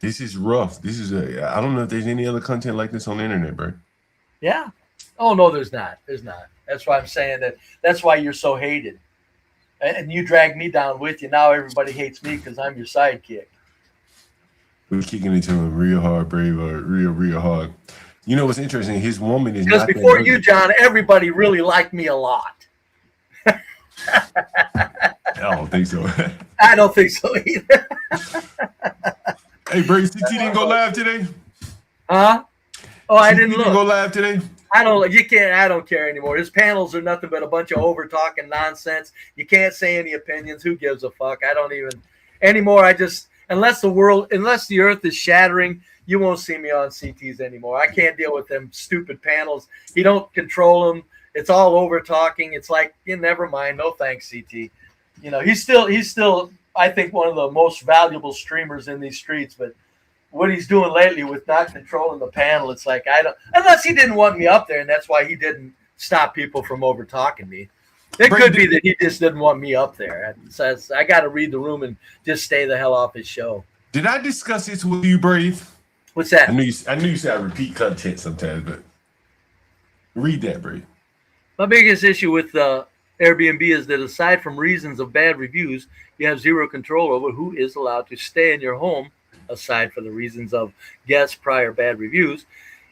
This is rough. I don't know if there's any other content like this on the internet, bro.
Yeah. Oh, no, there's not. There's not. That's why I'm saying that. That's why you're so hated. And you drag me down with you. Now everybody hates me because I'm your sidekick.
We're kicking into him real hard, Brave. Real hard. You know what's interesting? His woman is
because
not
before you, John, everybody really liked me a lot.
I don't think so.
I don't think so either.
Hey, Brave, CT didn't go live today?
Huh? Oh, I didn't look.
Go live today?
You can't. I don't care anymore. His panels are nothing but a bunch of over talking nonsense. You can't say any opinions. Who gives a fuck? I don't even anymore. Unless the earth is shattering, you won't see me on CTs anymore. I can't deal with them stupid panels. He don't control them. It's all over talking. It's like, never mind. No thanks, CT. He's still, I think, one of the most valuable streamers in these streets. But what he's doing lately with not controlling the panel, it's like, unless he didn't want me up there, and that's why he didn't stop people from over talking me. It could be that he just didn't want me up there. So I got to read the room and just stay the hell off his show.
Did I discuss this with you, Brave?
What's that?
I knew you said I repeat content sometimes, but Read that, Brady.
My biggest issue with Airbnb is that aside from reasons of bad reviews, you have zero control over who is allowed to stay in your home, aside from the reasons of guests' prior bad reviews.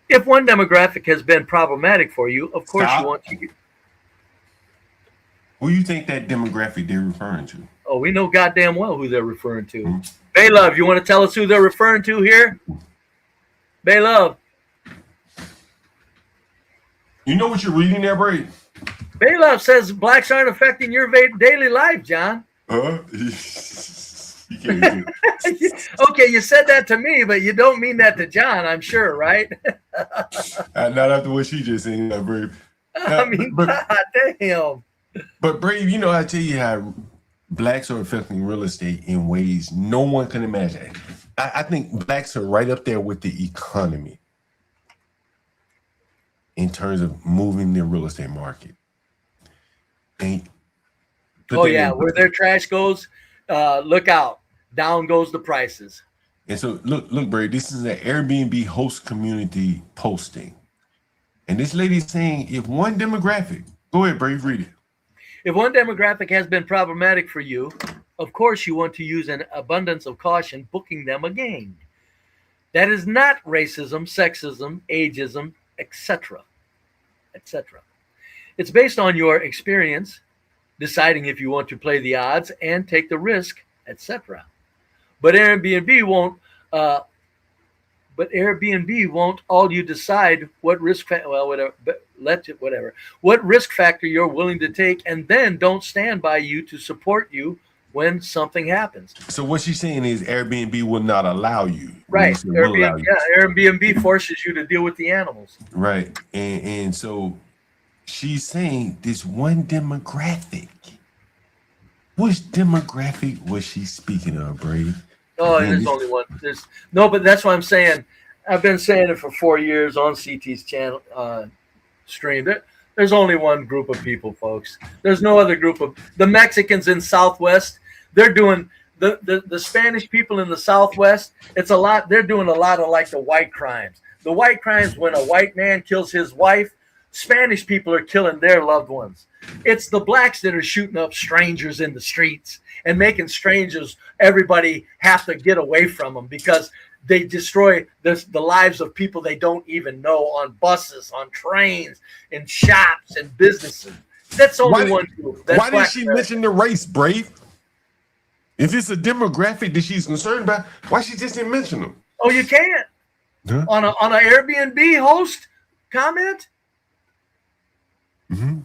If one demographic has been problematic for you, of course you want to.
Who you think that demographic they're referring to?
Oh, we know goddamn well who they're referring to. Baylove, you want to tell us who they're referring to here? Baylove.
You know what you're reading there, Brady?
Baylove says blacks aren't affecting your daily life, John.
Huh?
Okay, you said that to me, but you don't mean that to John, I'm sure, right?
Not after what she just said, Brave.
I mean, God damn.
But Brave, you know, I tell you how blacks are affecting real estate in ways no one can imagine. I think blacks are right up there with the economy in terms of moving the real estate market.
Oh yeah, where their trash goes, look out. Down goes the prices.
And so look, Brady, this is an Airbnb host community posting. And this lady's saying if one demographic, go ahead, Brave, read it.
If one demographic has been problematic for you, of course you want to use an abundance of caution booking them again. That is not racism, sexism, ageism, etc., etc. It's based on your experience, deciding if you want to play the odds and take the risk, etc. But Airbnb won't. All you decide what risk. Whatever. But whatever. What risk factor you're willing to take, and then don't stand by you to support you when something happens.
So what she's saying is Airbnb will not allow you.
Right. Airbnb forces you to deal with the animals.
Right. And so she's saying this one demographic. Which demographic was she speaking of, Brady?
Oh, there's only one. But that's what I'm saying. I've been saying it for 4 years on CT's channel stream. There's only one group of people, folks. There's no other group of the Mexicans in Southwest. They're doing the Spanish people in the Southwest. It's a lot. They're doing a lot of like the white crimes. The white crimes when a white man kills his wife. Spanish people are killing their loved ones. It's the blacks that are shooting up strangers in the streets and making strangers, everybody have to get away from them because they destroy the lives of people they don't even know on buses, on trains, in shops and businesses. That's only one group. Why
did she mention the race, Brave? If it's a demographic that she's concerned about, why she just didn't mention them?
Oh, you can't?
Huh?
On an Airbnb host comment?
Mm-hmm.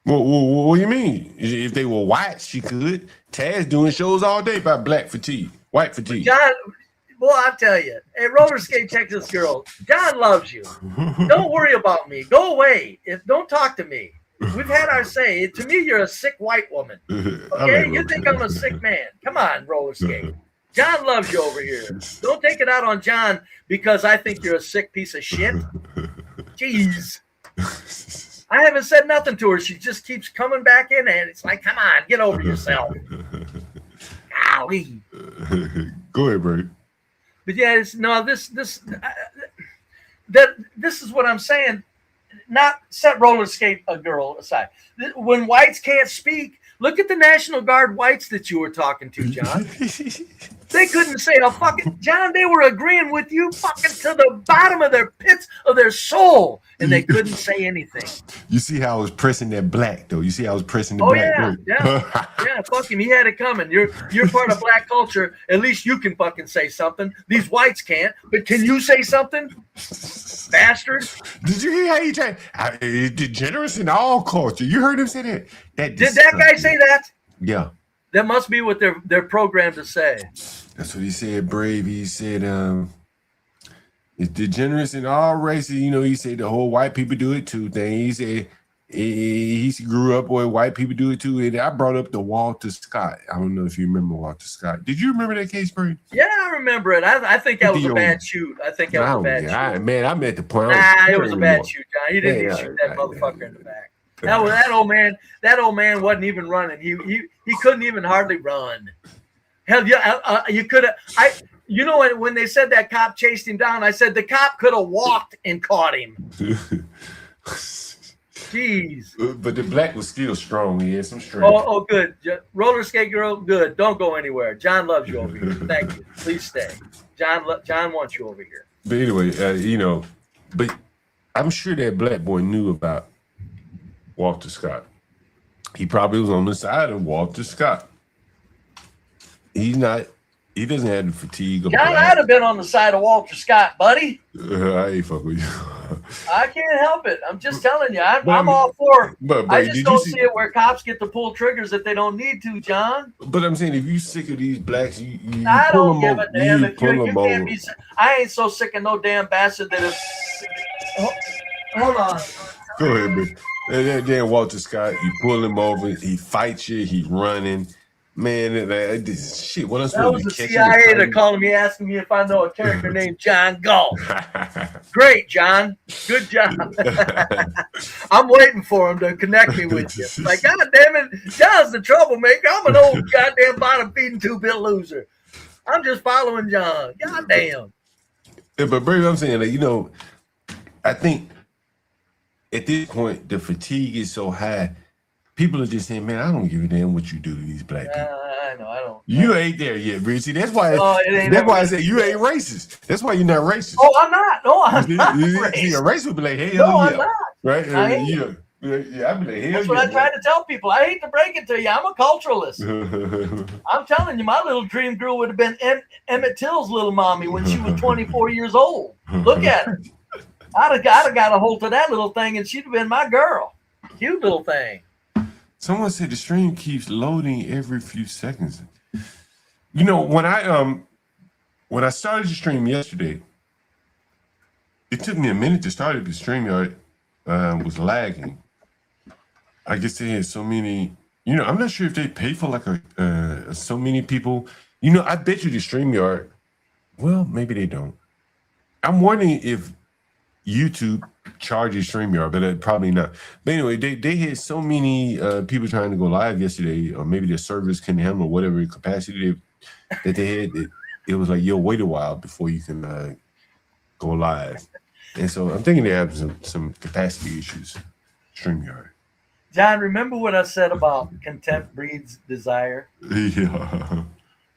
Well, what do you mean? If they were white, she could. Taz doing shows all day about black fatigue, white fatigue.
John, boy, I tell you, hey, roller skate Texas girl, John loves you. Don't worry about me. Go away. Don't talk to me. We've had our say. To me, you're a sick white woman. Okay, you think I'm a sick man? Come on, roller skate. John loves you over here. Don't take it out on John because I think you're a sick piece of shit. Jeez. I haven't said nothing to her. She just keeps coming back in, and it's like, come on, get over yourself. Golly.
Go ahead, Brady.
But yeah, this is what I'm saying. Not set roller skate a girl aside. When whites can't speak, look at the National Guard whites that you were talking to, John. They couldn't say a fucking John. They were agreeing with you fucking to the bottom of their pits of their soul, and they couldn't say anything.
You see how I was pressing that black, though. You see how I was pressing the black.
Yeah. Fuck him. He had it coming. You're part of black culture. At least you can fucking say something. These whites can't. But can you say something, bastard?
Did you hear how he tried? Degenerates in all culture. You heard him say that.
Did that guy say that?
Yeah.
That must be what they're programmed to say.
That's what he said, Brave. He said, it's degenerates in all races. You know, he said the whole white people do it too thing. He said he grew up where white people do it too. And I brought up the Walter Scott. I don't know if you remember Walter Scott. Did you remember that case, Brave?
Yeah, I remember it. I think that was a bad shoot. I think that was a bad shoot.
Man, I'm at the point.
It was a bad shoot, John. He didn't even shoot that motherfucker in the back. That old man wasn't even running. He couldn't even hardly run. Hell, you could have. You know when they said that cop chased him down, I said the cop could have walked and caught him. Jeez.
But the black was still strong. He had some strength.
Oh, good. Roller skate girl, good. Don't go anywhere. John loves you over here. Thank you. Please stay. John wants you over here.
But anyway, but I'm sure that black boy knew about Walter Scott. He probably was on the side of Walter Scott. He doesn't have the fatigue of
John,
black.
I'd have been on the side of Walter Scott, buddy.
I ain't fuck with you.
I can't help it. I'm just telling you. I'm all for it.
But
I just don't see it where cops get to pull triggers if they don't need to, John.
But I'm saying, if you sick of these blacks, you
I
pull
don't
them
give
over.
a damn
You
if
pull
you
them
can't
over.
be. I ain't so sick of no damn bastard that if. Hold on.
Go ahead, man. And then Walter Scott, you pull him over, he fights you, he running. Man, this shit. What else?
That was the CIA that calling me, asking me if I know a character named John Galt. Great, John. Good job. I'm waiting for him to connect me with you. Like, God damn it, John's the troublemaker. I'm an old goddamn bottom feeding 2-bit loser. I'm just following John. God damn.
Yeah, but Brady, I'm saying, I think at this point the fatigue is so high. People are just saying, man, I don't give a damn what you do to these black people.
I know, I don't.
You ain't there yet, Breezy. That's why.
It
That's why I said you ain't racist. That's why you're not racist.
Oh, I'm not. No, I'm not.
See, a racist would be like, hell
No,
yeah,
I'm not.
right?
I ain't.
Yeah, I'd be like, hell
That's
yeah.
what I try to tell people. I hate to break it to you. I'm a culturalist. I'm telling you, my little dream girl would have been Emmett Till's little mommy when she was 24 years old. Look at her. I'd have got a hold of that little thing, and she'd have been my girl. Cute little thing.
Someone said the stream keeps loading every few seconds. When I started the stream yesterday, it took me a minute to start it. The StreamYard was lagging. I guess they had so many. I'm not sure if they pay for like so many people. I bet you the StreamYard. Well, maybe they don't. I'm wondering if YouTube charges StreamYard, but probably not. But anyway, they had so many people trying to go live yesterday, or maybe their servers couldn't handle whatever capacity that they had. It was like, yo, wait a while before you can go live. And so I'm thinking they have some capacity issues. StreamYard.
John, remember what I said about contempt breeds desire?
Yeah.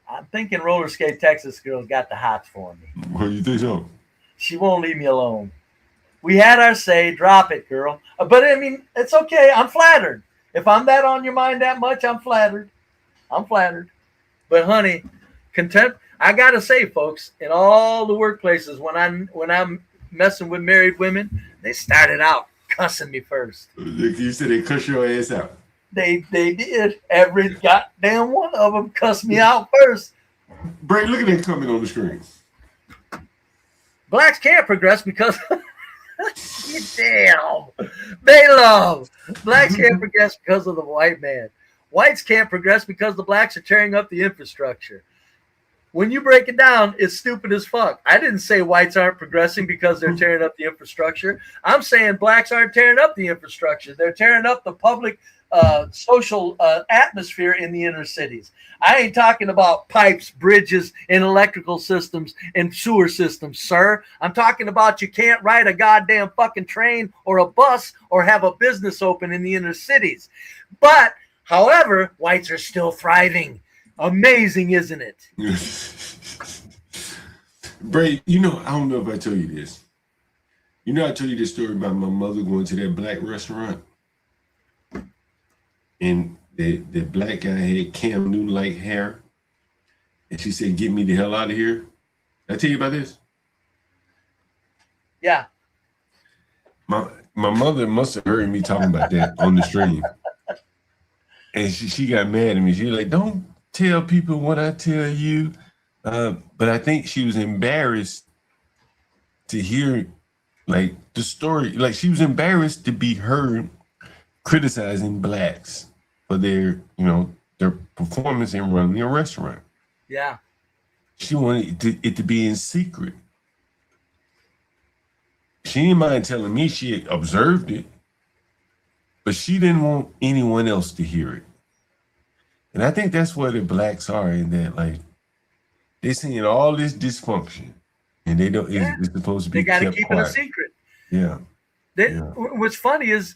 I'm thinking Roller Skate Texas girl got the hots for me.
Well, you think so?
She won't leave me alone. We had our say, drop it, girl. But I mean, it's okay. I'm flattered. If I'm that on your mind that much, I'm flattered. I'm flattered. But honey, contempt, I gotta say, folks, in all the workplaces when I'm messing with married women, they started out cussing me first.
You said they cuss your ass out.
They did. Every goddamn one of them cussed me out first.
Bray, look at that comment on the screen.
Blacks can't progress because damn, they love. Blacks can't progress because of the white man. Whites can't progress because the blacks are tearing up the infrastructure. When you break it down, it's stupid as fuck. I didn't say whites aren't progressing because they're tearing up the infrastructure. I'm saying blacks aren't tearing up the infrastructure. They're tearing up the public social atmosphere in the inner cities. I ain't talking about pipes, bridges, and electrical systems and sewer systems, sir. I'm talking about you can't ride a goddamn fucking train or a bus or have a business open in the inner cities. But, however, whites are still thriving. Amazing, isn't it?
Bray, I don't know if I told you this. I told you this story about my mother going to that black restaurant. And the black guy had Cam Newton-like hair. And she said, get me the hell out of here. Did I tell you about this?
Yeah.
My mother must have heard me talking about that on the stream. And she got mad at me. She was like, don't tell people what I tell you. But I think she was embarrassed to hear like the story. Like she was embarrassed to be heard criticizing blacks for their performance in running a restaurant.
Yeah.
She wanted it to be in secret. She didn't mind telling me she had observed it, but she didn't want anyone else to hear it. And I think that's where the blacks are, in that like they're seeing all this dysfunction, and they don't. It's supposed to be.
They got to
kept
keep
quiet.
it a secret.
Yeah.
What's funny is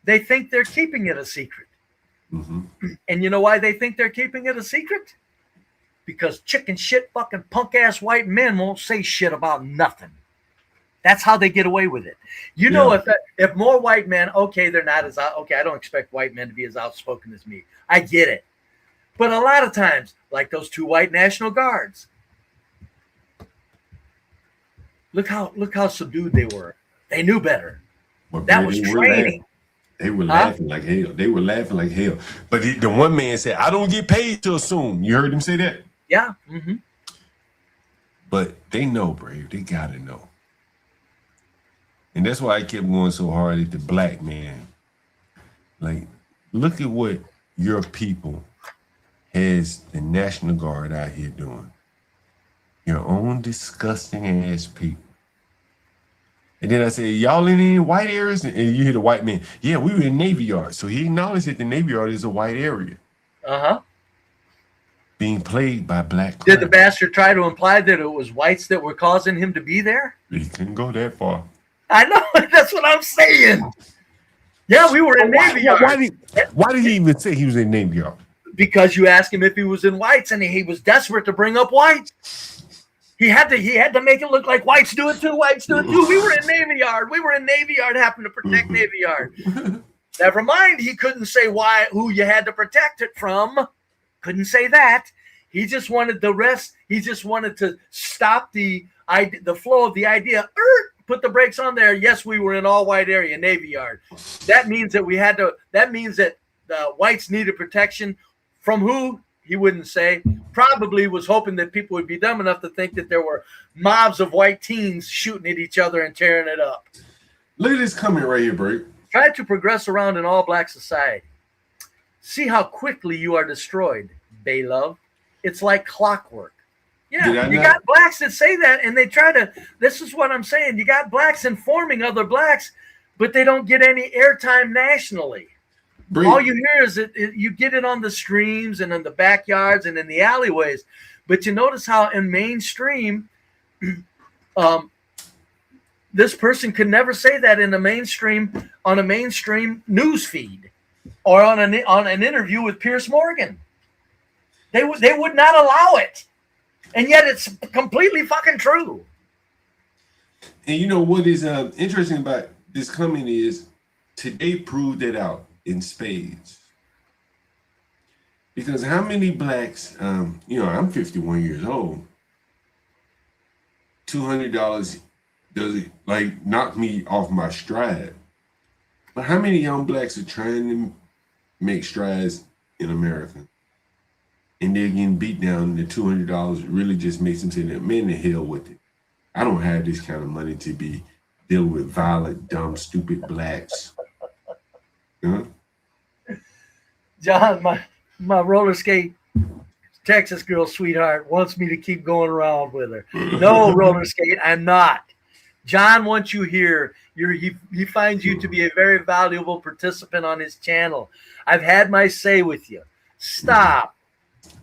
they think they're keeping it a secret.
Mm-hmm.
And you know why they think they're keeping it a secret? Because chicken shit fucking punk ass white men won't say shit about nothing. That's how they get away with it. You know, if more white men, okay, they're not as out. Okay, I don't expect white men to be as outspoken as me. I get it. But a lot of times, like those 2 white National Guards, look how subdued they were. They knew better.
But
that was training.
They were laughing like hell. They were laughing like hell. But the one man said, "I don't get paid to assume." You heard him say that?
Yeah. Mm-hmm.
But they know, Brave. They gotta know. And that's why I kept going so hard at the black man. Like, look at what your people has the National Guard out here doing. Your own disgusting ass people. And then I said, y'all in any white areas? And you hear the white man, yeah, we were in Navy Yard. So he acknowledged that the Navy Yard is a white area.
Uh-huh.
Being plagued by black crime.
Did the bastard try to imply that it was whites that were causing him to be there?
He couldn't go that far.
I know. That's what I'm saying. Yeah, we were in Navy Yard.
Why did he even say he was in Navy Yard?
Because you asked him if he was in whites, and he was desperate to bring up whites. He had to make it look like whites do it too. Whites do it too. We were in Navy Yard. We were in Navy Yard, happened to protect Navy Yard. Never mind. He couldn't say who you had to protect it from. Couldn't say that. He just wanted the rest. He just wanted to stop the flow of the idea. Put the brakes on there. Yes, we were in all white area, Navy Yard. That means that we had to. That means that the whites needed protection from who? He wouldn't say. Probably was hoping that people would be dumb enough to think that there were mobs of white teens shooting at each other and tearing it up.
Look at this comment right here, Bert.
Try to progress around an all-black society. See how quickly you are destroyed, Baylove. It's like clockwork. Yeah, you got blacks that say that, and they try to. This is what I'm saying. You got blacks informing other blacks, but they don't get any airtime nationally. All you hear is that you get it on the streams and in the backyards and in the alleyways. But you notice how in mainstream, this person could never say that in a mainstream news feed or on an interview with Piers Morgan. They would not allow it, and yet it's completely fucking true.
And you know what is interesting about this comment is today proved it out in spades. Because how many blacks, I'm 51 years old. $200 does it like knock me off my stride. But how many young blacks are trying to make strides in America? And they're getting beat down, and the $200 really just makes them say, man, the hell with it. I don't have this kind of money to be dealing with violent, dumb, stupid blacks.
John, my roller skate Texas girl sweetheart wants me to keep going around with her. No, roller skate, I'm not. John wants you here. He finds you to be a very valuable participant on his channel. I've had my say with you. Stop.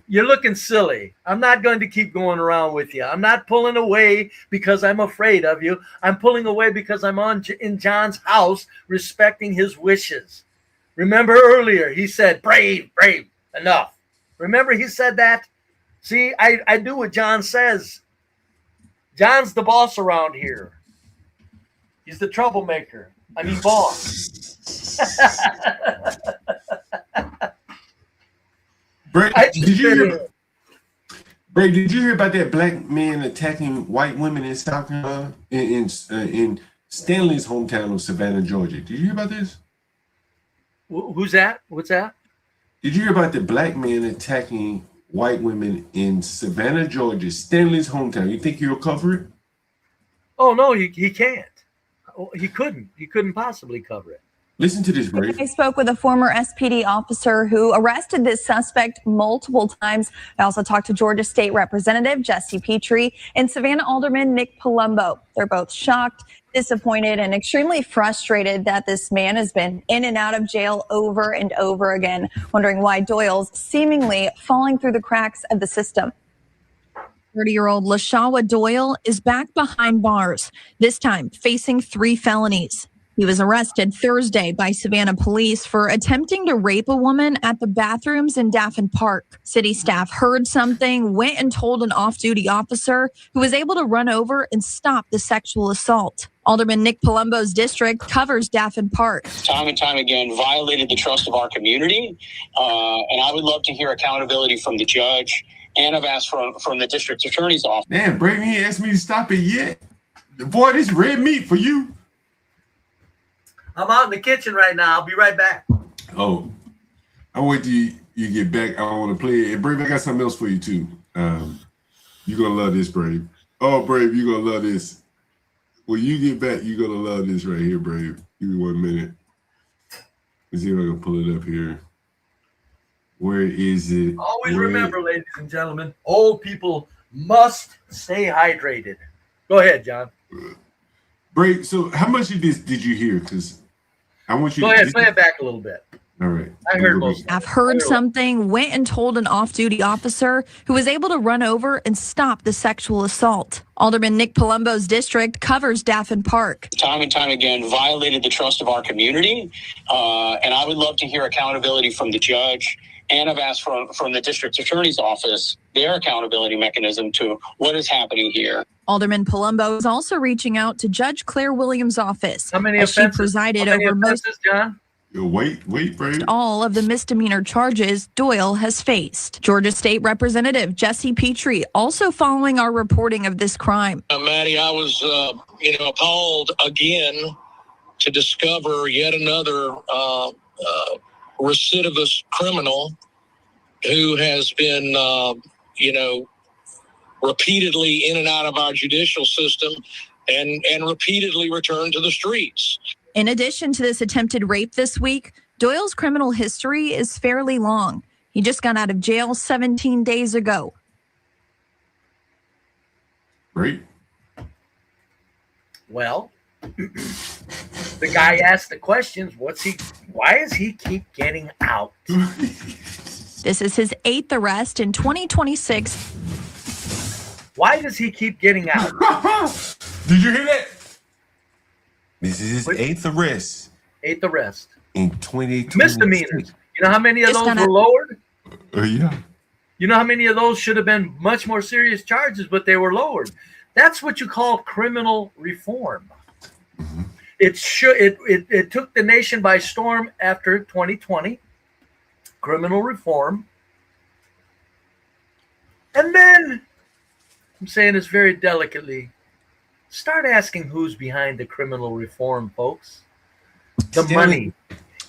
You're looking silly. I'm not going to keep going around with you. I'm not pulling away because I'm afraid of you. I'm pulling away because I'm in John's house respecting his wishes. Remember earlier, he said, brave, enough. Remember he said that? See, I do what John says. John's the boss around here. He's the troublemaker. I mean, boss.
Brad, did you hear about that black man attacking white women in South Carolina, in Stanley's hometown of Savannah, Georgia? Did you hear about this?
Who's that? What's that?
Did you hear about the black man attacking white women in Savannah, Georgia, Stanley's hometown? You think he'll cover it?
Oh, no, he can't. He couldn't. He couldn't possibly cover it.
Listen to this, Brave.
I spoke with a former SPD officer who arrested this suspect multiple times. I also talked to Georgia State Representative Jesse Petrie and Savannah Alderman Nick Palumbo. They're both shocked, disappointed, and extremely frustrated that this man has been in and out of jail over and over again, wondering why Doyle's seemingly falling through the cracks of the system. 30-year-old LaShawa Doyle is back behind bars, this time facing 3 felonies. He was arrested Thursday by Savannah police for attempting to rape a woman at the bathrooms in Daffin Park. City staff heard something, went and told an off-duty officer who was able to run over and stop the sexual assault. Alderman Nick Palumbo's district covers Daffin Park.
Time and time again, violated the trust of our community. And I would love to hear accountability from the judge. And I've asked from the district attorney's office.
Damn, Brady ain't asked me to stop it yet. Boy, this red meat for you.
I'm out in the kitchen right now. I'll be right back.
Oh, I'll wait till you get back. I want to play it. And Brave, I got something else for you too. You're gonna love this, Brave. Oh, Brave, you're gonna love this. When you get back, you're gonna love this right here, Brave. Give me 1 minute. Let's see if I can pull it up here. Where is it?
Always remember, ladies and gentlemen, old people must stay hydrated. Go ahead, John.
Brave, so how much of this did you hear? Because I want you
Go
to
ahead, play it back a little bit.
All right.
I heard most.
I've heard something, went and told an off-duty officer who was able to run over and stop the sexual assault. Alderman Nick Palumbo's district covers Daffin Park.
Time and time again, violated the trust of our community. And I would love to hear accountability from the judge. And I've asked from the district attorney's office their accountability mechanism to what is happening here.
Alderman Palumbo is also reaching out to Judge Claire Williams' office.
How many
as
offenses?
She presided
How many
over most
offenses, John?
Wait, Brave.
all of the misdemeanor charges Doyle has faced. Georgia State Representative Jesse Petrie also following our reporting of this crime.
Maddie, I was, appalled again to discover yet another recidivist criminal who has been, repeatedly in and out of our judicial system and repeatedly returned to the streets.
In addition to this attempted rape this week, Doyle's criminal history is fairly long. He just got out of jail 17 days ago.
Great.
Well, the guy asked the questions. Why does he keep getting out?
This is his 8th arrest in 2026.
Why does he keep getting out?
Did you hear that? This is his 8th arrest.
8th arrest.
In 2020.
Misdemeanors. You know how many of
Just
those
gonna-
were lowered?
Yeah.
You know how many of those should have been much more serious charges, but they were lowered? That's what you call criminal reform.
Mm-hmm.
It took the nation by storm after 2020. Criminal reform. And then, I'm saying this very delicately, start asking who's behind the criminal reform, folks. The money.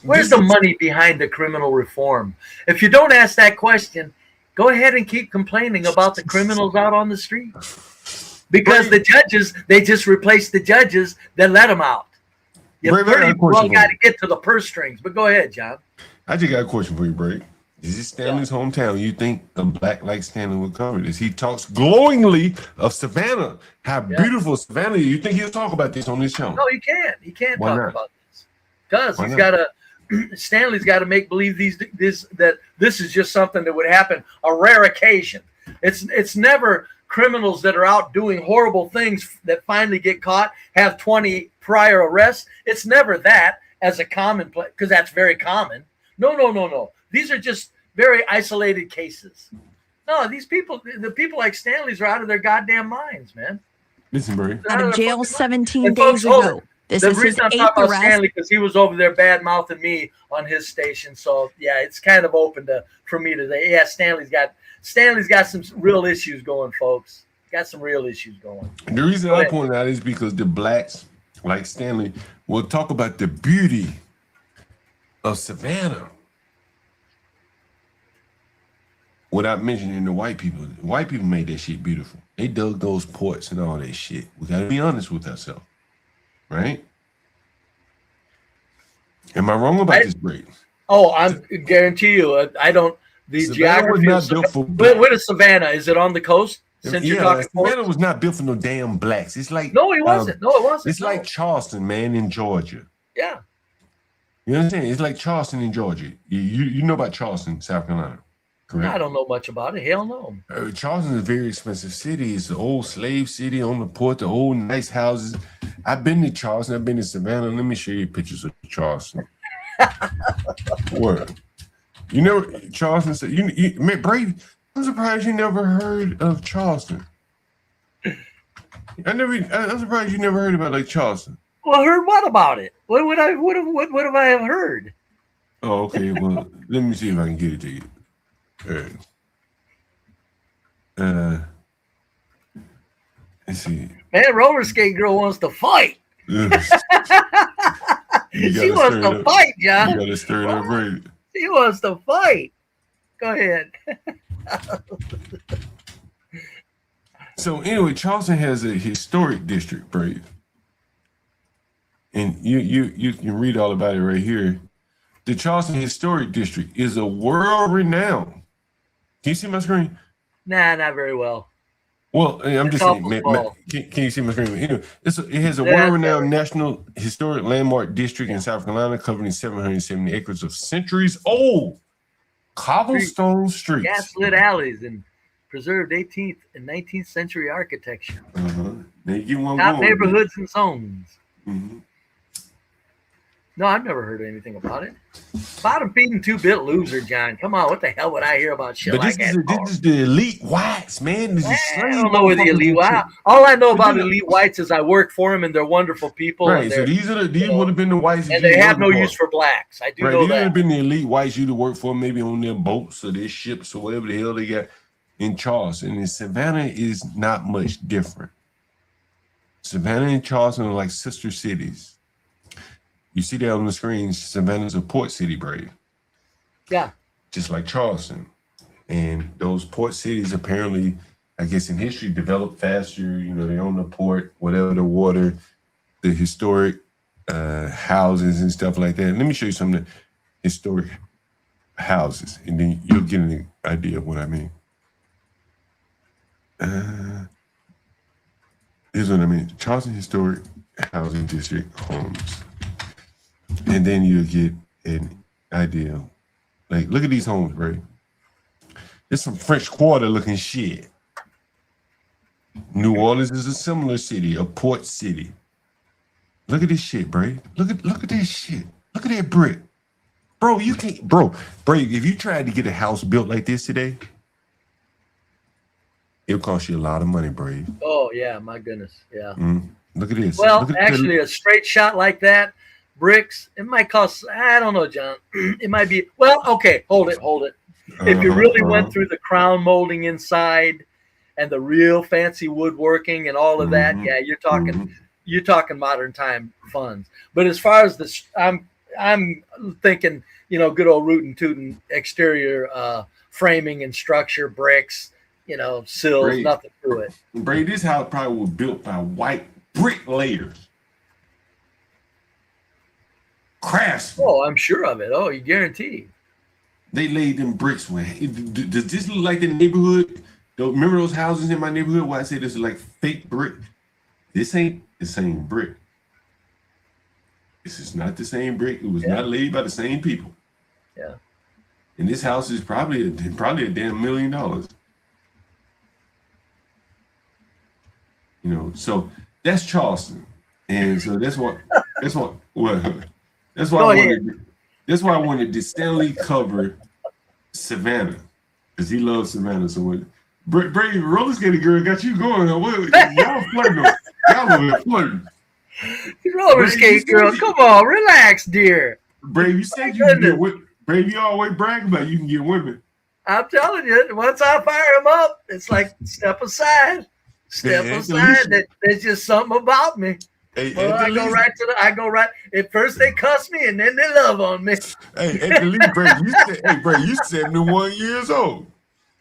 Where's the money behind the criminal reform? If you don't ask that question, go ahead and keep complaining about the criminals out on the street. Because the judges, they just replaced the judges that let them out. You pretty well got to get to the purse strings. But go ahead, John.
I just got a question for you, Brady. Is this Stanley's hometown? You think a black like Stanley would cover this? He talks glowingly of Savannah. How beautiful Savannah is. You think he'll talk about this on this show?
No, he can't. He can't
Why
talk
not?
about this. Because
Why
he's
not?
got to, Stanley's got to make believe that this is just something that would happen, a rare occasion. It's never criminals that are out doing horrible things that finally get caught, have 20 prior arrests. It's never that as a common place, because that's very common. No. These are just very isolated cases. No, these people, the people like Stanley's are out of their goddamn minds, man.
Listen, Brady.
Out of jail 17
And
days
folks, hold
ago.
it.
This
The
is his
reason I'm
8th
talking about
arrest.
Stanley because he was over there bad mouthing me on his station. So yeah, it's kind of open for me to say, yeah, Stanley's got some real issues going, folks. Got some real issues going.
The reason I point it out is because the blacks, like Stanley, will talk about the beauty of Savannah without mentioning the white people. The white people made that shit beautiful. They dug those ports and all that shit. We got to be honest with ourselves, right? Am I wrong about this, Brady?
Oh, I guarantee you, I don't. The
Savannah was
geography
not
of
built for
where is Savannah? Is it on the coast? Since you're talking
Savannah was not built for no damn blacks. It's like
No, it wasn't. No, it wasn't.
It's like Charleston, man, in Georgia.
Yeah.
You know what I'm saying? It's like Charleston in Georgia. You know about Charleston, South Carolina. Correct.
I don't know much about it. Hell no.
Charleston is a very expensive city. It's the old slave city on the port, the old nice houses. I've been to Charleston. I've been to Savannah. Let me show you pictures of Charleston. What? You know, Charleston said, man, Brady, I'm surprised you never heard of Charleston. I'm surprised you never heard about like Charleston.
Well, heard what about it? What have I have heard?
Oh, okay. Well, let me see if I can get it to you. All right. Let's see.
Man, roller skate girl wants to fight. She wants to fight, John.
You gotta stir it up, right?
She wants to fight. Go ahead.
So anyway, Charleston has a historic district, Brave. And you can read all about it right here. The Charleston Historic District is a world-renowned. Can you see my screen?
Nah, not very well.
Well, I'm just saying, can you see my screen? Anyway, it has a world-renowned national historic landmark district in South Carolina, covering 770 acres of centuries-old cobblestone streets,
gas-lit alleys, and preserved 18th and 19th century architecture.
Now you get one
Top
going,
neighborhoods and zones. No, I've never heard anything about it. Bottom feeding 2-bit loser, John. Come on, what the hell would I hear about shit like that?
This is the elite whites, man.
I don't know where the elite whites. All I know about elite whites is I work for them and they're wonderful people.
Right. So these would have been the whites,
and they have no use for blacks. I do know
these
that.
would have been the elite whites you'd have worked for, maybe on their boats or their ships or whatever the hell they got in Charleston. And Savannah is not much different. Savannah and Charleston are like sister cities. You see that on the screen, Savannah's a port city, Brave.
Yeah.
Just like Charleston. And those port cities apparently, I guess in history, developed faster. You know, they own the port, whatever the water, the historic houses and stuff like that. Let me show you some of the historic houses, and then you'll get an idea of what I mean. Here's what I mean. Charleston Historic Housing District homes. And then you'll get an idea. Like, look at these homes, Bray. There's some French Quarter looking shit. New Orleans is a similar city, a port city. Look at this shit, Bray. Look at this shit. Look at that brick. Bro, you can't, Bray, if you tried to get a house built like this today, it'll cost you a lot of money, Brave.
Oh, yeah, my goodness. Yeah.
Look at this.
Well, actually, a straight shot like that, bricks, it might cost, I don't know, John. It might be, well, okay, hold it. If you really went through the crown molding inside and the real fancy woodworking and all of that, yeah, you're talking modern time funds. But as far as this, I'm thinking, you know, good old rootin' tootin' exterior framing and structure, bricks, you know, sills,
Brady,
nothing to it.
Brady, this house probably was built by white bricklayers. Craftsmen.
Oh, I'm sure of it. Oh, you guarantee.
They laid them bricks with. Does this look like the neighborhood? Remember those houses in my neighborhood where I say this is like fake brick? This ain't the same brick. This is not the same brick. It was not laid by the same people.
Yeah.
And this house is probably a damn $1 million. You know, so that's Charleston, and so that's why I wanted to Stanley cover Savannah, because he loves Savannah so much. Brady, roller skating girl got you going. Y'all flirting. Y'all flirting.
Roller skate girl, come on, relax, dear.
Brady, you said you can get women. Brady, you always brag about you can get women.
I'm telling you, once I fire him up, it's like step aside. There's just something about me. I go right. At first they cuss me and then they love on me.
Hey, at the least, Brady, you 71 years old.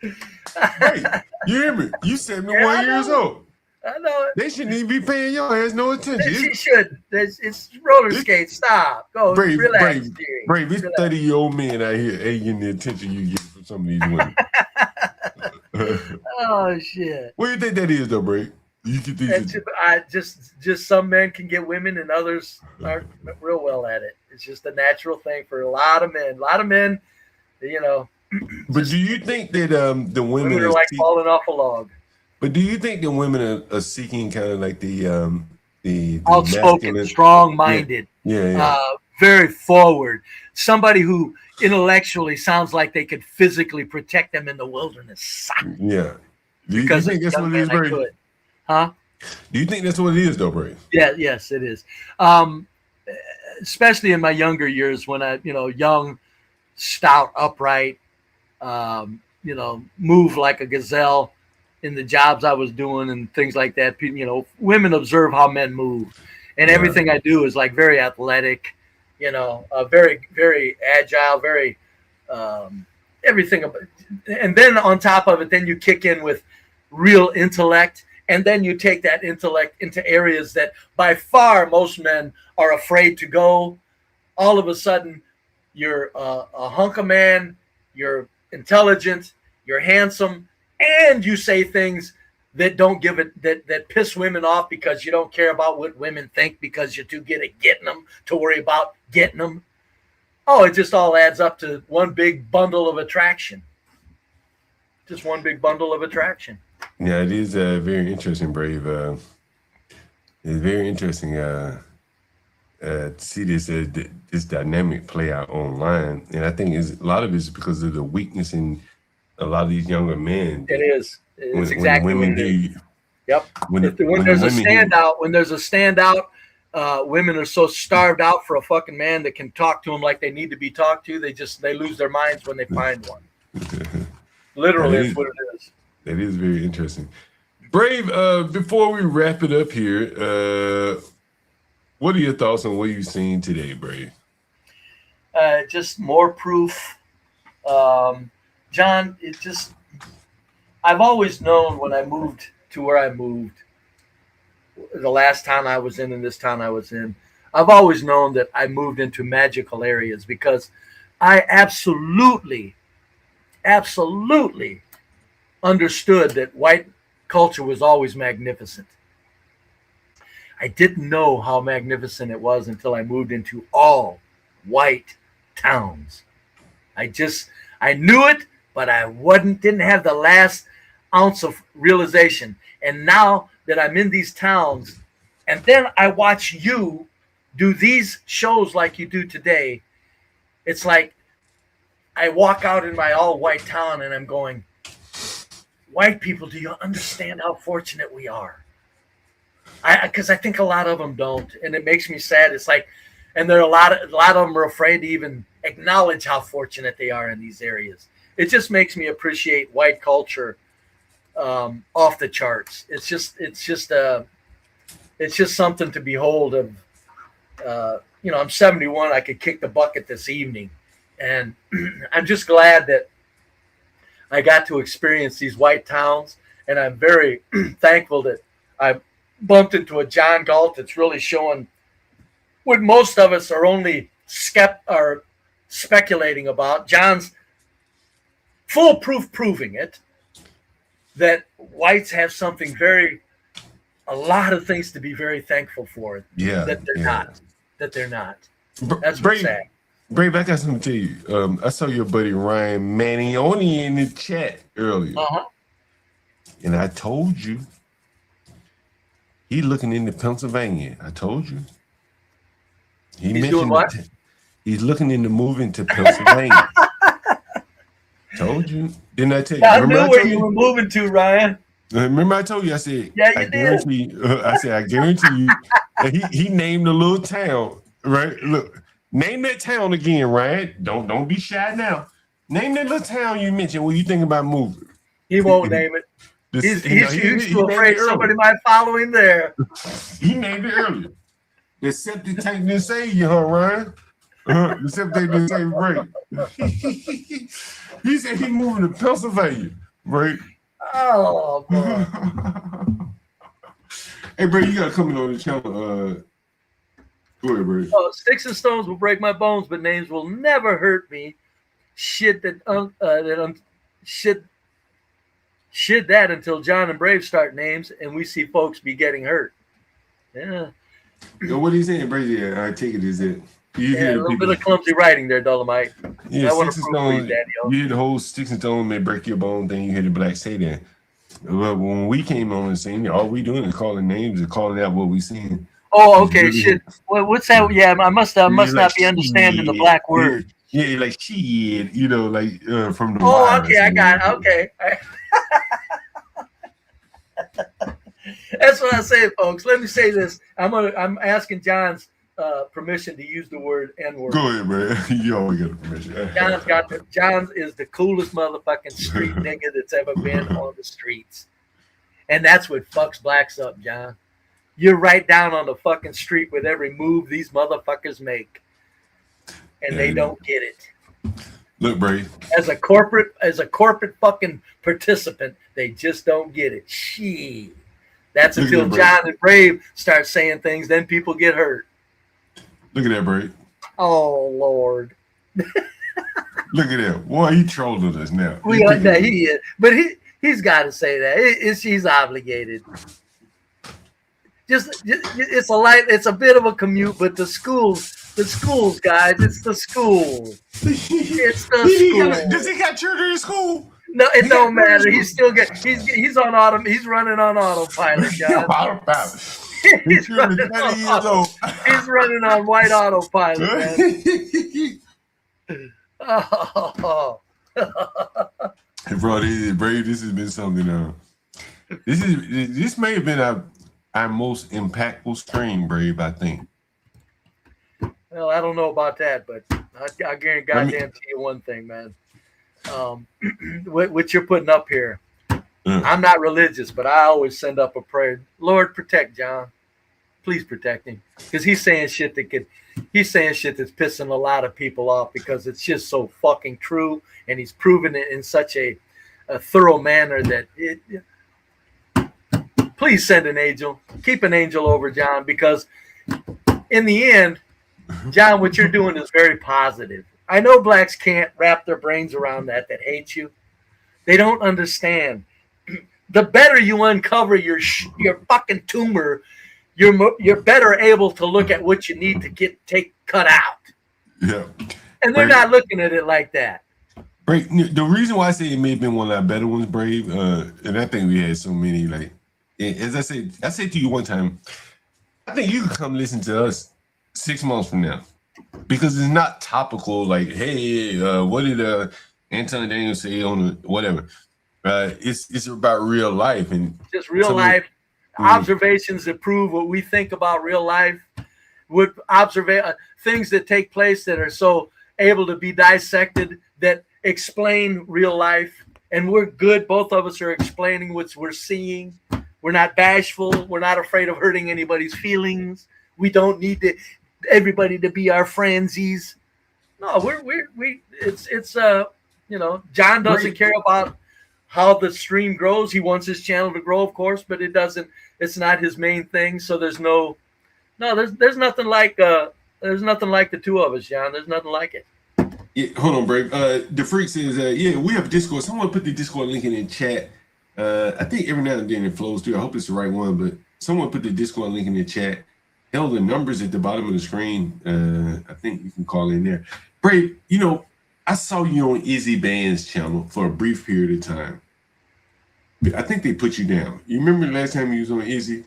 Hey, you hear me? You 71 years old.
I know it.
They shouldn't even be paying your ass no attention.
She shouldn't. It's roller skates. Stop. Go relax.
Brave, it's 30-year-old men out here ain't the attention you get from some of these women.
Oh shit!
What do you think that is, though, Brave? You get these.
Just some men can get women and others aren't real well at it. It's just a natural thing for a lot of men. A lot of men, you know,
But do you think that the women
Women are like falling off a log.
But do you think the women are seeking kind of like the
outspoken,
masculine,
strong-minded,
yeah.
Very forward, somebody who intellectually sounds like they could physically protect them in the wilderness?
Yeah. Do you
Because
think that's what it is, Bray?
Huh?
Do you think that's what it is, though, Bray?
Yeah, yes, it is. Especially in my younger years when I, young, stout, upright, move like a gazelle in the jobs I was doing and things like that. Women observe how men move, and everything I do is like very athletic, very, very agile, very everything. And then on top of it, then you kick in with real intellect. And then you take that intellect into areas that by far most men are afraid to go. All of a sudden, you're a hunk of man, you're intelligent, you're handsome, and you say things that don't give it, that piss women off because you don't care about what women think because you're too good at getting them to worry about getting them. Oh, it just all adds up to one big bundle of attraction. Just one big bundle of attraction.
Yeah, it is very interesting, Brave. It's very interesting to see this dynamic play out online, and I think a lot of it is because of the weakness in a lot of these younger men.
It is. It's exactly what it is. Yep. When there's a standout, women are so starved out for a fucking man that can talk to them like they need to be talked to. They lose their minds when they find one. Literally, that's what it is.
That is very interesting. Brave, before we wrap it up here, what are your thoughts on what you've seen today, Brave?
Just more proof. John, I've always known when I moved to where I moved, the last town I was in and this town I was in, I've always known that I moved into magical areas because I absolutely understood that white culture was always magnificent. I didn't know how magnificent it was until I moved into all white towns. I knew it, but I didn't have the last ounce of realization. And now that I'm in these towns, and then I watch you do these shows like you do today, it's like I walk out in my all white town and I'm going, white people, do you understand how fortunate we are? Because I think a lot of them don't, and it makes me sad. It's like, and there are a lot of them are afraid to even acknowledge how fortunate they are in these areas. It just makes me appreciate white culture off the charts. It's just something to behold. I'm 71. I could kick the bucket this evening, and I'm just glad that I got to experience these white towns, and I'm very thankful that I bumped into a John Galt that's really showing what most of us are only speculating about. John's foolproof proving it, that whites have a lot of things to be very thankful for.
Yeah,
that they're not. That's what's sad.
Brave, I got something to tell you. I saw your buddy Ryan Manioni in the chat earlier. And I told you he looking into Pennsylvania. I told you. He's doing what? He's looking into moving to Pennsylvania. Told you. Didn't I tell you?
I knew where you were moving to, Ryan.
Remember I told you, I said,
yeah,
I guarantee you. He named a little town, right? Look, name that town again, Ryan. Don't be shy now. Name that little town you mentioned when you think about moving.
He won't name it. He's too afraid somebody might follow him there.
He named it earlier. The septic tank didn't save you, huh, Ryan? The septic tank didn't save Ray. He said he moving to Pennsylvania, right?
Oh, boy.
Hey, bro, you gotta come in on the channel. Go ahead, bro.
Sticks and stones will break my bones, but names will never hurt me. Shit that until John and Brave start names, and we see folks be getting hurt. Yeah.
So what are you saying, Brave? Yeah, I take it is it. You hear
a little bit of clumsy writing there, Dolomite.
Yeah,
I want to
sticks and
prove for you,
stones.
Daddy-o.
You hear the whole sticks and stones may break your bone thing. You hear the black say that. But when we came on the scene, all we doing is calling names and calling out what we seen.
Oh,
It's
okay,
really-
shit. What's that? Yeah, I must
It's
not
like,
be understanding the
shit.
black word.
Yeah, like shit, you know, like from the
Oh,
virus.
okay, I got it. Okay. That's what I say, folks. Let me say this. I'm asking John's permission to use the word N-word.
Go ahead, man. You always got the permission.
John's is the coolest motherfucking street nigga that's ever been on the streets. And that's what fucks blacks up, John. You're right down on the fucking street with every move these motherfuckers make. And they don't get it.
Look, Bray.
As a corporate fucking participant, they just don't get it. Shit. That's
Look at
until
that, Bray.
John and Brave start saying things, then people get hurt.
Look at that, Bray.
Oh Lord.
Look at that. Boy, he trolling us now.
He is. But he's got to say that. He's obligated. Just it's a bit of a commute, but the schools, guys, it's the school. It's the school.
Does he got children in school?
No, it don't matter. He's still he's on he's running on autopilot, guys.
Autopilot.
He's running on white autopilot, man. Oh.
Bro, this has been something. This may have been our most impactful stream, Brave, I think.
Well, I don't know about that, but I guarantee you one thing, man. What you're putting up here, I'm not religious, but I always send up a prayer. Lord, protect John. Please protect him, because he's saying shit that's pissing a lot of people off because it's just so fucking true, and he's proven it in such a thorough manner that please send an angel. Keep an angel over John, because in the end, John, what you're doing is very positive. I know blacks can't wrap their brains around that hate you. They don't understand. The better you uncover your fucking tumor, you're better able to look at what you need to cut out.
Yeah.
And they're not looking at it like that.
Brave, the reason why I say it may have been one of our better ones, Brave, and I think we had so many, like, as I said to you one time, I think you could come listen to us 6 months from now, because it's not topical. Like, hey, what did Anton Daniels say on the whatever? It's about real life and
just real life observations that prove what we think about real life. With things that take place that are so able to be dissected, that explain real life, and we're good. Both of us are explaining what we're seeing. We're not bashful. We're not afraid of hurting anybody's feelings. We don't need everybody to be our friendsies. No, John doesn't care about how the stream grows. He wants his channel to grow, of course, but it's not his main thing. So there's nothing like the two of us, John. There's nothing like it.
Yeah, hold on, Brave. The Freak says, yeah, we have Discord. Someone put the Discord link in the chat. I think every now and then it flows through. I hope it's the right one, but someone put the Discord link in the chat. Hell, the numbers at the bottom of the screen. I think you can call in there. Brave, I saw you on Izzy Band's channel for a brief period of time. I think they put you down. You remember the last time you was on Izzy?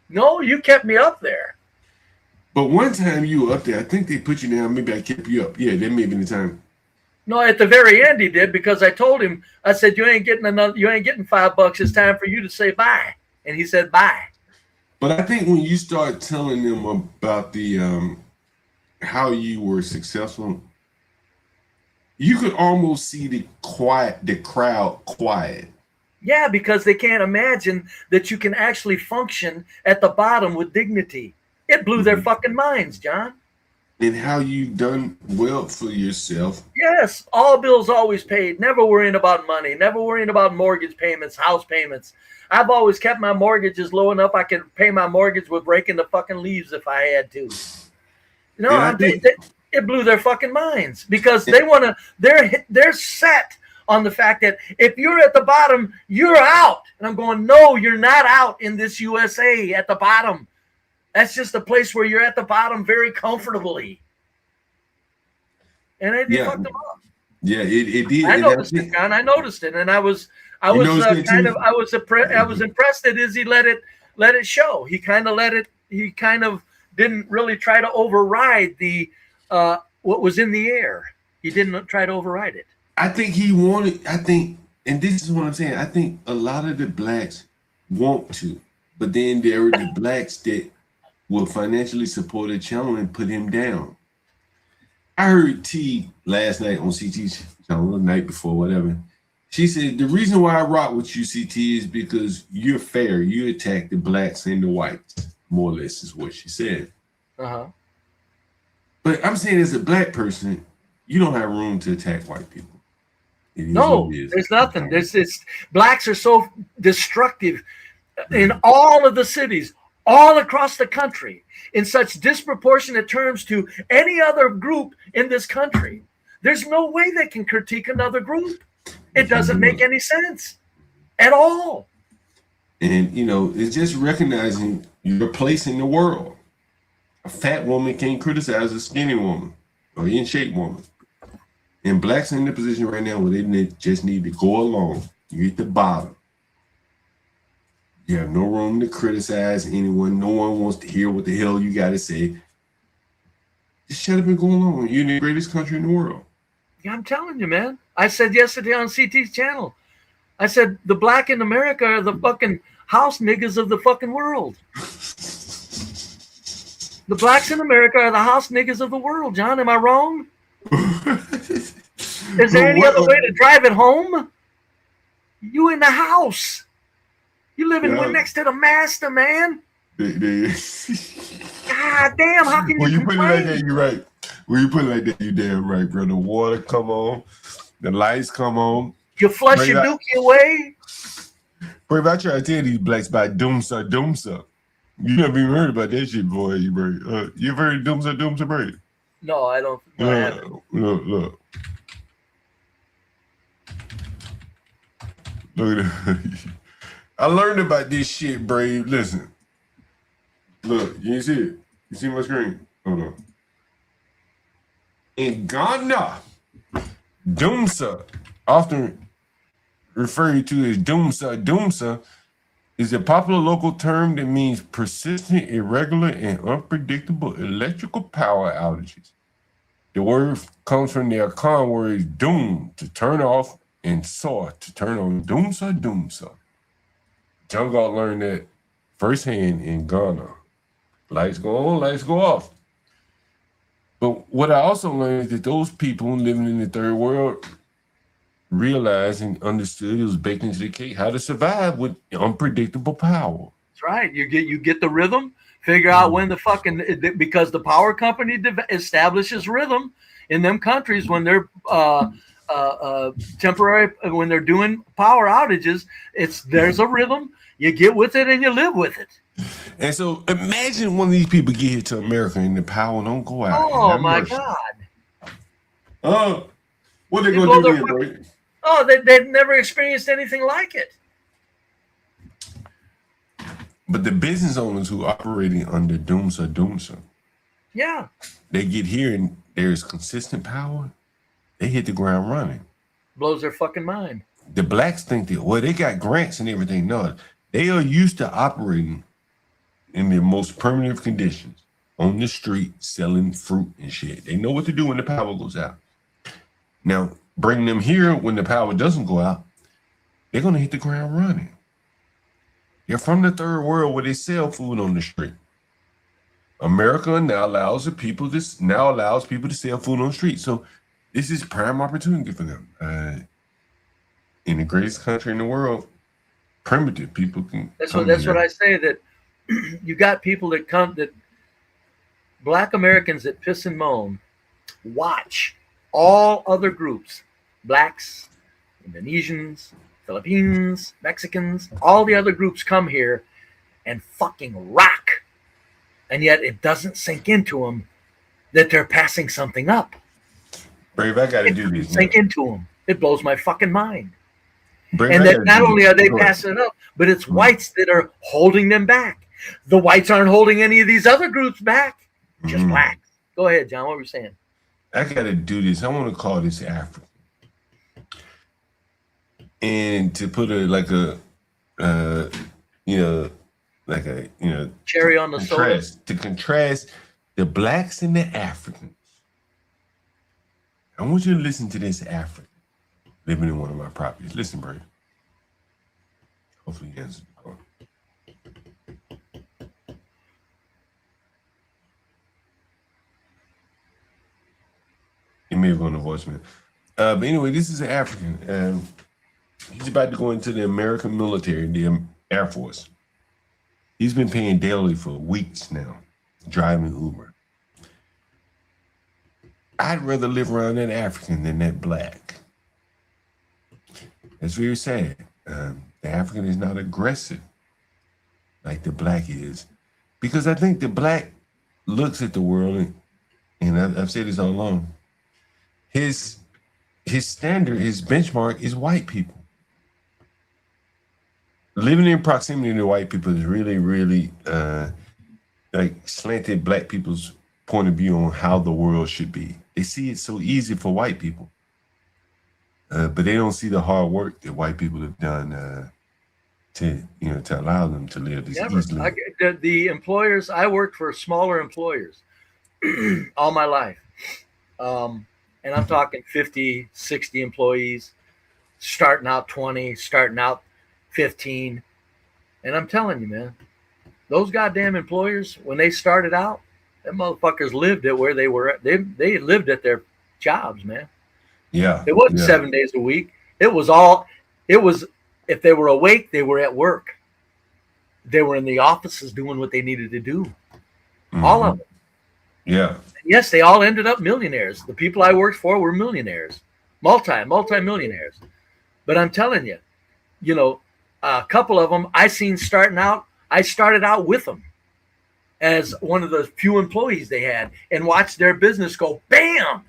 No, you kept me up there.
But one time you were up there, I think they put you down. Maybe I kept you up. Yeah, that may have been the time.
No, at the very end he did, because I told him, I said, you ain't getting $5. It's time for you to say bye. And he said bye.
But I think when you start telling them about the how you were successful, you could almost see the crowd quiet.
Yeah, because they can't imagine that you can actually function at the bottom with dignity. It blew their fucking minds, John.
And how you done well for yourself.
Yes, all bills always paid. Never worrying about money. Never worrying about mortgage payments, house payments. I've always kept my mortgages low enough I could pay my mortgage with raking the fucking leaves if I had to. It blew their fucking minds, because they're set on the fact that if you're at the bottom, you're out. And I'm going, no, you're not out in this USA at the bottom. That's just a place where you're at the bottom very comfortably. And they fucked them up.
Yeah, it did.
I noticed it, John. I noticed it, and I was
noticed it
kind
too?
of I was impressed at Izzy let it show. He kind of didn't really try to override the what was in the air. He didn't try to override it.
I think he wanted. And this is what I'm saying. I think a lot of the blacks want to, but then there are the blacks that will financially support a channel and put him down. I heard T last night on CT's channel, the night before, whatever. She said, the reason why I rock with you, CT, is because you're fair. You attack the blacks and the whites, more or less is what she said.
Uh-huh.
But I'm saying as a black person, you don't have room to attack white people.
No, there's nothing. Blacks are so destructive in all of the cities, all across the country, in such disproportionate terms to any other group in this country. There's no way they can critique another group. It doesn't make any sense at all.
And, it's just recognizing your place in the world. A fat woman can't criticize a skinny woman or in shape woman. And blacks are in the position right now where they just need to go along. You're at the bottom. You have no room to criticize anyone. No one wants to hear what the hell you got to say. Just shut up and go along. You're in the greatest country in the world.
Yeah, I'm telling you, man. I said yesterday on CT's channel, I said the black in America are the fucking house niggas of the fucking world. The blacks in America are the house niggas of the world, John. Am I wrong? Is there any other way to drive it home? You in the house. You living next to the master, man. God damn, how can
when
you
put it like that, you're right. When you put it like that, you're damn right, bro. The water come on. The lights come on.
You flush your dookie away.
Bro, if I try to tell these blacks about doomsa. You never even heard about that shit, boy. You ever heard of doomsa, bro?
No, I don't. No, I haven't.
Look. Look at that. I learned about this shit, Brave. Listen. Look, you see it? You see my screen? Hold on. In Ghana, doomsa, often referred to as doomsa, is a popular local term that means persistent, irregular, and unpredictable electrical power outages. The word comes from the Akan words doom, to turn off, and saw, to turn on. Doomsa. John got learned that firsthand in Ghana. Lights go on, lights go off. But what I also learned is that those people living in the third world realized and understood, it was baked into the cake, how to survive with unpredictable power.
That's right. You get the rhythm, figure out when the fucking, because the power company establishes rhythm in them countries when they're temporary, when they're doing power outages, there's a rhythm. You get with it and you live with it.
And so imagine one of these people get here to America and the power don't go out.
Oh my God.
What they gonna do then, bro?
Oh, they've never experienced anything like it.
But the business owners who are operating under doomsa,
yeah,
they get here and there's consistent power. They hit the ground running.
Blows their fucking mind.
The blacks think that, well, they got grants and everything. No, they are used to operating in the most primitive conditions on the street, selling fruit and shit. They know what to do when the power goes out. Now, bring them here when the power doesn't go out, they're going to hit the ground running. They're from the third world where they sell food on the street. America now allows people to sell food on the street. So this is prime opportunity for them. In the greatest country in the world, primitive people can.
That's what I say, that you got people that black Americans that piss and moan, watch all other groups, blacks, Indonesians, Philippines, Mexicans, all the other groups come here and fucking rock. And yet it doesn't sink into them that they're passing something up.
Brave, I got to do this.
Sink into them. It blows my fucking mind.
Brave,
and that not only are they passing it up, but it's whites that are holding them back. The whites aren't holding any of these other groups back. Just blacks. Go ahead, John. What were you saying?
I gotta do this. I want to call this African, and to put a like a, you know, like a
cherry on the soda.
To contrast the blacks and the Africans. I want you to listen to this African living in one of my properties. Listen, bro. Hopefully he answers the call. He may have gone to voicemail. But anyway, this is an African. He's about to go into the American military, the Air Force. He's been paying daily for weeks now, driving Uber. I'd rather live around that African than that black. That's very sad. The African is not aggressive like the black is, because I think the black looks at the world, and I've said this all along, his standard, his benchmark is white people. Living in proximity to white people is really, really like slanted black people's point of view on how the world should be. They see it so easy for white people, but they don't see the hard work that white people have done to allow them to live this easily.
The employers, I worked for smaller employers all my life. And I'm talking 50, 60 employees, starting out 20, starting out 15. And I'm telling you, man, those goddamn employers, when they started out, them motherfuckers lived at where they were. They lived at their jobs, man.
Yeah.
It wasn't 7 days a week. It was if they were awake, they were at work. They were in the offices doing what they needed to do. All of them.
Yeah.
Yes, they all ended up millionaires. The people I worked for were millionaires, multi-millionaires. But I'm telling you, a couple of them I seen starting out. I started out with them as one of the few employees they had, and watched their business go bam,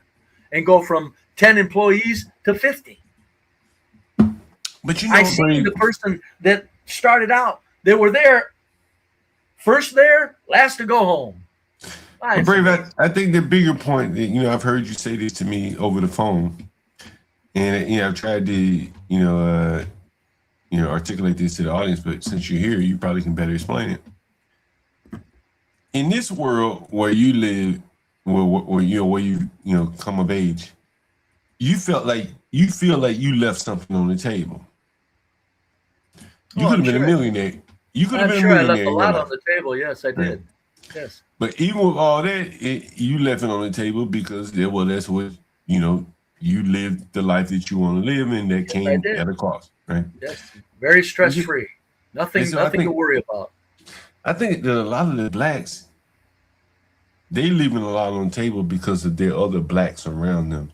and go from 10 employees to 50.
But
I seen the person that started out. They were there, first there, last to go home.
But Brave, I think the bigger point that, I've heard you say this to me over the phone, and I've tried to articulate this to the audience, but since you're here, you probably can better explain it. In this world where you live, where you come of age, you feel like you left something on the table. You could have been a millionaire. You could have been a millionaire.
I left a lot on the table. Yes, I did. Right. Yes.
But even with all that, you left it on the table because that's what you lived the life that you want to live, and that came at a cost, right?
Yes. Very stress free. Nothing to worry about.
I think that a lot of the blacks, they leaving a lot on the table because of their other blacks around them.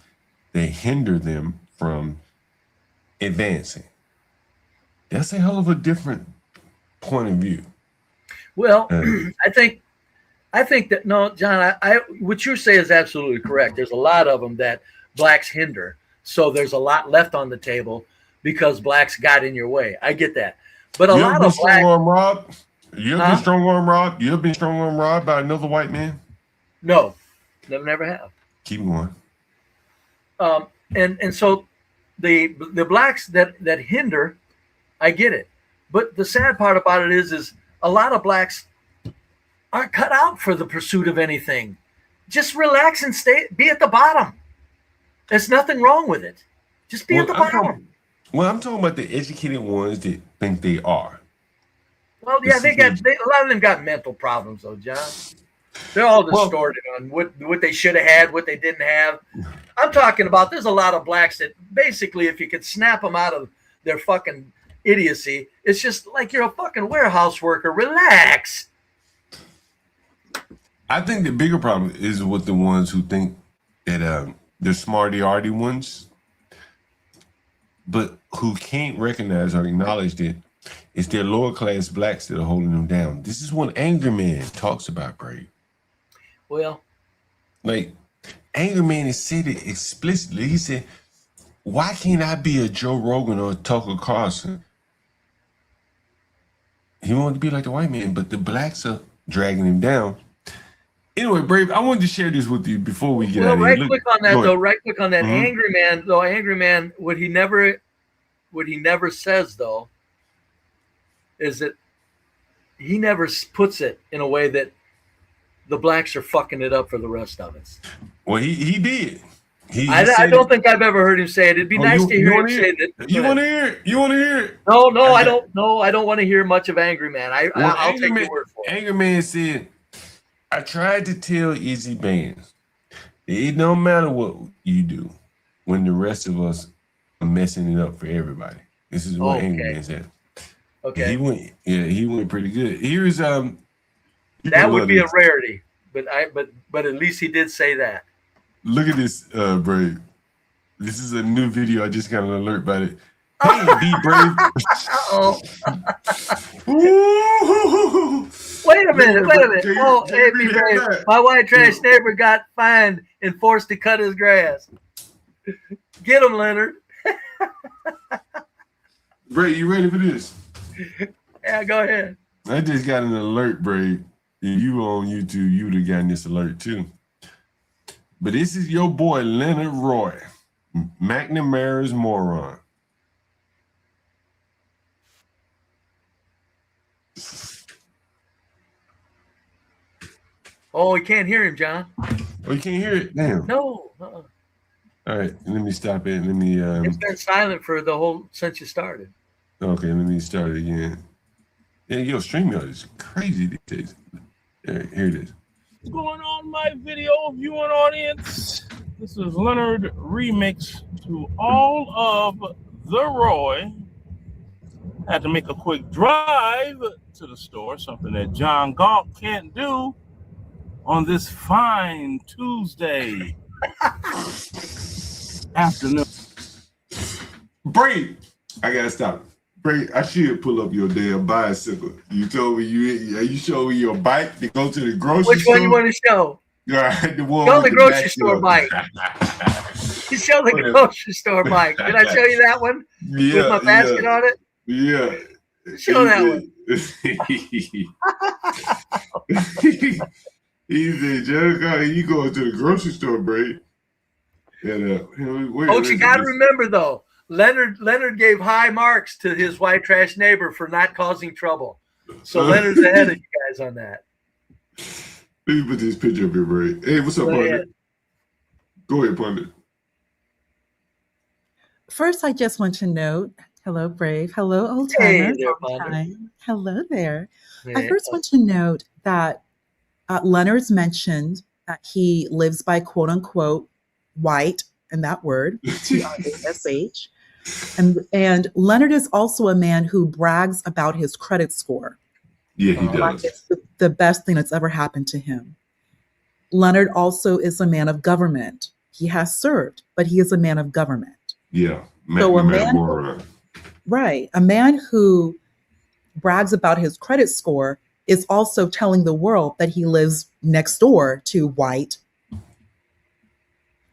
They hinder them from advancing. That's a hell of a different point of view.
Well, I think that, no, John, what you say is absolutely correct. There's a lot of them that blacks hinder. So there's a lot left on the table because blacks got in your way. I get that. But a lot of blacks.
You ever been strong-arm robbed? You ever been strong-arm robbed by another white man?
No, never have.
Keep going.
And so the blacks that hinder, I get it. But the sad part about it is a lot of blacks aren't cut out for the pursuit of anything. Just relax and be at the bottom. There's nothing wrong with it. Just be at the bottom.
I'm talking about the educated ones that think they are.
Well, yeah, a lot of them got mental problems, though, John. They're all distorted on what they should have had, what they didn't have. I'm talking about there's a lot of blacks that basically, if you could snap them out of their fucking idiocy, it's just like you're a fucking warehouse worker. Relax.
I think the bigger problem is with the ones who think that they're smarty-arty ones, but who can't recognize or acknowledge that it's their lower class blacks that are holding them down. This is what Angry Man talks about, Brave.
Well,
like Angry Man has said it explicitly. He said, "Why can't I be a Joe Rogan or a Tucker Carlson?" He wanted to be like the white man, but the blacks are dragging him down. Anyway, Brave, I wanted to share this with you before we get out of here.
Right quick on that
go
though.
ahead.
Right quick on that.
Mhm.
Angry man. What he never says though is that he never puts it in a way that the blacks are fucking it up for the rest of us.
Well, he did.
I don't think I've ever heard him say it. It'd be nice to hear him say that.
You want to hear it? You want to hear it?
No, I don't. No, I don't want to hear much of Angry Man. I'll take your word for it.
Angry Man said, I tried to tell Izzy Bands, it don't matter what you do when the rest of us are messing it up for everybody. This is what Angry Man said.
Okay.
He went pretty good. Here's
that would be a rarity, but at least he did say that.
Look at this, Brave. This is a new video. I just got an alert about it. Hey, be brave.
Wait a minute. Oh, hey, be brave. My white trash neighbor got fined and forced to cut his grass. Get him, Leonard.
Brave, you ready for this?
Yeah, go ahead.
I just got an alert, Brave. If you were on YouTube, you would have gotten this alert too. But this is your boy, Leonard Roy, McNamara's moron.
Oh, we can't hear him, John.
Oh, you can't hear it? Damn.
No.
All right, let me stop it. Let me.
It's been silent for the whole since you started.
Okay, let me start it again. Yeah, yo, StreamYard is crazy these days. Here it is.
What's going on, my video viewing audience? This is Leonard Remix to all of the Roy. Had to make a quick drive to the store, something that John Galt can't do on this fine Tuesday afternoon.
Brave, I gotta stop. Brave, I should pull up your damn bicycle. You told me you showed me your bike to go to the grocery store.
Which one you want to show?
Yeah, the one
Show
with
the grocery
back
store
up.
bike. You show the grocery store bike. Did I show you that one?
Yeah,
with my basket on it?
Yeah.
Show that one.
He said, Jericho, you going to the grocery store, Brave. And,
Folks, you got to remember, though, Leonard gave high marks to his white trash neighbor for not causing trouble. So Leonard's ahead of you guys on that.
Let me put this picture up here, Brave. Hey, what's up, partner? Go ahead, partner.
First, I just want to note, hello, Brave. Hello, old
Hey
timer.
there,
Long
partner.
time. Hello there.
Yeah.
I first want to note that Leonard's mentioned that he lives by quote unquote white, and that word, TRASH. And Leonard is also a man who brags about his credit score.
Yeah, he
Like
does.
it's the best thing that's ever happened to him. Leonard also is a man of government. He has served, but he is a man of government.
Yeah.
So a
McNamara
man,
moron.
right, a man who brags about his credit score is also telling the world that he lives next door to white.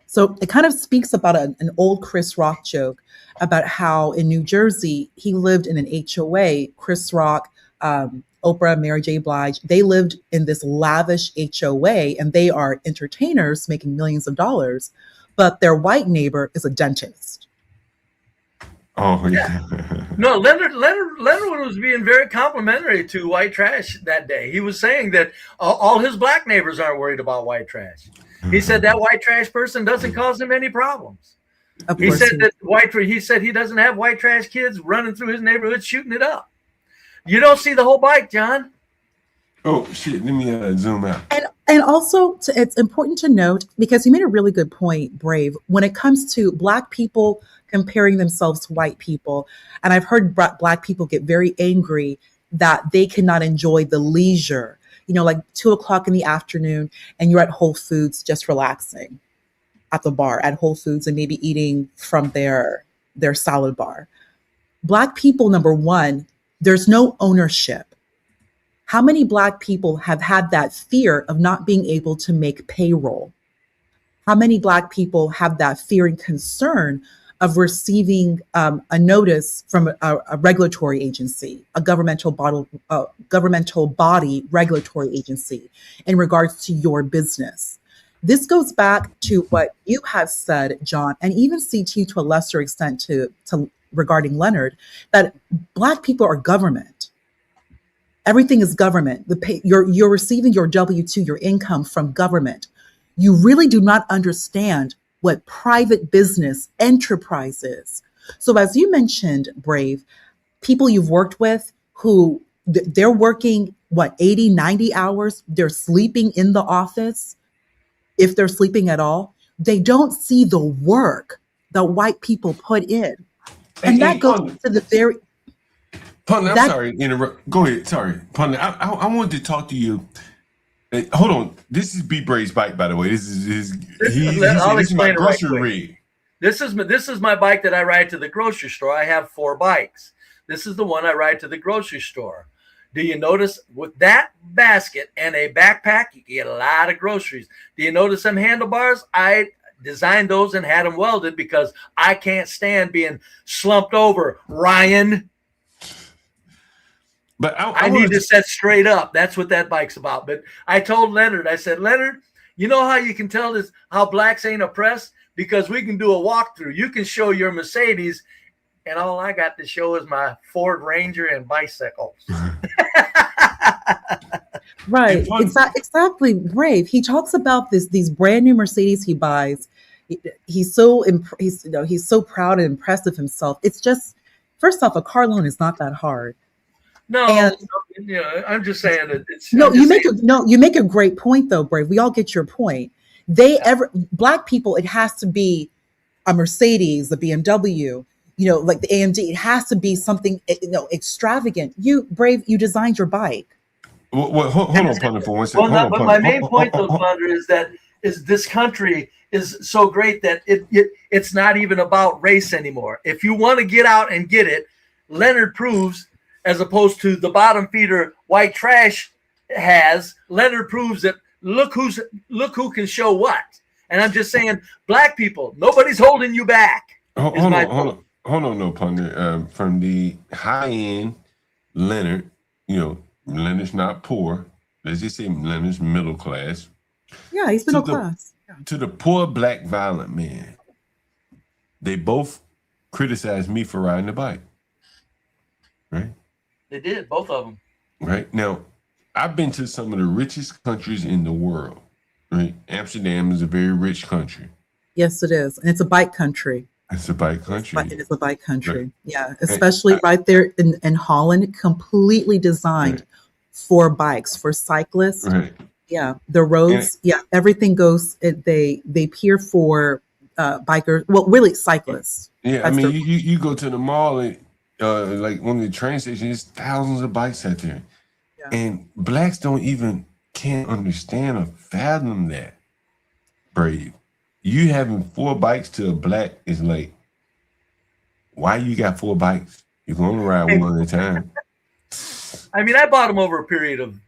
So it kind of speaks about an old Chris Rock joke about how in New Jersey, he lived in an HOA. Chris Rock, Oprah, Mary J. Blige, they lived in this lavish HOA and they are entertainers making millions of dollars, but their white neighbor is a dentist.
Oh, yeah.
No, Leonard was being very complimentary to white trash that day. He was saying that all his black neighbors aren't worried about white trash. He said that white trash person doesn't cause him any problems. He said he doesn't have white trash kids running through his neighborhood shooting it up. You don't see the whole bike, John.
Oh, shit. Let me zoom out.
And also, it's important to note, because you made a really good point, Brave, when it comes to Black people comparing themselves to white people. And I've heard Black people get very angry that they cannot enjoy the leisure, like 2:00 in the afternoon and you're at Whole Foods just relaxing at the bar at Whole Foods and maybe eating from their salad bar. Black people, number one, there's no ownership. How many Black people have had that fear of not being able to make payroll? How many Black people have that fear and concern of receiving a notice from a regulatory agency, a governmental body regulatory agency in regards to your business. This goes back to what you have said, John, and even CT to a lesser extent to regarding Leonard, that Black people are government. Everything is government. You're receiving your W-2, your income from government. You really do not understand what private business enterprise is. So as you mentioned, Brave, people you've worked with who they're working, 80, 90 hours, they're sleeping in the office, if they're sleeping at all, they don't see the work that white people put in. And that goes to the very...
Partner, I'm sorry to interrupt. Go ahead. Sorry. Partner, I wanted to talk to you. Hold on. This is B. Bray's bike, by the way. This is my grocery rig.
This is my bike that I ride to the grocery store. I have 4 bikes. This is the one I ride to the grocery store. Do you notice with that basket and a backpack, you get a lot of groceries. Do you notice them handlebars? I designed those and had them welded because I can't stand being slumped over, Ryan.
But
I need to set straight up. That's what that bike's about. But I told Leonard, I said, Leonard, you know how you can tell this how Blacks ain't oppressed? Because we can do a walkthrough. You can show your Mercedes, and all I got to show is my Ford Ranger and bicycles.
Right. Exactly. Brave. He talks about these brand new Mercedes he buys. He's so proud and impressed of himself. It's just, first off, a car loan is not that hard.
No,
and,
I'm just saying that it's
you make a great point though, Brave. We all get your point. Black people, it has to be a Mercedes, the BMW, like the AMG. It has to be something extravagant. You, Brave, you designed your bike.
Well, hold on, Punter, for 1 second.
But my main point, though, Punter, is that this country is so great that it's not even about race anymore. If you want to get out and get it, Leonard proves, as opposed to the bottom feeder white trash has, Leonard proves that look who can show what. And I'm just saying, Black people, nobody's holding you back.
Hold on, no, Punter. From the high end, Leonard, Leonard's not poor. Let's just say Leonard's middle class.
Yeah, he's middle class.
To the poor Black violent man, they both criticized me for riding the bike. Right?
They did, both of them.
Right? Now, I've been to some of the richest countries in the world. Right? Amsterdam is a very rich country.
Yes, it is. And it's a bike country.
It's a bike country.
It is a bike country. Right. Yeah, especially right there in Holland, completely designed for bikes, for cyclists.
Right.
Yeah, the roads. Everything goes. They peer for bikers. Well, really cyclists.
Yeah, I mean, you go to the mall and like one of the train stations, thousands of bikes out there, and Blacks can't understand or fathom that. Brave. You having 4 bikes to a Black is like, why you got 4 bikes? You're going to ride one at a time.
I mean, I bought them over a period of,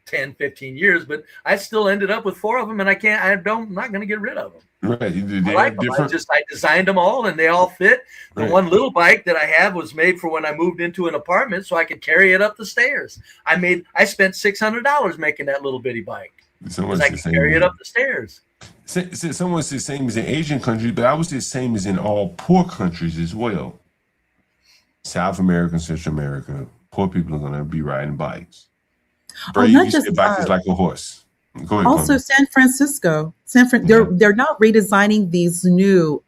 10, 15 years, but I still ended up with 4 of them, and I'm not going to get rid of them.
Right.
I like them. I designed them all, and they all fit. The one little bike that I have was made for when I moved into an apartment, so I could carry it up the stairs. I spent $600 making that little bitty bike. Because I could carry it up the stairs.
Someone said same as in Asian countries, but I would say same as in all poor countries as well. South America, Central America, poor people are going to be riding bikes. Brave, you said bike is like a horse. Go ahead.
Also, San Francisco, they're now redesigning these new,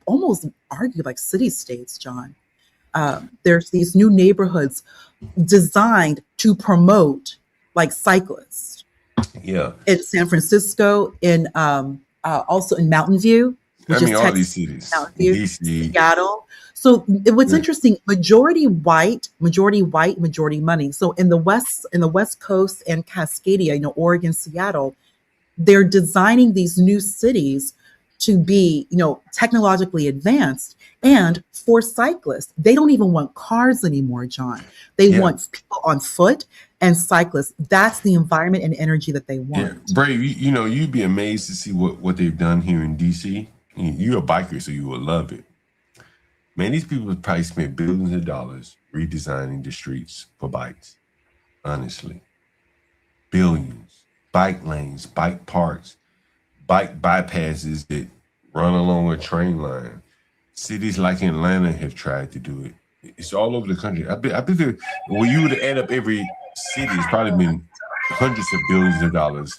almost argue like city states, John. There's these new neighborhoods designed to promote like cyclists.
Yeah.
In San Francisco, also in Mountain View, which is
all
Texas,
these cities.
Mountain View,
DC.
Seattle. So what's interesting, majority white, majority money. So in the West Coast and Cascadia, Oregon, Seattle, they're designing these new cities to be, technologically advanced and for cyclists. They don't even want cars anymore, John. They want people on foot and cyclists. That's the environment and energy that they want.
Yeah. Brave, you'd be amazed to see what they've done here in DC. You're a biker, so you will love it. Man, these people have probably spent billions of dollars redesigning the streets for bikes. Honestly. Billions. Bike lanes, bike parks, bike bypasses that run along a train line. Cities like Atlanta have tried to do it. It's all over the country. I bet there, when you would add up every city, it's probably been hundreds of billions of dollars.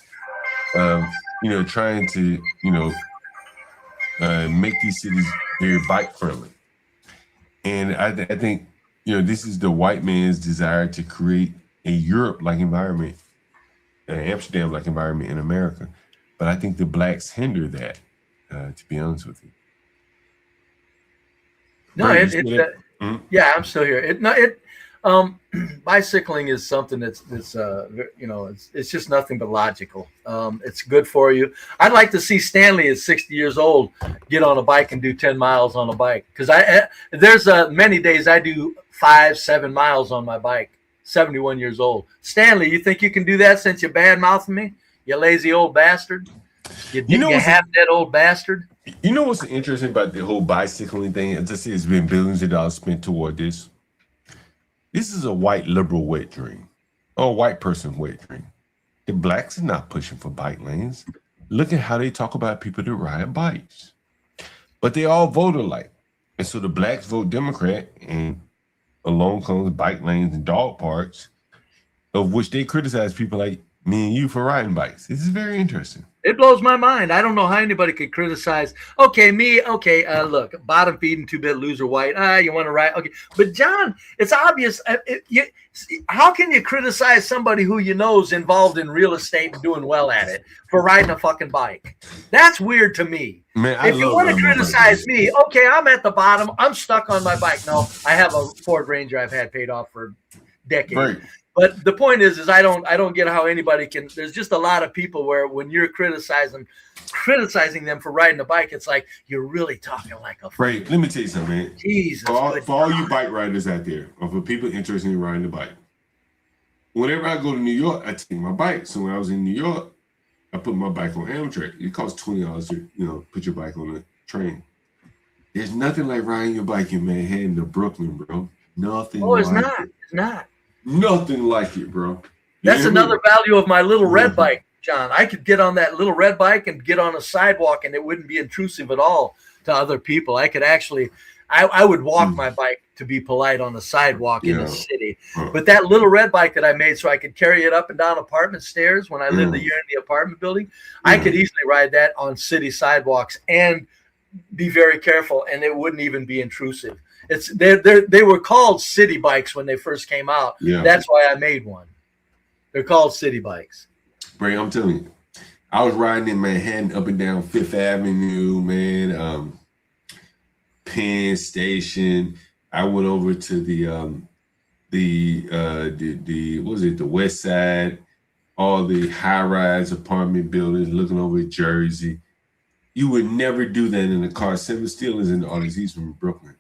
Trying to make these cities very bike friendly. And I think this is the white man's desire to create a Europe-like environment, an Amsterdam-like environment in America. But I think the blacks hinder that. To be honest with you.
No, yeah, I'm still here. Bicycling is something that's it's just nothing but logical. It's good for you. I'd like to see Stanley at 60 years old get on a bike and do 10 miles on a bike, because there's many days I do 5-7 miles on my bike. 71 years old. Stanley, you think you can do that since you bad-mouthing me? You lazy old bastard. You have that old bastard.
You know what's interesting about the whole bicycling thing? As I say, it's been billions of dollars spent toward this. This is a white liberal wet dream, or a white person wet dream. The blacks are not pushing for bike lanes. Look at how they talk about people that ride bikes. But they all vote alike. And so the blacks vote Democrat, and along comes bike lanes and dog parks, of which they criticize people like me and you for riding bikes. This is very interesting.
It blows my mind. I don't know how anybody could criticize. Look, bottom feeding, 2-bit loser white. You want to ride? Okay. But John, it's obvious. How can you criticize somebody who you know is involved in real estate and doing well at it for riding a fucking bike? That's weird to me.
Man,
if you want to criticize me, okay, I'm at the bottom. I'm stuck on my bike. No, I have a Ford Ranger I've had paid off for decades.
Right.
But the point is I don't get how anybody can. There's just a lot of people where when you're criticizing them for riding a bike, it's like you're really talking like a.
Right. Let me tell you something, man.
Jesus.
For all you bike riders out there, or for people interested in riding the bike, whenever I go to New York, I take my bike. So when I was in New York, I put my bike on Amtrak. It costs $20 to put your bike on the train. There's nothing like riding your bike in Manhattan to Brooklyn, bro. Nothing.
Oh, it's not. It's not.
Nothing like it, bro.
That's another value of my little red bike, John. I could get on that little red bike and get on a sidewalk, and it wouldn't be intrusive at all to other people. I could actually, I would walk my bike to be polite on the sidewalk in the city. But that little red bike that I made so I could carry it up and down apartment stairs when I lived a year in the apartment building, I could easily ride that on city sidewalks and be very careful, and it wouldn't even be intrusive. They were called city bikes when they first came out.
Yeah.
That's why I made one. They're called city bikes.
Bray, I'm telling you, I was riding in Manhattan up and down Fifth Avenue, man. Penn Station. I went over to the West Side, all the high-rise apartment buildings, looking over at Jersey. You would never do that in a car. Seven Steel is in the audience. He's from Brooklyn.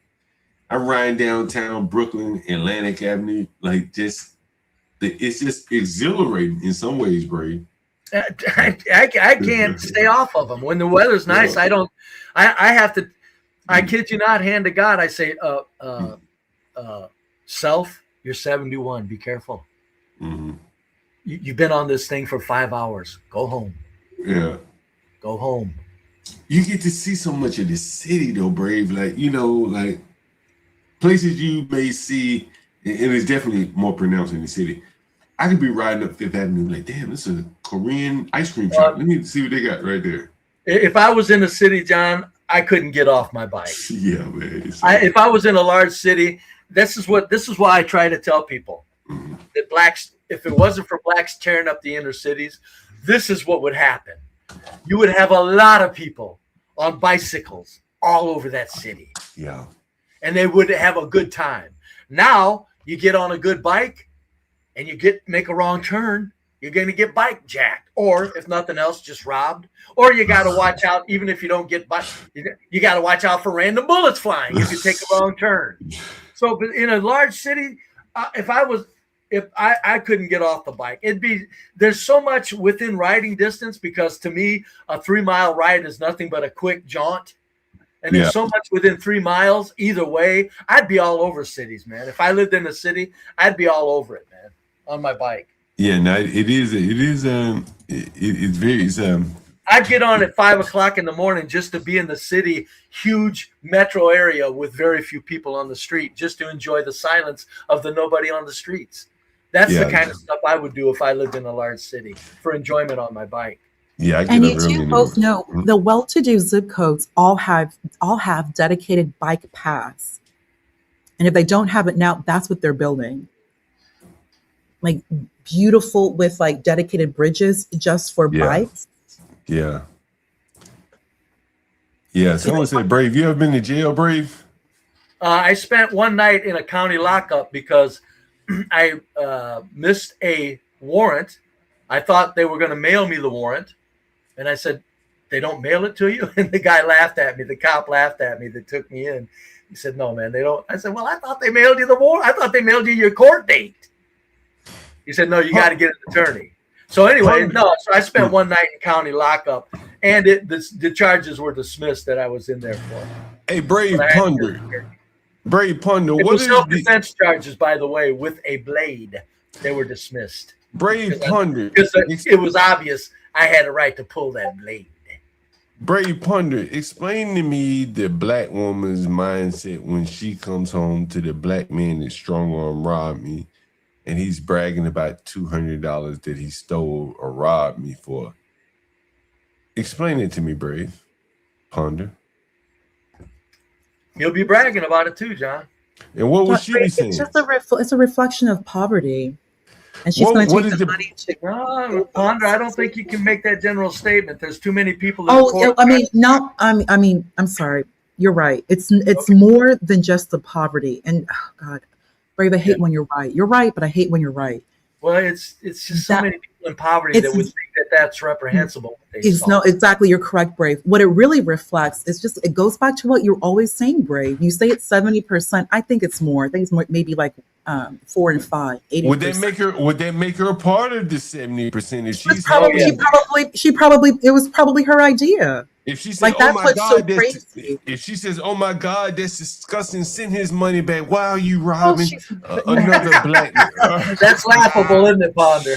I'm riding downtown Brooklyn, Atlantic Avenue, it's just exhilarating in some ways, Bray.
I can't stay off of them. When the weather's nice, I have to, I kid you not, hand to God, I say, self, you're 71, be careful.
Mm-hmm.
You've been on this thing for 5 hours. Go home.
Yeah.
Go home.
You get to see so much of the city, though, Brave. Places you may see, and it's definitely more pronounced in the city. I could be riding up Fifth Avenue like, damn, this is a Korean ice cream shop. Let me see what they got right there.
If I was in a city, John, I couldn't get off my bike.
Yeah, man.
If I was in a large city, this is why I try to tell people that blacks, if it wasn't for blacks tearing up the inner cities, this is what would happen. You would have a lot of people on bicycles all over that city.
Yeah.
And they would have a good time. Now you get on a good bike and you make a wrong turn, you're going to get bike jacked, or if nothing else, just robbed. Or you got to watch out, even if you don't get you got to watch out for random bullets flying if you take a wrong turn. So, but in a large city, if I couldn't get off the bike, there's so much within riding distance, because to me, a 3-mile ride is nothing but a quick jaunt. and there's so much within 3 miles either way. I'd be all over cities, man. If I lived in a city, I'd be all over it, man, on my bike.
Yeah, no, it's very
I'd get on at 5 o'clock in the morning just to be in the city, huge metro area with very few people on the street, just to enjoy the silence of the nobody on the streets. That's the kind of stuff I would do if I lived in a large city for enjoyment on my bike.
Yeah, I get
And
up
you
early
two
in the
both
morning.
know the well-to-do zip codes all have dedicated bike paths, and if they don't have it now, that's what they're building. Like beautiful with like dedicated bridges just for bikes.
Yeah. Yeah. Someone said, Brave, you ever been to jail, Brave?
I spent one night in a county lockup because I missed a warrant. I thought they were going to mail me the warrant. And I said, they don't mail it to you? And the guy laughed at me. The cop laughed at me that took me in. He said, no, man, they don't. I said, well, I thought they mailed you the warrant. I thought they mailed you your court date. He said, no, you got to get an attorney. So anyway, so I spent one night in county lockup, and the charges were dismissed that I was in there for.
Hey, Brave Ponder. Brave Ponder.
It
What
was
is
self-defense charges, by the way, with a blade. They were dismissed.
Brave Ponder?
Because it was obvious I had a right to pull that blade.
Brave Ponder, explain to me the black woman's mindset when she comes home to the black man that strong arm robbed me, and he's bragging about $200 that he stole or robbed me for. Explain it to me, Brave Ponder.
He'll be bragging about it too, John.
And what was she saying?
It's just it's a reflection of poverty, and she's going to take the money to.
Ponder, I don't think you can make that general statement. There's too many people.
I'm sorry. You're right. It's more than just the poverty. And oh God, Brave, I hate when you're right. You're right, but I hate when you're right.
Well, it's just so many people in poverty that would think that that's reprehensible.
No, exactly. You're correct, Brave. What it really reflects is just, it goes back to what you're always saying, Brave. You say it's 70%. I think it's more. I think it's more, maybe like 4 and 5, 80%.
Would that make her a part of the 70% if she's
it was probably her idea.
If she said,
like,
"Oh
that's
my
what's
God,"
so crazy.
if she says, "Oh my God, that's disgusting," send his money back. Why are you robbing another black man?
That's laughable, isn't it, Ponder?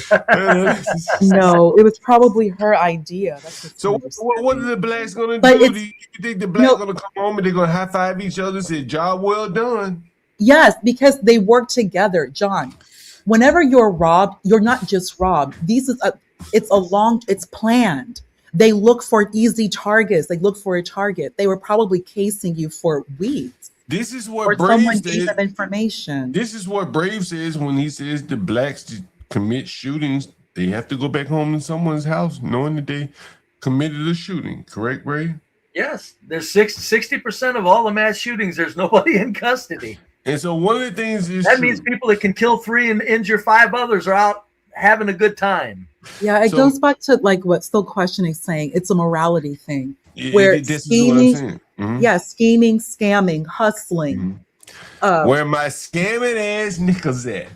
No, it was probably her idea.
So what are the blacks gonna do? Do you think the blacks gonna come home and they're gonna high five each other and say, "Job well done"?
Yes, because they work together, John. Whenever you're robbed, you're not just robbed. It's planned. They look for easy targets. They look for a target. They were probably casing you for weeks.
This is what
someone
Brave
gave
says.
them information.
This is what Brave says when he says the blacks commit shootings. They have to go back home to someone's house knowing that they committed a shooting. Correct, Brave?
Yes. There's 60% of all the mass shootings. There's nobody in custody.
And so one of the things is
that means people that can kill 3 and injure 5 others are out having a good time.
Yeah, it goes back to like what Still Questioning is saying. It's a morality thing. Where scheming, scheming, scamming, hustling.
Where my scamming ass nickels at?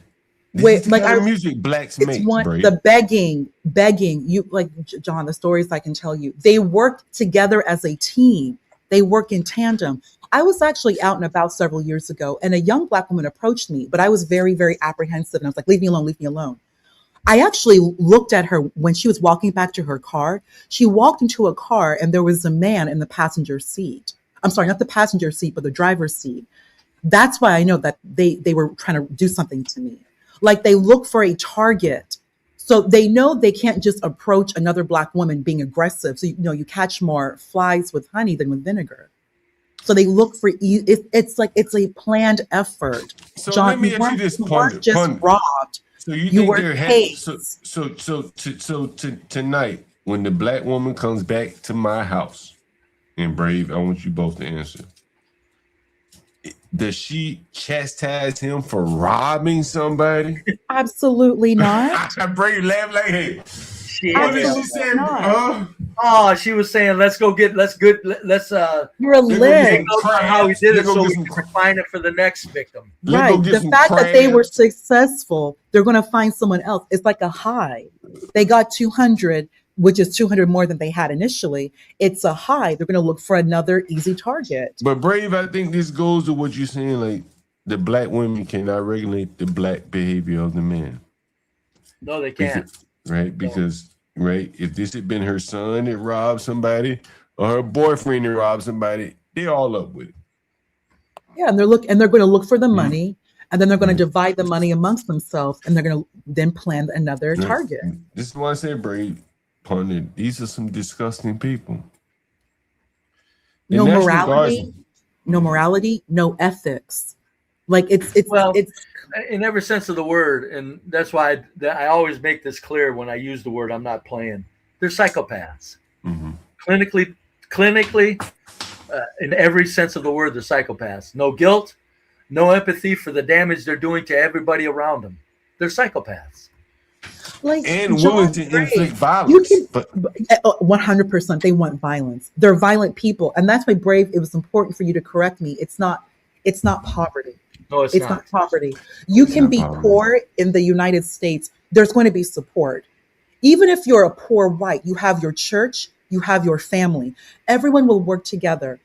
Wait, like our
music blacks make.
The begging. You like John, the stories I can tell you. They work together as a team. They work in tandem. I was actually out and about several years ago, and a young black woman approached me, but I was very, very apprehensive, and I was like, "Leave me alone, leave me alone." I actually looked at her when she was walking back to her car. She walked into a car and there was a man in the passenger seat. I'm sorry, not the passenger seat, but the driver's seat. That's why I know that they were trying to do something to me. Like they look for a target. So they know they can't just approach another black woman being aggressive. So, you catch more flies with honey than with vinegar. So they look for, it's like, it's a planned effort.
So
John,
let me ask you this,
you weren't just robbed.
So you
were
think tonight when the black woman comes back to my house, and Brave, I want you both to answer. Does she chastise him for robbing somebody?
Absolutely not.
Brave laugh like, hey.
What did she say? Oh, she was saying, let's
You're a lid.
How he did it so we can refine it for the next victim.
Right. The fact that they were successful, they're going to find someone else. It's like a high. They got 200. which is 200 more than they had initially, it's a high. They're going to look for another easy target.
But Brave, I think this goes to what you're saying, like the black women cannot regulate the black behavior of the man.
No, they can't.
Because if this had been her son that robbed somebody or her boyfriend that robbed somebody, they're all up with it.
Yeah, and they're going to look for the money, and then they're going to divide the money amongst themselves, and they're going to then plan another target.
This is why I say, Brave, Ponder, these are some disgusting people.
No morality, no ethics. Like it's
in every sense of the word, and that's why I always make this clear when I use the word. I'm not playing. They're psychopaths.
Mm-hmm.
Clinically, in every sense of the word, they're psychopaths. No guilt, no empathy for the damage they're doing to everybody around them. They're psychopaths.
And willing to inflict violence.
100%, they want violence. They're violent people, and that's why, Brave, it was important for you to correct me. It's not poverty.
No, it's
not poverty. You can be poor in the United States. There's going to be support. Even if you're a poor white, you have your church, you have your family. Everyone will work together.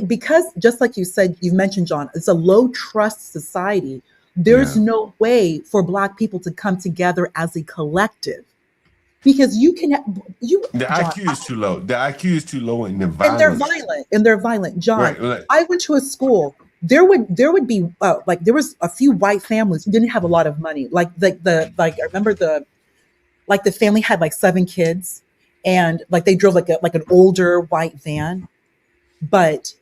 Because just like you said, you mentioned, John, it's a low trust society. There's no way for Black people to come together as a collective, because the
IQ is too low. The IQ is too low, and
they're violent. John,
right.
I went to a school. There would be there was a few white families who didn't have a lot of money. I remember the family had like 7 kids, and like they drove like an older white van, but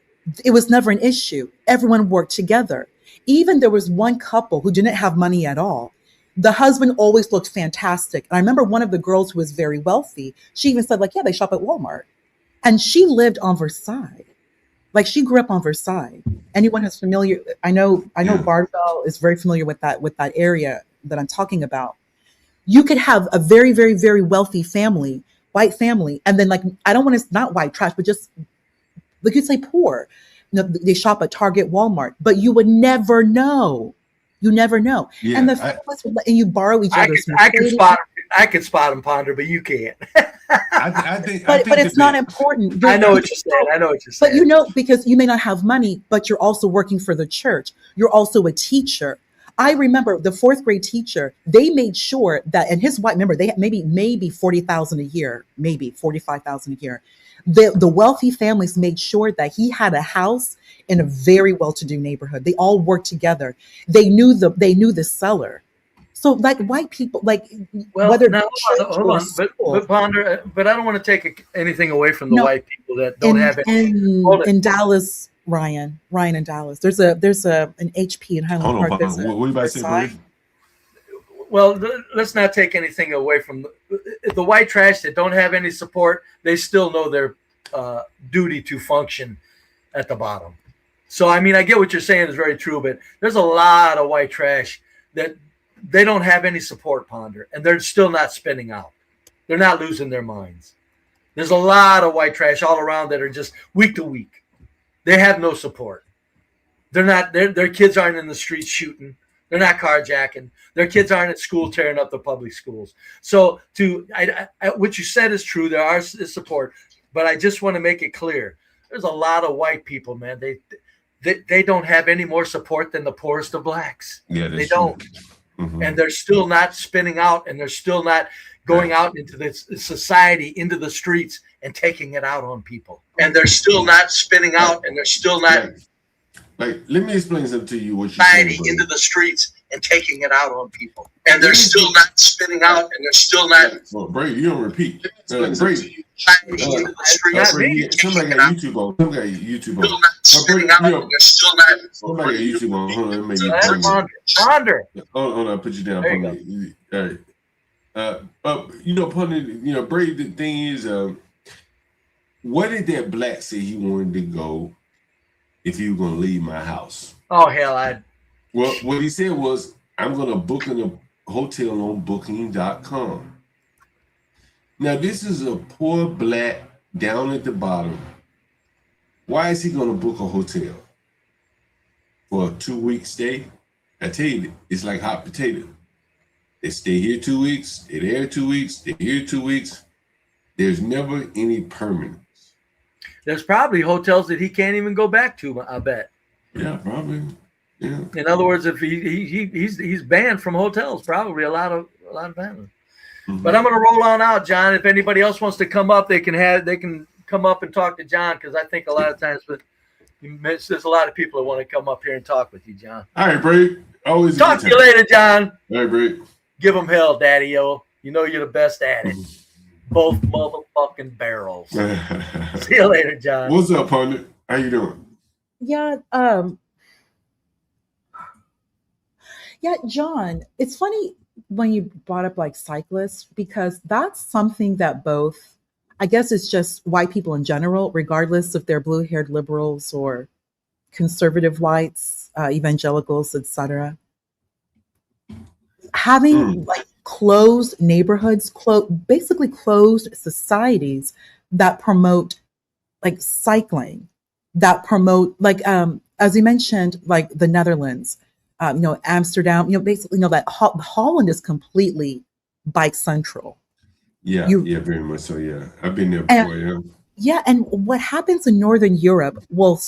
it was never an issue. Everyone worked together. Even there was one couple who didn't have money at all. The husband always looked fantastic. And I remember one of the girls who was very wealthy, she even said, like, yeah, they shop at Walmart. And she lived on Versailles. Like, she grew up on Versailles. Anyone who's familiar, I know Bardwell is very familiar with that area that I'm talking about. You could have a very, very, very wealthy family, white family, and then, like, I don't want to, not white trash, but just, like you'd say, poor. They shop at Target, Walmart, but you would never know. You never know.
Yeah,
and the families would let you borrow each other's.
I could spot them, Ponder, but you can't.
I think
it's not important.
I know what you're saying.
But because you may not have money, but you're also working for the church. You're also a teacher. I remember the 4th grade teacher, they made sure that, and his wife, remember, they had maybe $40,000 a year, maybe $45,000 a year. The wealthy families made sure that he had a house in a very well-to-do neighborhood. They all worked together. They knew the seller. So, like, white people, like,
hold on. But Ponder, but I don't want to take anything away from the white people that don't have it.
In Dallas, Ryan in Dallas, there's an HP in Highland Park.
What are you about to say?
Well, let's not take anything away from the white trash that don't have any support. They still know their duty to function at the bottom. So, I mean, I get what you're saying is very true, but there's a lot of white trash that they don't have any support, Ponder, and they're still not spinning out. They're not losing their minds. There's a lot of white trash all around that are just week to week. They have no support. They're not. Their kids aren't in the streets shooting. They're not carjacking. Their kids aren't at school tearing up the public schools. So, what you said is true. There is support, but I just want to make it clear: there's a lot of white people, man. They don't have any more support than the poorest of blacks.
Yeah,
they don't. Mm-hmm. And they're still not spinning out, and they're still not going out into the society, into the streets, and taking it out on people. And they're still not spinning out, and they're still not.
Like, let me explain something to you. What you're saying,
into the streets and taking it out on people. And they're still not spinning out, and they're still not.
Well, Brady, you don't repeat. Brady.
Somebody
got YouTube on. Somebody got YouTube on.
Spinning out, and they're still not.
Somebody got YouTube on. Hold on, let me
Ponder.
Hold on, put you down. All right. Ponder, Brady, the thing is, what did that black say he wanted to go if he was going to leave my house?
Oh, hell,
Well, what he said was, I'm going to book in a hotel on booking.com. Now, this is a poor black down at the bottom. Why is he going to book a hotel for a 2-week stay? I tell you, it's like hot potato. They stay here 2 weeks, they're there 2 weeks, they're here 2 weeks. There's never any permanence.
There's probably hotels that he can't even go back to, I bet.
Yeah, probably. Yeah.
In other words, if he's banned from hotels, probably a lot of families.
Mm-hmm.
But I'm going to roll on out, John. If anybody else wants to come up, they can come up and talk to John, because I think a lot of times, there's a lot of people that want to come up here and talk with you, John.
All right, Brady. Always
talk to you later, John.
All right, Brady.
Give them hell, Daddy-o. You know you're the best at it. Both motherfucking barrels. See you later, John.
What's up, partner? How you doing?
Yeah, John, it's funny when you brought up like cyclists, because that's something that both, I guess it's just white people in general, regardless if they're blue-haired liberals or conservative whites, evangelicals, etc. Having like closed neighborhoods, basically closed societies that promote like cycling, that promote like as you mentioned, like the Netherlands, Amsterdam, basically, that Holland is completely bike central.
Yeah, very much so. Yeah, I've been there before.
Yeah, and what happens in Northern Europe will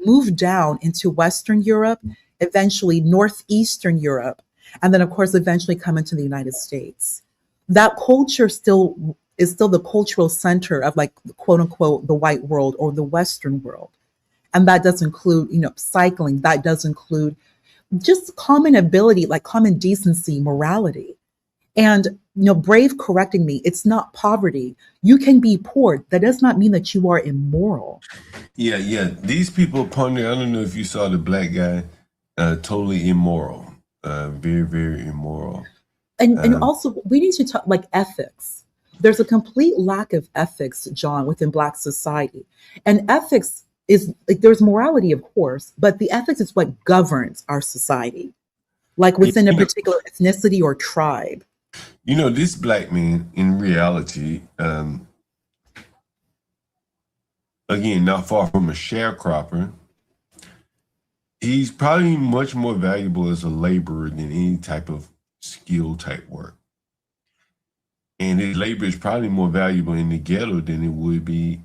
move down into Western Europe, eventually Northeastern Europe, and then of course eventually come into the United States. That culture is still the cultural center of like quote unquote the white world or the Western world, and that does include cycling. That does include just common ability, like common decency, morality. And Brave correcting me, it's not poverty. You can be poor. That does not mean that you are immoral.
Yeah. These people, partner, I don't know if you saw the black guy, totally immoral, very, very immoral.
And also, we need to talk like ethics. There's a complete lack of ethics, John, within Black society. And ethics is like, there's morality, of course, but the ethics is what governs our society, like within a particular ethnicity or tribe.
This black man in reality, again, not far from a sharecropper, he's probably much more valuable as a laborer than any type of skill type work. And his labor is probably more valuable in the ghetto than it would be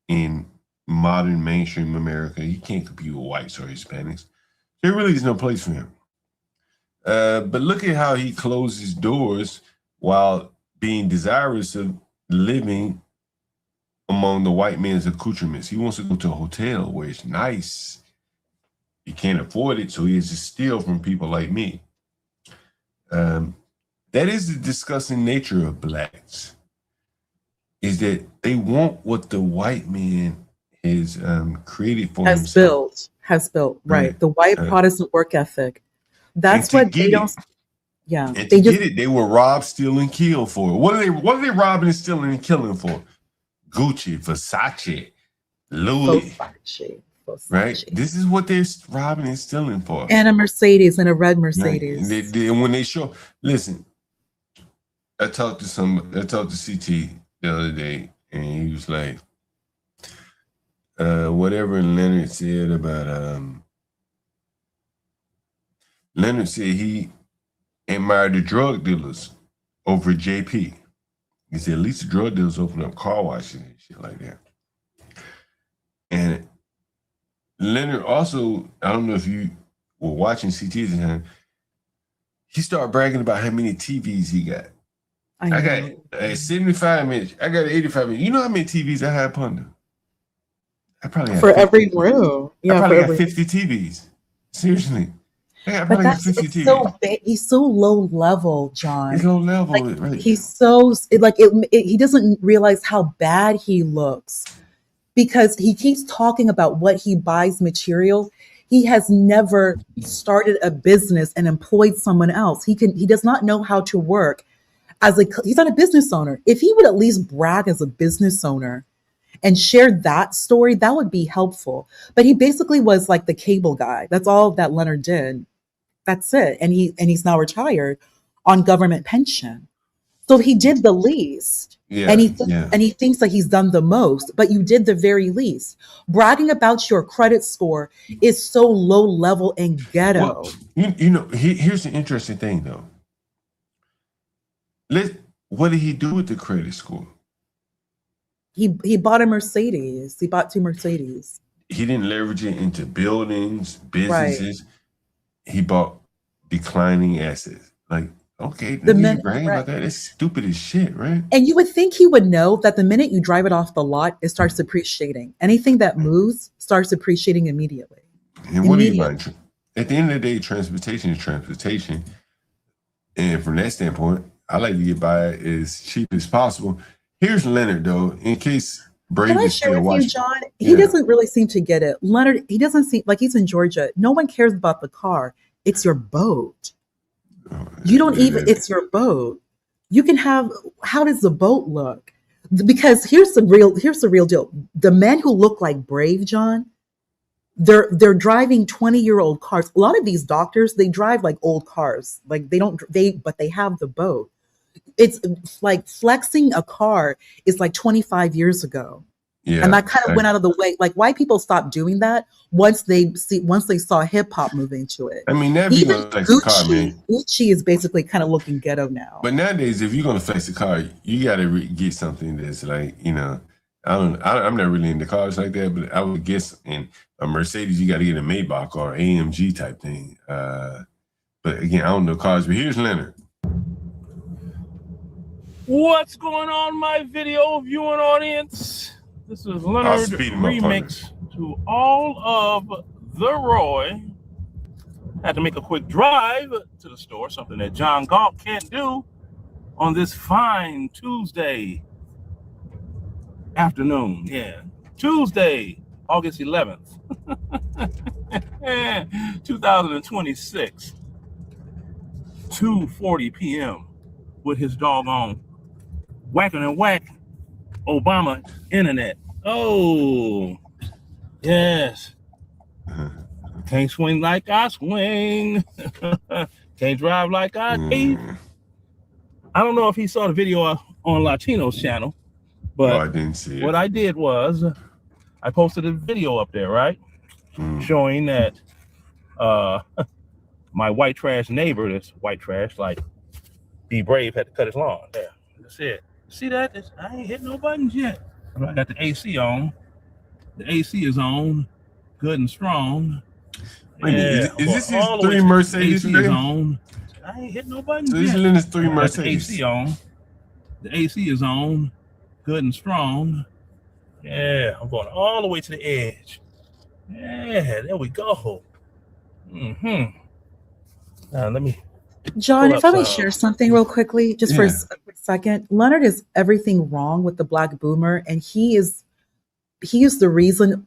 in modern mainstream America. He can't compete with whites or Hispanics. There really is no place for him. But look at how he closes doors while being desirous of living among the white man's accoutrements. He wants to go to a hotel where it's nice. He can't afford it, so he has to steal from people like me. That is the disgusting nature of blacks, is that they want what the white man has created for himself.
Has built, right. The white Protestant work ethic. That's what they don't. Yeah.
And to get it, they will rob, steal, and kill for it. What are they robbing and stealing and killing for? Gucci, Versace, Louis.
Versace.
Right? This is what they're robbing and stealing for.
And a Mercedes, and a red Mercedes.
Right. And when they show, listen, I talked to CT the other day, and he was like, whatever Leonard said about Leonard said he admired the drug dealers over JP. He said at least the drug dealers open up car washes and shit like that. And Leonard also, I don't know if you were watching CT at the time, he started bragging about how many TVs he got. I got a 75 inch, I got an 85 inch. You know how many TVs I have, Punda? I probably have
for
50.
every room. Yeah,
I probably got 50 TVs. Seriously.
But that's so big. He's so low level, John.
He's low level,
like,
right?
He's so he doesn't realize how bad he looks because he keeps talking about what he buys material. He has never started a business and employed someone else. He does not know how to work he's not a business owner. If he would at least brag as a business owner and share that story, that would be helpful. But he basically was like the cable guy. That's all that Leonard did. That's it. And he's now retired on government pension. So he did the least.
Yeah,
and he thinks that he's done the most, but you did the very least. Bragging about your credit score is so low level and ghetto.
Well, here's the interesting thing though. What did he do with the credit score?
He bought a Mercedes. He bought 2 Mercedes.
He didn't leverage it into buildings,
Right.
businesses. He bought declining assets. Like, okay,
The
nigga, you
minute,
bragging
right.
about that? That's stupid as shit, right?
And you would think he would know that the minute you drive it off the lot, it starts depreciating. Anything that moves starts depreciating immediately.
And what are you buying? At the end of the day, transportation is transportation. And from that standpoint, I like to get by it as cheap as possible. Here's Leonard, though, in case Brave
Can I
is
share
still
with you,
watching.
John? He
Yeah.
doesn't really seem to get it. Leonard, he doesn't seem like he's in Georgia. No one cares about the car. It's your boat. You don't even, it's your boat. You can have, how does the boat look? Because here's the real deal. The men who look like Brave, John, they're driving 20-year-old cars. A lot of these doctors, they drive like old cars. Like but they have the boat. It's like flexing a car is like 25 years ago.
Yeah.
And that kind of went out of the way. Like white people stopped doing that once they saw hip hop moving to it.
I mean, now if you're
Even
gonna flex the car, man.
Gucci is basically kind of looking ghetto now.
But nowadays, if you're gonna flex the car, you gotta get something that's like, you know, I'm not really into cars like that, but I would guess in a Mercedes, you got to get a Maybach or AMG type thing. But again, I don't know cars. But here's Leonard.
What's going on, my video viewing audience? This is Leonard Remix to all of the Roy. Had to make a quick drive to the store, something that John Galt can't do on this fine Tuesday afternoon. Yeah, Tuesday, August 11th, 2026, 2:40 p.m. with his doggone whacking and whack Obama internet. Oh, yes. Can't swing like I swing. Can't drive like I drive. I don't know if he saw the video on Latino's channel, but
I didn't see it.
What I did was I posted a video up there, right? Showing that my white trash neighbor, this white trash, like Be Brave, had to cut his lawn. There, that's it. See that? I ain't hit no buttons yet. I got the AC on. The AC is on, good and strong.
Wait a minute, is this his
all the way
3
to-
Mercedes
AC is
today?
on. I ain't hit no buttons
So this
yet.
is Leonard's 3
I got
Mercedes.
The AC on. The AC is on, good and strong. Yeah, I'm going all the way to the edge. Yeah, there we go. Now let me.
John,
pull
if I
up
may
some-
share something real quickly, just for a
Yeah.
quick second. Leonard is everything wrong with the black boomer, and he is the reason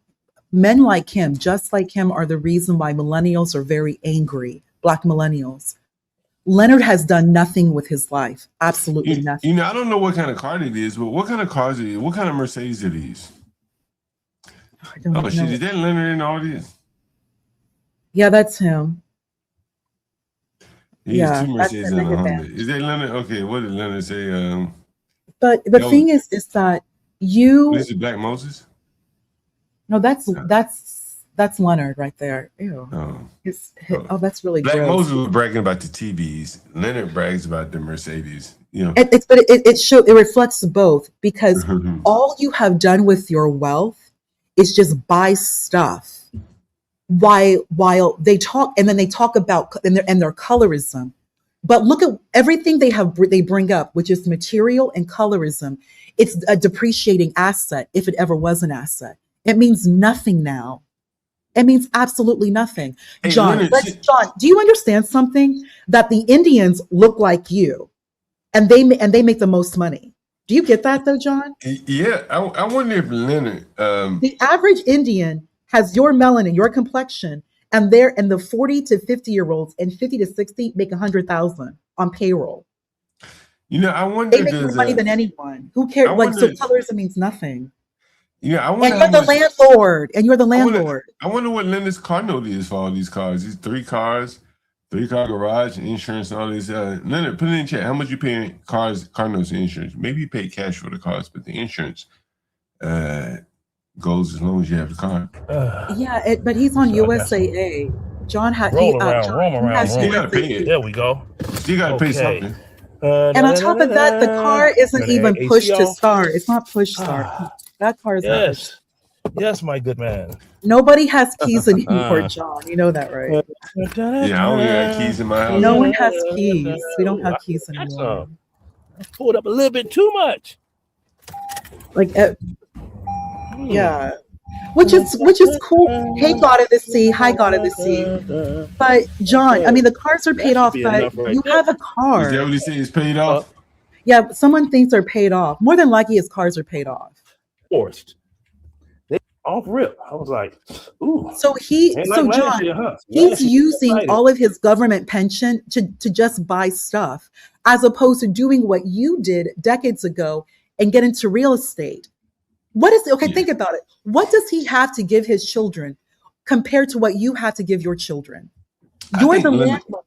men like him, just like him, are the reason why millennials are very angry, black millennials. Leonard has done nothing with his life. Absolutely nothing.
You know, I don't know what kind of car it is, but what kind of cars it is? What kind of Mercedes it is?
don't
Oh shit,
know.
is that Leonard in the audience?
Yeah, that's him.
He's
Yeah,
2
that's
Mercedes
the
and a
nigga
Honda.
band.
Is that Leonard? Okay, what did Leonard say?
But the
Yo,
thing is that you
this is Black Moses?
no, that's Leonard right there. Ew. Oh, that's really
Black
gross.
Moses was bragging about the TVs. Leonard brags about the Mercedes. You know,
It reflects both, because all you have done with your wealth is just buy stuff while they talk, and then they talk about and their colorism. But look at everything they bring up, which is material and colorism. It's a depreciating asset, if it ever was an asset. It means nothing now. It means absolutely nothing.
Hey,
John,
Leonard,
John, do you understand something? That the Indians look like you, and they make the most money. Do you get that though, John?
yeah, I wonder if Leonard.
The average Indian has your melanin, your complexion, and the 40 to 50-year-olds and 50 to 60 make 100,000 on payroll.
You know, I wonder.
They make more money than anyone. Who cares?
I
Like, so
wonder-
colorism means nothing.
Yeah, I
And
wonder.
you're
how
the
much-
landlord. And you're the landlord.
I wonder what Leonard's car note is for all these cars. These 3 cars, 3-car garage, insurance, and all this. Leonard, put it in chat. How much you paying car notes and insurance? Maybe you pay cash for the cars, but the insurance goes as long as you have the car.
Yeah, but he's on USAA. John had
Roll around.
You gotta pay it.
There we go.
You gotta pay
Okay.
something.
And on top of that, the car isn't
Turn
even
the AC
push to
off.
start. It's not push start. That car isn't push.
Yes. Yes, my good man.
Nobody has keys anymore, John. You know that, right?
Yeah, I don't even got keys in my house.
No one has keys. We don't have keys
That's
anymore.
I pulled up a little bit too much.
Like, yeah, which is cool. Hey, God of the Sea. Hi, God of the Sea. But John, I mean, the cars are paid off, but you have a car.
Is that what he said? It's paid off?
Yeah, someone thinks they're paid off. More than likely, his cars are paid off.
Forced. They off rip. I was like, ooh.
So John, he's using all of his government pension to just buy stuff, as opposed to doing what you did decades ago and get into real estate. What is okay? Think about it. What does he have to give his children compared to what you have to give your children? You're the landlord.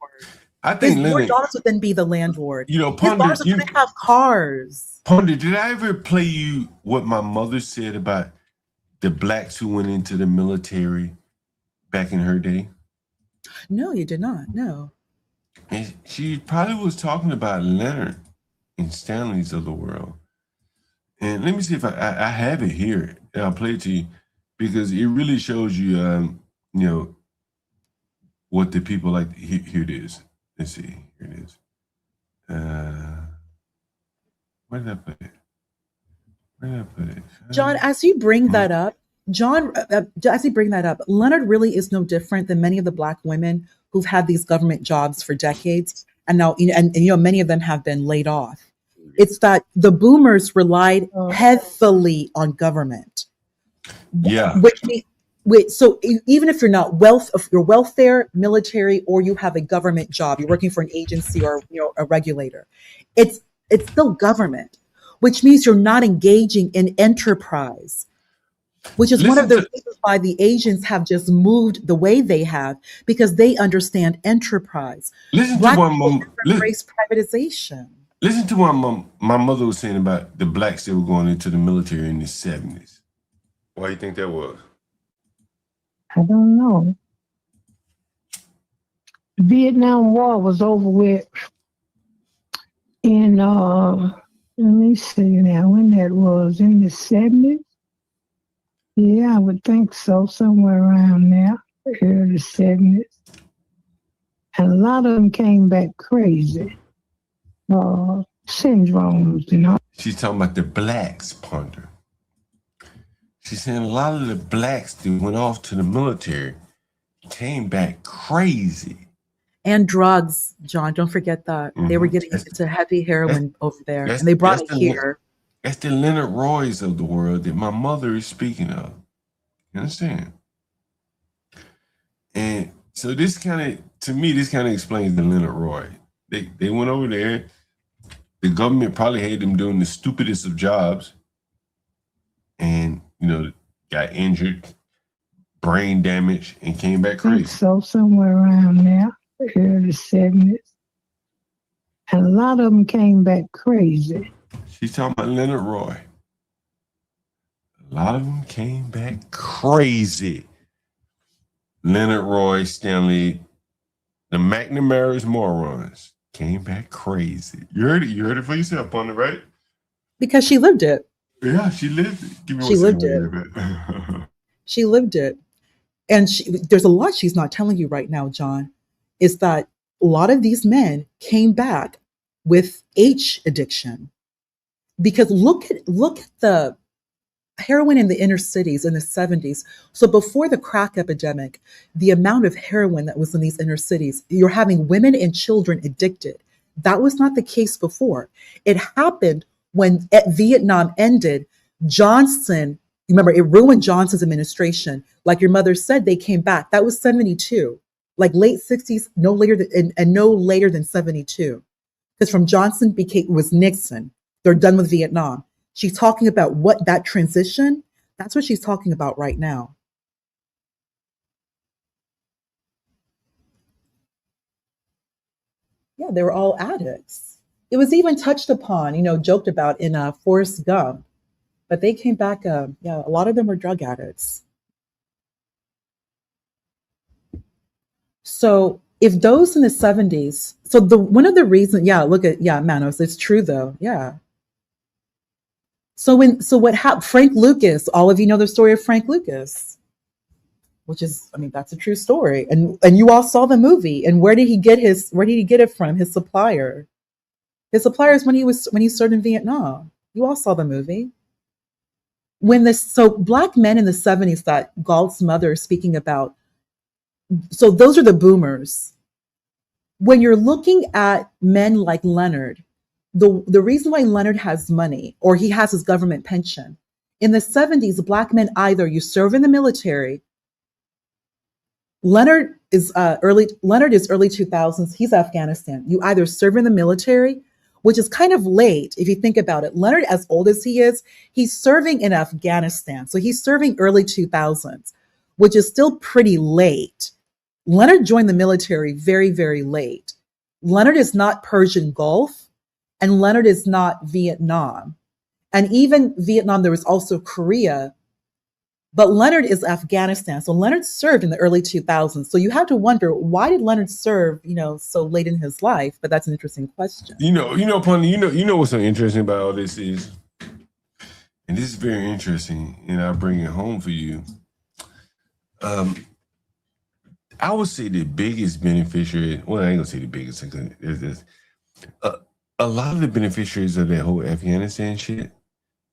I think
your daughters would then be the landlord.
You know,
his
Ponder,
daughters are going to have cars.
Ponder, did I ever play you what my mother said about the blacks who went into the military back in her day?
No, you did not. No.
And she probably was talking about Leonard and Stanley's of the world. And let me see if I have it here, and I'll play it to you, because it really shows you, you know, what the people like. Here it is. Let's see. Here it is. Where did I put it?
John, as you bring that up, Leonard really is no different than many of the Black women who've had these government jobs for decades, and now many of them have been laid off. It's that the boomers relied heavily on government.
Yeah.
So even if you're not you're welfare, military, or you have a government job, you're working for an agency or a regulator, it's still government, which means you're not engaging in enterprise, which is one of the reasons why the Asians have just moved the way they have, because they understand enterprise. Black people embrace privatization.
Listen to what my mother was saying about the blacks that were going into the military in the 70s. Why do you think that was?
I don't know. The Vietnam War was over with in, let me see now, when that was, in the 70s? Yeah, I would think so, somewhere around there, early 70s. And a lot of them came back crazy. Syndromes,
She's talking about the blacks, Ponder. She's saying a lot of the blacks that went off to the military came back crazy.
And drugs, John, don't forget that. They were getting into heavy heroin over there, and they brought it here.
That's the Leonard Roys of the world that my mother is speaking of. You understand? And so this kind of explains the Leonard Roy. They went over there. The government probably had them doing the stupidest of jobs, and got injured, brain damage, and came back crazy.
So somewhere around there, early 70s. And a lot of them came back crazy.
She's talking about Leonard Roy. A lot of them came back crazy. Leonard Roy, Stanley, the McNamara's morons came back crazy. You heard it for yourself, Ponder, right?
Because she lived it.
Yeah, she lived it. Give me
She lived it. She lived it. And there's a lot she's not telling you right now, John, is that a lot of these men came back with H addiction. Because look at the heroin in the inner cities in the 70s. So before the crack epidemic, the amount of heroin that was in these inner cities, you're having women and children addicted. That was not the case before. It happened when Vietnam ended. Johnson, remember, it ruined Johnson's administration. Like your mother said, they came back. That was 72, like late 60s, no later than 72. Because from Johnson was Nixon. They're done with Vietnam. She's talking about what that transition, that's what she's talking about right now. Yeah, they were all addicts. It was even touched upon, joked about in Forrest Gump, but they came back, a lot of them were drug addicts. So if those in the 70s, so one of the reasons, Manos, it's true though. Yeah. So what happened, Frank Lucas, all of you know the story of Frank Lucas, which is, I mean, that's a true story. And you all saw the movie. And where did he get it from? His supplier. His suppliers when he served in Vietnam. You all saw the movie. So black men in the 70s that Galt's mother is speaking about, so those are the boomers. When you're looking at men like Leonard, the reason why Leonard has money or he has his government pension, in the 70s, black men, either you serve in the military. Leonard is early 2000s. He's Afghanistan. You either serve in the military, which is kind of late if you think about it. Leonard, as old as he is, he's serving in Afghanistan. So he's serving early 2000s, which is still pretty late. Leonard joined the military very, very late. Leonard is not Persian Gulf, and Leonard is not Vietnam. And even Vietnam, there was also Korea, but Leonard is Afghanistan. So Leonard served in the early 2000s. So you have to wonder, why did Leonard serve, so late in his life? But that's an interesting question.
Pony, you know what's so interesting about all this is, and this is very interesting, and I'll bring it home for you. I would say the biggest beneficiary, well, I ain't gonna say the biggest, because a lot of the beneficiaries of that whole Afghanistan shit,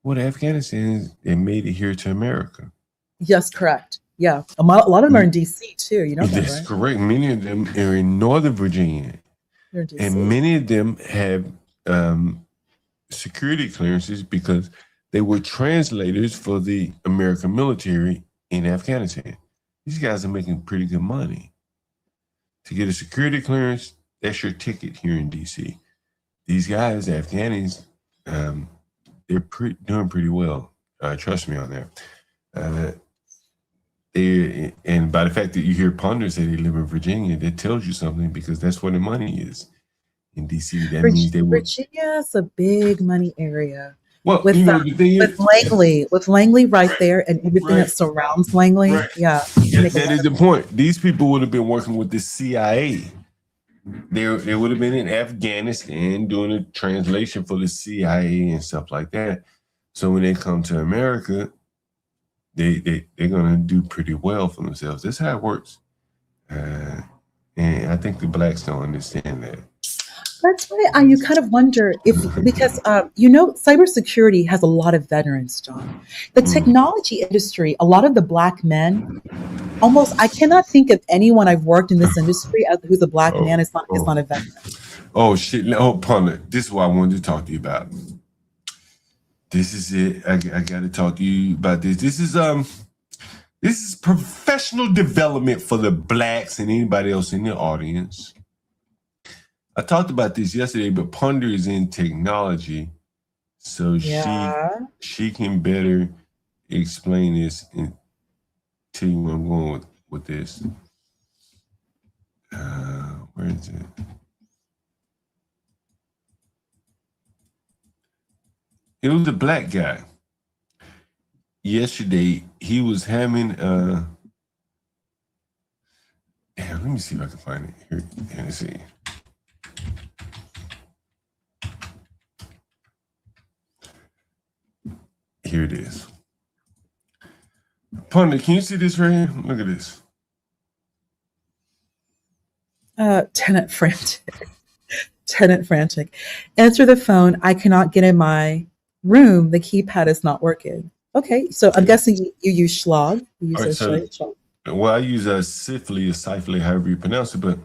the Afghanistans, they made it here to America.
Yes, correct. Yeah. A lot of them are in DC too. You know that,
That's
right?
correct. Many of them are in Northern Virginia.
They're in DC.
And many of them have security clearances because they were translators for the American military in Afghanistan. These guys are making pretty good money. To get a security clearance, that's your ticket here in DC. These guys, the Afghanis, they're doing pretty well. Trust me on that. And by the fact that you hear pundits say they live in Virginia, that tells you something, because that's where the money is in DC. That means they will.
Virginia's a big money area.
Well,
with Langley right there and everything that surrounds Langley.
Right.
Yeah.
That is the point. These people would have been working with the CIA. They would have been in Afghanistan doing a translation for the CIA and stuff like that. So when they come to America, they're gonna do pretty well for themselves. That's how it works. And I think the blacks don't understand that.
That's why you kind of wonder because cybersecurity has a lot of veterans, John. The technology industry, a lot of the black men, I cannot think of anyone I've worked in this industry who's a black man is not a veteran.
Oh shit! Oh, Ponder, this is what I wanted to talk to you about. This is it. I got to talk to you about this. This is professional development for the blacks and anybody else in the audience. I talked about this yesterday, but Ponder is in technology, so she can better explain this and tell you where I'm going with this. Where is it? It was a black guy. Yesterday, he was having damn, let me see if I can find it. Here, let's see. Here it is. Ponder, can you see this right here? Look at this.
Tenant frantic. Answer the phone. I cannot get in my room. The keypad is not working. Okay, so I'm guessing you use Schlag. You use Schlag.
Well, I use Sifely, however you pronounce it. But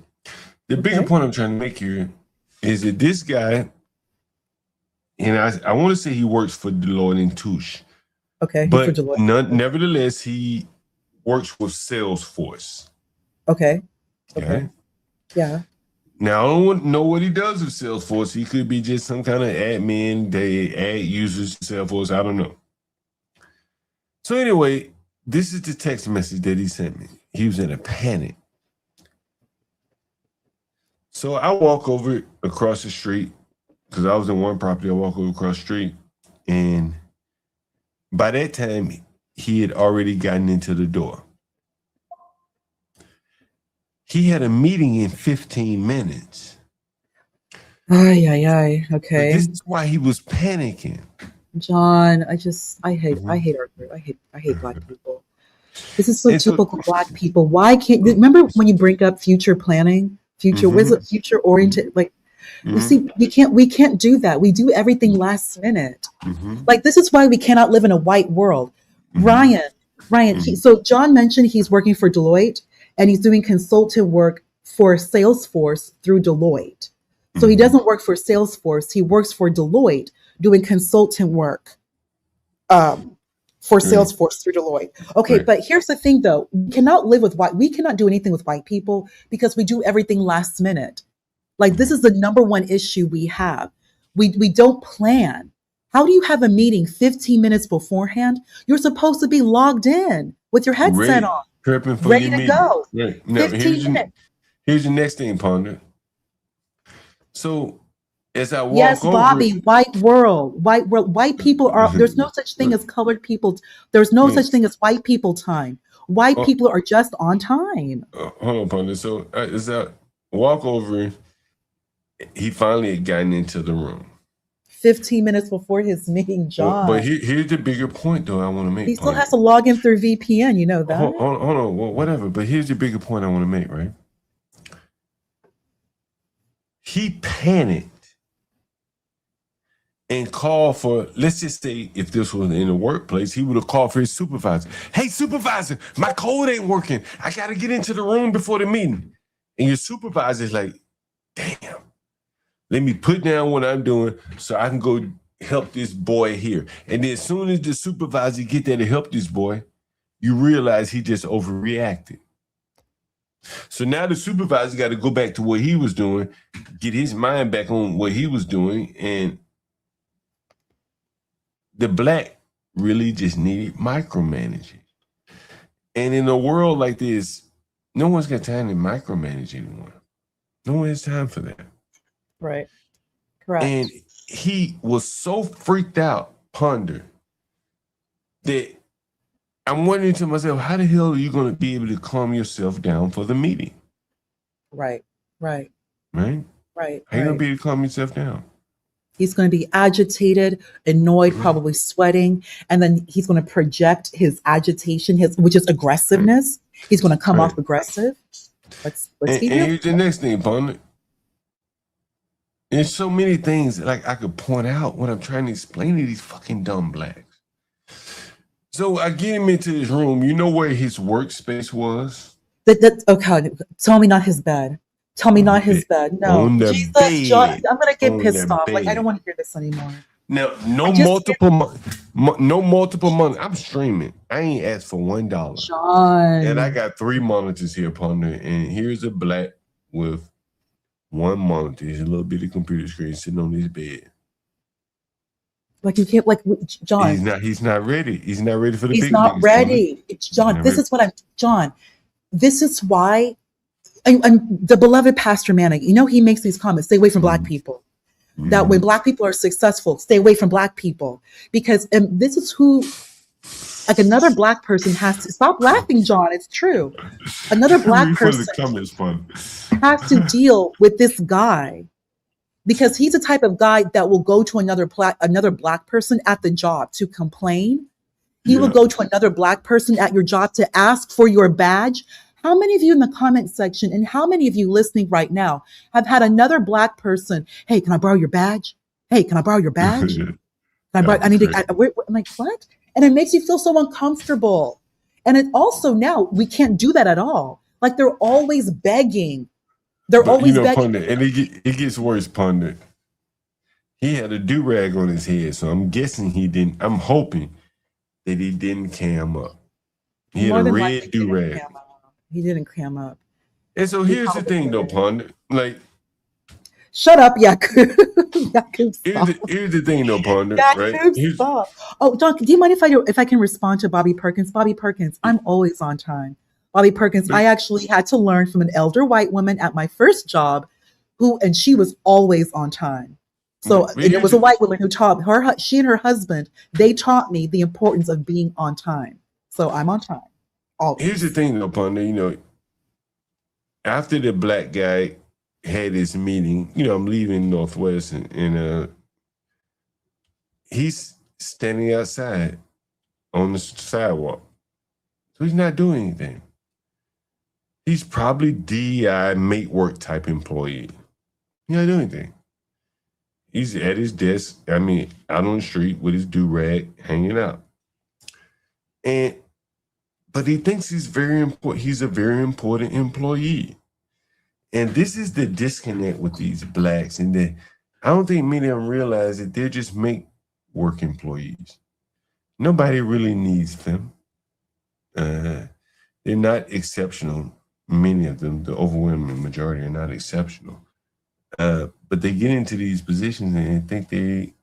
the bigger point I'm trying to make here is that this guy, and I want to say he works for Deloitte and Touche.
Okay,
but nevertheless, he works with Salesforce.
Okay.
Yeah. Now, I don't know what he does with Salesforce. He could be just some kind of admin. They add users to Salesforce. I don't know. So anyway, this is the text message that he sent me. He was in a panic. So I walk over across the street, because I was in one property. I walk over across the street, and by that time, he had already gotten into the door. He had a meeting in 15 minutes.
Ay, ay, ay.
But
Okay.
this is why he was panicking.
John, I hate our group. I hate black people. This is so
And so,
typical black people. Why can't remember when you bring up future planning, was it future oriented? Like you see, we can't do that. We do everything last minute. Like this is why we cannot live in a white world. Ryan, so John mentioned he's working for Deloitte and he's doing consultant work for Salesforce through Deloitte. So he doesn't work for Salesforce, he works for Deloitte doing consultant work for Salesforce through Deloitte. Okay, but here's the thing though, we cannot do anything with white people because we do everything last minute. Like this is the number one issue we have. We don't plan. How do you have a meeting 15 minutes beforehand? You're supposed to be logged in with your headset on,
prepping for
ready
your
to
meeting.
go.
Right. Now,
15 minutes.
here's the next thing, Ponder. So as I walk
Yes,
over,
Bobby, white people are, there's no such thing as colored people. There's no such thing as white people time. White people are just on time.
hold on, Ponder. So as I walk over, he finally had gotten into the room.
15 minutes before his meeting, John.
But here's the bigger point, though, I want to make.
He still has to log in through VPN, you know that?
Hold on, well, whatever. But here's the bigger point I want to make, right? He panicked and called for, let's just say if this was in the workplace, he would have called for his supervisor. Hey, supervisor, my code ain't working. I got to get into the room before the meeting. And your supervisor is like, damn, let me put down what I'm doing so I can go help this boy here. And then as soon as the supervisor get there to help this boy, you realize he just overreacted. So now the supervisor got to go back to what he was doing, get his mind back on what he was doing, and the black really just needed micromanaging. And in a world like this, no one's got time to micromanage anyone. No one has time for that.
Right. Correct.
And he was so freaked out, Ponder, that I'm wondering to myself, how the hell are you going to be able to calm yourself down for the meeting?
Right.
Right?
How
How you going to be able to calm yourself down?
He's going to be agitated, annoyed, probably sweating, and then he's going to project his agitation, which is aggressiveness. He's going to come off aggressive. Let's
And here's the next thing, Ponder. There's so many things like I could point out when I'm trying to explain to these fucking dumb blacks. So I get him into his room. You know where his workspace was?
Okay, tell me not his bed. Tell me not his bed. No,
On the
Jesus,
bed.
John, I'm gonna get
On
pissed
the
off. Like I
bed.
don't want to hear this anymore.
Now, no multiple money. I'm streaming. I ain't asked for $1.
John.
And I got 3 monitors here, Ponder. And here's a black with 1 monitor. He's a little bitty computer screen sitting on his bed.
Like you can't, like John.
He's not ready. He's not ready for the
He's
big
not
niggas,
ready. It's John. This is what I'm. John. This is why. And the beloved Pastor Manning, you know, he makes these comments: stay away from black people. That when black people are successful, stay away from black people, because this is who, like another black person has to stop laughing, John. It's true. Another black person has to deal with this guy because he's the type of guy that will go to another black person at the job to complain. He will go to another black person at your job to ask for your badge. How many of you in the comment section and how many of you listening right now have had another black person, hey, can I borrow your badge? Hey, can I borrow your badge? I'm like, what? And it makes you feel so uncomfortable. And it also now, we can't do that at all. Like they're always begging. Begging.
Ponder, and it gets worse, Ponder. He had a do-rag on his head, so I'm guessing I'm hoping that he didn't cam up. He had a red do-rag.
He didn't cam up.
And so here's the thing, though, Ponder. Like,
shut up, Yakub.
Here's the thing, though, Ponder. Right?
Stop. Oh, John, do you mind if I can respond to Bobby Perkins? Bobby Perkins, I'm always on time. Bobby Perkins, I actually had to learn from an elder white woman at my first job, and she was always on time. So it was a white woman who taught her. She and her husband, they taught me the importance of being on time. So I'm on time. Always.
Here's the thing, though, Ponder. You know, after the black guy had his meeting, I'm leaving Northwest, and he's standing outside on the sidewalk. So he's not doing anything. He's probably DEI mate work type employee. He's not doing anything. He's at his desk, out on the street with his do-rag hanging out. But he thinks he's very important. He's a very important employee. And this is the disconnect with these blacks. And I don't think many of them realize that they're just make work employees. Nobody really needs them. They're not exceptional. Many of them, the overwhelming majority, are not exceptional. But they get into these positions and they think they,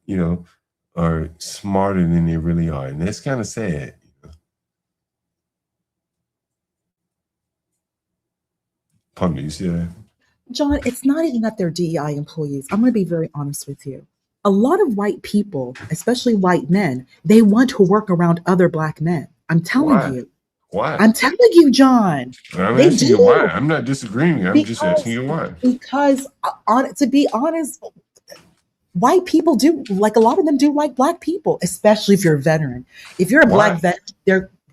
are smarter than they really are. And that's kind of sad. Ponder, you see that?
John, it's not even that they're DEI employees. I'm going to be very honest with you. A lot of white people, especially white men, they want to work around other black men. I'm telling you.
Why?
I'm telling you, John.
I'm
They
asking you
do.
why. I'm not disagreeing. I'm just asking you why.
Because, to be honest, white people do, like a lot of them do like black people, especially if you're a veteran. If you're a
Why?
black vet,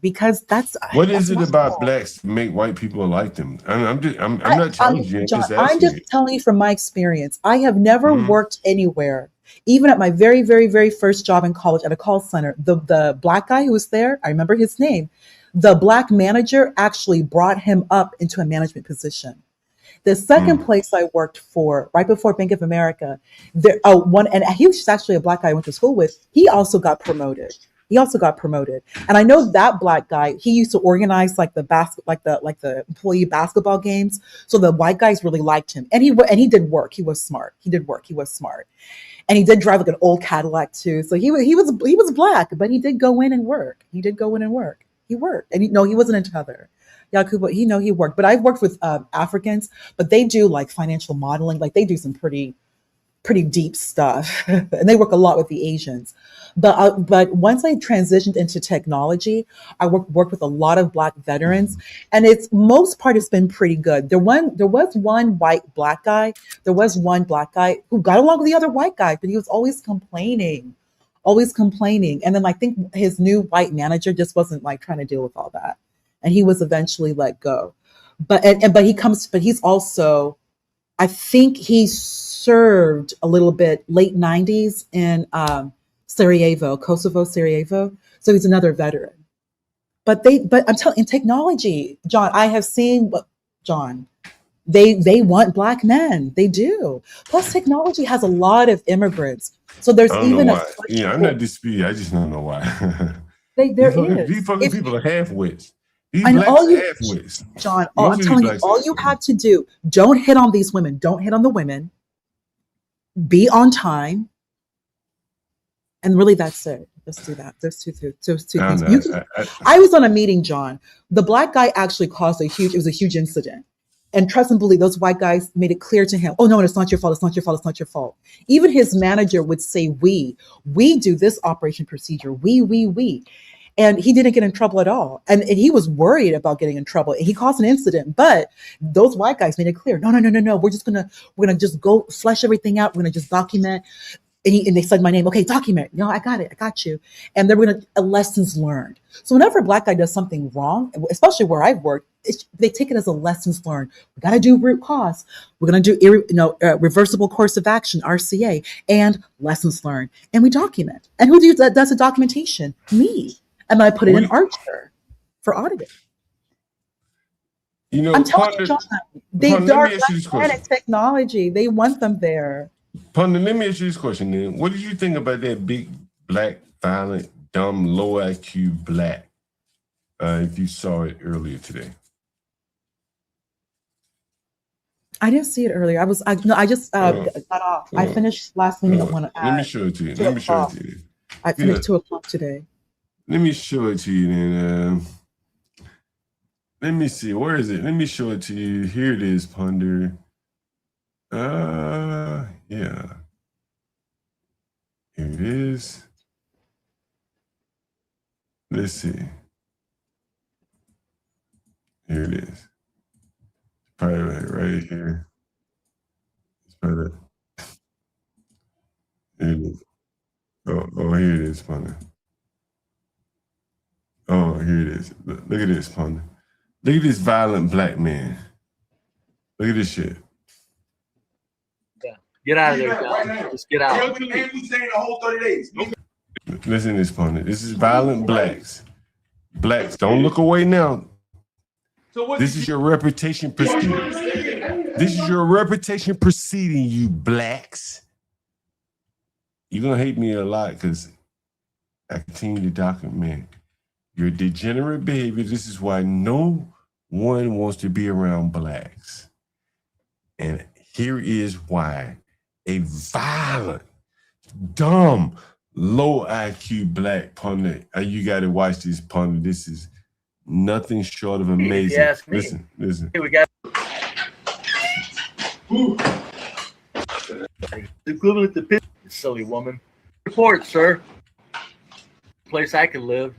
because that's
What is it
that's
about
normal.
blacks that make white people like them? I'm not challenging you.
John,
I'm just
I'm
asking
just
you.
telling you from my experience. I have never
Mhm.
worked anywhere, even at my very, very, very first job in college at a call center. The black guy who was there, I remember his name. The black manager actually brought him up into a management position. The second place I worked for, right before Bank of America, and he was actually a black guy I went to school with. He also got promoted. And I know that black guy. He used to organize like the employee basketball games. So the white guys really liked him, and he did work. He was smart. He was smart, and he did drive like an old Cadillac too. So he was black, but he did go in and work. He worked, and he wasn't into other. Yakuba, he worked, but I've worked with Africans, but they do like financial modeling, like they do some pretty deep stuff, and they work a lot with the Asians. But once I transitioned into technology, I worked with a lot of black veterans, and it's most part it's been pretty good. There was one black guy who got along with the other white guy, but he was always complaining. And then I think his new white manager just wasn't like trying to deal with all that, and he was eventually let go. But he's also, I think he served a little bit late 90s in Kosovo, Sarajevo. So he's another veteran. But I'm telling, in technology, John, I have seen John, they want black men. They do. Plus, technology has a lot of immigrants. So there's
I don't know
even
why. I'm not disputing. I just don't know why. These fucking people are half-wits. These
And
blacks are half-wits.
John,
Most
I'm
of these
telling you,
blacks are
all you had to do, don't hit on these women. Don't hit on the women. Be on time. And really, that's it. Let's do that. Those two things. I was on a meeting, John. The black guy actually caused it was a huge incident. And trust and believe, those white guys made it clear to him, oh, no, it's not your fault. It's not your fault. It's not your fault. Even his manager would say, we do this operation procedure. We. And he didn't get in trouble at all. And he was worried about getting in trouble. He caused an incident, but those white guys made it clear, no. We're gonna just go flesh everything out. We're gonna just document. And they said my name. Okay, document. No, I got it. I got you. And they're going to lessons learned. So whenever a black guy does something wrong, especially where I've worked, they take it as a lessons learned. We got to do root cause. We're going to do reversible course of action, RCA, and lessons learned. And we document. And who does the documentation? Me. And I put it in Archer for auditing. I'm telling you, John, they are black in technology. They want them there.
Ponder, let me ask you this question then. What did you think about that big, black, violent, dumb, low IQ black? If you saw it earlier today.
I didn't see it earlier. I just got off. I finished last meeting at 1 o'clock.
Let me show it to you.
I finished 2 o'clock today.
Let me show it to you then. Let me see. Where is it? Let me show it to you. Here it is, Ponder. Yeah. Here it is. Let's see. Here it is. Probably right here. It's probably here it is. Oh, here it is, Ponder. Oh, here it is. Look at this, Ponder. Look at this violent black man. Look at this shit.
Yeah. Get out of there, John. Just get out.
And we staying the whole 30 days.
Listen to this, Ponder. This is violent blacks. Blacks, don't look away now. This is your reputation proceeding. This is your reputation proceeding, you blacks. You're gonna hate me a lot because I continue to document your degenerate behavior. This is why no one wants to be around blacks. And here is why. A violent, dumb, low IQ black pundit. You gotta watch this pundit. This is nothing short of amazing.
Yes,
listen.
Here we got equivalent to pitch, silly woman. Report, sir. Place I can live.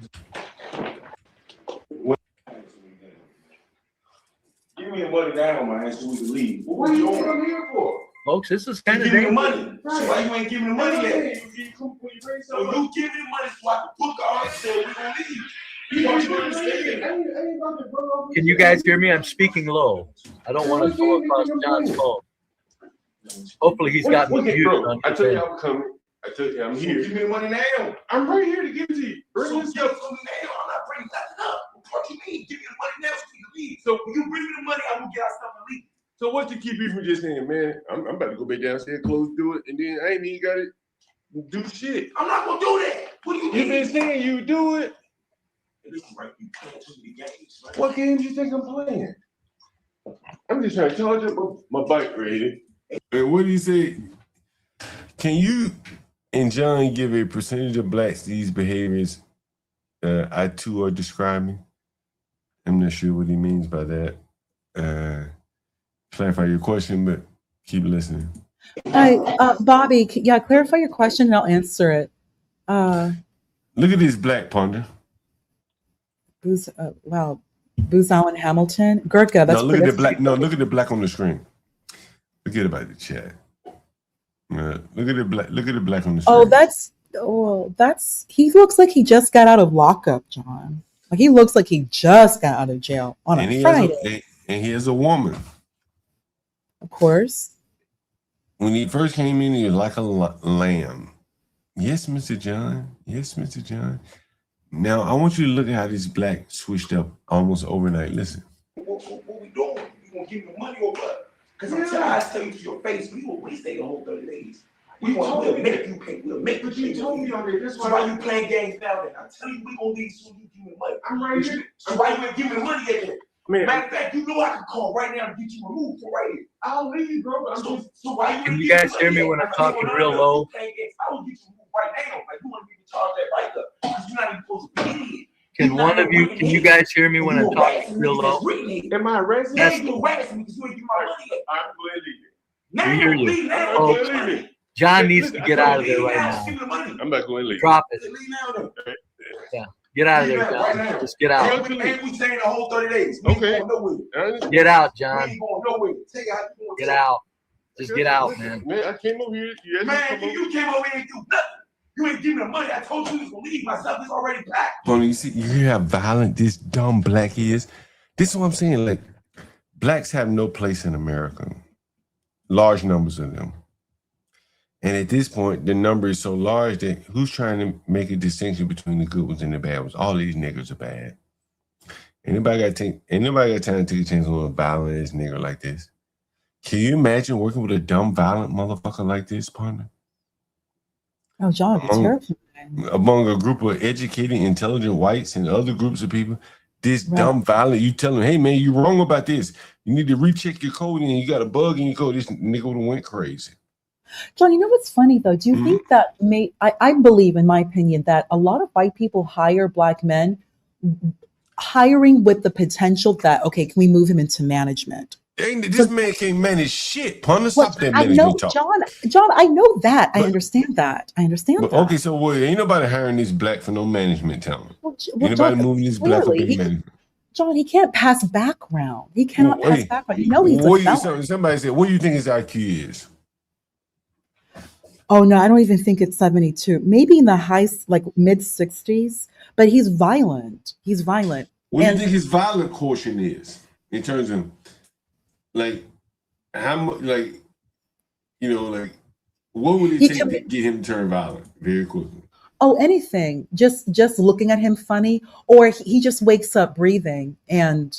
Give me the money now, man, so we can leave. What are you coming here for?
Folks, this is kind of
Give me the
dangerous.
money. So why you ain't giving the money yet? So you give me the money so I can book all and say we're gonna leave.
Can you guys hear me? I'm speaking low. I don't want to go across John's phone. Hopefully he's got me muted.
I told you I was coming. I told you I'm here.
Give me the money now.
I'm right here to give it to you.
Bring this stuff to me now. I'm not bringing nothing up. What you mean? Give me the money now so we can leave. So when you bring me the money, I'm gonna get our stuff and leave.
So what's to keep you from just saying, man, I'm about to go back downstairs, close the door, and then I ain't even got to do shit.
I'm not gonna do that. What do you mean?
You've been saying you do it.
This is right. You playing too many games. Right?
What games you think I'm playing? I'm just trying to charge up my bike rating. And what do you say? Can you and John give a percentage of blacks these behaviors I too are describing? I'm not sure what he means by that. Clarify your question, but keep listening.
Bobby, clarify your question and I'll answer it.
Look at this black ponder.
Booz Allen Hamilton. Gurka, that's
look at the black. No, look at the black on the screen. Forget about the chat. Look at the black. Look at the black on the screen.
That's he looks like he just got out of lockup, John. Like he looks like he just got out of jail on a Friday.
And he is a woman.
Of course.
When he first came in, he was like a lamb. Yes, Mr. John. Yes, Mr. John. Now, I want you to look at how this black switched up almost overnight. Listen.
What we doing? You gonna give me the money or what? Because I'm tired of telling you to your face, we stay the whole 30 days. We'll make you pay. We'll make you pay. You told me already. That's why you playing games now. Then I'm telling you, we gonna leave soon. You give me the money. I'm right here. So why you ain't giving me the money yet? Then? Matter of fact, you know I can call right now and get you removed from right here. I'll leave, bro. So why you?
Can you guys hear me when I'm talking real low?
I will get you removed right now. Like you want to be charged that right up because you're not even supposed to be here.
Can you guys hear me when I'm talking real low?
Am I arrested? Yes, you arrested me because you ain't give my money yet. I'm going to leave it.
We hear you. Oh, John needs to get out of there right now.
I'm not going to leave.
Drop it. Yeah. Get out of there, John.
Right
just get out.
And we staying the whole 30 days. We
okay.
Ain't going nowhere.
Get out, John.
We ain't going nowhere.
Get out. Just get out, man.
Man, I came over here.
Man, you came over here and do nothing. You ain't giving me the money. I told you he was going to leave. My stuff is already packed.
Well, you see, you hear how violent this dumb black is? This is what I'm saying. Like, blacks have no place in America. Large numbers of them. And at this point, the number is so large that who's trying to make a distinction between the good ones and the bad ones? All these niggas are bad. Anybody got time to take a chance on a violent ass nigga like this? Can you imagine working with a dumb, violent motherfucker like this, partner?
Oh, John, it's terrifying.
Among a group of educated, intelligent whites and other groups of people, this dumb, violent, you tell them, hey, man, you're wrong about this. You need to recheck your code and you got a bug in your code. This nigga would have went crazy.
John, you know what's funny though? Do you think that I believe, in my opinion, that a lot of white people hire black men, hiring with the potential that, okay, can we move him into management?
This man can't manage shit. Pun, stop that
I
management
know,
talk.
John, I know that. I understand that.
But, okay, so ain't nobody hiring this black for no management talent. Anybody moving this black up in management?
John, he can't pass background. He cannot pass background. You know he's a felon.
Somebody said, what do you think his IQ is?
Oh no, I don't even think it's 72. Maybe in the like mid 60s, but he's violent. He's violent.
What do you think his violent quotient is in terms of like how much, like, you know, like what would it take to get him to turn violent very quickly?
Oh, anything. Just looking at him funny, or he just wakes up breathing, and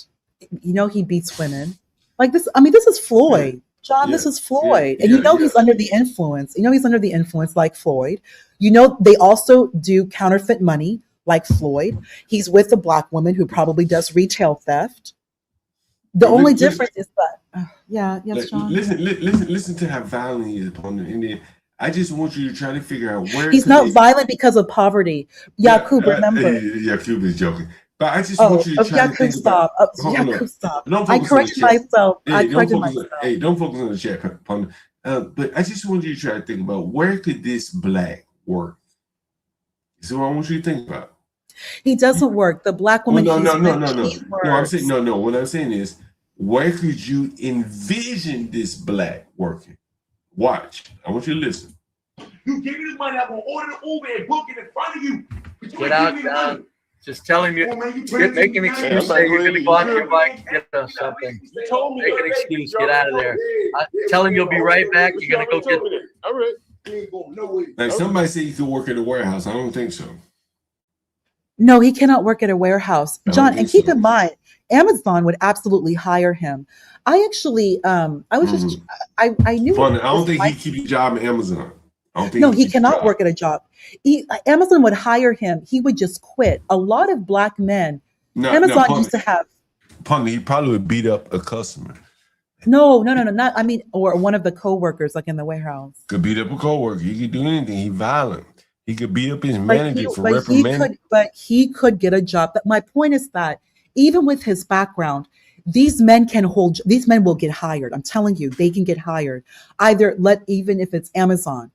you know he beats women like this. I mean, this is Floyd, John. This is Floyd, and you know he's under the influence. You know he's under the influence like Floyd. You know they also do counterfeit money like Floyd. He's with a black woman who probably does retail theft. The only difference is that, yes,
like,
John.
Listen to how violent he is upon the Indian. I just want you to try to figure out where
He's not violent because of poverty. Yakub, remember?
Yakub is joking. But I just want you to try to think
stop. Yakub, stop. I corrected myself.
Hey, don't focus on the chat, Ponder. But I just want you to try to think about where could this black work? So what I want you to think about.
He doesn't work. The black woman.
No. I'm saying no. What I'm saying is, where could you envision this black working? Watch. I want you to listen.
You give me this money, I'm gonna order the Uber and book it in front of you.
Get out, John. Just tell him make an excuse. Say you're gonna go out to your bike, get us something. Make an excuse. Get out of there. Tell him you'll be right back. You're gonna go get.
All right.
Like somebody said, you could work at a warehouse. I don't think so.
No, he cannot work at a warehouse, John. And keep in mind, Amazon would absolutely hire him. I actually, I knew.
I don't think he keeps a job at Amazon. I don't think
no, he cannot work at a job. Amazon would hire him. He would just quit. A lot of black men. Amazon used to have.
He probably would beat up a customer.
No, not. I mean, or one of the coworkers, like in the warehouse.
Could beat up a coworker. He could do anything. He's violent. He could beat up his manager for reprimanding.
But he could get a job. But my point is that even with his background, these men will get hired. I'm telling you, they can get hired. Even if it's Amazon,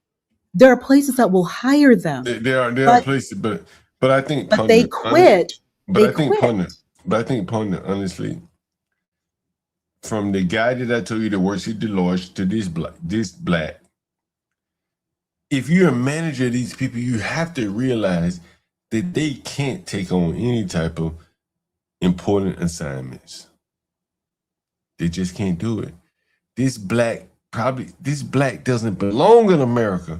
there are places that will hire them.
There are places, but I think.
But they quit.
But I think, Ponder, honestly, from the guy that I told you that works at Deloitte to this black. If you're a manager of these people, you have to realize that they can't take on any type of important assignments. They just can't do it. This black doesn't belong in America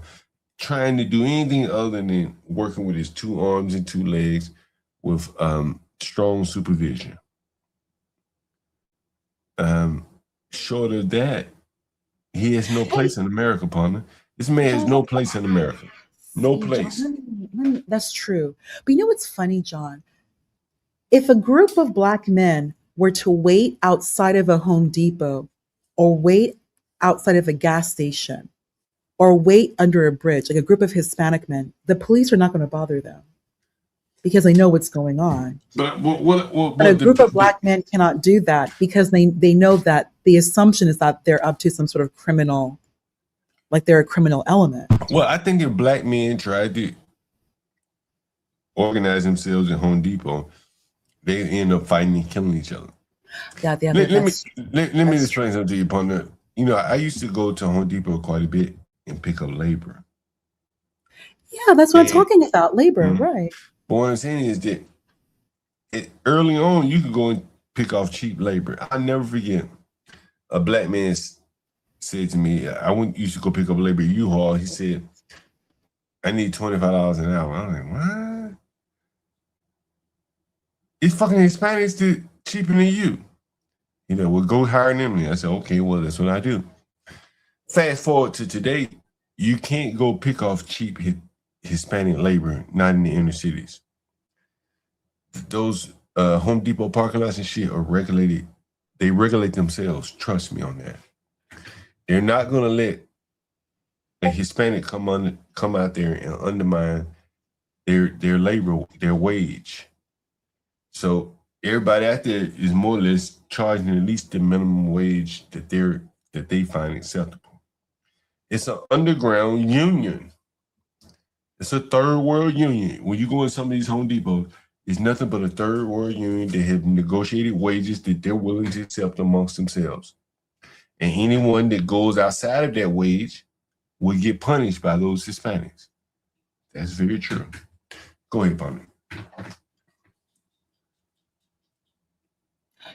trying to do anything other than working with his 2 arms and 2 legs with strong supervision. Short of that, he has no place in America, partner. This man has no place in America. No place.
John, that's true. But you know what's funny, John? If a group of black men were to wait outside of a Home Depot or wait outside of a gas station or wait under a bridge, like a group of Hispanic men, the police are not going to bother them because they know what's going on.
But
a group of black men cannot do that because they know that the assumption is that they're up to some sort of criminal, like they're a criminal element.
Well, I think if black men tried to organize themselves at Home Depot, they end up fighting and killing each other.
Yeah,
let me explain something to you, partner. You know, I used to go to Home Depot quite a bit and pick up labor.
Yeah, that's what I'm talking about, labor, right?
But what I'm saying is that early on, you could go and pick off cheap labor. I'll never forget a black man said to me, used to go pick up labor at U-Haul. He said, I need $25 an hour. I was like, what? It's fucking Hispanics to cheaper than you. You know, we'll go hire them. I said, okay, well, that's what I do. Fast forward to today, you can't go pick off cheap Hispanic labor, not in the inner cities. Those Home Depot parking lots and shit are regulated. They regulate themselves. Trust me on that. They're not going to let a Hispanic come out there and undermine their labor, their wage. So everybody out there is more or less charging at least the minimum wage that they find acceptable. It's an underground union. It's a third world union. When you go in some of these Home Depots, is nothing but a third world union that have negotiated wages that they're willing to accept amongst themselves. And anyone that goes outside of that wage will get punished by those Hispanics. That's very true. Go ahead, Ponder.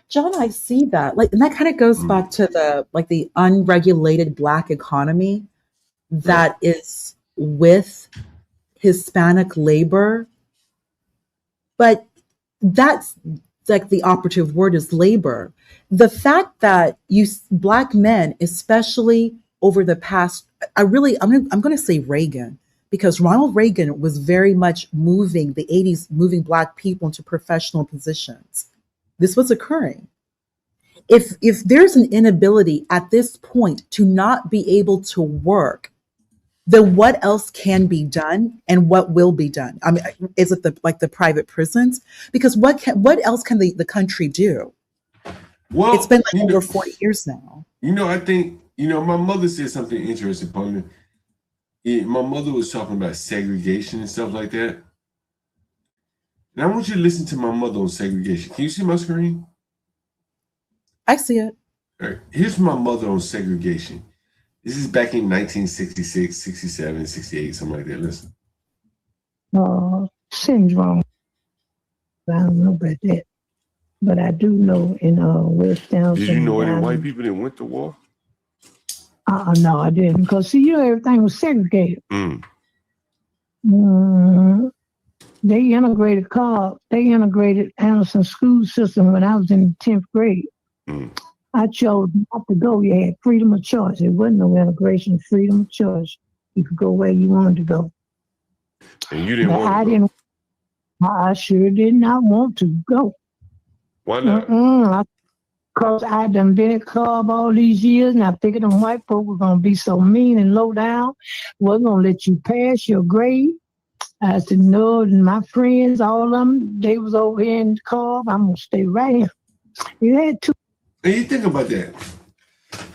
John, I see that. Like, and that kind of goes back to the unregulated Black economy that is with Hispanic labor. But that's like the operative word is labor. The fact that Black men, especially over the past, I'm going to say Reagan, because Ronald Reagan was very much moving the 80s, moving Black people into professional positions. This was occurring. If there's an inability at this point to not be able to work, then what else can be done and what will be done? I mean, is it the private prisons? Because what else can the country do?
Well,
it's been like over 40 years now.
I think, my mother said something interesting, Ponder. My mother was talking about segregation and stuff like that. And I want you to listen to my mother on segregation. Can you see my screen?
I see it.
All right. Here's my mother on segregation. This is back in 1966, 67, 68, something like that. Listen.
Syndrome. I don't know about that. But I do know in West Townsend.
Did you know any white people that went to war?
No, I didn't. Because, see, everything was segregated. They integrated Anderson school system when I was in the 10th grade. I chose not to go. You had freedom of choice. It wasn't no integration, freedom of choice. You could go where you wanted to go.
And you didn't want to go?
I sure did not want to go.
Why not?
Because I done been at club all these years, and I figured them white folk were going to be so mean and low down, wasn't going to let you pass your grade. I said, no, and my friends, all of them, they was over here in the club. I'm going to stay right here. You had to.
And you think about that.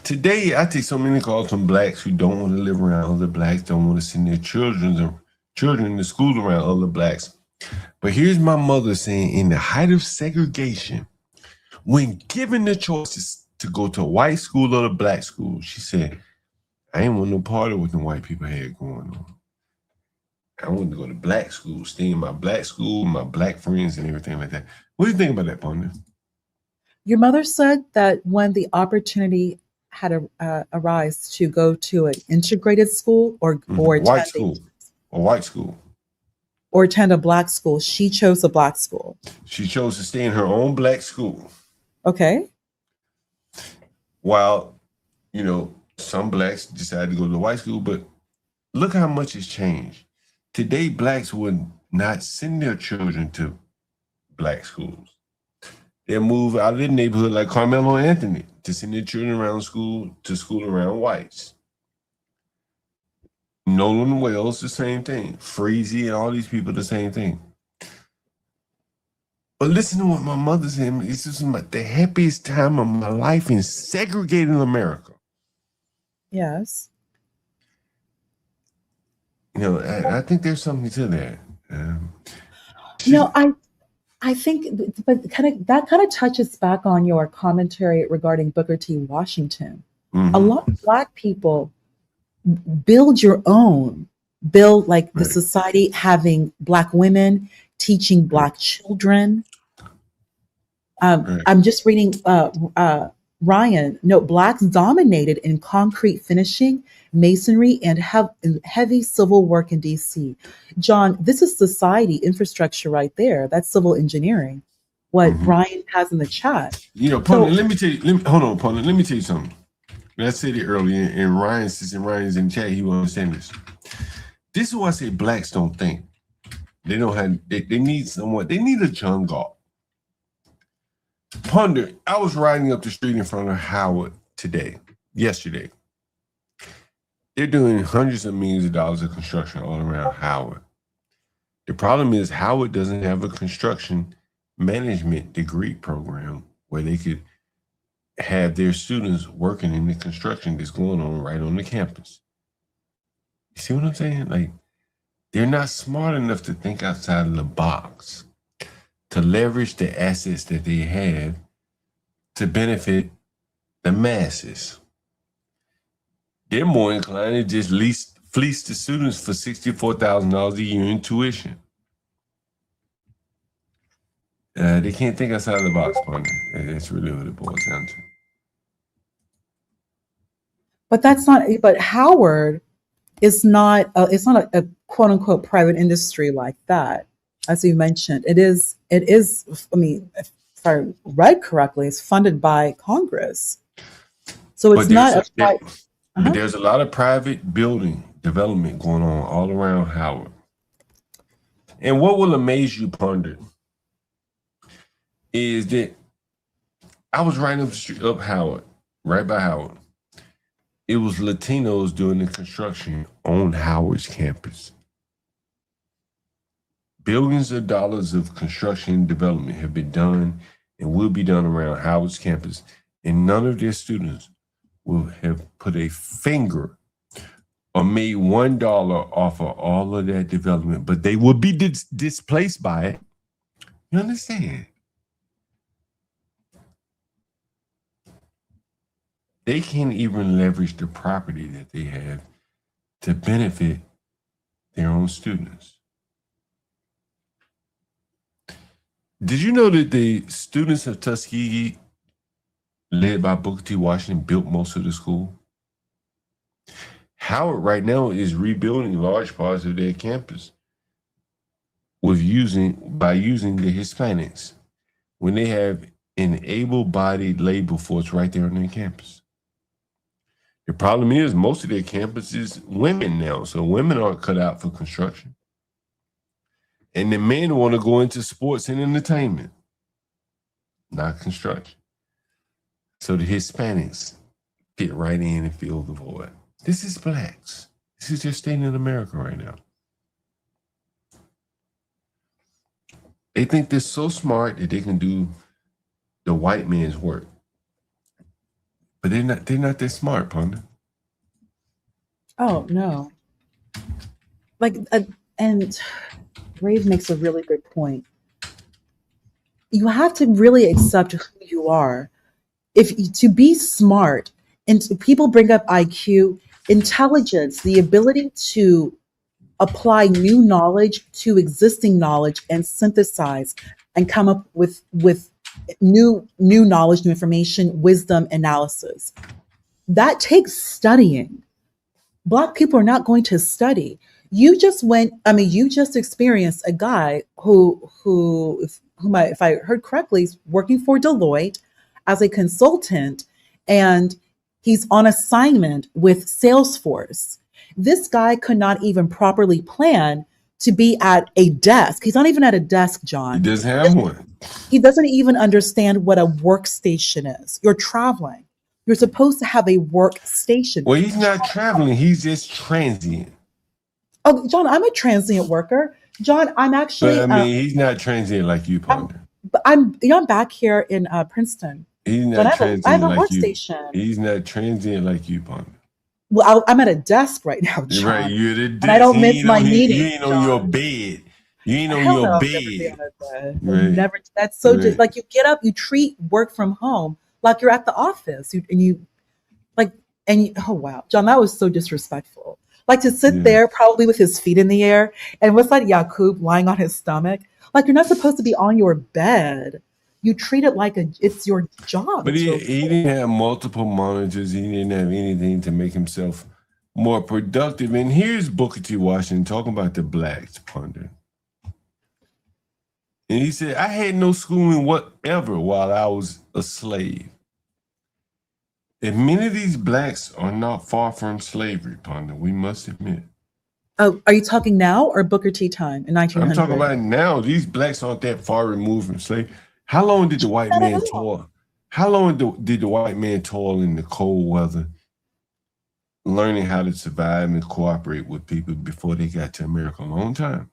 Today, I take so many calls from Blacks who don't want to live around other Blacks, don't want to send their children to school around other Blacks. But here's my mother saying, in the height of segregation, when given the choices to go to a white school or a Black school, she said, I ain't want no part of what the white people had going on. I wanted to go to Black school, stay in my Black school, my Black friends and everything like that. What do you think about that, Ponder?
Your mother said that when the opportunity had arise to go to an integrated school or
white school
or attend a Black school, she chose a Black school.
She chose to stay in her own Black school.
Okay.
While, some Blacks decided to go to the white school, but look how much has changed. Today, Blacks would not send their children to Black schools. They'll move out of their neighborhood like Carmelo Anthony to send their children around school around whites. Nolan Wells, the same thing. Freezy and all these people, the same thing. But listen to what my mother said. This is the happiest time of my life in segregated America.
Yes.
I think there's something to that.
I think, but that kind of touches back on your commentary regarding Booker T. Washington. A lot of Black people build like the society, having Black women, teaching Black children. I'm just reading Ryan. No, Blacks dominated in concrete finishing, masonry, and heavy civil work in DC. John, this is society infrastructure right there. That's civil engineering. What Ryan has in the chat.
Ponder, let me tell you. Hold on, Ponder. Let me tell you something. I said it earlier, and Ryan's in chat. He will understand this. This is why I say Blacks don't think. They don't have. They need someone. They need a John Galt. Ponder, I was riding up the street in front of Howard yesterday. They're doing hundreds of millions of dollars of construction all around Howard. The problem is Howard doesn't have a construction management degree program where they could have their students working in the construction that's going on right on the campus. You see what I'm saying? Like, they're not smart enough to think outside of the box. to leverage the assets that they have to benefit the masses. They're more inclined to just fleece the students for $64,000 a year in tuition. They can't think outside the box, partner. That's really what it boils down to.
But that's not. But Howard is not. It's not a quote unquote private industry like that, as you mentioned. It is. It is. I mean, if I read correctly, it's funded by Congress. So it's not a.
But there's a lot of private building development going on all around Howard. And what will amaze you, Ponder, is that I was right up the street up Howard, right by Howard. It was Latinos doing the construction on Howard's campus. Billions of dollars of construction development have been done and will be done around Howard's campus, and none of their students will have put a finger or made $1 off of all of that development, but they will be displaced by it. You understand? They can't even leverage the property that they have to benefit their own students. Did you know that the students of Tuskegee, led by Booker T. Washington, built most of the school? Howard right now is rebuilding large parts of their campus by using the Hispanics when they have an able-bodied labor force right there on their campus. The problem is most of their campus is women now, so women aren't cut out for construction. And the men want to go into sports and entertainment, not construction. So the Hispanics fit right in and fill the void. This is blacks. This is just staying in America right now. They think they're so smart that they can do the white man's work. But they're not that smart, Ponder.
Oh no. And Brave makes a really good point. You have to really accept who you are. To be smart, and people bring up IQ, intelligence, the ability to apply new knowledge to existing knowledge and synthesize and come up with new knowledge, new information, wisdom, analysis. That takes studying. Black people are not going to study. You just experienced a guy who if I heard correctly, is working for Deloitte as a consultant, and he's on assignment with Salesforce. This guy could not even properly plan to be at a desk. He's not even at a desk, John.
He doesn't have one.
He doesn't even understand what a workstation is. You're traveling. You're supposed to have a workstation.
Well, he's not traveling. He's just transient.
Oh, John, I'm a transient worker. John, I'm actually.
But I mean, he's not transient like you, Ponder.
I'm back here in Princeton.
He's not transient
I have a
like
workstation.
you. He's not transient like you, Ponder.
Well, I'm at a desk right now, John.
Right, you're at a desk.
And I don't miss my meetings.
You ain't on your bed. You ain't on
Hell
your
no,
bed.
Right. Never. That's so.
Right.
Like you get up, you treat work from home like you're at the office. Oh wow, John, that was so disrespectful. Like to sit there, probably with his feet in the air, and what's that, Yakub lying on his stomach? Like you're not supposed to be on your bed. You treat it like it's your job.
But he didn't have multiple monitors. He didn't have anything to make himself more productive. And here's Booker T. Washington talking about the blacks, Ponder. And he said, I had no schooling whatever while I was a slave. And many of these blacks are not far from slavery, Ponder, we must admit.
Oh, are you talking now or Booker T time in 1900?
I'm talking about now. These blacks aren't that far removed from slavery. How long did the white man toil? How long did the white man toil in the cold weather, learning how to survive and cooperate with people before they got to America? A long time.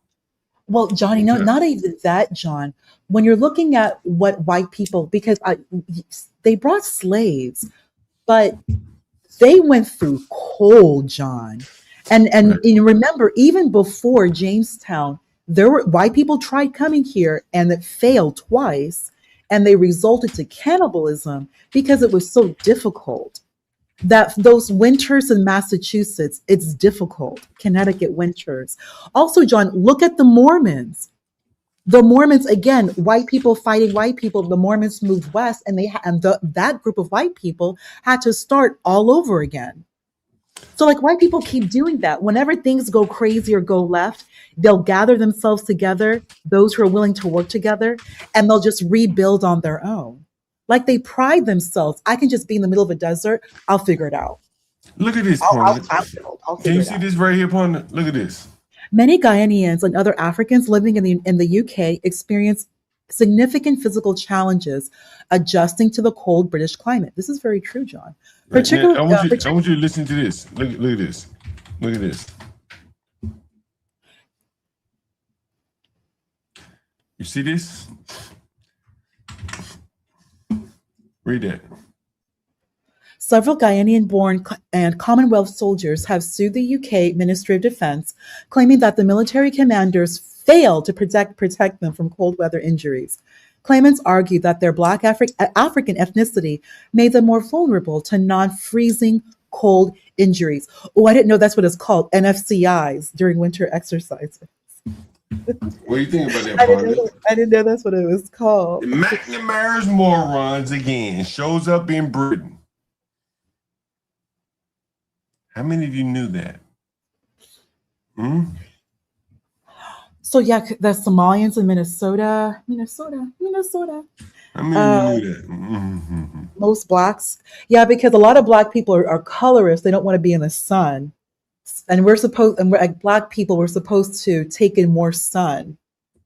Well, Johnny, no, not even that, John. When you're looking at what white people, because they brought slaves, but they went through cold, John. And you remember, even before Jamestown, There were white people tried coming here and it failed twice, and they resulted to cannibalism because it was so difficult. That those winters in Massachusetts, it's difficult. Connecticut winters. Also, John, look at the Mormons. The Mormons, again, white people fighting white people. The Mormons moved west, and that group of white people had to start all over again. So, like, white people keep doing that. Whenever things go crazy or go left, they'll gather themselves together, those who are willing to work together, and they'll just rebuild on their own. Like, they pride themselves. I can just be in the middle of a desert. I'll figure it out.
Look at this,
I'll
Ponder.
I'll
Can
figure
you
it
see
out.
this right here, Ponder? Look at this.
Many Ghanaians and other Africans living in the UK experience significant physical challenges adjusting to the cold British climate. This is very true, John.
Right now,
Particularly,
I want you to listen to this. Look at this. Look at this. You see this? Read that.
several Ghanaian-born and Commonwealth soldiers have sued the UK Ministry of Defence, claiming that the military commanders failed to protect them from cold weather injuries. Claimants argue that their Black African ethnicity made them more vulnerable to non-freezing cold injuries. Oh, I didn't know that's what it's called, NFCIs, during winter exercises.
What do you think about that, Ponder?
I didn't know that's what it was called.
McNamara's morons again shows up in Britain. How many of you knew that?
So yeah, the Somalians in Minnesota.
How many of you knew that?
Most blacks, yeah, because a lot of black people are colorists. They don't want to be in the sun, and we're like black people, we're supposed to take in more sun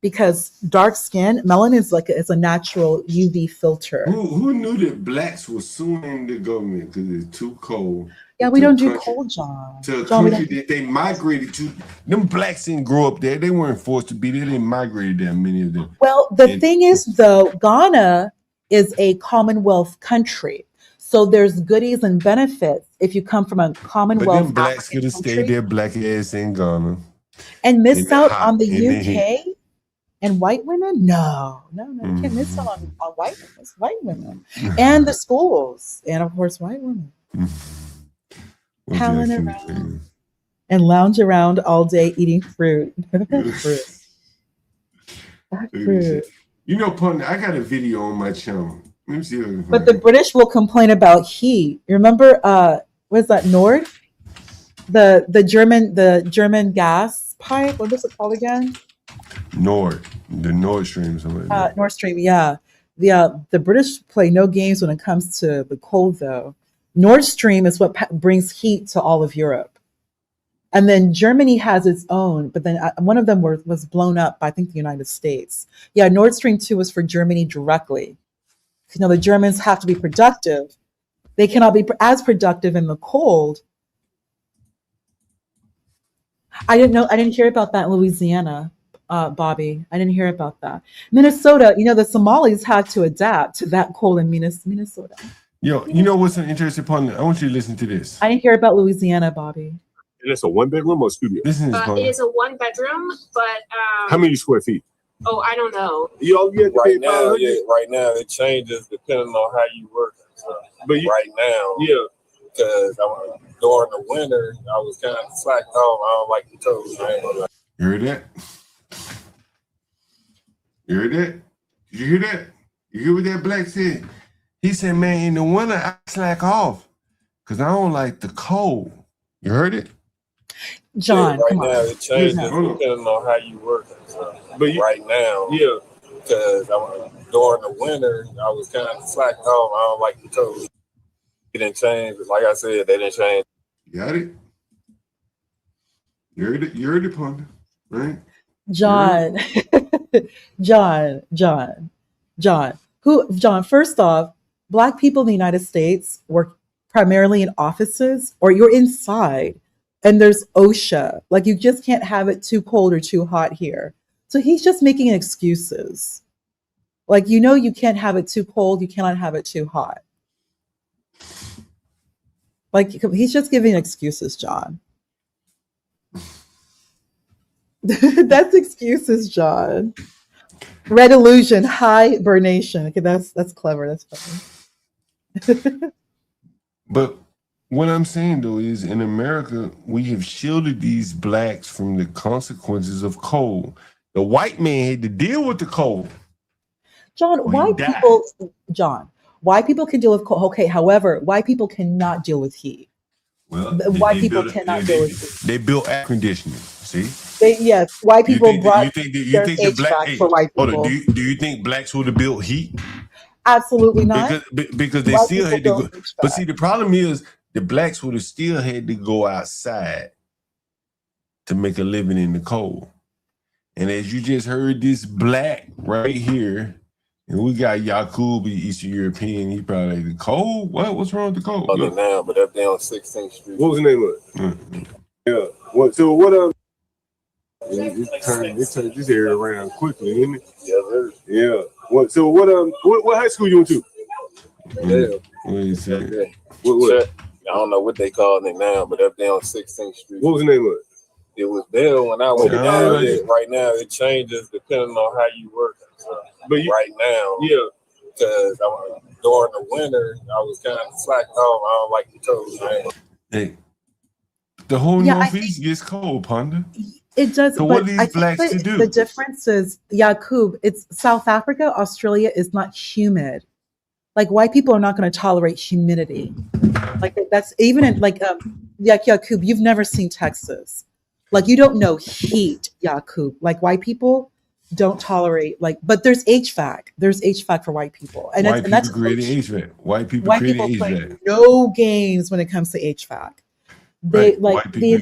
because dark skin, melanin is it's a natural UV filter.
Who knew that blacks were suing the government because it's too cold?
Yeah, we don't do cold, John.
To a
John,
country that they migrated to. Them blacks didn't grow up there. They weren't forced to be there. They migrated there, many of them.
Well, the thing is, though, Ghana is a Commonwealth country. So there's goodies and benefits if you come from a
But
Commonwealth
them blacks could have stayed their black ass in Ghana.
and miss out on the
in the heat.
UK and white women. No, you can't miss out on white women and the schools and of course white women. Howling around and lounge around all day eating fruit. Fruit.
You know, Pun, I got a video on my channel. Let me see.
But the British will complain about heat. You remember was that Nord? The German gas pipe? What was it called again?
The Nord Stream, something like that.
Nord Stream, yeah. The British play no games when it comes to the cold, though. Nord Stream is what brings heat to all of Europe. And then Germany has its own, but then one of them was blown up by, I think, the United States. Yeah, Nord Stream 2 was for Germany directly. You know, the Germans have to be productive. They cannot be as productive in the cold. I didn't hear about that in Louisiana, Bobby. I didn't hear about that. Minnesota, you know, the Somalis had to adapt to that cold in Minnesota.
Yo, you know what's an interesting part? I want you to listen to this.
I didn't hear about Louisiana, Bobby.
And it's a 1-bedroom or studio?
Listen to this,
It is a 1-bedroom, but
How many square feet?
oh, I don't know.
Right
now it changes depending on how you work. But right now, because during the winter, I was kind of slacked off. I don't like the toes. I ain't gonna lie.
You heard that? You heard that? Did you hear that? You hear what that black said? He said, man, in the winter, I slack off because I don't like the cold. You heard it?
John,
right
come
now
on.
it changes depending on how you work. But right now, because during the winter, I was kind of slacked off. I don't like the toes. It didn't change. Like I said, they didn't change.
Got it? You heard it, Ponder, right?
John, John, first off, Black people in the United States work primarily in offices or you're inside and there's OSHA. Like you just can't have it too cold or too hot here. So he's just making excuses. Like, you know, you can't have it too cold. You cannot have it too hot. Like he's just giving excuses, John. That's excuses, John. Red illusion, hibernation. Okay, that's clever. That's funny.
But what I'm saying though is, in America, we have shielded these blacks from the consequences of cold. The white man had to deal with the cold.
John,
Or he
why
died.
people? John, why people can deal with cold? Okay, however, why people cannot deal with heat?
Well,
Why people cannot deal with heat?
they built air conditioning. See,
Yes, white
you
people
think
brought.
you
There's
think the black?
HVAC
Hey,
for white
hold on.
people.
Do you think blacks would have built heat?
Absolutely not.
Because they
White
still
people
had to go.
built HVAC.
But see, the problem is the blacks would have still had to go outside to make a living in the cold. And as you just heard, this black right here, and we got Yakub, Eastern European. He probably like, the cold. What's wrong with the cold?
Other now, but up there on 16th Street.
What was the name of it? Yeah. What? So what? It turned this area around quickly, didn't it?
Yeah, sir.
Yeah. What? So what? What high school you went to?
Yeah.
What you say?
Yeah.
What?
I don't know what they call it now, but up there on 16th Street.
What was the name of it?
It was there when I went
Yeah,
down
like
there.
it.
Right now, it changes depending on how you work.
But
right now,
yeah,
because during the winter, I was kind of slacked off. I don't like the cold, man.
Hey, the whole
Yeah, I
Northeast gets cold, Ponder.
It does,
So what
but
these
I think
blacks to do?
the difference is, Yakub, it's South Africa, Australia is not humid. Like white people are not going to tolerate humidity. Like that's even in like Yakub, you've never seen Texas. Like you don't know heat, Yakub. Like white people don't tolerate but there's HVAC. There's HVAC for white people, and
White
that's
people created HVAC. White people
white
created
people play
HVAC.
no games when it comes to HVAC. They
Right.
like
White
the
people.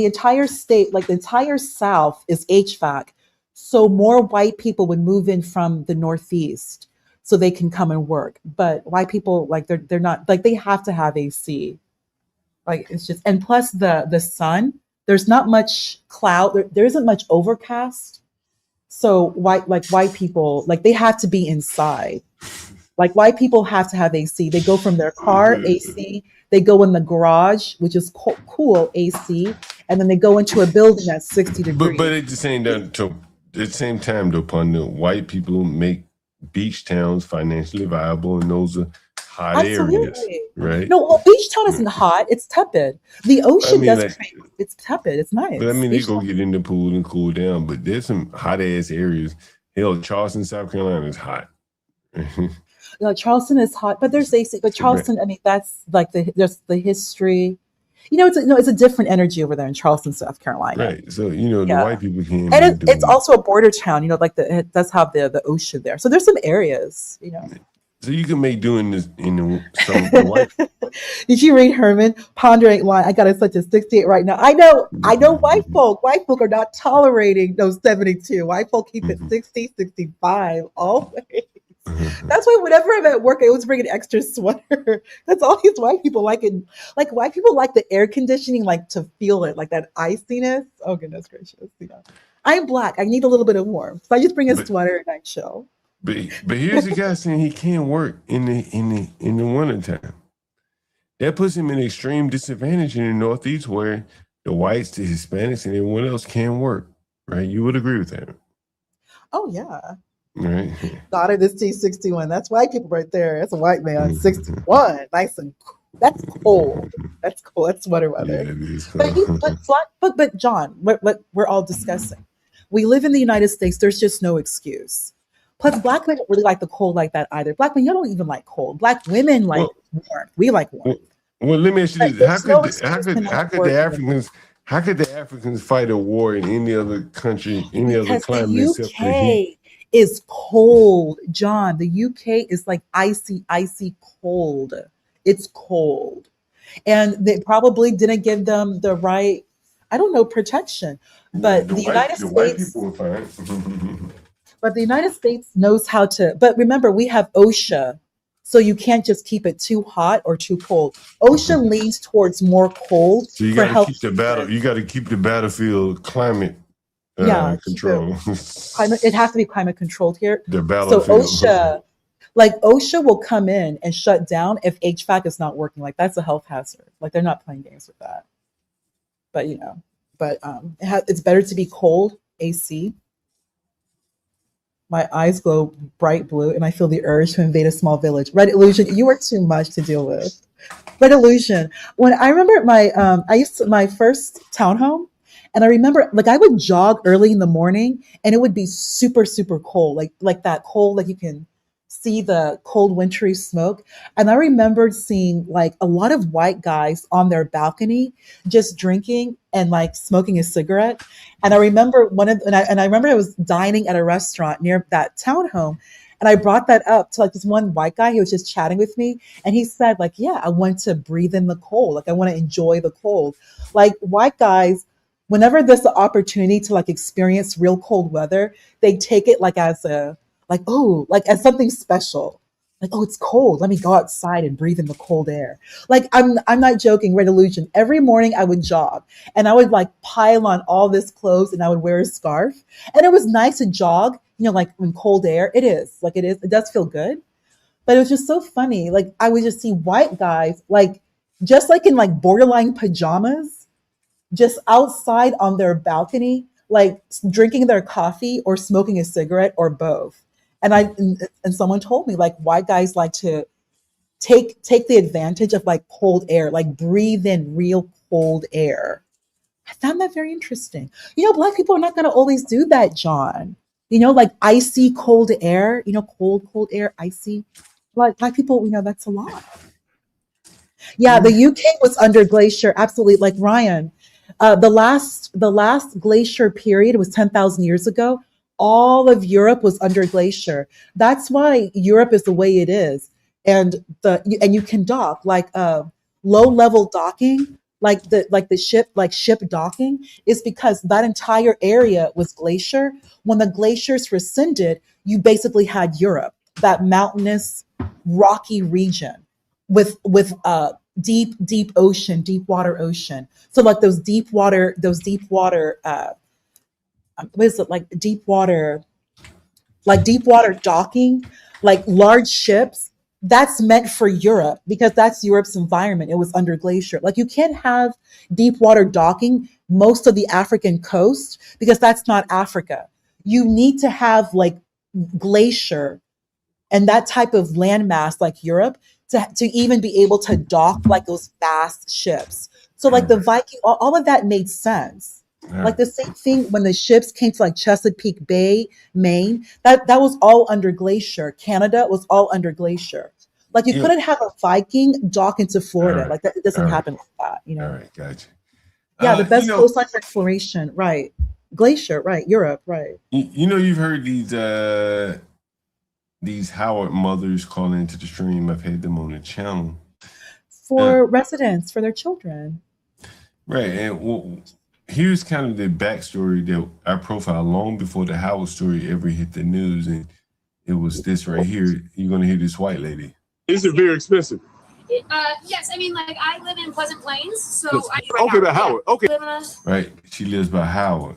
entire state, like the entire South is HVAC. So more white people would move in from the Northeast so they can come and work. But white people, like they're not, like they have to have AC. Like it's just, and plus the sun, there's not much cloud, there isn't much overcast. So white people, like they have to be inside. Like white people have to have AC. They go from their car, AC. They go in the garage, which is cool, AC, and then they go into a building that's 60 degrees.
But at the same time, though, Ponder, white people make beach towns financially viable, and those are hot areas,
Absolutely.
right?
No, well, beach town isn't hot. It's tepid. The ocean
mean,
does
like-
create. It's tepid. It's nice.
But I mean, they
Beach
go
town-
get in the pool and cool down. But there's some hot ass areas. Hell, Charleston, South Carolina is hot.
Charleston is hot, but there's AC. But Charleston, I mean, that's like there's the history. You know, it's a different energy over there in Charleston, South Carolina.
Right. So the
Yeah.
white people can't.
And
do
it's
it.
also a border town. You know, like it does have the ocean there. So there's some areas. You know.
So you can make doing this in the white.
Did you read Herman? Ponder ain't lying. I got it such a 68 right now. I know white folk. White folk are not tolerating those 72. White folk keep it 60, 65 always. That's why whenever I'm at work, I always bring an extra sweater. That's all these white people like. And like white people like the air conditioning, like to feel it, like that iciness. Oh goodness gracious. You know, I'm black. I need a little bit of warmth. So I just bring a sweater and I chill.
But here's the guy saying he can't work in the wintertime. That puts him in extreme disadvantage in the Northeast, where the whites, the Hispanics, and everyone else can't work. Right? You would agree with that,
Oh yeah.
right?
Daughter, this T61. That's white people right there. That's a white man. 61. Nice and that's cold. That's cold. That's sweater weather.
Yeah, it is
But John, what we're all discussing. We live in the United States. There's just no excuse. Plus, black men don't really like the cold like that either. Black men, you don't even like cold. Black women like warmth. We like warmth.
Well, let me ask you
Like,
this:
there's no excuse to not
how could
work.
how could the Africans fight a war in any other country, any other
Because
climate
the
except for the heat?
UK is cold, John. The UK is like icy cold. It's cold. And they probably didn't give them the right, I don't know, protection. But the United
white
States,
people were fine.
but the United States knows how to, but remember, we have OSHA. So you can't just keep it too hot or too cold. OSHA leans towards more cold
So you
for
got to
health.
keep the battle. You got to keep the battlefield climate
Yeah,
control.
Climate, it has to be climate controlled here.
The
So
battlefield.
OSHA will come in and shut down if HVAC is not working. Like that's a health hazard. Like they're not playing games with that. But you know, but it's better to be cold, AC. My eyes glow bright blue, and I feel the urge to invade a small village. Red illusion, you are too much to deal with. Red illusion. When I remember my first townhome, and I remember like I would jog early in the morning, and it would be super super cold, like that cold, like you can see the cold wintry smoke. And I remembered seeing like a lot of white guys on their balcony just drinking and like smoking a cigarette. And I remember and I remember I was dining at a restaurant near that townhome. And I brought that up to like this one white guy. He was just chatting with me. And he said, like, yeah, I want to breathe in the cold. Like I want to enjoy the cold. Like white guys, whenever there's the opportunity to like experience real cold weather, they take it like as as something special. Like, oh, it's cold. Let me go outside and breathe in the cold air. Like, I'm not joking, Red Illusion. Every morning I would jog and I would like pile on all this clothes and I would wear a scarf. And it was nice to jog, like in cold air. It does feel good. But it was just so funny. Like I would just see white guys, like just like in like borderline pajamas, just outside on their balcony, like drinking their coffee or smoking a cigarette or both. And someone told me like white guys like to take the advantage of like cold air, like breathe in real cold air. I found that very interesting. Black people are not going to always do that, John. Like icy cold air, cold air, icy. Like Black people, that's a lot. Yeah, the UK was under glacier, absolutely. Like Ryan, the last glacier period was 10,000 years ago. All of Europe was under glacier. That's why Europe is the way it is. And you can dock like low level docking, like ship docking, is because that entire area was glacier. When the glaciers rescinded, you basically had Europe, that mountainous, rocky region with deep ocean, deep water ocean. So like those deep water what is it, like deep water docking, like large ships, that's meant for Europe because that's Europe's environment. It was under glacier. Like you can't have deep water docking most of the African coast because that's not Africa. You need to have like glacier and that type of landmass like Europe to even be able to dock like those vast ships. So like the Viking, all of that made sense.
Yeah.
Like the same thing when the ships came to like Chesapeake Bay, Maine, that was all under glacier. Canada was all under glacier. Like you couldn't have a Viking dock into Florida.
Right.
Like that, it doesn't
All right.
happen like that,
All right, gotcha.
Yeah, the best coastline for exploration, right? Glacier, right? Europe, right?
You've heard these Howard mothers calling into the stream. I've had them on the channel
For residents, for their children.
right. And here's kind of the backstory that I profiled long before the Howard story ever hit the news, and it was this right here. You're gonna hear this white lady.
Is it very expensive?
Yes, I mean, like I live in Pleasant Plains, so
Okay, the Howard. Okay.
Right, she lives by Howard.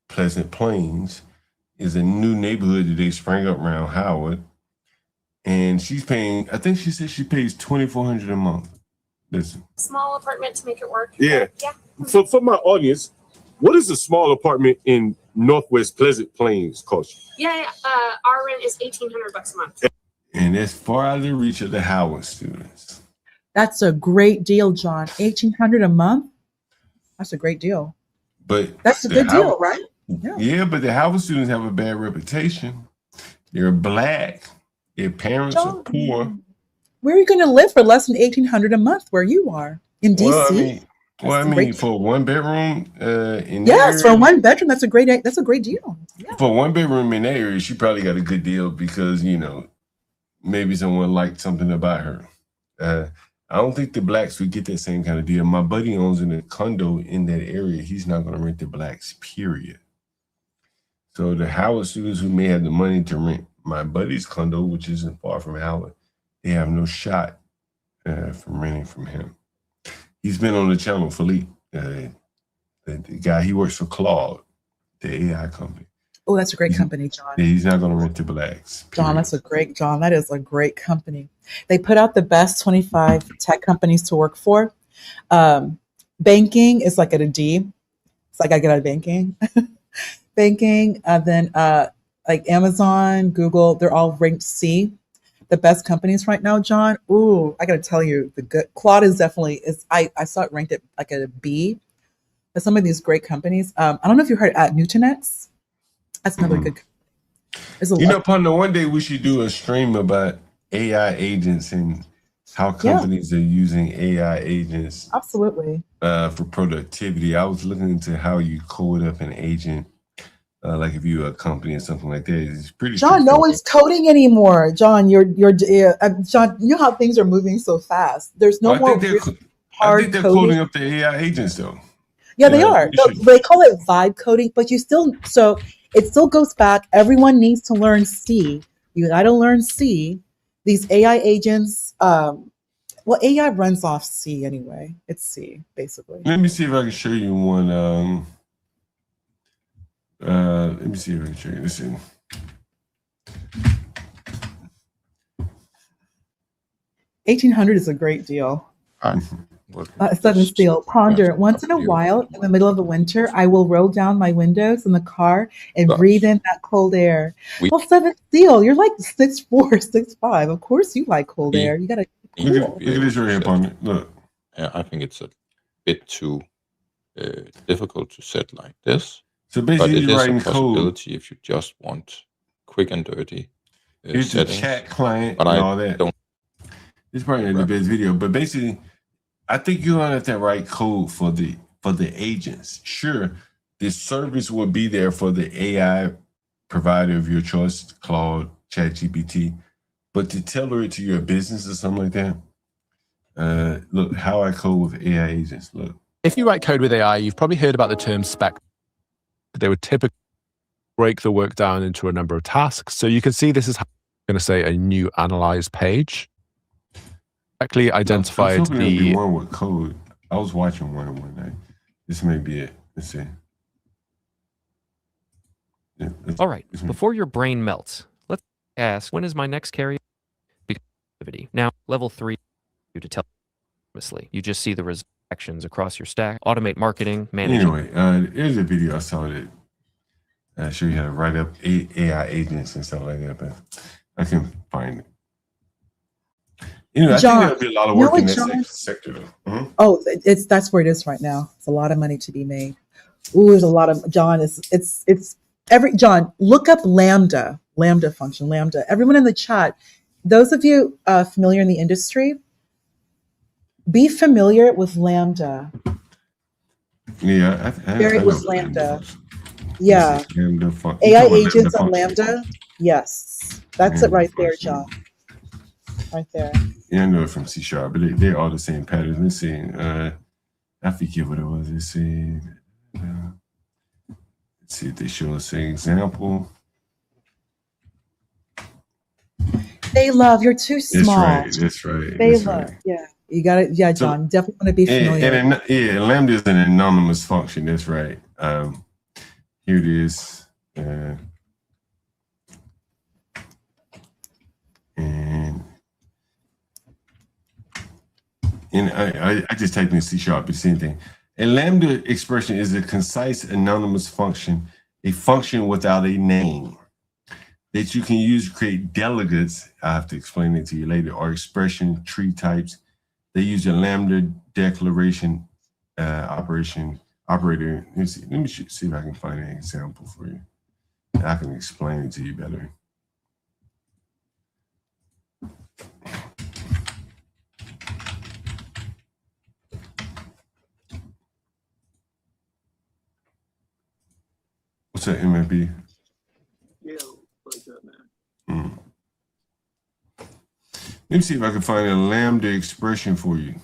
Pleasant Plains is a new neighborhood that they sprang up around Howard, and she's paying. I think she said she pays $2,400 a month. Listen,
small apartment to make it work.
Yeah.
Yeah.
For my audience, what is a small apartment in Northwest Pleasant Plains cost you?
Yeah. Our rent is $1,800 a month.
and that's far out of the reach of the Howard students.
That's a great deal, John. $1,800 a month. That's a great deal.
But
that's a good deal, right?
Yeah, but the Howard students have a bad reputation. They're Black. Their parents are poor.
Where are you going to live for less than $1,800 a month? Where you are in DC?
I mean, for one bedroom in
yes, for one bedroom, that's a great deal. Yeah.
For one bedroom in that area, she probably got a good deal because maybe someone liked something about her. I don't think the Blacks would get that same kind of deal. My buddy owns in a condo in that area. He's not going to rent the Blacks, period. So the Howard students who may have the money to rent my buddy's condo, which isn't far from Howard, they have no shot from renting from him. He's been on the channel, Philippe, the guy, he works for Claude, the AI company.
Oh, that's a great company, John.
Yeah, he's not going to rent to Blacks.
John, that is a great company. They put out the best 25 tech companies to work for. Banking is like at a D. It's like I get out of banking. Banking, and then like Amazon, Google, they're all ranked C. The best companies right now, John. Ooh, I gotta tell you, the good Claude is definitely is. I saw it ranked at like a B. But some of these great companies. I don't know if you heard Nutanix. That's another good. There's a
You
lot.
know, Panda, one day we should do a stream about AI agents and how companies are using AI agents
Absolutely.
for productivity. I was looking into how you code up an agent, like if you're a company or something like that. It's pretty
John, no one's coding anymore. John, John. You know how things are moving so fast. There's no more
I
hard
think they're
coding.
coding up the AI agents though.
Yeah, they are. No, they call it vibe coding, but it still goes back. Everyone needs to learn C. You got to learn C. These AI agents, well, AI runs off C anyway. It's C basically.
Let me see if I can show you one. Let me see if I can show you. Let's see.
$1,800 is a great deal. Southern Steel. Ponder. Once in a while, in the middle of the winter, I will roll down my windows in the car and breathe in that cold air. Well, Southern Steel, you're like 6'4", 6'5". Of course you like cold air. You gotta
look at this right here, Ponder. Look.
Yeah, I think it's a bit too difficult to set like this.
So
but
basically,
it
you're
is a
writing code.
possibility if you just want quick and dirty
Here's the
settings.
chat client
But
and
I
all that.
don't.
It's probably not the best video, but basically, I think you want to write code for the agents. Sure, the service will be there for the AI provider of your choice, Claude, ChatGPT, but to tailor it to your business or something like that. Look, how I code with AI agents. Look.
If you write code with AI, you've probably heard about the term spec. They would typically break the work down into a number of tasks. So you can see this is how I'm going to say a new analyze page. Correctly identified
I'm hoping
the
one with code. I was watching one night. This may be it. Let's see. Yeah,
all right. Before your brain melts, let's ask, when is my next carry activity? Now, level 3, you to tell honestly. You just see the actions across your stack, automate marketing, manage.
Anyway, there's a video I saw that show you how to write up AI agents and stuff like that, but I can find it. You know, I think there'll be a lot of work in that sector, though. Mm-hmm.
Oh, that's where it is right now. It's a lot of money to be made. Ooh, there's a lot of John. It's every John. Look up Lambda function. Lambda. Everyone in the chat. Those of you familiar in the industry, be familiar with Lambda.
Yeah,
Familiar with Lambda. Yeah. AI agents on Lambda. Yes, that's it right there, John. Right there.
Yeah, I know it from C#, but they're all the same patterns. Let's see. I forget what it was. Let's see. Let's see if they show us an example.
They love. You're too small.
That's right.
They love. Right. Yeah, you got it. Yeah, John. Definitely want to be familiar.
And Lambda is an anonymous function. That's right. Here it is. And I just typed in C#, it's the same thing. A Lambda expression is a concise anonymous function, a function without a name that you can use to create delegates. I have to explain it to you later, or expression tree types. They use a Lambda declaration operator. Let me see if I can find an example for you. I can explain it to you better. What's that, MFB?
Yeah, what's up, man?
Let me see if I can find a Lambda expression for you.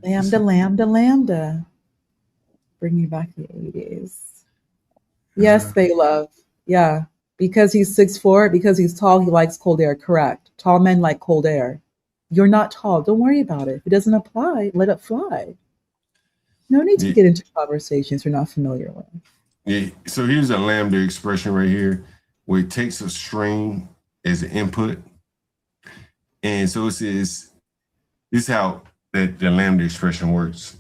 Lambda. Bring you back to the 80s. Yes, they love. Yeah, because he's 6'4", because he's tall, he likes cold air. Correct. Tall men like cold air. You're not tall. Don't worry about it. If it doesn't apply, let it fly. No need to get into conversations you're not familiar with.
Yeah. So here's a Lambda expression right here, where it takes a string as an input, And so it says, this is how that the lambda expression works.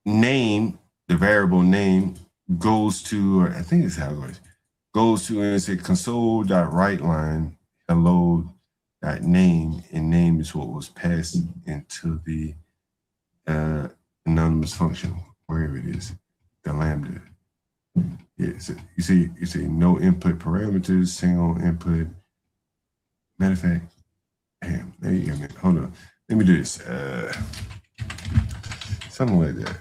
Name, the variable name, goes to, or I think it's how it works, goes to, and it's a console.writeLine, hello.name, and name is what was passed into the anonymous function, wherever it is, the lambda. Yeah, so you see no input parameters, single input. Matter of fact, damn, there you go. Hold on. Let me do this. Something like that.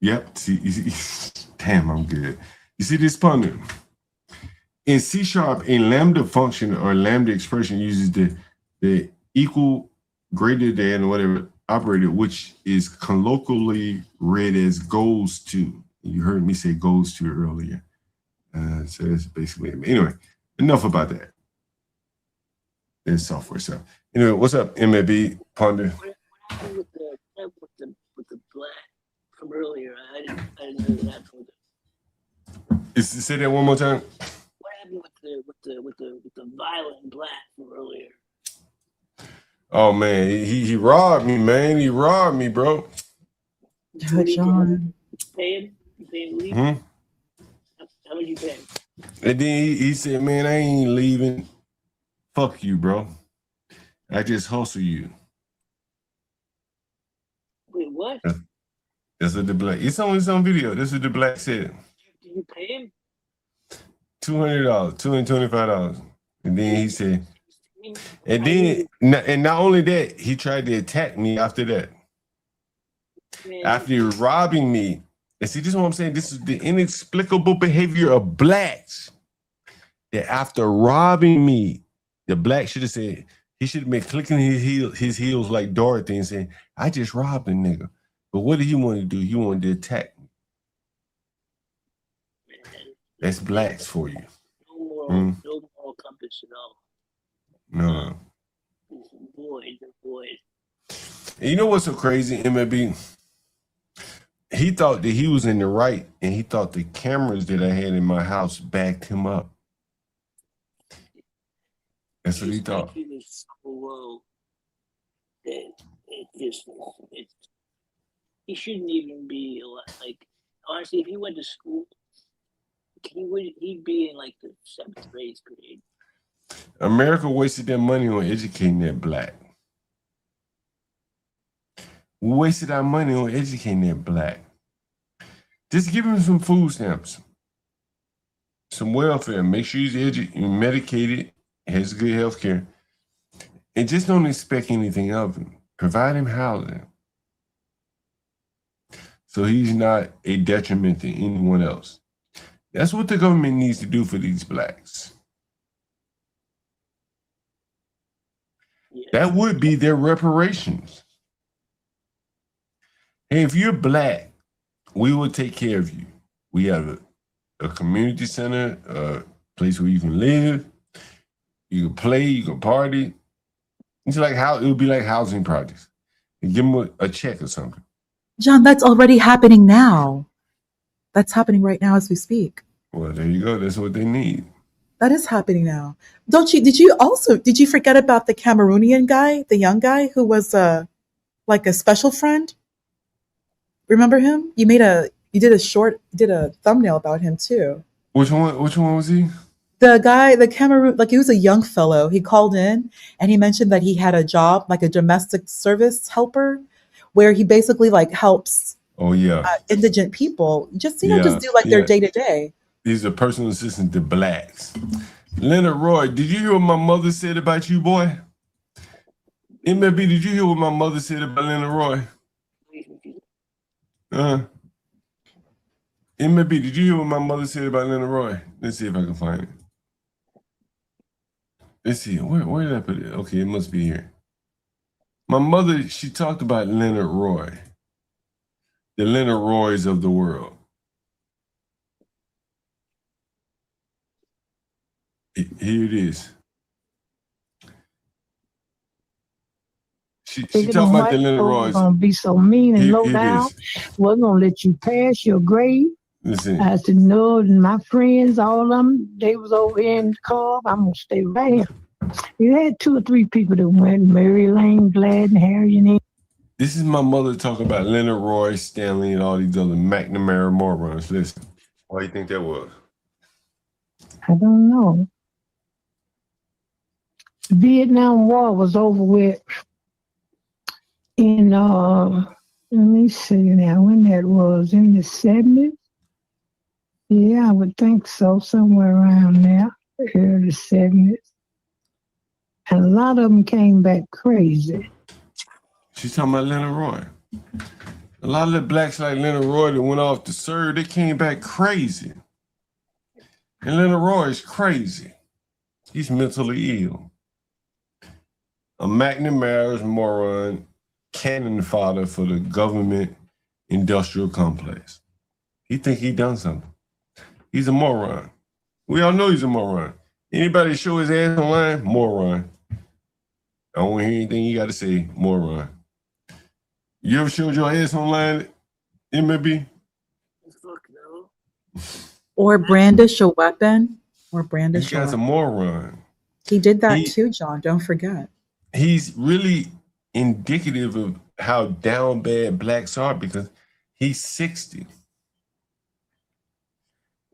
Yep. See, damn, I'm good. You see this pundit? In C#, a lambda function or lambda expression uses the equal, greater than, whatever operator, which is colloquially read as goes to. You heard me say goes to earlier. So that's basically it. Anyway, enough about that. There's software stuff. Anyway, what's up, MLB Ponder?
What happened with the black from earlier? I didn't know that happened with it.
Say that one more time.
What happened with the violent black from earlier?
Oh man, he robbed me, man. He robbed me, bro.
John.
You pay him to leave?
Hmm?
How much you pay him?
And then he said, man, I ain't leaving. Fuck you, bro. I just hustle you.
Wait, what?
That's what the black. It's on his own video. This is what the black said.
Did you pay him?
$200, $225. And then he said, and then, and not only that, he tried to attack me after that.
Man.
After he was robbing me. And see, this is what I'm saying. This is the inexplicable behavior of blacks. That after robbing me, the black should have said, he should have been clicking his heels like Dorothy and saying, I just robbed a nigga. But what did he want to do? He wanted to attack me. That's blacks for you.
No moral compass at all.
No.
Boy.
And you know what's so crazy, MLB? He thought that he was in the right, and he thought the cameras that I had in my house backed him up. That's what he thought.
It is so low that he shouldn't even be like. Honestly, if he went to school, he'd be in like the 7th grade.
America wasted their money on educating that black. We wasted our money on educating that black. Just give him some food stamps, some welfare. Make sure he's medicated, has good health care, and just don't expect anything of him. Provide him housing so he's not a detriment to anyone else. That's what the government needs to do for these blacks.
Yeah.
That would be their reparations. Hey, if you're black, we will take care of you. We have a community center, a place where you can live, you can play, you can party. It's like how it would be like housing projects. You give them a check or something.
John, that's already happening now. That's happening right now as we speak.
Well, there you go. That's what they need.
That is happening now. Did you forget about the Cameroonian guy, the young guy who was like a special friend? Remember him? You did a thumbnail about him too.
Which one was he?
The guy, the Cameroon, like he was a young fellow. He called in and he mentioned that he had a job, like a domestic service helper, where he basically like helps indigent people just do like their day to day.
He's a personal assistant to blacks. Leonard Roy, did you hear what my mother said about you, boy? MLB, did you hear what my mother said about Leonard Roy? MLB, did you hear what my mother said about Leonard Roy? Let's see if I can find it. Let's see, where did I put it? Okay, it must be here. My mother, she talked about Leonard Roy. The Leonard Roys of the world. Here it is. She talked about the Leonard Roys.
Gonna be so mean and low down. We're gonna let you pass your grade.
Listen.
I said, no, and my friends, all of them, they was over here in the car. I'm going to stay right here. You had 2 or 3 people that went, Mary Lane, Glad, and Harry, and
This is my mother talking about Leonard Roy, Stanley, and all these other McNamara morons. Listen, why do you think that was?
I don't know. The Vietnam War was over with in, let me see now, when that was, in the 70s? Yeah, I would think so, somewhere around there, early 70s. And a lot of them came back crazy.
She's talking about Leonard Roy. A lot of the blacks like Leonard Roy that went off to serve, they came back crazy. And Leonard Roy is crazy. He's mentally ill. A McNamara's moron, cannon fodder for the government industrial complex. He think he done something. He's a moron. We all know he's a moron. Anybody show his ass online, moron. I don't want to hear anything you got to say, moron. You ever showed your ass online, MLB?
Fuck no.
Or brandish a weapon. Or
This
brandish a
guy's a
weapon.
moron.
He did that too, John. Don't forget.
He's really indicative of how down bad blacks are because he's 60.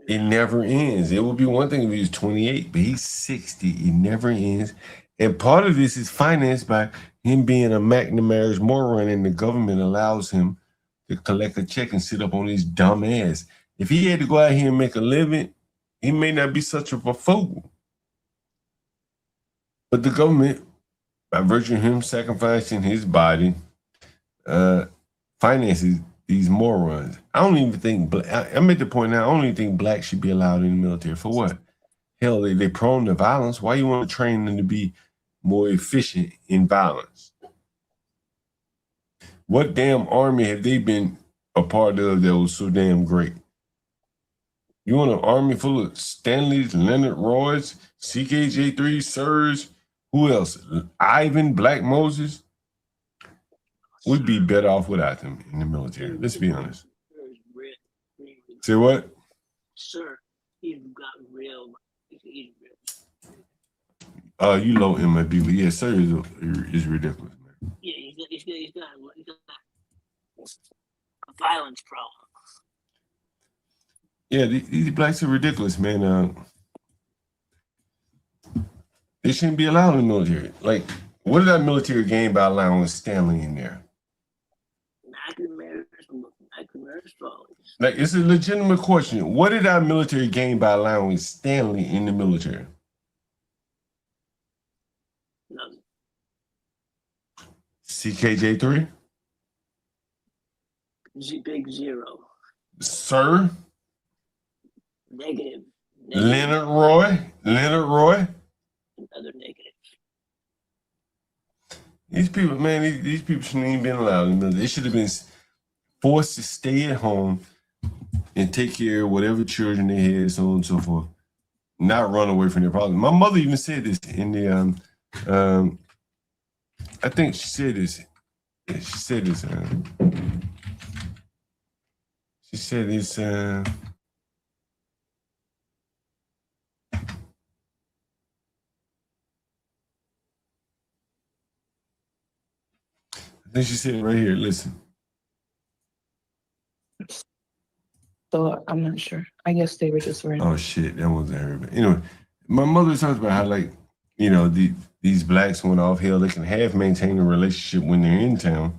It never ends. It would be one thing if he was 28, but he's 60. It never ends. And part of this is financed by him being a McNamara's moron, and the government allows him to collect a check and sit up on his dumb ass. If he had to go out here and make a living, he may not be such of a fool. But the government, by virtue of him sacrificing his body, finances these morons. I don't even think, I'm at the point now, I don't even think blacks should be allowed in the military. For what? Hell, they prone to violence. Why you want to train them to be more efficient in violence? What damn army have they been a part of that was so damn great? You want an army full of Stanleys, Leonard Roys, CKJ3, Sirs, who else? Ivan, Black Moses? We'd be better off without them in the military. Let's be honest. Say what?
Sir, he's got real. He's real.
You low MIB, but yeah, sir is ridiculous, man.
Yeah, he's got a violence problem.
Yeah, these blacks are ridiculous, man. They shouldn't be allowed in the military. Like, what did that military gain by allowing Stanley in there?
McNamara's fault.
Like, it's a legitimate question. What did our military gain by allowing Stanley in the military?
Nothing.
CKJ3?
Big zero.
Sir?
Negative.
Leonard Roy?
Another negative.
These people, man, these people shouldn't even been allowed in the military. They should have been forced to stay at home and take care of whatever children they had, so on and so forth. Not run away from their problems. My mother even said this in the, I think she said this. Yeah, she said this. She said this. I think she said it right here. Listen.
So I'm not sure. I guess they were just wearing.
Oh shit, that wasn't her. But anyway, my mother talks about how, like, you know, these blacks went off. Hell, they can half maintain a relationship when they're in town.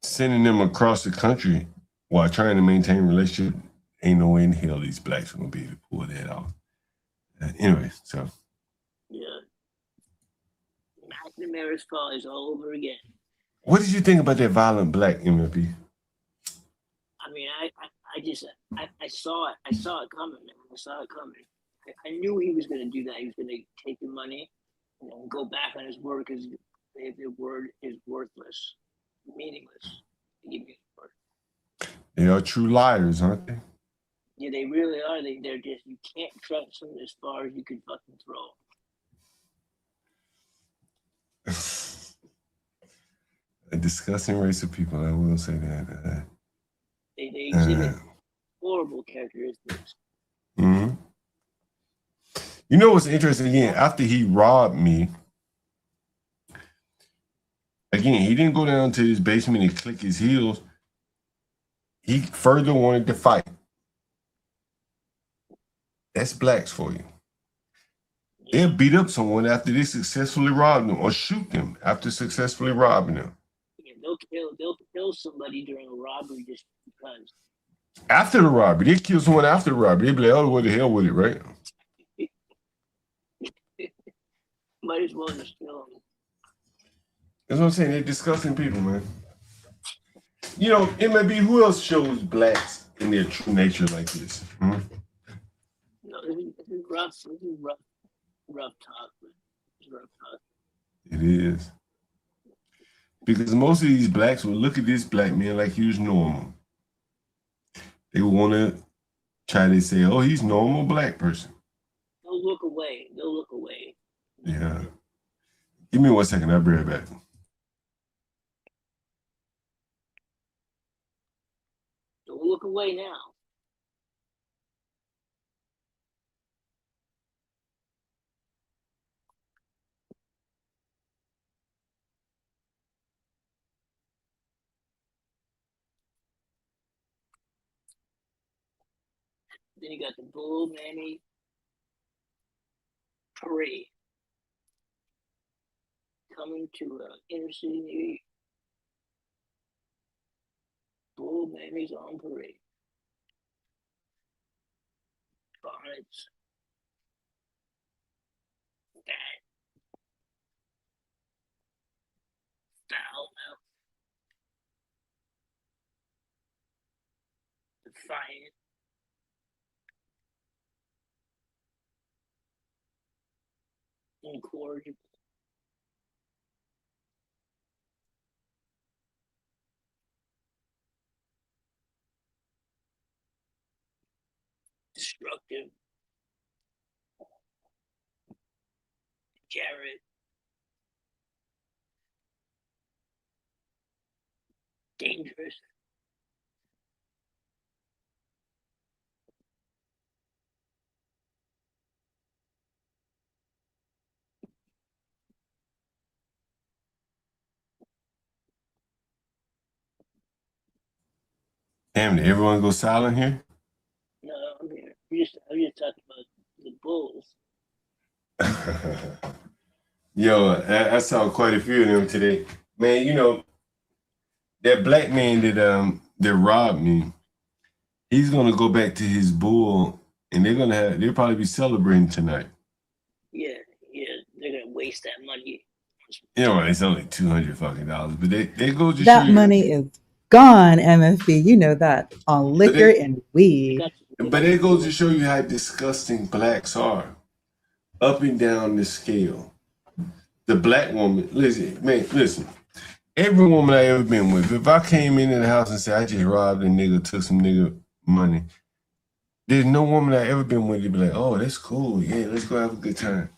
Sending them across the country while trying to maintain a relationship, ain't no way in hell these blacks are gonna be able to pull that off. Anyway, so.
Yeah. McNamara's fault is all over again.
What did you think about that violent black MLP?
I mean, I saw it. I saw it coming, man. I saw it coming. I knew he was going to do that. He was going to take the money and go back on his word because the word is worthless, meaningless.
They are true liars, aren't they?
Yeah, they really are. They're just, you can't trust them as far as you can fucking throw.
A disgusting race of people, I will say that.
They exhibit horrible characteristics.
Mm-hmm. You know what's interesting? Again, after he robbed me, again, he didn't go down to his basement and click his heels. He further wanted to fight. That's blacks for you. They'll beat up someone after they successfully robbed them, or shoot them after successfully robbing them.
Yeah, they'll kill somebody during a robbery just because.
After the robbery, they kill someone after the robbery. They be like, "Oh, what the hell with it?" Right?
Might as well just kill them.
That's what I'm saying. They're disgusting people, man. You know, MLB, who else shows blacks in their true nature like this? Hmm?
No, this is rough. This is rough talk. It's rough talk.
It is. Because most of these blacks will look at this black man like he was normal. They want to try to say, "Oh, he's normal black person."
They'll look away. They'll look away.
Yeah. Give me 1 second. I'll be right back.
Don't look away now. Then you got the Bull Mammy Parade coming to inner city near you. Bull Mammy's on parade. Bonnets. That. Style out. Defiant. Incorrigible. Destructive. Carrot. Dangerous.
Damn, did everyone go silent here?
No, I'm here. I'm just talking about the Bulls.
Yo, I saw quite a few of them today. Man, you know, that black man that robbed me, he's gonna go back to his bull, and they'll probably be celebrating tonight.
Yeah, they're gonna waste that money.
You know, it's only $200 fucking, but they go to show
That
you.
money is gone, MFB. You know that on liquor and weed.
But it goes to show you how disgusting blacks are, up and down the scale. The black woman, listen. Every woman I ever been with, if I came into the house and said I just robbed a nigga, took some nigga money, there's no woman I ever been with to be like, "Oh, that's cool. Yeah, let's go have a good time."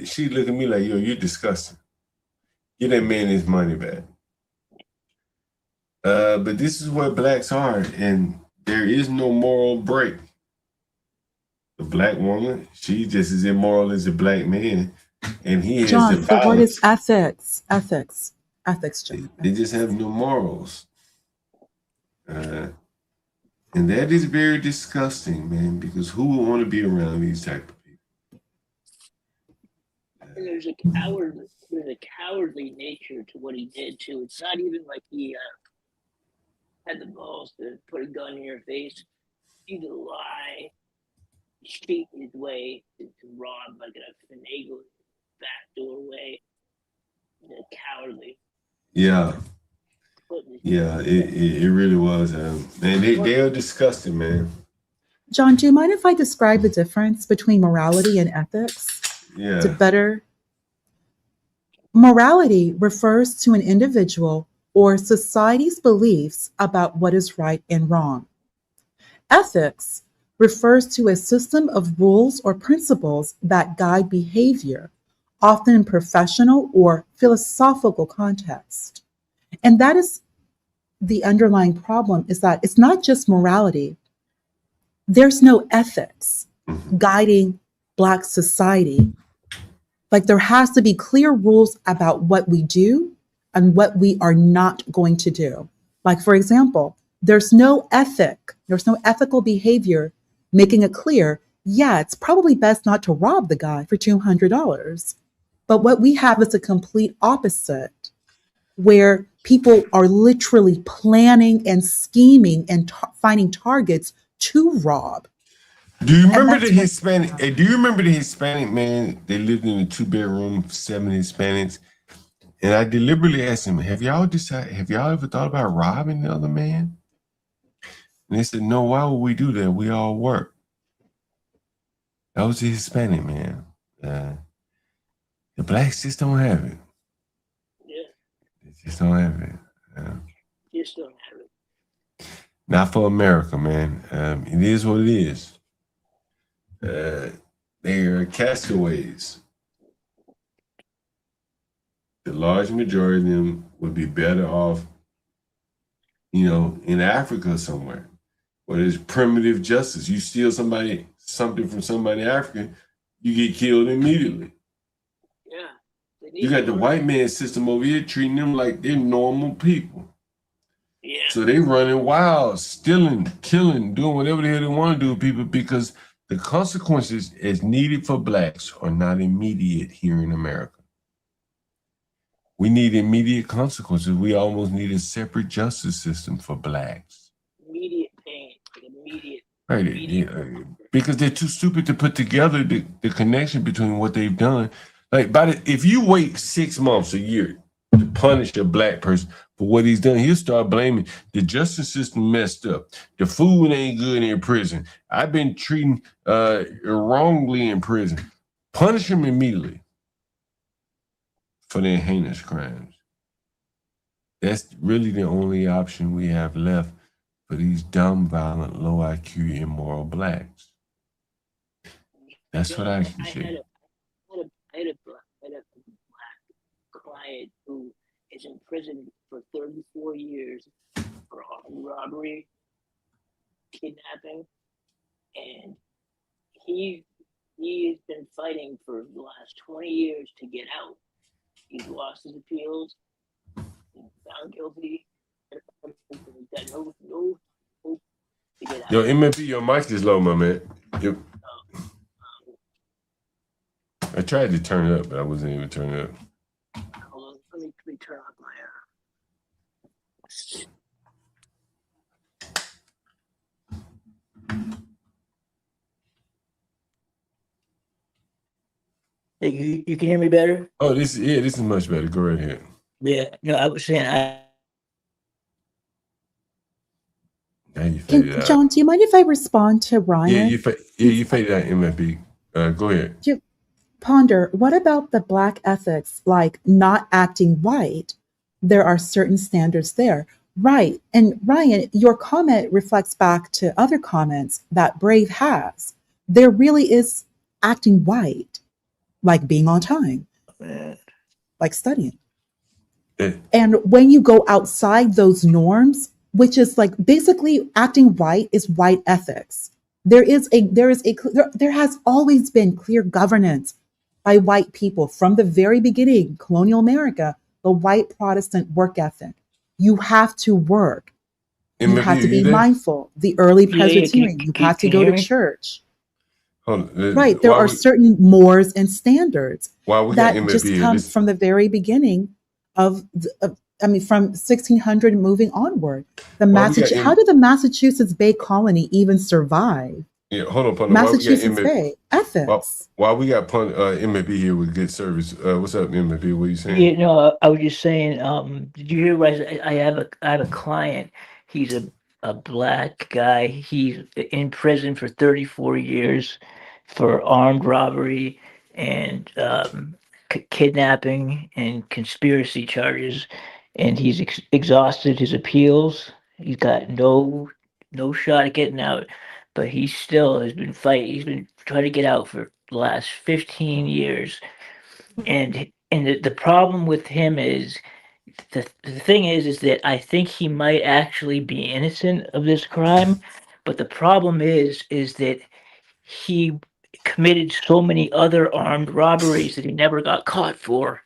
She look at me like, "Yo, you're disgusting. Get that man his money back." But this is what blacks are, and there is no moral break. The black woman, she just as immoral as a black man, and he has
John,
the
the word
violence.
is ethics, John.
They just have no morals. And that is very disgusting, man, because who would want to be around these type of people?
And there's a cowardly nature to what he did too. It's not even like he had the balls to put a gun in your face. He could lie, cheat his way to rob like a finagle backdoor way. Cowardly.
Yeah. Yeah, it really was. Man, they are disgusting, man.
John, do you mind if I describe the difference between morality and ethics?
Yeah.
To better. Morality refers to an individual or society's beliefs about what is right and wrong. Ethics refers to a system of rules or principles that guide behavior, often in professional or philosophical context. And that is the underlying problem is that it's not just morality. There's no ethics guiding Black society. Like there has to be clear rules about what we do and what we are not going to do. Like, for example, there's no ethical behavior making it clear, yeah, it's probably best not to rob the guy for $200. But what we have is a complete opposite, where people are literally planning and scheming and finding targets to rob.
Do you remember the Hispanic? Do you remember the Hispanic man? They lived in a 2-bedroom, 7 Hispanics, and I deliberately asked him, "Have y'all ever thought about robbing the other man?" And they said, "No. Why would we do that? We all work." That was the Hispanic man. The Blacks just don't have it.
Yeah.
They just don't have it.
Just don't have it.
Not for America, man. It is what it is. They are castaways. The large majority of them would be better off, in Africa somewhere, where there's primitive justice. You steal something from somebody African, you get killed immediately.
Yeah.
You got the white man system over here treating them like they're normal people.
Yeah.
So they running wild, stealing, killing, doing whatever the hell they want to do with people, because the consequences as needed for Blacks are not immediate here in America. We need immediate consequences. We almost need a separate justice system for Blacks.
Immediate pain. Immediate.
Right. Yeah, because they're too stupid to put together the connection between what they've done. Like, if you wait 6 months, a year to punish a Black person for what he's done, he'll start blaming the justice system messed up. The food ain't good in prison. I've been treated wrongly in prison. Punish him immediately for their heinous crimes. That's really the only option we have left for these dumb, violent, low IQ, immoral Blacks. That's what I can say.
I had a Black client who is in prison for 34 years for armed robbery, kidnapping, and he has been fighting for the last 20 years to get out. He's lost his appeals, he's found guilty, he's got no hope to get out.
Yo, MFB, your mic is low, my man. I tried to turn it up, but I wasn't even turning it up.
Hold on, let me turn off my Hey, you can hear me better?
Oh, this is much better. Go right ahead.
Yeah, no, I was saying
Now you faded out.
John, do you mind if I respond to Ryan?
Yeah, you faded out, MFB. Go ahead.
Ponder, what about the Black ethics, like not acting white? There are certain standards there. Right. And Ryan, your comment reflects back to other comments that Brave has. There really is acting white, like being on time, like studying. And when you go outside those norms, which is like basically acting white is white ethics. There has always been clear governance by white people from the very beginning, colonial America, the white Protestant work ethic. You have to work. You have to be mindful. The early Presbyterian, you have to go to church. Right. There are certain mores and standards that just come from the very beginning from 1600 moving onward. How did the Massachusetts Bay Colony even survive?
Yeah, hold on, Pun.
Massachusetts Bay ethics.
While we got MFB here with good service, what's up, MFB? What are you saying?
Yeah, no, I was just saying. Did you hear what I have a client. He's a Black guy. He's in prison for 34 years for armed robbery and kidnapping and conspiracy charges, and he's exhausted his appeals. He's got no shot at getting out, but he still has been fighting. He's been trying to get out for the last 15 years, and the problem with him is the thing is that I think he might actually be innocent of this crime, but the problem is that he committed so many other armed robberies that he never got caught for.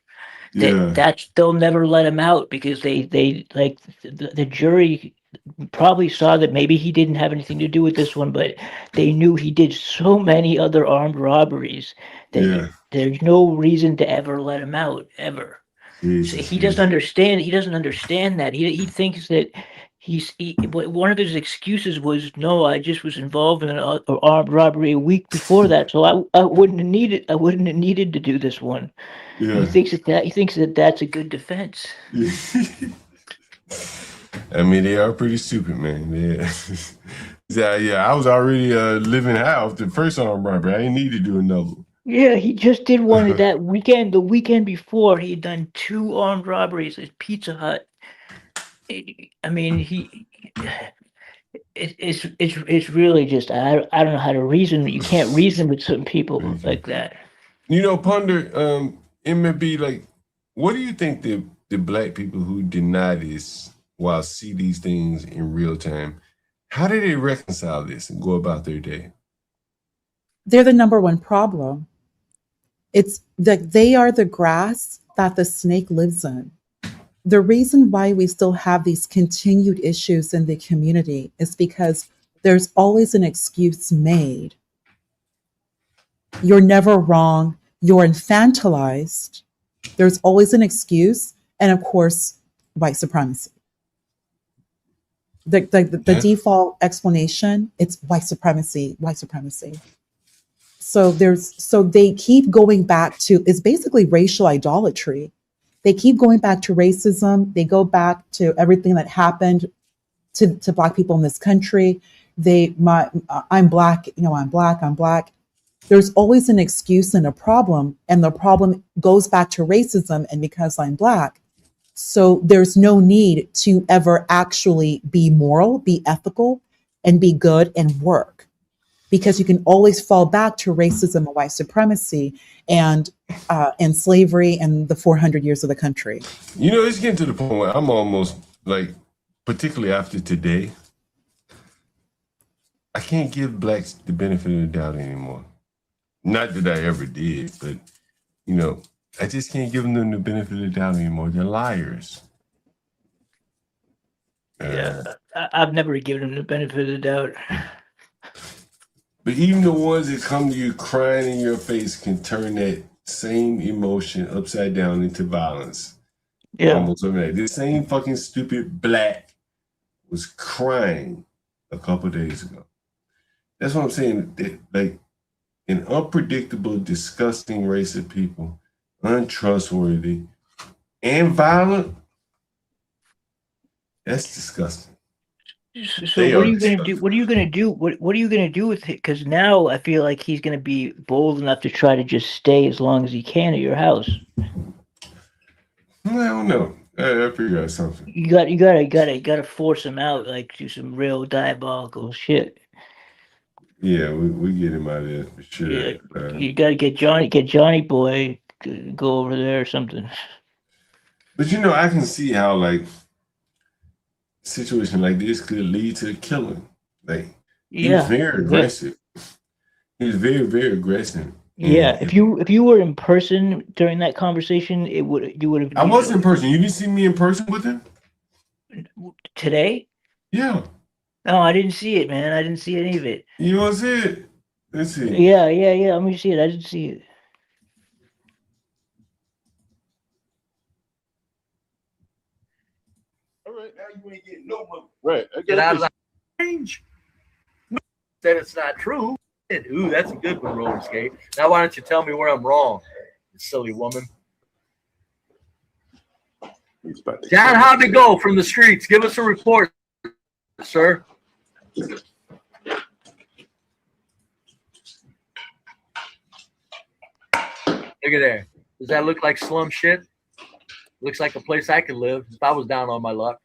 Yeah.
That's they'll never let him out because they like the jury probably saw that maybe he didn't have anything to do with this one, but they knew he did so many other armed robberies that
Yeah.
there's no reason to ever let him out ever. So
Jesus.
he doesn't understand. He doesn't understand that. He thinks that one of his excuses was no. I just was involved in an armed robbery a week before that, so I wouldn't have needed. I wouldn't have needed to do this one.
Yeah.
He thinks that that's a good defense.
I mean, they are pretty stupid, man. Yeah. Yeah, I was already living high off the first armed robbery. I didn't need to do another one.
Yeah, he just did one that weekend. The weekend before, he had done 2 armed robberies at Pizza Hut. I mean, it's really just I don't know how to reason. You can't reason with some people like that.
You know, Ponder, MB, like, what do you think the black people who deny this while see these things in real time, how do they reconcile this and go about their day?
They're the number one problem. It's that they are the grass that the snake lives in. The reason why we still have these continued issues in the community is because there's always an excuse made. You're never wrong. You're infantilized. There's always an excuse. And of course, white supremacy. The default explanation, it's white supremacy, white supremacy. So they keep going back to, it's basically racial idolatry. They keep going back to racism. They go back to everything that happened to Black people in this country. I'm Black, I'm Black. There's always an excuse and a problem, and the problem goes back to racism and because I'm Black. So there's no need to ever actually be moral, be ethical, and be good and work, because you can always fall back to racism and white supremacy and slavery and the 400 years of the country.
You know, it's getting to the point where I'm almost like, particularly after today, I can't give blacks the benefit of the doubt anymore. Not that I ever did, but, you know, I just can't give them the benefit of the doubt anymore. They're liars.
Yeah, I've never given him the benefit of the doubt.
But even the ones that come to you crying in your face can turn that same emotion upside down into violence.
Yeah.
Almost overnight. This same fucking stupid black was crying a couple days ago. That's what I'm saying. That, like, an unpredictable, disgusting race of people, untrustworthy, and violent. That's disgusting.
So what are you going to do? What are you going to do? What are you going to do with it? Because now I feel like he's going to be bold enough to try to just stay as long as he can at your house.
I don't know. I figure out something.
You gotta force him out, like do some real diabolical shit.
Yeah, we get him out of there for sure.
Yeah, you gotta get Johnny Boy to go over there or something.
But you know, I can see how like a situation like this could lead to a killing. Like he was very aggressive. He was very, very aggressive.
Yeah, if you were in person during that conversation, you would have.
I was in person. You didn't see me in person with him
today?
Yeah.
No, I didn't see it, man. I didn't see any of it.
You want to see it? Let's see.
Yeah. Let me see it. I didn't see it.
All right, now you ain't getting no money.
Right.
Get out of the range. That it's not true. Ooh, that's a good one, roller skate. Now, why don't you tell me where I'm wrong, you silly woman? John, how'd it go from the streets? Give us a report, sir. Look at there. Does that look like slum shit? Looks like a place I could live if I was down on my luck.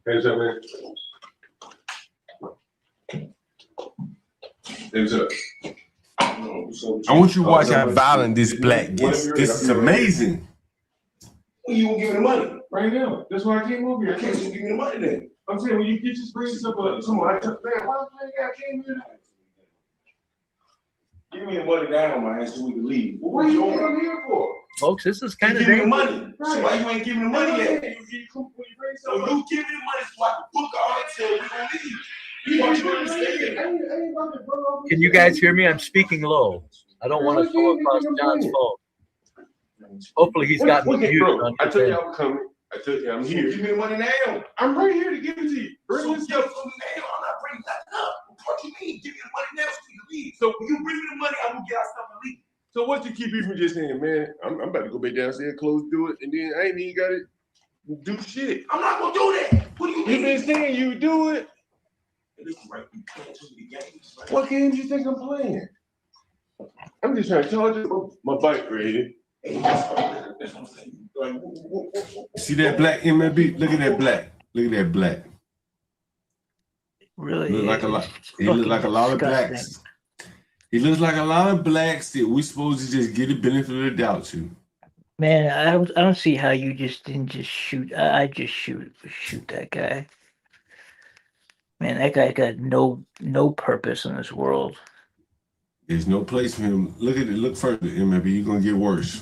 Hey, what's up, man? Hey, what's up? Oh, what's I want you to watch how violent this black gets. This is amazing.
When you gonna give me the money? Right now. That's why I came over here. I can't give me the money then. I'm saying when you get your bring stuff up, somebody, man, why I came here? Give me the money down, man, so we can leave. Well, what are you coming here for?
Folks, this is kind of
give me the
dangerous.
money. So why you ain't giving the money yet? So you give me the money so I can book all that till we gonna leave. You understand?
Can you guys hear me? I'm speaking low. I don't want to come across John's phone. Hopefully he's got me muted.
I told you I was coming. I told you I'm here. Give me the money now. I'm right here to give it to you. Bring this stuff from now. I'm not bringing nothing up. What you mean? Give me the money now so you can leave. So when you bring me the money, I'm gonna get our stuff and leave.
So what you keep people just saying, man, I'm about to go back downstairs, close the door, and then I ain't even got to do shit.
I'm not gonna do that. What do you mean?
You been saying you do it. What games you think I'm playing? I'm just trying to charge you my bike right here.
See that black MLB? Look at that black. Look at that black.
Really?
Look like a lot. He look like a lot of blacks. He looks like a lot of blacks that we supposed to just get the benefit of the doubt to.
Man, I don't see how you just didn't just shoot. I just shoot that guy. Man, that guy got no purpose in this world.
There's no place for him. Look at it. Look further, MLB. You're gonna get worse.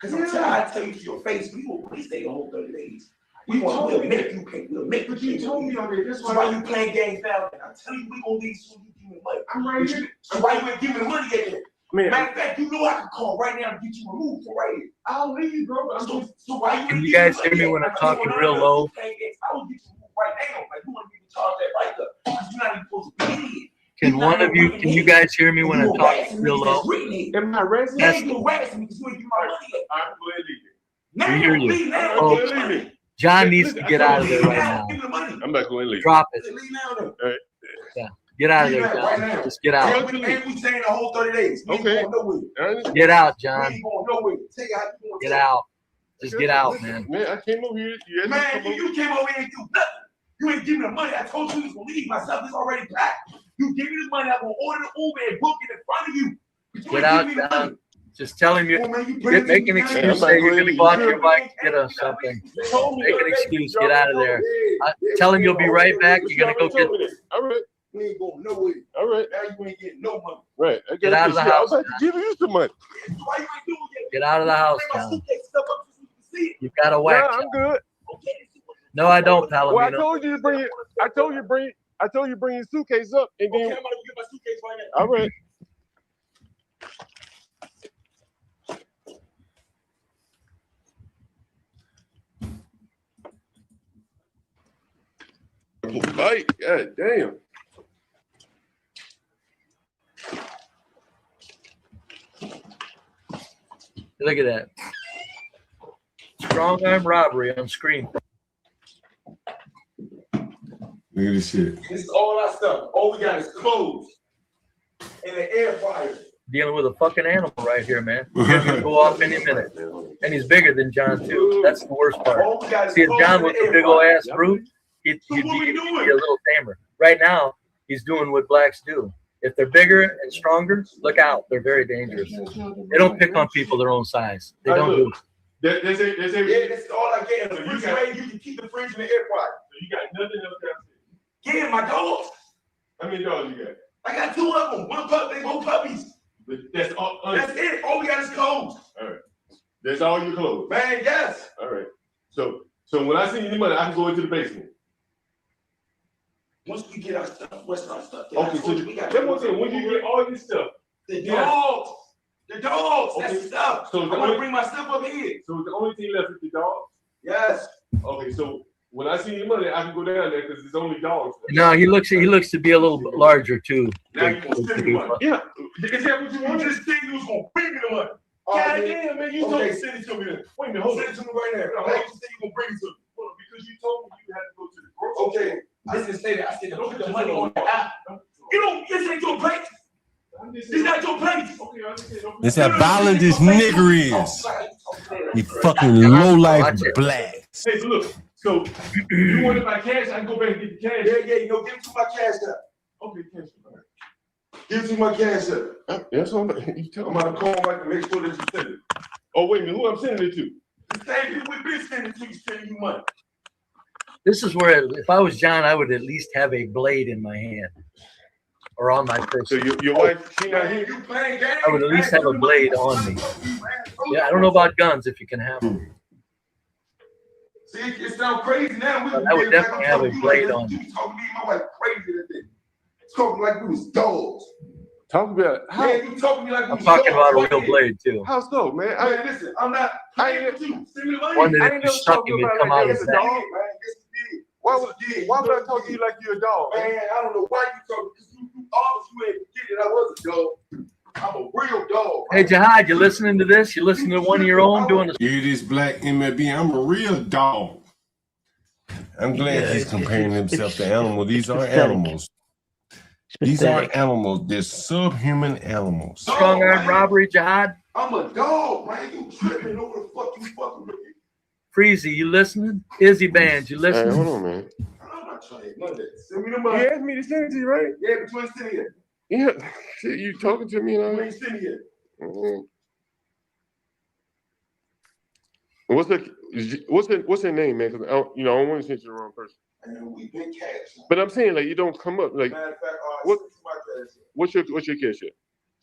Because I tell you to your face, we will stay the whole 30 days. We'll make you pay. We'll make you. But you told me already. That's why you playing games now. I tell you, we gonna leave soon. You give me money. I'm right here. So why you ain't giving the money yet? Man. Matter of fact, you know I can call right now and get you removed from right here. I'll leave, bro. So why you?
Can you guys hear me when I'm talking real low?
I will get you removed right now. Like you want to get charged that right up because you're not even supposed to be in.
Can one of you? Can you guys hear me when I'm talking real low?
Am I arresting you? You harassing me because you ain't give my money yet. I'm going to leave it.
We hear you. Oh, John needs to get out of there right now.
I'm not going to leave.
Drop it.
Right.
Yeah. Get out of there, John. Just get out.
And we staying the whole 30 days. We ain't going nowhere.
Get out, John.
We ain't going nowhere. Tell you how you going.
Get out. Just get out, man.
Man, I came over here.
Man, you came over here and do nothing. You ain't giving me the money. I told you you was going to leave. My stuff is already packed. You give me the money. I'm going to order the Uber and book it in front of you.
Get out, John. Just tell him make an excuse. Say you're going to go out your bike, get us something. Make an excuse. Get out of there. Tell him you'll be right back. You're going to go get.
All right. We ain't going nowhere.
All right.
Now you ain't getting no money.
Right.
Get out of the house.
I was about to give you some money.
Why you ain't doing that?
Get out of the house, John. You got to whack.
Nah, I'm good.
No, I don't, Palomino.
Well, I told you to bring it. I told you bring your suitcase up, and then.
Okay, I'm gonna get my suitcase right now.
All right. Bite. God damn.
Look at that. Strong arm robbery on screen.
Look at this shit.
This is all our stuff. All we got is clothes and an air fryer.
Dealing with a fucking animal right here, man. He's gonna go off any minute. And he's bigger than John, too. That's the worst part. See, if John was a big old ass brute, he'd be a little tamer. Right now, he's doing what blacks do. If they're bigger and stronger, look out. They're very dangerous. They don't pick on people their own size. They don't do it.
Yeah, this is all I get. In the refrigerator, you can keep the fridge in the air fryer. So you got nothing else downstairs. Yeah, my dogs. How many dogs you got? I got 2 of them. One puppy, both puppies.
But that's all.
That's it. All we got is clothes.
All right. That's all your clothes.
Man, yes.
All right. So when I send you the money, I can go into the basement.
Once we get our stuff, what's our stuff?
Okay, so we got. That's what I'm saying. When you get all your stuff,
the dogs. The dogs. That's the stuff.
So
I want to bring my stuff up here.
So the only thing left is the dogs.
Yes.
Okay, so when I see your money, I can go down there because it's only dogs.
No, he looks to be a little bit larger too.
Now you gonna send me money.
Yeah. Is that what you want?
You just said you was gonna bring me the money.
God damn, man, you told me.
Send it to me then.
Wait a minute, hold
Send it to me right now. How you say you gonna bring it to me?
Because you told me you had to go to the grocery.
Okay. I didn't say that. I said don't put the money on the app. You don't. This ain't your place. It's not your place.
That's how violent this nigger is. You fucking low life blacks.
Hey, so look. So you want to buy cash? I can go back and get the cash.
Yeah. You know, give me to my cash up.
Okay, cash. All right.
Give me my cash up.
That's what you tell
I'm about to call Mike to make sure that you send it.
Oh, wait a minute. Who I'm sending it to?
The same people we've been sending to you, sending you money.
This is where, if I was John, I would at least have a blade in my hand or on my person.
So your wife, she not here?
You playing games?
I would at least have a blade on me. Yeah, I don't know about guns if you can have them.
See, it sounds crazy now.
But I would definitely have a blade on me.
You talking to me and my wife crazy that day. Talking like we was dogs.
Talk about how?
Yeah, you talking to me like we
I'm
was
talking
dogs.
about a real blade too.
How so, man?
Man, listen, I'm not playing with you. Send me the money.
One that if you stuck him, it'd come out of his neck.
Why would I talk to you like you're a dog?
Man, I don't know why you talking. You obviously ain't forget that I was a dog. I'm a real dog.
Hey, Jihad, you listening to this? You listening to one of your own doing this?
Here it is, black MLB. I'm a real dog. I'm glad he's comparing himself to animals. These are animals. These are animals. They're subhuman animals.
Strong arm robbery, Jihad.
I'm a dog, man. You tripping over the fuck you fucking with me.
Freezy, you listening? Izzy Bands, you listening?
Hey, hold on, man.
I'm not trying to hit none of that. Send me the money.
You asked me to send it to you, right?
Yeah, but you ain't sending it.
Yeah. Shit, you talking to me and all
You
that?
ain't sending it.
What's her name, man? Because I don't want to send you the wrong person.
And we pay cash.
But I'm saying, like, you don't come up like.
Matter of fact,
What's your cash app?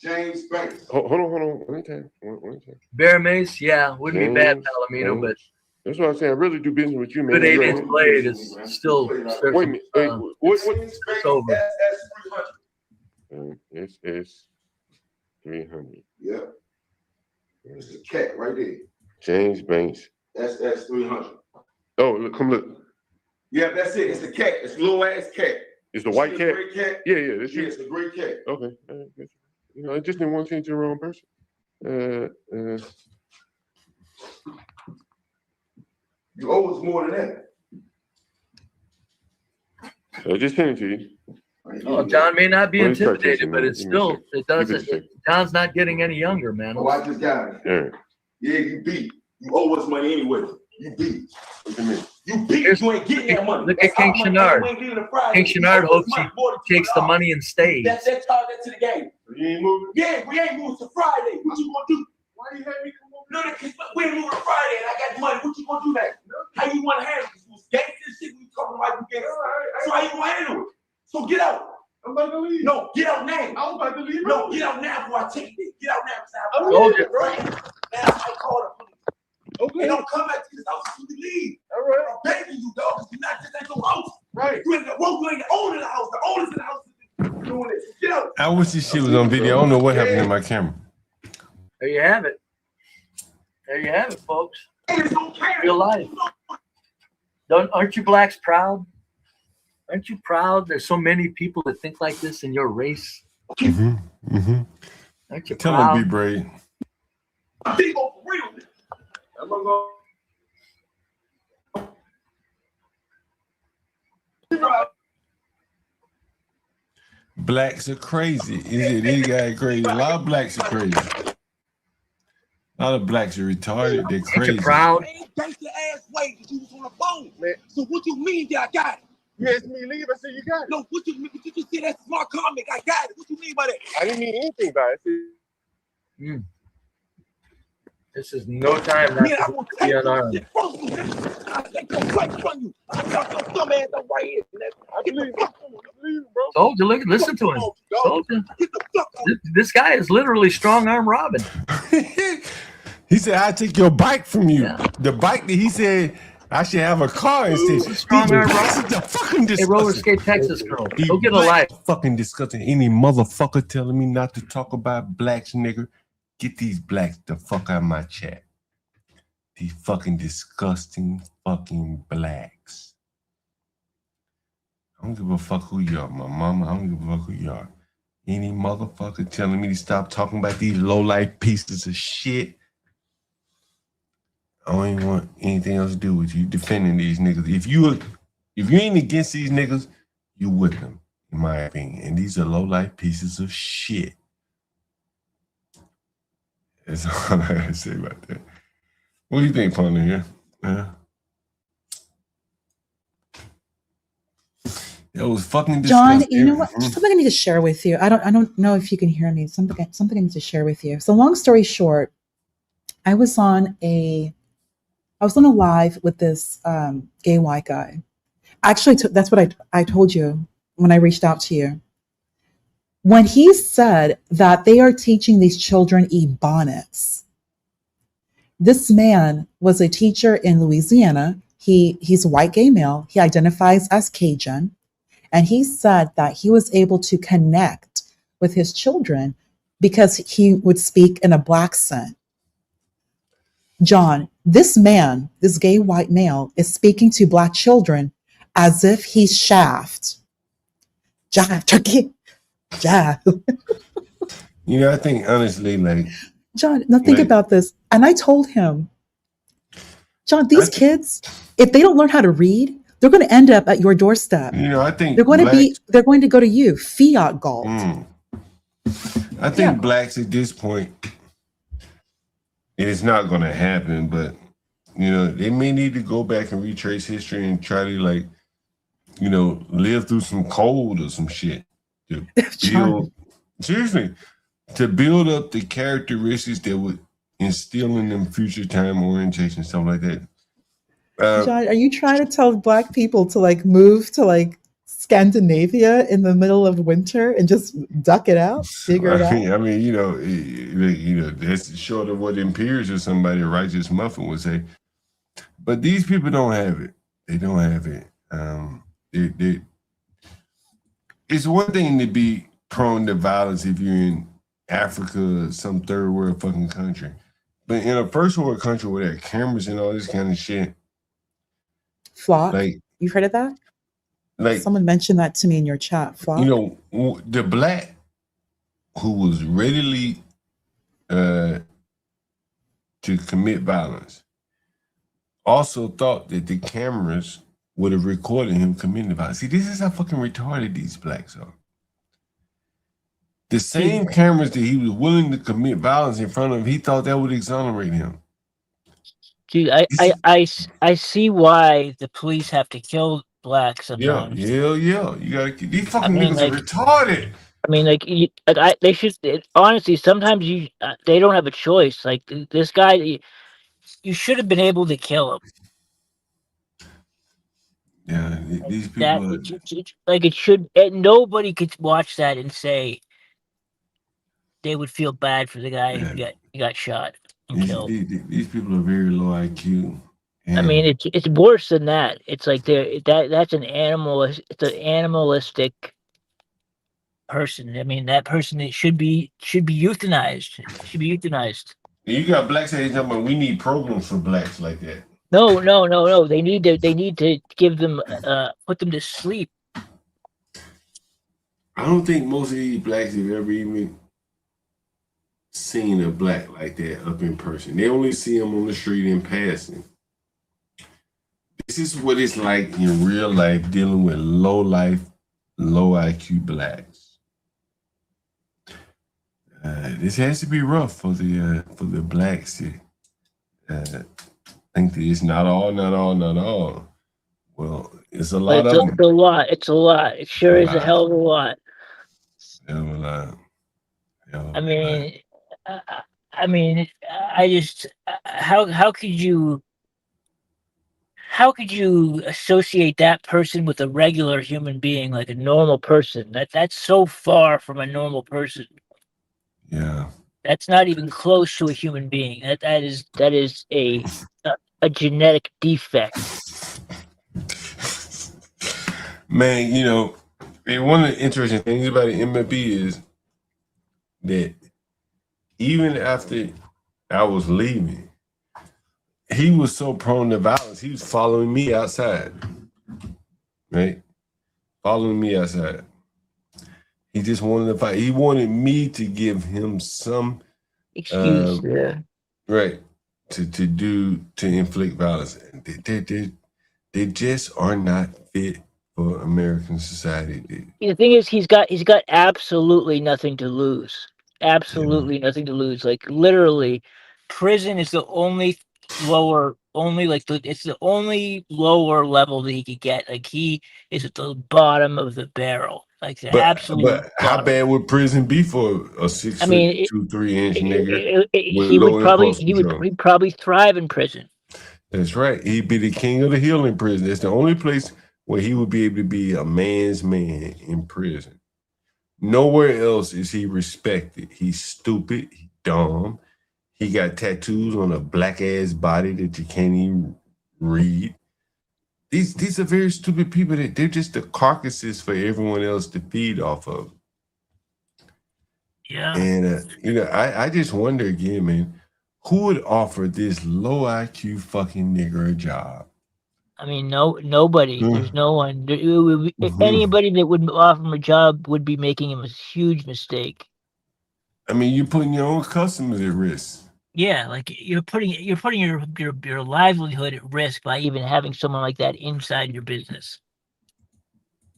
James Banks.
Hold on. One time.
Bear Mace, yeah, wouldn't be bad, Palomino, but
that's what I'm saying. I really do business with you, man.
good 8-inch blade is still.
Wait a minute. What?
It's over.
SS 300.
Yeah. It's a cat right there.
James Banks.
SS 300.
Oh, look, come look.
Yeah, that's it. It's a cat. It's a little ass cat.
It's the white cat?
Gray cat?
Yeah, that's you.
Yeah, it's a gray cat.
Okay. I just didn't want to send you the wrong person.
You owe us more than that.
I just sent it to you.
Oh, John may not be
Let me start
intimidated,
texting,
but
man.
it's
Give me a
still,
second.
it
Give me a
doesn't.
second.
John's not getting any younger, man.
Oh, I just got it.
Yeah.
Yeah, you beat. You owe us money anyway. You beat. What do you mean? You beat. You ain't getting that money.
Look at King Shenard. King Shenard hopes he takes the money and stays.
That's all that to the game. You ain't moving? Yeah, we ain't moving to Friday. What you gonna do? Why you have me come over? No, because we ain't moving to Friday and I got money. What you gonna do next? How you wanna handle this? You gangster shit we talking about you gangster. So how you gonna handle it? So get out. I'm about to leave. No, get out now. I was about to leave. No, get out now before I take it. Get out now.
I told you.
Now I call the police. Okay. Don't come back to this house until you leave. All right. I'm begging you, dog, because you're not just at your house. Right. You ain't the owner of the house. The owners of the house is doing this. Get out. I wish this shit was on video. I don't know what happened to my camera.
There you have it. There you have it, folks. Real life. Aren't you blacks proud? Aren't you proud? There's so many people that think like this in your race.
Mm-hmm.
Aren't you
Tell
proud?
them be brave.
People for real. I'm gonna go.
Blacks are crazy. Is it these guys crazy? A lot of blacks are crazy. A lot of blacks are retarded. They're crazy.
Proud.
Gangsta ass way that you was on the phone, man. So what you mean that I got it?
You asked me to leave. I said you got it.
No, what you mean? You just said that's a smart comic. I got it. What you mean by that?
I didn't mean anything by it.
This is no time not
I
to
will
be unarmed.
I take your fight from you. I got your dumb ass up right here. I believe you, bro.
Told you, look, listen to him. Told you. This guy is literally strong arm robbing.
He said, "I take your bike from you." Yeah. The bike that he said I should have a car instead.
Strong arm robbing.
The fucking disgusting.
Hey, roller skate Texas girl. Go get a life.
Fucking disgusting. Any motherfucker telling me not to talk about blacks, nigga. Get these blacks the fuck out of my chat. These fucking disgusting fucking blacks. I don't give a fuck who you are, my mama. I don't give a fuck who you are. Any motherfucker telling me to stop talking about these low-life pieces of shit. I don't even want anything else to do with you defending these niggas. If you ain't against these niggas, you with them, in my opinion. And these are low-life pieces of shit. That's all I gotta say about that. What do you think, partner? Yeah. That was fucking
John,
disgusting.
you know what? Something I need to share with you. I don't know if you can hear me. Something I need to share with you. So long story short, I was on a live with this gay white guy. Actually, that's what I told you when I reached out to you. When he said that they are teaching these children Ebonics, this man was a teacher in Louisiana. He's a white gay male. He identifies as Cajun. And he said that he was able to connect with his children because he would speak in a black accent. John, this man, this gay white male, is speaking to black children as if he's Shaft. Jive, turkey, jive.
You know, I think honestly, like,
John, now think about this. And I told him, John, these kids, if they don't learn how to read, they're going to end up at your doorstep.
you know, I think
They're going to go to you, fiat gold.
I think blacks at this point, it's not going to happen, but, you know, they may need to go back and retrace history and try to, like, you know, live through some cold or some shit. To build, seriously, to build up the characteristics that would instill in them future time orientation, stuff like that.
John, are you trying to tell black people to like move to like Scandinavia in the middle of winter and just duck it out, figure it out?
I mean, you know, that's short of what Imperius or somebody, a righteous muffin, would say. But these people don't have it. They don't have it. It's one thing to be prone to violence if you're in Africa or some third world fucking country. But in a first world country where there are cameras and all this kind of shit.
Flock,
like,
you've heard of that?
Like,
someone mentioned that to me in your chat. Flock.
You know, the black who was readily to commit violence also thought that the cameras would have recorded him committing violence. See, this is how fucking retarded these blacks are. The same cameras that he was willing to commit violence in front of, he thought that would exonerate him.
Dude, I see why the police have to kill blacks sometimes.
Yeah. You gotta keep these fucking niggas are retarded.
I mean, like, they should honestly. Sometimes they don't have a choice. Like this guy, you should have been able to kill him.
Yeah, these people.
It should. Nobody could watch that and say they would feel bad for the guy who got shot and killed.
These people are very low IQ.
I mean, it's worse than that. It's like that's an animal. It's an animalistic person. I mean, that person should be euthanized. Should be euthanized.
You got blacks saying talking about we need programs for blacks like that.
No. They need to give them put them to sleep.
I don't think most of these blacks have ever even seen a black like that up in person. They only see them on the street in passing. This is what it's like in real life dealing with low IQ blacks. This has to be rough for the blacks to think that it's not all. Well, it's a lot of them.
It's a lot. It sure is a hell of a lot. I mean, I just how could you associate that person with a regular human being, like a normal person? That's so far from a normal person.
Yeah.
That's not even close to a human being. That is a genetic defect.
Man, you know, one of the interesting things about the MLB is that even after I was leaving, he was so prone to violence. He was following me outside, right? Following me outside. He just wanted to fight. He wanted me to give him some
excuse,
right, to inflict violence. They just are not fit for American society.
The thing is, he's got absolutely nothing to lose. Absolutely nothing to lose. Like literally, prison is the only lower only it's the only lower level that he could get. Like he is at the bottom of the barrel, like the absolute
But how
bottom.
bad would prison be for a 6
I
foot
mean,
2-3 inch nigga with
he would
low
probably
impulse control?
he'd probably thrive in prison.
That's right. He'd be the king of the hill in prison. It's the only place where he would be able to be a man's man in prison. Nowhere else is he respected. He's stupid, he's dumb. He got tattoos on a black ass body that you can't even read. These are very stupid people. They're just the carcasses for everyone else to feed off of.
Yeah.
And I just wonder again, man, who would offer this low IQ fucking nigger a job?
I mean, nobody. There's no one.
Mhm.
Anybody that would offer him a job would be making him a huge mistake.
I mean, you're putting your own customers at risk.
Yeah, like you're putting your livelihood at risk by even having someone like that inside your business.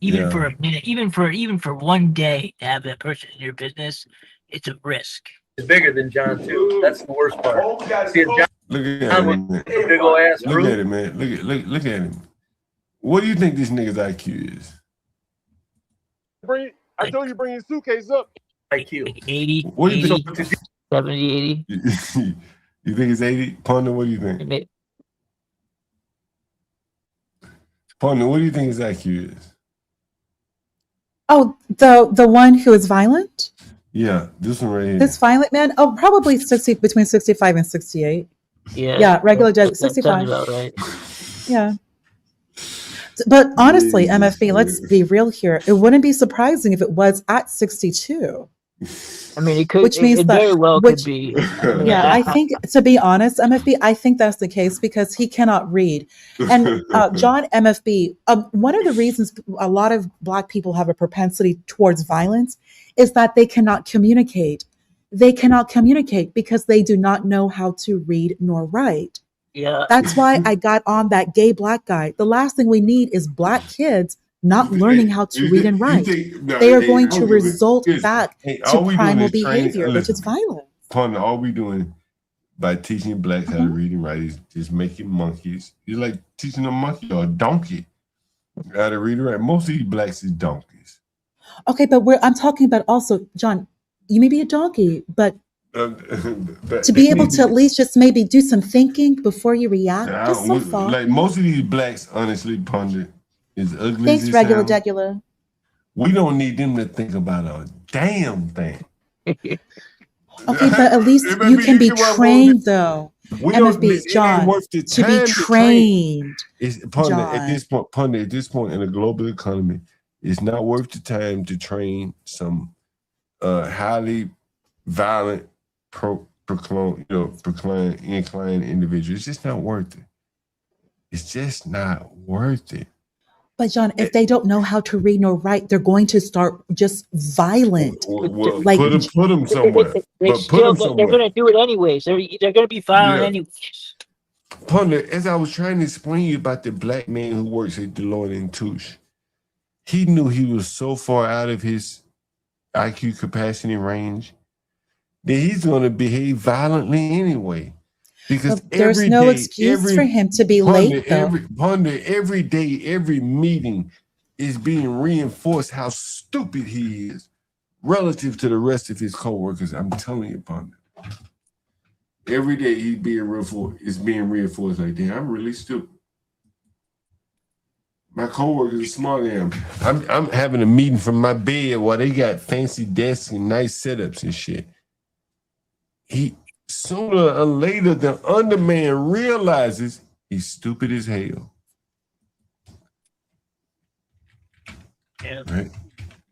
Even for a minute, even for one day to have that person in your business, it's a risk.
It's bigger than John too. That's the worst part. See, if John
Look at
John
him,
was
man.
a big old ass
Look at him, man. Look at him. What do you think this nigga's IQ is?
I told you bring your suitcase up.
IQ.
80,
What do you
80,
think?
70, 80.
You think it's 80? Ponder, what do you think? Ponder, what do you think his IQ is?
Oh, the one who is violent?
Yeah, this one right here.
This violent man? Oh, probably between 65 and 68.
Yeah.
Yeah, regular
that
65.
sounds about right.
Yeah. But honestly, MFB, let's be real here. It wouldn't be surprising if it was at 62.
I mean, it could.
Which means
it
that
very well could be.
Yeah, I think, to be honest, MFB, I think that's the case because he cannot read. And John MFB, one of the reasons a lot of Black people have a propensity towards violence is that they cannot communicate. They cannot communicate because they do not know how to read nor write.
Yeah.
That's why I got on that gay Black guy. The last thing we need is Black kids not learning how to read and write. They are going to result back to primal behavior, which is violence.
Ponder, all we doing by teaching Blacks how to read and write is just making monkeys. It's like teaching a monkey or a donkey how to read and write. Most of these Blacks is donkeys.
Okay, but I'm talking about also, John, you may be a donkey, but to be able to at least just maybe do some thinking before you react, just some thought.
Like most of these Blacks, honestly, Ponder, is ugly.
Thanks,
as it
regular
sounds.
degular.
We don't need them to think about a damn thing.
Okay, but at least you can be trained, though. MFB, John, to be trained.
Ponder, at this point in a global economy, it's not worth the time to train some highly violent, inclined individual. It's just not worth it. It's just not worth it.
But John, if they don't know how to read nor write, they're going to start just violent.
Well,
like
put them somewhere.
They're going to do it anyways. They're going to be violent anyways.
Ponder, as I was trying to explain to you about the Black man who works at Deloitte & Touche, he knew he was so far out of his IQ capacity range that he's going to behave violently anyway. Because
there's no excuse for him to be late, though.
Every day, every meeting is being reinforced how stupid he is relative to the rest of his coworkers. I'm telling you, Ponder. Every day he's being reinforced like, damn, I'm really stupid. My coworkers are smarter than him. I'm having a meeting from my bed while they got fancy desks and nice setups and shit. Sooner or later, the underman realizes he's stupid as hell.
Yeah.
Right?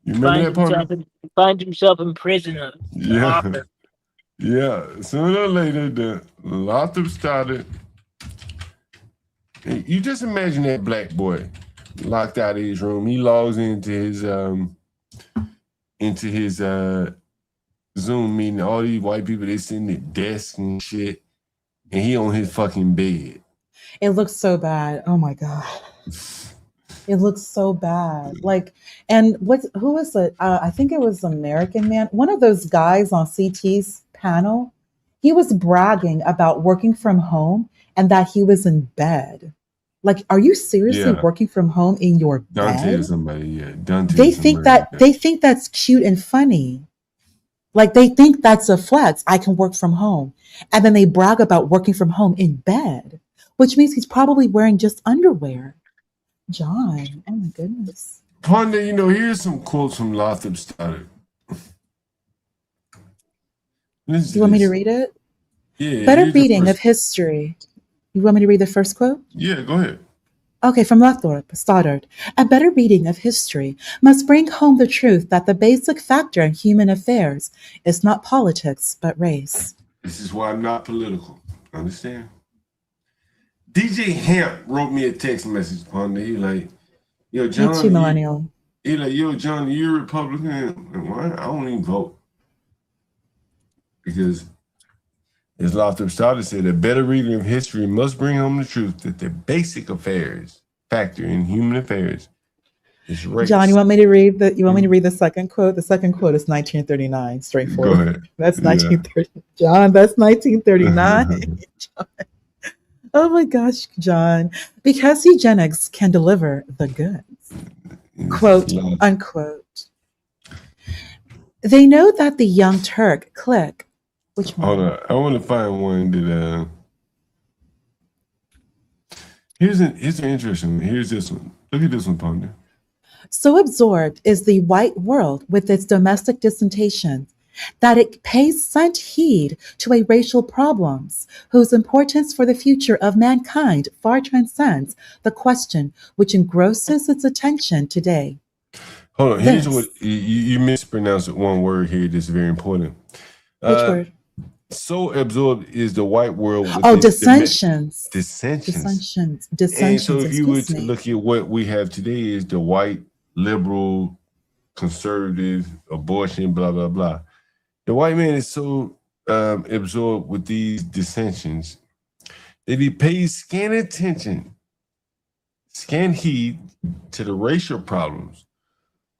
You remember that part?
Finds himself in prison.
Yeah. Yeah. Sooner or later, the Lothrop started. You just imagine that Black boy locked out of his room. He logs into his Zoom meeting. All these white people, they sitting at desks and shit, and he on his fucking bed.
It looks so bad. Oh my God. It looks so bad. Like, and who was it? I think it was American Man. One of those guys on CT's panel, he was bragging about working from home and that he was in bed. Like, are you seriously
Yeah.
working from home in your
Dante or
bed?
somebody, yeah. Dante
They
or
think
somebody
that
like that.
they think that's cute and funny. Like they think that's a flex. I can work from home. And then they brag about working from home in bed, which means he's probably wearing just underwear. John, oh my goodness.
Ponder, you know, here's some quotes from Lothrop Stoddard. Listen
Do
to
you want me to
this.
read it?
Yeah,
Better
here's the
reading of
first.
history. You want me to read the first quote?
Yeah, go ahead.
Okay, from Lothrop Stoddard. A better reading of history must bring home the truth that the basic factor in human affairs is not politics, but race.
This is why I'm not political. Understand? DJ Hamp wrote me a text message, Ponder. He like, yo,
Me too,
John,
millennial.
he like, yo, John, you're a Republican. And why? I don't even vote. Because as Lothrop Stoddard said, a better reading of history must bring home the truth that the basic affairs factor in human affairs is race.
John, you want me to read the second quote? The second quote is 1939, straightforward.
Go ahead.
That's
Yeah.
1930. John, that's 1939. John. Oh my gosh, John. Because eugenics can deliver the goods. Quote, unquote. They know that the Young Turk clique. Which one?
Hold on. I want to find one that here's an interesting one. Here's this one. Look at this one, Ponder.
So absorbed is the white world with its domestic dissentation that it pays scant heed to a racial problems whose importance for the future of mankind far transcends the question which engrosses its attention today.
Hold on. Here's what you mispronounced one word here that's very important.
Which word?
So absorbed is the white world with
Oh,
its
dissensions.
dissensions.
Dissensions.
And so if you were
Excuse
to
me.
look at what we have today is the white, liberal, conservative, abortion, blah, blah, blah. The white man is so absorbed with these dissensions that he pays scant attention, scant heed to the racial problems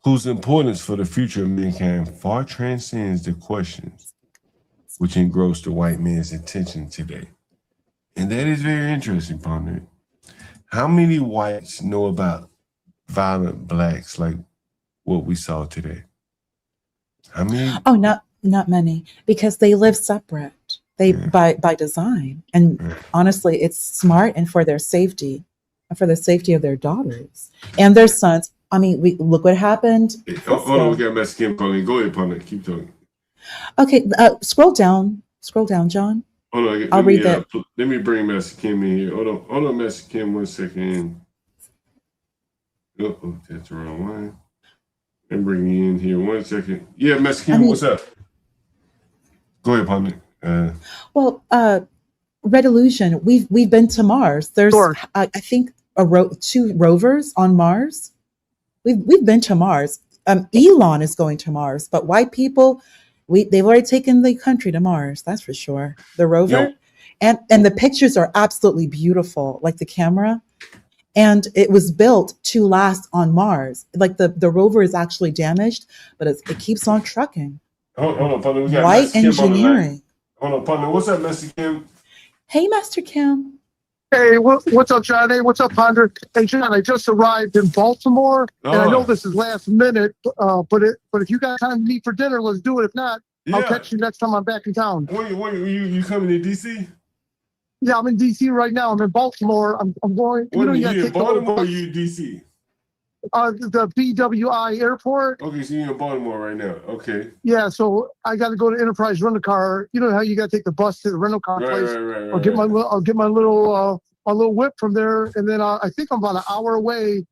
whose importance for the future of mankind far transcends the questions which engross the white man's attention today. And that is very interesting, Ponder. How many whites know about violent blacks like what we saw today? How many?
Oh, not many, because they live separate. They by design. And honestly, it's smart and for their safety, and for the safety of their daughters and their sons. I mean, we look what happened.
Hold on, we got Mexican Ponder. Go ahead, Ponder. Keep talking.
Okay, scroll down, John.
Hold on,
I'll read that.
Let me bring Master Kim in here. Hold on, Master Kim, 1 second. Oh, that's the wrong one. Let me bring you in here 1 second. Yeah, Master Kim, what's up? Go ahead, Ponder.
Well, Red Illusion, we've been to Mars. There's I think 2 rovers on Mars. We've been to Mars. Elon is going to Mars, but white people, they've already taken the country to Mars. That's for sure. The rover, and the pictures are absolutely beautiful. Like the camera, and it was built to last on Mars. Like the rover is actually damaged, but it keeps on trucking.
Hold on, Ponder. We got
White
Master Kim on the line.
engineering.
Hold on, Ponder. What's up, Master Kim?
Hey, Master Kim.
Hey, what's up, John? Hey, what's up, Ponder? Hey, John, I just arrived in Baltimore, and I know this is last minute, but if you got time to meet for dinner, let's do it. If not, I'll catch you next time I'm back in town.
When you coming to DC?
Yeah, I'm in DC right now. I'm in Baltimore. I'm going.
When
you
you in Baltimore or you in DC?
The BWI airport.
Okay, so you're in Baltimore right now. Okay.
Yeah, so I got to go to Enterprise Rental Car. You know how you got to take the bus to the rental car place.
Right.
I'll get my little whip from there, and then I think I'm about an hour away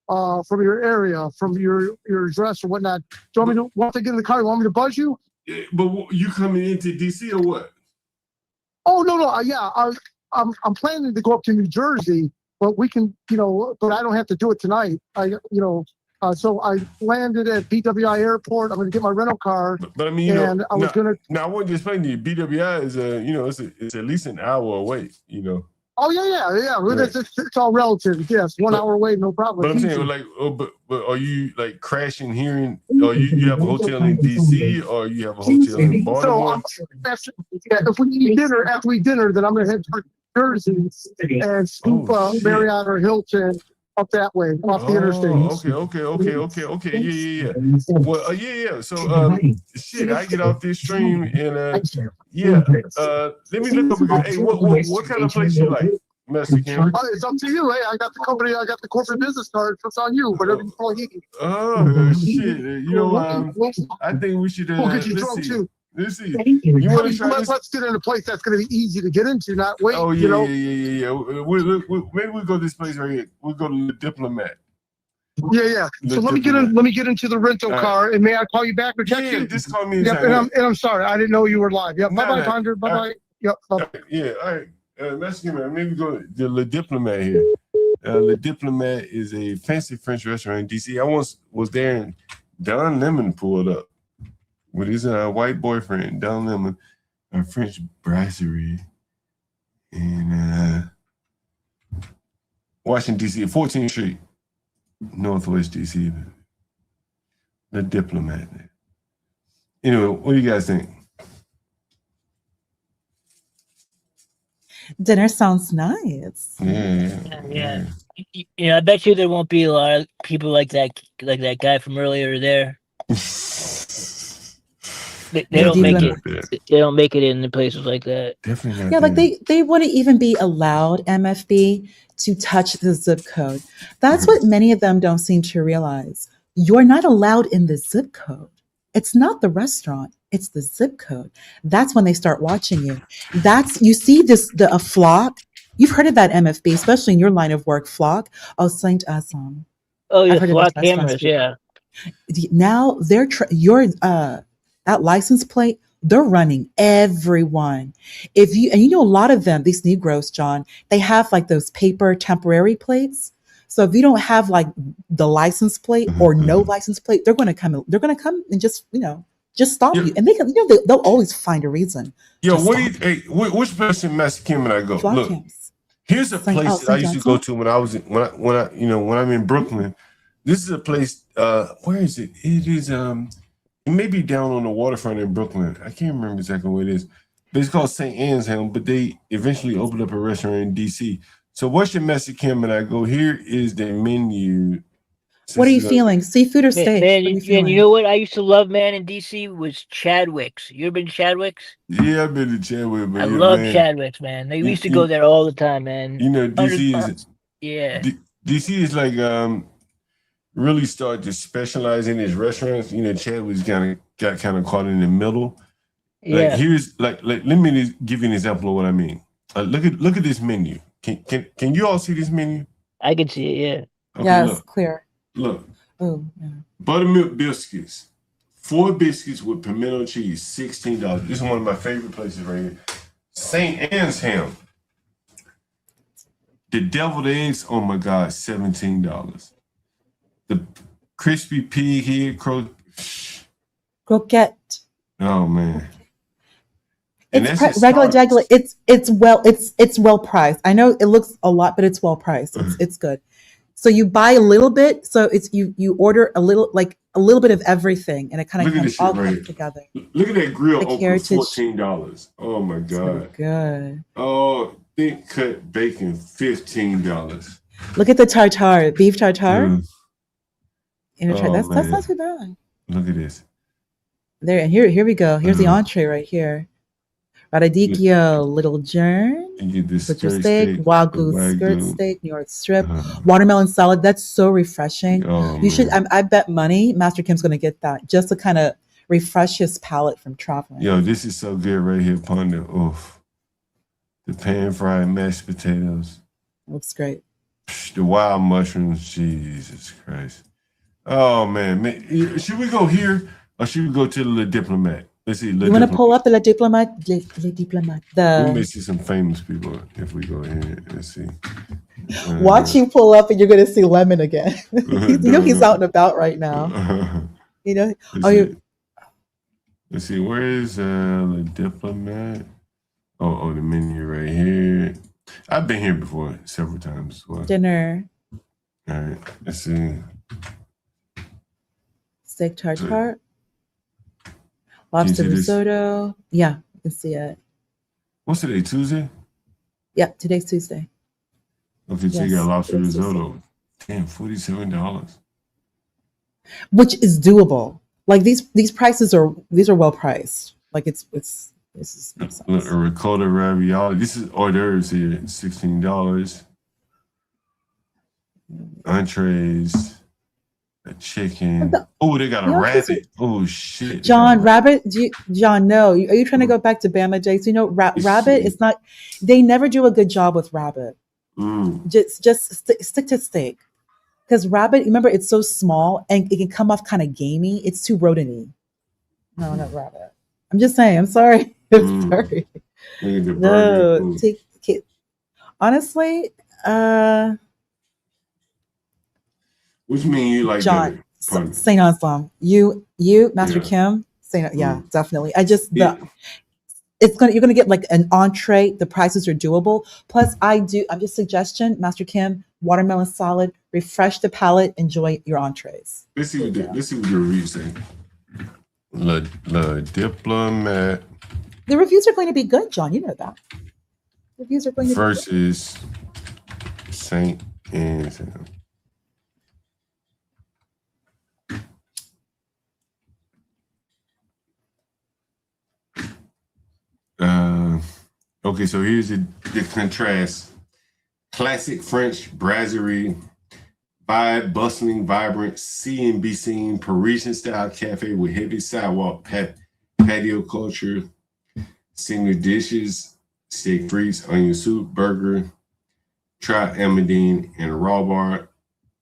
from your area, from your address or whatnot. Do you want me to once I get in the car? You want me to buzz you?
Yeah, but you coming into DC or what?
Oh no, yeah, I'm planning to go up to New Jersey, but we can, but I don't have to do it tonight. So I landed at BWI Airport. I'm going to get my rental car.
But I mean,
and I was going to.
Now I wanted to explain to you, BWI is it's at least an hour away.
Oh yeah. Well,
Right.
it's all relative. Yes, 1 hour away, no problem.
But I'm
Easy.
saying, like, but are you like crashing here or you have a hotel in DC or you have a hotel in Baltimore?
So if we eat dinner after we dinner, then I'm going to head Jersey and scoop
shit.
Marriott or Hilton up that way off the interstate.
Okay. Yeah. Well, yeah. So, shit, I get off this stream and let me look up again. Hey, what kind of place you like, Master Kim?
It's up to you. Hey, I got the company. I got the corporate business card. It's on you. Whatever you call it.
Oh shit! You know, I think we should.
We'll get you
Let's
drunk
see.
too.
Let's see. You want to try this?
Let's get in a place that's going to be easy to get into, not wait.
Oh
you know?
yeah. Maybe we'll go to this place right here. We'll go to the Diplomat.
Yeah. So let me get into the rental car, and may I call you back or text you?
Just call me.
Yep, and I'm sorry, I didn't know you were live. Yep. Bye, Ponder. Bye. Yep.
Yeah. All right. Mexican man. Maybe go to the Le Diplomat here. Le Diplomat is a fancy French restaurant in DC. I once was there, and Don Lemon pulled up with his white boyfriend, Don Lemon, a French brasserie in Washington, D.C., 14th Street, Northwest D.C. The Diplomat. Anyway, what do you guys think?
Dinner sounds nice.
Yeah. I bet you there won't be a lot of people like that guy from earlier there. They don't make it. They don't make it into places like that.
Definitely not.
Yeah, like they wouldn't even be allowed, MFB, to touch the zip code. That's what many of them don't seem to realize. You're not allowed in the zip code. It's not the restaurant. It's the zip code. That's when they start watching you. You see a flock. You've heard of that, MFB, especially in your line of work, flock. Oh, Saint Assam.
Oh, yeah, flock cameras, yeah.
Now that license plate, they're running everyone. And you know, a lot of them, these Negroes, John, they have like those paper temporary plates. So if you don't have like the license plate or no license plate, they're going to come. They're going to come and just stop you. And they'll always find a reason.
Yo, which place in Mexican I go?
Flock
Look,
camps.
here's a place that I used to go to when I'm in Brooklyn. This is a place. Where is it? It is it may be down on the waterfront in Brooklyn. I can't remember exactly where it is. But it's called St. Anne's Helm, but they eventually opened up a restaurant in DC. So what's your Mexican when I go? Here is the menu.
What are you feeling? Seafood or steak?
Man, you know what I used to love, man, in DC was Chadwick's. You ever been to Chadwick's?
Yeah, I've been to Chadwick.
I love Chadwick's, man. We used to go there all the time, man.
You know, DC is like really started to specialize in his restaurants. You know, Chadwick's got kind of caught in the middle.
Yeah.
Like let me give you an example of what I mean. Look at this menu. Can you all see this menu?
I can see it. Yeah.
Okay,
yes,
look.
clear.
Look.
Oh, yeah.
Buttermilk biscuits. 4 biscuits with pimento cheese, $16. This is one of my favorite places right here. St. Anne's Ham. The deviled eggs, oh my God, $17. The crispy pig here,
Croquette.
oh man.
It's regular. It's well priced. I know it looks a lot, but it's well priced. It's good. So you buy a little bit. So it's you order a little bit of everything, and it kind of comes all together.
Look at that grill open,
heritage.
$14. Oh my God.
So good.
Oh, thick cut bacon, $15.
Look at the tartare, beef tartare.
Oh,
that's
man.
not too bad.
Look at this.
There, and here we go. Here's the entree right here. Radicchio, little Jern, butcher steak, Wagyu skirt steak, New York strip, watermelon salad. That's so refreshing.
Oh,
You should. I bet money Master Kim's going to get that just to kind of refresh his palate from traveling.
Yo, this is so good right here, Ponder. Oof. The pan-fried mashed potatoes.
Looks great.
The wild mushrooms. Jesus Christ. Oh, man. Should we go here or should we go to the Le Diplomat? Let's see.
You want to pull up the Le Diplomat? Le Diplomat.
We may see some famous people if we go here. Let's see.
Watch you pull up and you're going to see Lemon again. You know he's out and about right now. You know.
Let's see. Where is Le Diplomat? Oh, the menu right here. I've been here before several times as well.
Dinner.
All right. Let's see.
Steak tartare. Lobster risotto. Yeah, you can see it.
What's today? Tuesday?
Yeah, today's Tuesday.
Okay, so you
Yes,
got lobster
today's Tuesday.
risotto. Damn, $47.
Which is doable. Like these prices are well priced. Like this is makes sense.
Look, a ricotta ravioli. This is hors d'oeuvres here, $16. Entrees, a chicken. Oh, they got a
the entrees
rabbit. Oh shit.
John, rabbit. John, no. Are you trying to go back to Bama Days? You know, rabbit is not. They never do a good job with rabbit. Just stick to steak, because rabbit. Remember, it's so small and it can come off kind of gamey. It's too rodent-y. No, not rabbit. I'm just saying. I'm sorry. I'm sorry. No, honestly,
Which mean you like
John,
better?
Saint Anselm. You, Master Kim. Saint, yeah, definitely. I just you're gonna get like an entree. The prices are doable. Plus, I'm just suggestion, Master Kim, watermelon salad. Refresh the palate. Enjoy your entrees.
Let's see what the reviews say. Le Diplomat
The reviews are going to be good, John. You know that. Reviews are going to
versus Saint Anselm. Okay, so here's the contrast. Classic French brasserie, vibe, bustling, vibrant, see and be seen, Parisian-style cafe with heavy sidewalk patio culture, single dishes, steak frites, onion soup, burger, trout amadine, and raw bar.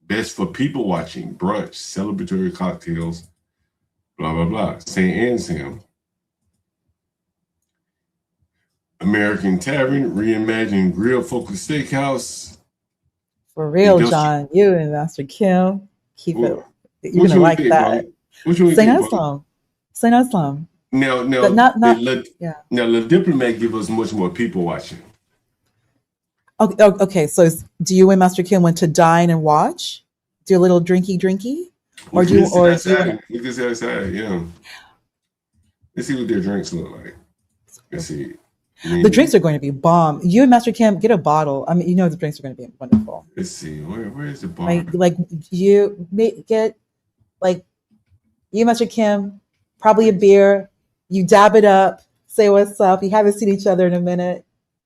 Best for people watching, brunch, celebratory cocktails, blah, blah, blah. St. Anselm. American Tavern, reimagined grill-focused steakhouse.
For real, John. You and Master Kim. Keep it. You're gonna like that. Saint Anselm. Saint Anselm.
Now,
not yeah.
Now, the Diplomat give us much more people watching.
Okay. So, do you and Master Kim want to dine and watch? Do a little drinky, or do you? Or do you
look this outside? Yeah. Let's see what their drinks look like. Let's see.
The drinks are going to be bomb. You and Master Kim get a bottle. I mean, you know the drinks are going to be wonderful.
Let's see. Where is the bar?
Like you get like you, Master Kim, probably a beer. You dab it up, say what's up. You haven't seen each other in a minute.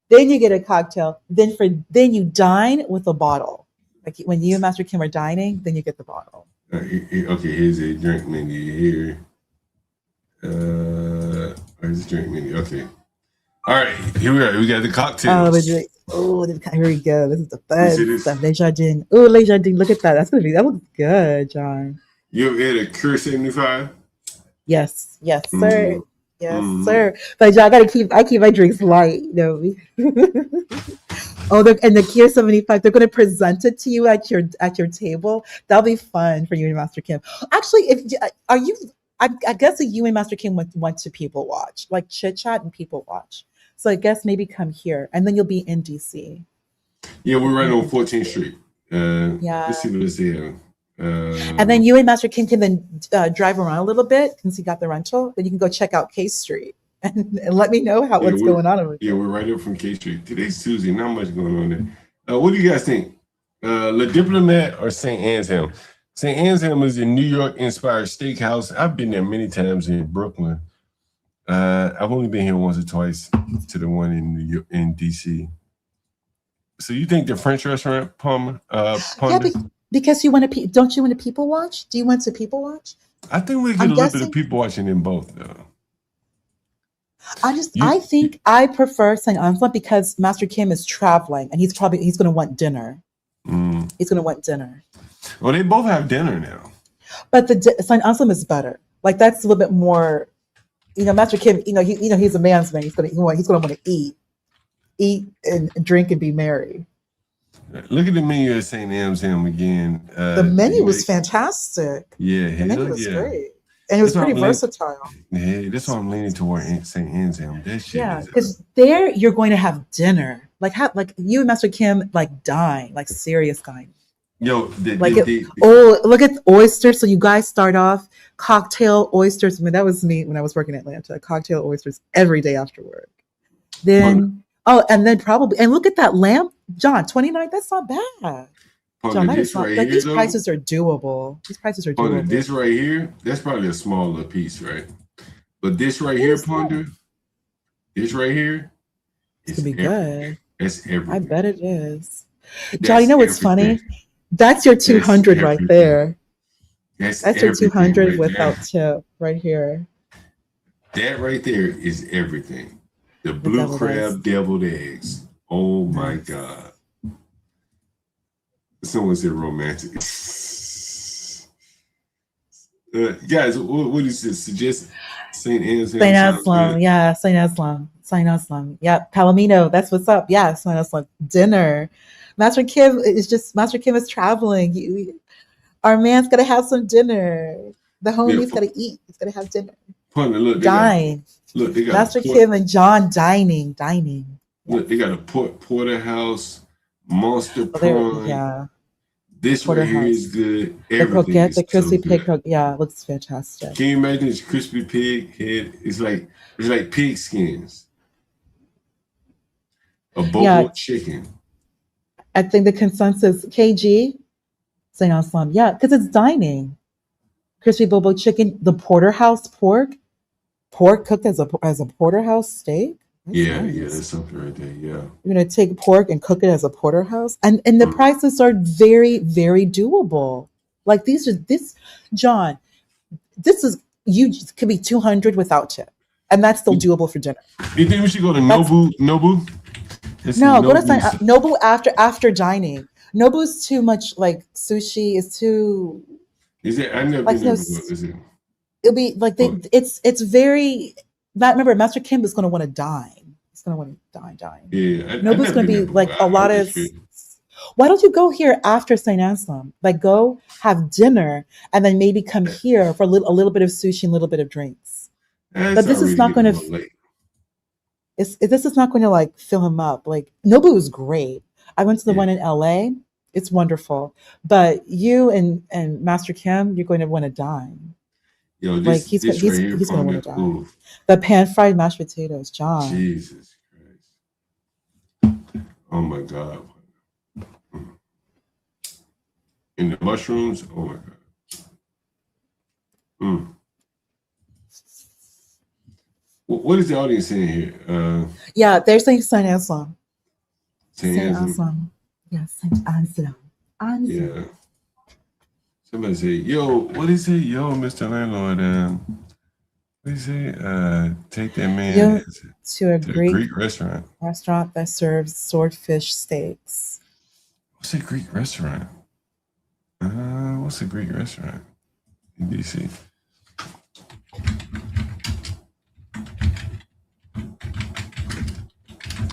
Then you get a cocktail. Then you dine with a bottle. Like when you and Master Kim are dining, then you get the bottle.
Okay, here's a drink menu here. Where's the drink menu? Okay. All right, here we are. We got the cocktails.
Oh, the drink. Oh, here we go. This is the fun stuff. Les Jardins. Oh, Les Jardins. Look at that. That looks good, John.
You ever had a Cure 75?
Yes, sir. Yes, sir. But John, I keep my drinks light. You know. And the Cure 75, they're going to present it to you at your table. That'll be fun for you and Master Kim. Actually, I guess you and Master Kim went to People Watch, like Chit Chat and People Watch. So I guess maybe come here, and then you'll be in DC.
Yeah, we're right on 14th Street.
Yeah.
Let's see what it's here.
And then you and Master Kim can then drive around a little bit since you got the rental. Then you can go check out K Street and let me know what's going on over there.
Yeah, we're right up from K Street. Today's Tuesday. Not much going on there. What do you guys think? Le Diplomat or St. Anselm? St. Anselm is a New York-inspired steakhouse. I've been there many times in Brooklyn. I've only been here once or twice to the one in DC. So you think the French restaurant, Palmer?
Yeah, because don't you want to People Watch? Do you want to People Watch?
I think we get a little bit of people watching in both, though.
I think I prefer St. Anselm because Master Kim is traveling and he's going to want dinner. He's going to want dinner.
Well, they both have dinner now.
But the St. Anselm is better. Like that's a little bit more. Master Kim. He's a man's man. He's going to want to eat and drink and be merry.
Look at the menu at St. Anselm again.
The menu was fantastic.
Yeah,
the menu was great, and it was pretty versatile.
Yeah, that's why I'm leaning toward St. Anselm. That shit.
Yeah, because there you're going to have dinner, like you and Master Kim dine, like serious dine.
Yo,
look at oysters. So you guys start off cocktail oysters. I mean, that was me when I was working in Atlanta. Cocktail oysters every day after work. Then Oh, and then probably, and look at that lamp, John, 29. That's not bad. John, that is
This
not
right
like
here,
these
though.
prices are doable. These prices are
Ponder,
doable.
this right here, that's probably a smaller piece, right? But this right here, Ponder, this right here
This
is
could be
everything.
good.
That's
I
everything.
bet it is. John,
That's
you know what's
everything.
funny? That's your
That's
200 right
everything.
there.
That's
That's your
everything
200
right
without
there.
tip right here.
That right there is everything. The
The
blue
deviled eggs.
crab deviled eggs. Oh my
Nice.
God. Someone said romantic. Guys, what do you suggest? St. Anne's Ham
Saint
sounds
Aslam.
good.
Yeah, Saint Aslam. Saint Aslam. Yep. Palomino. That's what's up. Yeah, Saint Aslam. Dinner. Master Kim is traveling. Our man's gotta have some dinner. The
Yeah,
homie's gotta eat. He's gotta have dinner.
Ponder, look,
Dine.
they got
Master
a
Kim and John dining.
look, they got a porterhouse, monster
Oh, there,
prawn.
yeah.
This right here is good.
The
Everything
croquette,
is
the
so
crispy pig
good.
croquette. Yeah, it looks fantastic.
Can you imagine this crispy pig head? It's like pig skins. A bobo
Yeah.
chicken.
I think the consensus KG, Saint Aslam. Yeah, because it's dining. Crispy bobo chicken, the porterhouse pork cooked as a porterhouse steak. That's
Yeah,
nice.
that's something right there. Yeah.
You're gonna take pork and cook it as a porterhouse, and the prices are very, very doable. Like John. This is you could be 200 without tip, and that's still doable for dinner.
You think we should go to Nobu? Let's see,
No, go to
Nobu's-
Nobu after dining. Nobu's too much like sushi. Is too
Is it? I never
like
been there before. Is it?
it'll be like it's very. Remember, Master Kim is going to want to dine. He's going to want to dine.
Yeah,
Nobu's going to be like a lot of. Why don't you go here after Saint Anselm? Like, go have dinner and then maybe come here for a little bit of sushi and a little bit of drinks. But this is not going to. This is not going to like fill him up. Like Nobu is great. I went to the one in LA. It's wonderful. But you and Master Kim, you're going to want to dine.
Yo,
Like he's going to want to dine. The pan fried mashed potatoes, John.
Jesus Christ! Oh my God! And the mushrooms. Oh my God! What is the audience saying here?
Yeah, they're saying Saint Anselm.
Saint
Anselm. Yeah, Saint Anselm.
Yeah. Somebody say, "Yo, what is it? Yo, Mr. Landlord, what is it? Take that man
to a Greek
restaurant
that serves swordfish steaks."
What's a Greek restaurant? What's a Greek restaurant in DC?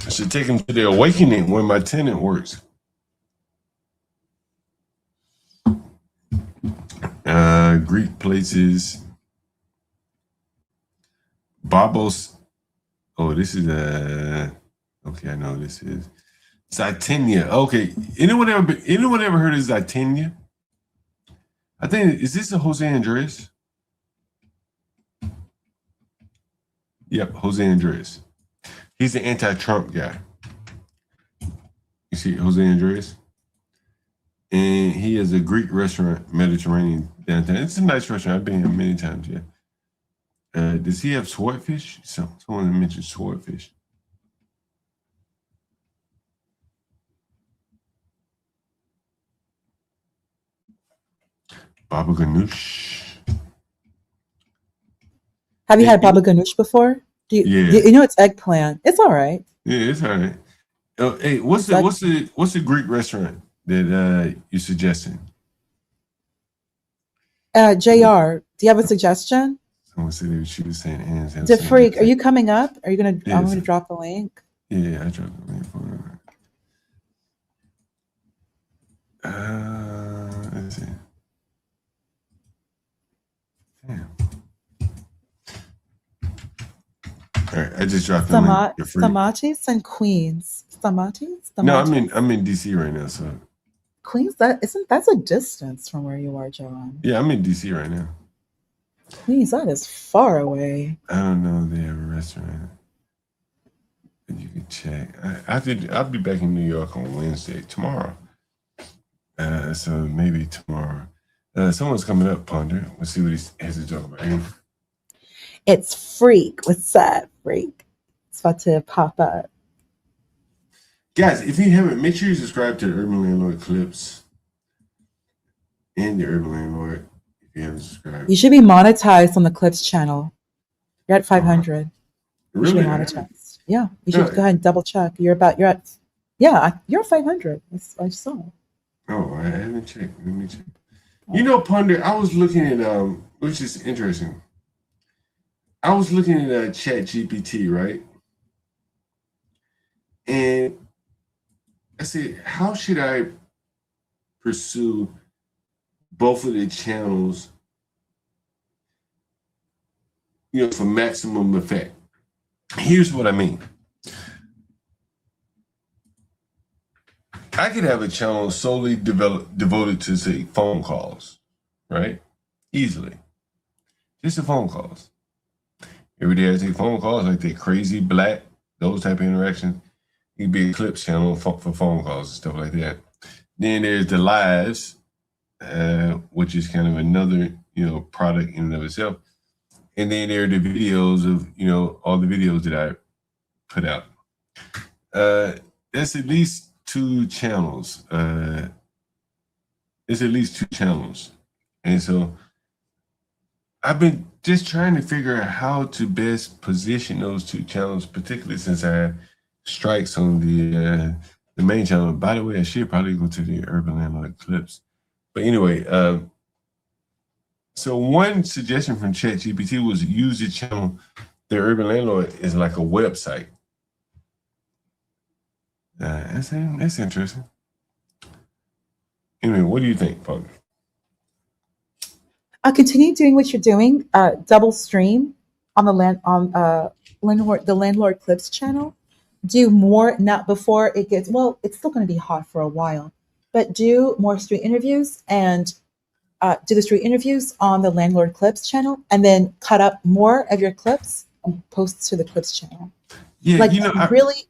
I should take him to the Awakening where my tenant works. Greek places. Babos. Oh, this is okay, I know this is Zytenia. Okay. Anyone ever heard of Zytenia? I think, is this a Jose Andres? Yep, Jose Andres. He's the anti-Trump guy. You see Jose Andres? And he has a Greek restaurant, Mediterranean downtown. It's a nice restaurant. I've been here many times, yeah. Does he have swordfish? Someone mentioned swordfish. Baba Ganoush.
Have you had baba ganoush before? You know it's eggplant. It's all right.
Yeah, it's all right. Hey, what's the Greek restaurant that you're suggesting?
JR, do you have a suggestion?
Someone said she was saying hands.
DeFreak, are you coming up? Are you gonna? Yes. I'm gonna drop the link.
Yeah, I dropped the link for her. Let's see. Damn. All right, I just dropped the link.
Stamatis and Queens. Stamatis?
No, I'm in DC right now, so.
Queens, that's a distance from where you are, John.
Yeah, I'm in DC right now.
Queens, that is far away.
I don't know if they have a restaurant that you can check. I'll be back in New York on Wednesday, tomorrow. So maybe tomorrow. Someone's coming up, Ponder. Let's see what he has to talk about.
It's Freak. What's up, Freak? It's about to pop up.
Guys, if you haven't, make sure you subscribe to the Urban Landlord Clips and the Urban Landlord. If you haven't subscribed,
You should be monetized on the Clips channel. You're at 500. You should be
Really?
monetized. Yeah, you should
Yeah.
go ahead and double check. You're at you're at 500. I saw.
Oh, I haven't checked. Let me check. You know, Ponder, I was looking at which is interesting. I was looking at Chat GPT, right? And I said, how should I pursue both of the channels, for maximum effect? Here's what I mean. I could have a channel solely devoted to, say, phone calls, right? Easily. Just the phone calls. Every day I take phone calls, like that crazy black, those type of interactions. It could be a Clips channel for phone calls and stuff like that. Then there's the lives, which is kind of another, product in and of itself. And then there are the videos of, all the videos that I put out. That's at least two channels. It's at least two channels. And so I've been just trying to figure out how to best position those two channels, particularly since I had strikes on the main channel. By the way, I should probably go to the Urban Landlord Clips. But anyway, so one suggestion from ChatGPT was use the channel. The Urban Landlord is like a website. That's interesting. Anyway, what do you think, Pug?
Continue doing what you're doing. Double stream on the landlord Clips channel. Do more, not before it gets, well, it's still going to be hot for a while, but do more street interviews and do the street interviews on the Landlord Clips channel, and then cut up more of your clips and post to the Clips channel.
Yeah,
Like really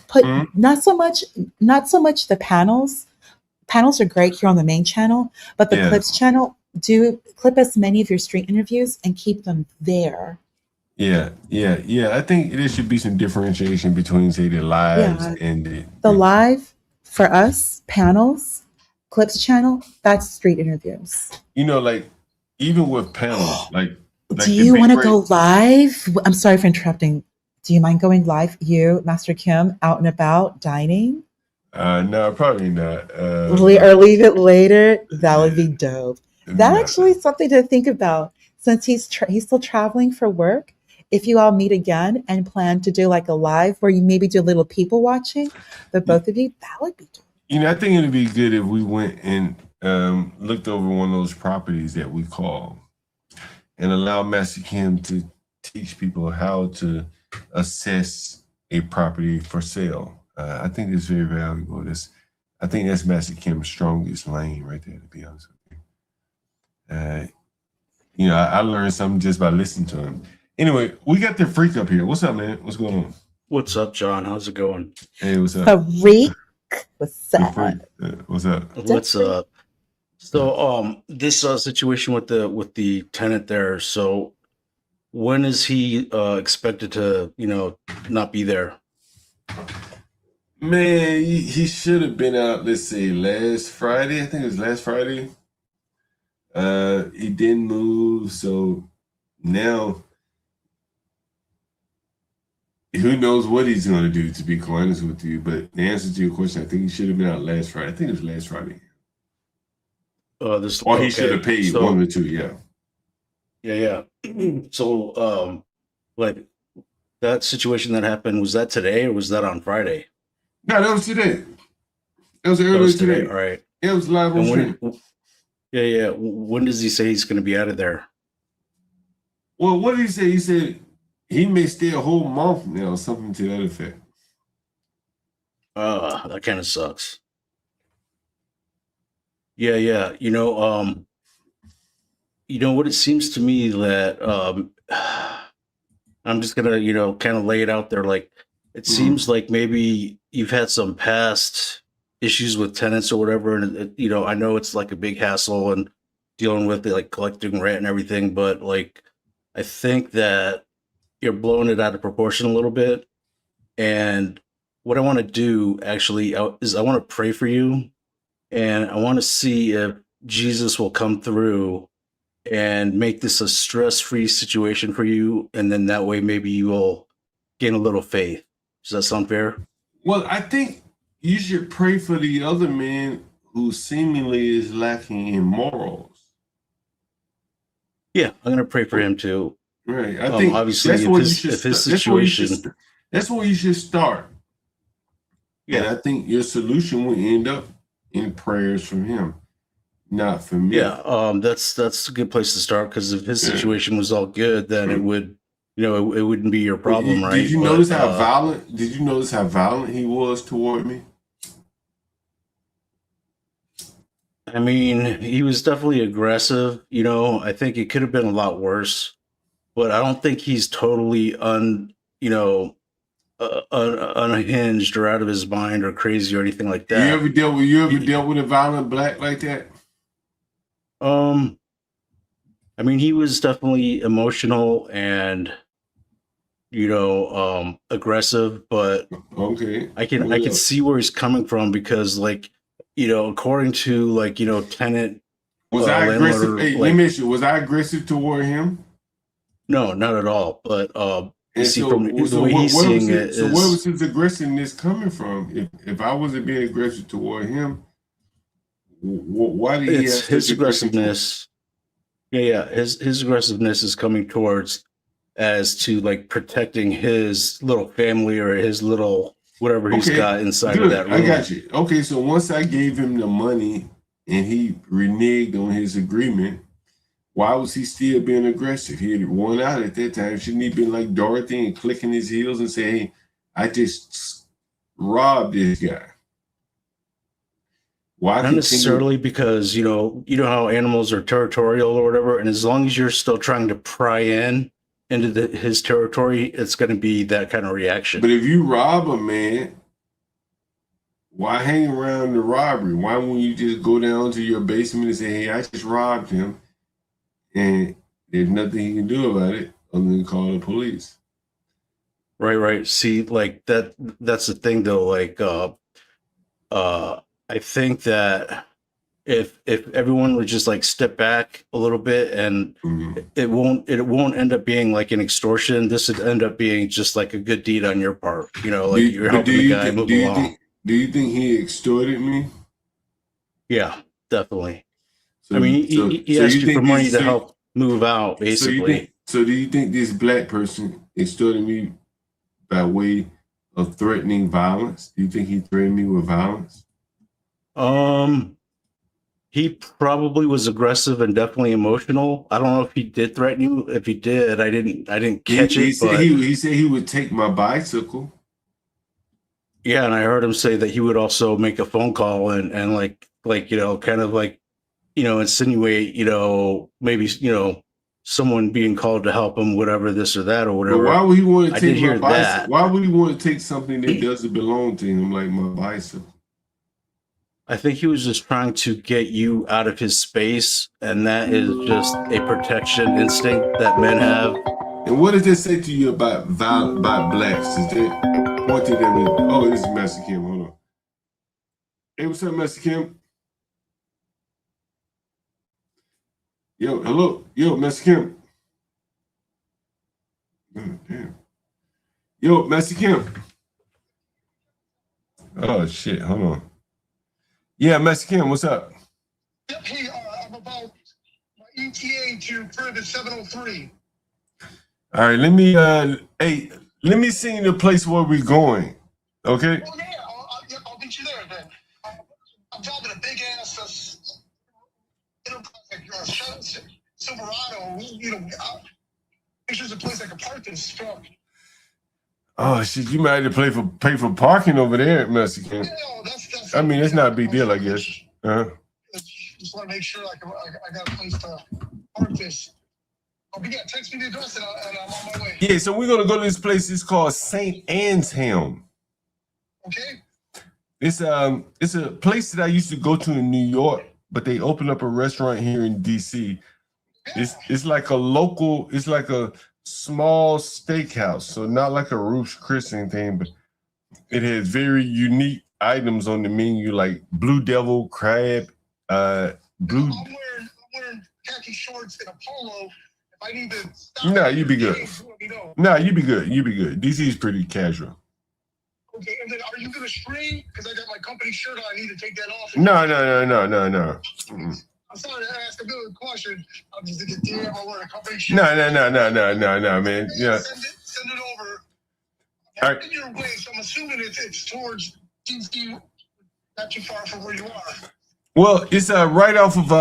put not so much the panels. Panels are great here on the main channel, but the Clips channel, do clip as many of your street interviews and keep them there.
Yeah. I think there should be some differentiation between, say, the lives and
the live for us panels, Clips channel. That's street interviews.
like even with panels, like
Do you want to go live? I'm sorry for interrupting. Do you mind going live? You, Master Kim, out and about dining?
No, probably not.
Or leave it later. That would be dope. That actually is something to think about. Since he's still traveling for work, if you all meet again and plan to do like a live where you maybe do a little people watching, the both of you, that would be dope.
I think it'd be good if we went and looked over one of those properties that we call and allow Master Kim to teach people how to assess a property for sale. I think it's very valuable. I think that's Master Kim's strongest lane right there, to be honest with you. I learned something just by listening to him. Anyway, we got the Freak up here. What's up, man? What's going on?
What's up, John? How's it going?
Hey, what's up?
Freak. What's up?
What's up?
What's up? So, this situation with the tenant there. So, when is he expected to, not be there?
Man, he should have been out, let's say, last Friday. I think it was last Friday. He didn't move, so now who knows what he's going to do, to be quite honest with you. But the answer to your question, I think he should have been out last Friday. I think it was last Friday. Or he should have paid one or two, yeah.
Yeah. So, like that situation that happened, was that today or was that on Friday?
No, that was today. It was earlier today.
All right.
It was live on stream.
Yeah. When does he say he's going to be out of there?
Well, what did he say? He said he may stay a whole month now, something to that effect.
That kind of sucks. Yeah. What it seems to me that I'm just gonna, kind of lay it out there. Like, it seems like maybe you've had some past issues with tenants or whatever, and you know, I know it's like a big hassle and dealing with it, like collecting rent and everything, but like I think that you're blowing it out of proportion a little bit. And what I want to do actually is I want to pray for you, and I want to see if Jesus will come through and make this a stress-free situation for you, and then that way maybe you will gain a little faith. Does that sound fair?
Well, I think you should pray for the other man who seemingly is lacking in morals.
Yeah, I'm gonna pray for him too.
Right. I think
obviously
that's
if
where
his,
you should
if his
st- that's where you should
situation,
st- that's where you should start.
Yeah.
And I think your solution will end up in prayers from him, not from me.
yeah, that's a good place to start, because if his
Yeah.
situation was all good, then it would, you know, it wouldn't be your problem, right?
Did you
But,
notice how violent? Did you notice how violent he was toward me?
I mean, he was definitely aggressive. You know, I think it could have been a lot worse, but I don't think he's totally unhinged or out of his mind or crazy or anything like
You
that.
ever dealt with a violent black like that?
I mean, he was definitely emotional and aggressive, but
Okay.
I can
Well,
see where he's coming from, because like, according to like, tenant
was I aggressive?
landlord,
Hey, let me ask you, was I aggressive toward him?
no, not at all. But you
And
see,
so,
from the
so
way
what,
he's
where was
seeing it
his, so where
is,
was his aggressiveness coming from? If I wasn't being aggressive toward him, why did he have
it's
such
his
aggressive?
aggressiveness. Yeah. His aggressiveness is coming towards as to like protecting his little family or his little whatever he's
Okay,
got inside of
good.
that room.
I got you. Okay, so once I gave him the money and he reneged on his agreement, why was he still being aggressive? He had won out at that time. Shouldn't he been like Dorothy and clicking his heels and say, "Hey, I just robbed this guy"? Why
Not
continue?
necessarily, because you know how animals are territorial or whatever, and as long as you're still trying to pry into his territory, it's going to be that kind of reaction.
But if you rob a man, why hang around the robbery? Why won't you just go down to your basement and say, "Hey, I just robbed him," and there's nothing he can do about it other than call the police?
Right. See, like that's the thing though. Like, I think that if everyone would just like step back a little bit, and it won't end up being like an extortion. This would end up being just like a good deed on your part. Like you're helping the guy move along.
Do you think he extorted me?
Yeah, definitely.
So,
I mean, he asked you for money to help move out, basically.
So do you think this black person extorted me by way of threatening violence? Do you think he threatened me with violence?
He probably was aggressive and definitely emotional. I don't know if he did threaten you. If he did, I didn't catch
He
it.
said
But
he said he would take my bicycle.
yeah, and I heard him say that he would also make a phone call and kind of like insinuate maybe someone being called to help him, whatever, this or that or whatever.
But why would he want to
I did
take
hear
my bicycle?
that.
Why would he want to take something that doesn't belong to him, like my bicycle?
I think he was just trying to get you out of his space, and that is just a protection instinct that men have.
And what does that say to you about blacks? Is that pointed at me? Oh, this is Master Kim. Hold on. Hey, what's up, Master Kim? Yo, hello. Yo, Master Kim. Oh, damn. Yo, Master Kim. Oh, shit. Hold on. Yeah, Master Kim, what's up?
Hey, I'm about my ETA to further 703.
All right, let me see the place where we're going. Okay?
Oh, yeah, I'll meet you there then. I'm driving a big ass Silverado. There's a place I can park this truck.
Oh shit, you might have to pay for parking over there at Master Kim. I mean, it's not a big deal, I guess.
Just want to make sure I got a place to park this. Oh, but yeah, text me the address and I'm on my way.
Yeah, so we're gonna go to this place. It's called St. Anselm.
Okay.
It's a place that I used to go to in New York, but they opened up a restaurant here in DC. It's like a local, it's like a small steakhouse, so not like a Ruth's Chris or anything, but it has very unique items on the menu, like Blue Devil crab, blue.
I'm wearing khaki shorts and a polo. If I need to stop,
No, you be good.
change, let me know.
No, you be good. You be good. DC is pretty casual.
Okay, and then are you gonna stream? Because I got my company shirt on. I need to take that off.
No.
I'm sorry to ask a million question. I'm just thinking, damn, I wear a company shirt.
No, man. Yeah.
Send it over.
All right.
In your way, so I'm assuming it's towards DC, not too far from where you are.
Well, it's right off of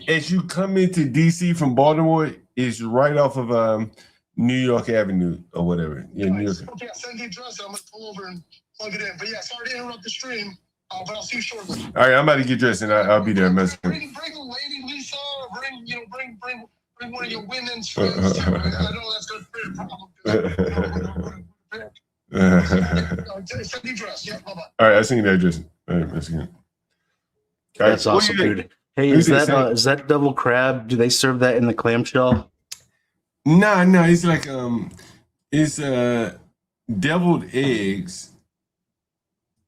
as you come into DC from Baltimore, it's right off of New York Avenue or whatever. Yeah, New York.
Okay, I'll send the address. I'm gonna pull over and plug it in. But yeah, sorry to interrupt the stream, but I'll see you shortly.
All right, I'm about to get dressed and I'll be there.
Bring the lady Lisa. Bring one of your women's friends too. I know that's gonna create a problem. Send the address. Yeah, bye-bye.
All right, I seen the address. All right, that's good.
That's awesome, dude. Hey, is that double crab? Do they serve that in the clamshell?
No, it's like it's deviled eggs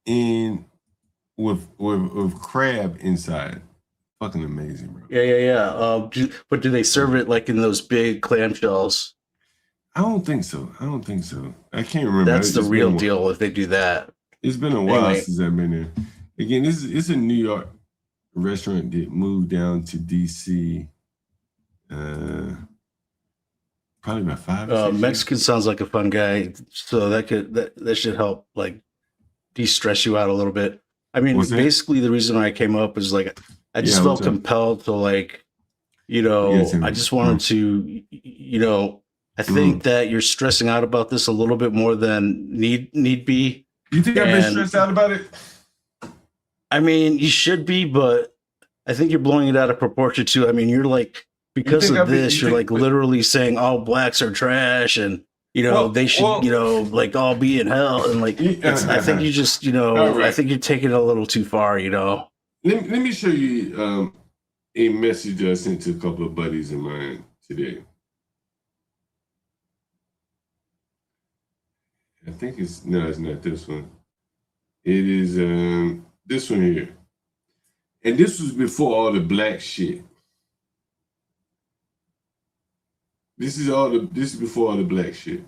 in with crab inside. Fucking amazing, bro.
Yeah. But do they serve it like in those big clamshells?
I don't think so. I can't remember.
That's the real deal if they do that.
It's been a while
Anyway.
since I've been there. Again, it's a New York restaurant that moved down to DC probably about 5 or 6 years.
Mexican sounds like a fun guy, so that should help like de-stress you out a little bit. I mean,
What's that?
basically the reason I came up is like I just felt
what's up?
compelled to like, I just wanted to, I think that you're stressing out about this a little bit more than need be.
You think I've been stressed out about it?
I mean, you should be, but I think you're blowing it out of proportion too. I mean, you're like, because
think
of
I've been-
this,
you
you're
think-
like literally saying all blacks are trash and they should, like all be in hell. And like, I think you just,
All right.
I think you're taking it a little too far,
Let me show you a message I sent to a couple of buddies of mine today. I think it's not this one. It is this one here. And this was before all the black shit. This is before all the black shit.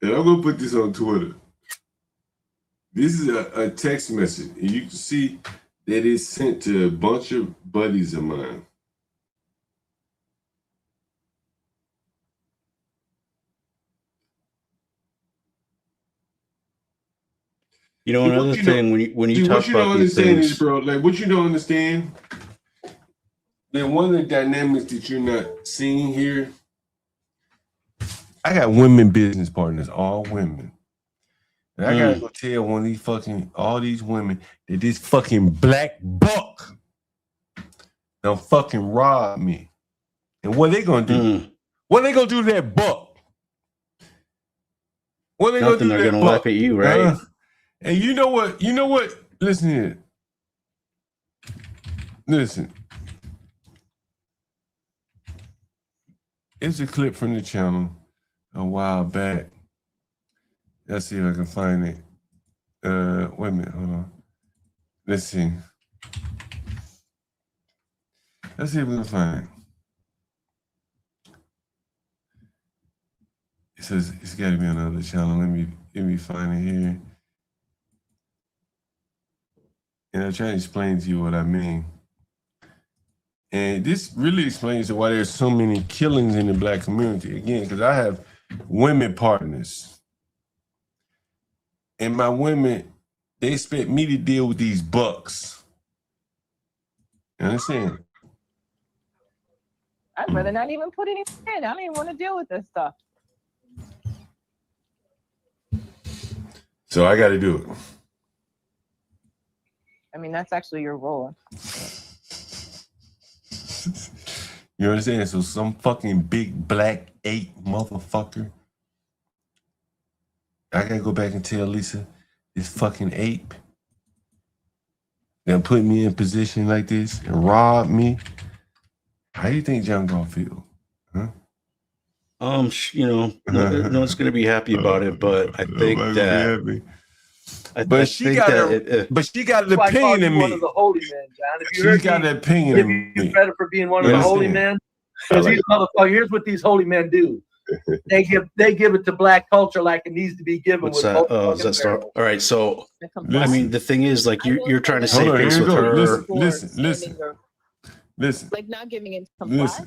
And I'm gonna put this on Twitter. This is a text message, and you can see that it's sent to a bunch of buddies of mine.
Another thing when you talk
what you don't
about these
understand
things,
is, bro, like what you don't understand, then one of the dynamics that you're not seeing here, I got women business partners, all women. And I gotta go tell one of all these women that this fucking black buck don't fucking rob me. And what they gonna do? What they gonna do to that buck? What they
Nothing,
gonna do to
they're
that
gonna
buck?
laugh at you, right?
And you know what? Listen here. Listen. It's a clip from the channel a while back. Let's see if I can find it. Wait a minute, hold on. Let's see. Let's see if we can find it. It says it's got to be on another channel. Let me find it here. And I'll try to explain to you what I mean. And this really explains why there's so many killings in the black community. Again, because I have women partners. And my women, they expect me to deal with these bucks. You understand?
I'd rather not even put any in. I don't even want to deal with this stuff.
So I got to do it.
I mean, that's actually your role.
You understand? So some fucking big black ape motherfucker. I gotta go back and tell Lisa, this fucking ape that put me in a position like this and robbed me. How do you think John gonna feel? Huh?
You know, no one's gonna be happy about it, but I think that.
But she got an opinion in
one
me.
of the holy men, John. If you
She's
heard
got
me
an opinion
give
in
you
me.
credit for being one of the holy men, because these motherfuckers. Here's what these holy men do. They give it to black culture like it needs to be given.
What's
with
that?
both
Oh, is
fucking
that Star?
barrels.
All right, so I mean, the thing is, like, you're trying to
Hold
save
on,
face
here
with
we go.
her.
Listen.
Like not giving in to comply.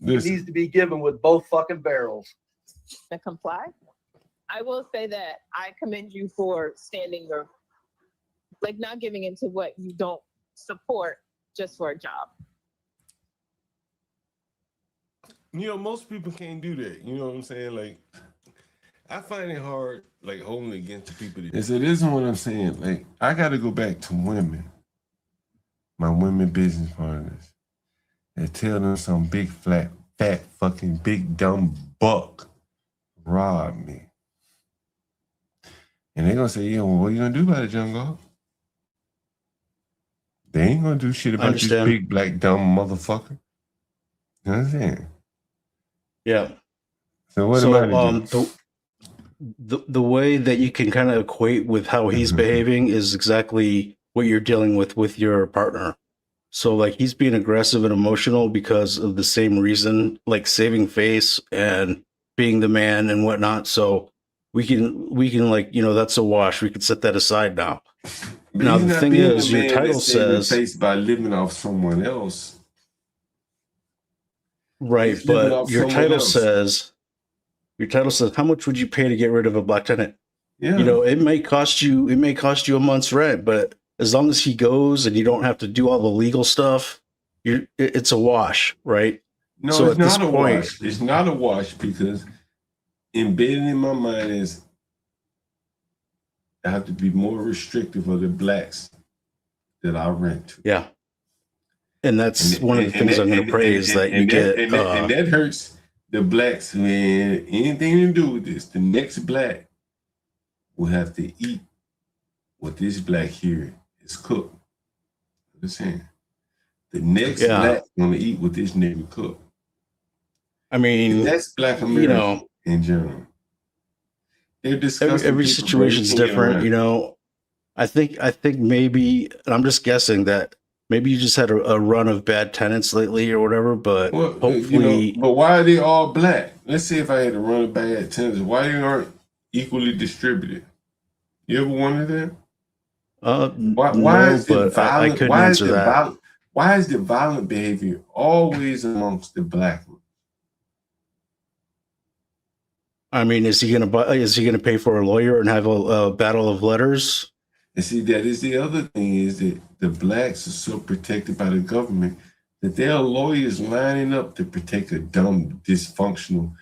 It needs to be given with both fucking barrels.
To comply. I will say that I commend you for standing your, like not giving into what you don't support just for a job.
You know, most people can't do that. You know what I'm saying? Like, I find it hard, like, holding against the people. And so this is what I'm saying. Like, I got to go back to women, my women business partners, and tell them some big, fat, fucking big, dumb buck robbed me. And they're going to say, yeah, well, what are you going to do about it, Jungle? They ain't going to do shit about this big, black, dumb motherfucker. You know what I'm saying?
Yeah.
So what am I to do?
The way that you can kind of equate with how he's behaving is exactly what you're dealing with your partner. So like he's being aggressive and emotional because of the same reason, like saving face and being the man and whatnot. So we can like, you know, that's a wash. We can set that aside now.
But
Now
he's
the
not
thing
being
is,
the
your
man
title
that's saving
says
face by living off someone else.
right,
He's living off
but your
someone
title
else.
says how much would you pay to get rid of a black tenant?
Yeah.
You know, it may cost you a month's rent, but as long as he goes and you don't have to do all the legal stuff, it's a wash, right?
No,
So
it's
at this
not a
point,
wash. It's not a wash because embedded in my mind is I have to be more restrictive of the blacks that I rent to.
Yeah. And that's one of the things I'm going to praise that you get.
And that hurts the blacks who had anything to do with this. The next black will have to eat what this black here is cooked. Understand? The next black gonna eat what this nigga cooked.
I mean,
that's Black America,
you know,
in general. They're discussing
every
people
situation's
breaking it
different,
around.
you know. I think maybe, and I'm just guessing that maybe you just had a run of bad tenants lately or whatever, but hopefully,
but why are they all black? Let's say if I had to run a bad tenants, why they aren't equally distributed? You ever wondered that? Why
no,
is the
but I
violent?
couldn't
Why is
answer
the
that.
violent? Why is the violent behavior always amongst the black ones?
I mean, is he gonna pay for a lawyer and have a battle of letters?
And see, that is the other thing is that the blacks are so protected by the government that there are lawyers lining up to protect a dumb, dysfunctional,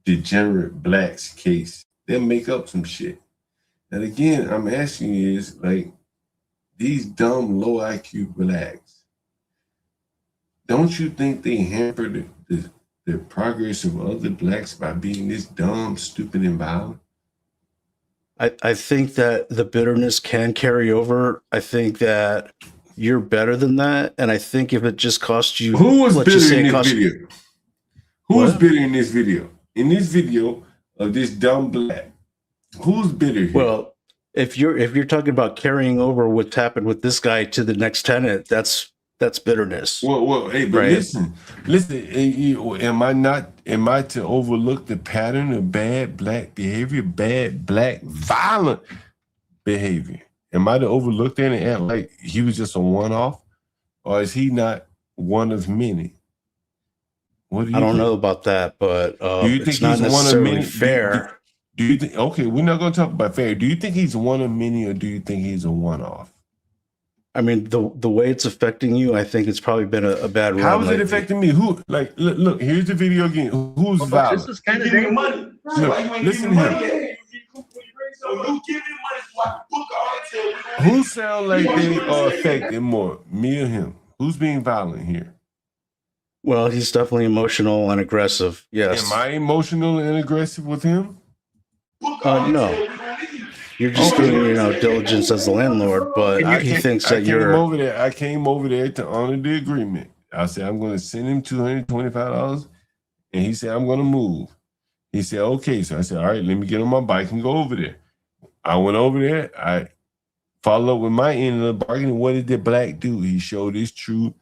degenerate black's case. They'll make up some shit. And again, I'm asking you is like these dumb, low IQ blacks, don't you think they hamper the progress of other blacks by being this dumb, stupid, and violent?
I think that the bitterness can carry over. I think that you're better than that. And I think if it just cost you...
Who was
let's just
bitter
say
in
it
this
cost you-
video? Who was bitter in this video? In this video of this dumb black, who's bitter here?
Well, if you're talking about carrying over what's happened with this guy to the next tenant, that's bitterness.
Well, hey, but listen. Am I to overlook the pattern of bad black behavior, bad black violent behavior? Am I to overlook that and act like he was just a one-off, or is he not one of many? What do you
I don't
think?
know about that, but
Do you think
it's not
he's one of
necessarily
many?
fair.
Do you think? Okay, we're not going to talk about fair. Do you think he's one of many, or do you think he's a one-off?
I mean, the way it's affecting you, I think it's probably been a bad run.
How is it
lately.
affecting me? Who? Like, look, here's the video again. Who's violent?
This is kind of
Look, listen to him.
So you give me money
Who sound like they are affected more, me or him? Who's being violent here?
Well, he's definitely emotional and aggressive. Yes.
Am I emotional and aggressive with him?
No. You're just doing, diligence as the landlord, but he thinks that you're.
I came over there to honor the agreement. I said I'm going to send him $225, and he said I'm going to move. He said okay. So I said all right, let me get on my bike and go over there. I went over there. I followed up with my end of the bargain. What did the black do? He showed his true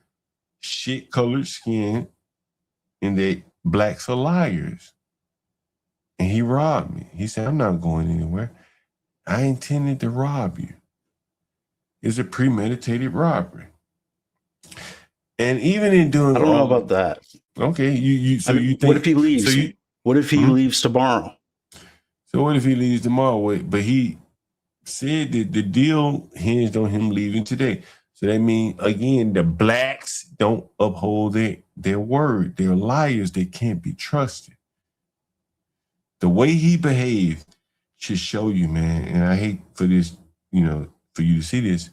shit-colored skin, and that blacks are liars. And he robbed me. He said, I'm not going anywhere. I intended to rob you. It's a premeditated robbery. And even in doing
I don't know about that.
Okay, you think
what if he leaves? What if he leaves tomorrow?
So what if he leaves tomorrow? But he said that the deal hinged on him leaving today. So that means, again, the blacks don't uphold their word. They're liars. They can't be trusted. The way he behaved should show you, man, and I hate for this, for you to see this.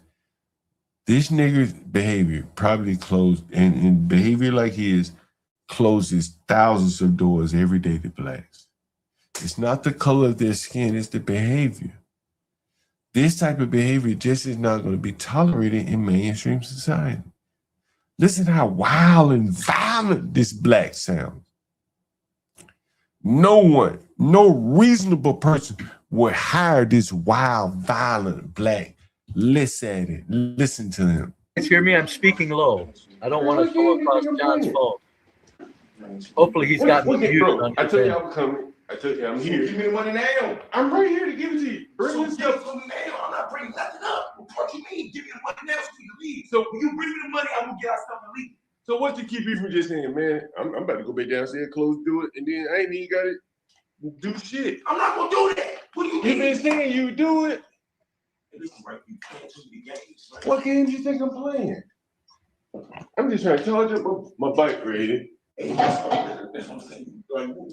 This nigger's behavior probably closed, and behavior like his closes thousands of doors every day to blacks. It's not the color of their skin, it's the behavior. This type of behavior just is not going to be tolerated in mainstream society. Listen how wild and violent this black sounds. No reasonable person would hire this wild, violent black. Listen to him.
Guys hear me? I'm speaking low. I don't want to come across John's phone. Hopefully he's got me muted.
I told you I was coming. I told you I'm here. Give me the money now. I'm right here to give it to you. Bring this stuff to me now. I'm not bringing nothing up. What you mean? Give me the money now so you leave. So when you bring me the money, I'm gonna get our stuff and leave. So what's to keep you from just saying, man, I'm about to go back downstairs, close the door, and then I ain't even got it. Do shit. I'm not gonna do that. What do you mean? You been saying you do it. What games you think I'm playing? I'm just trying to charge up my bike, Grady. Hey, that's what I'm saying. Like, what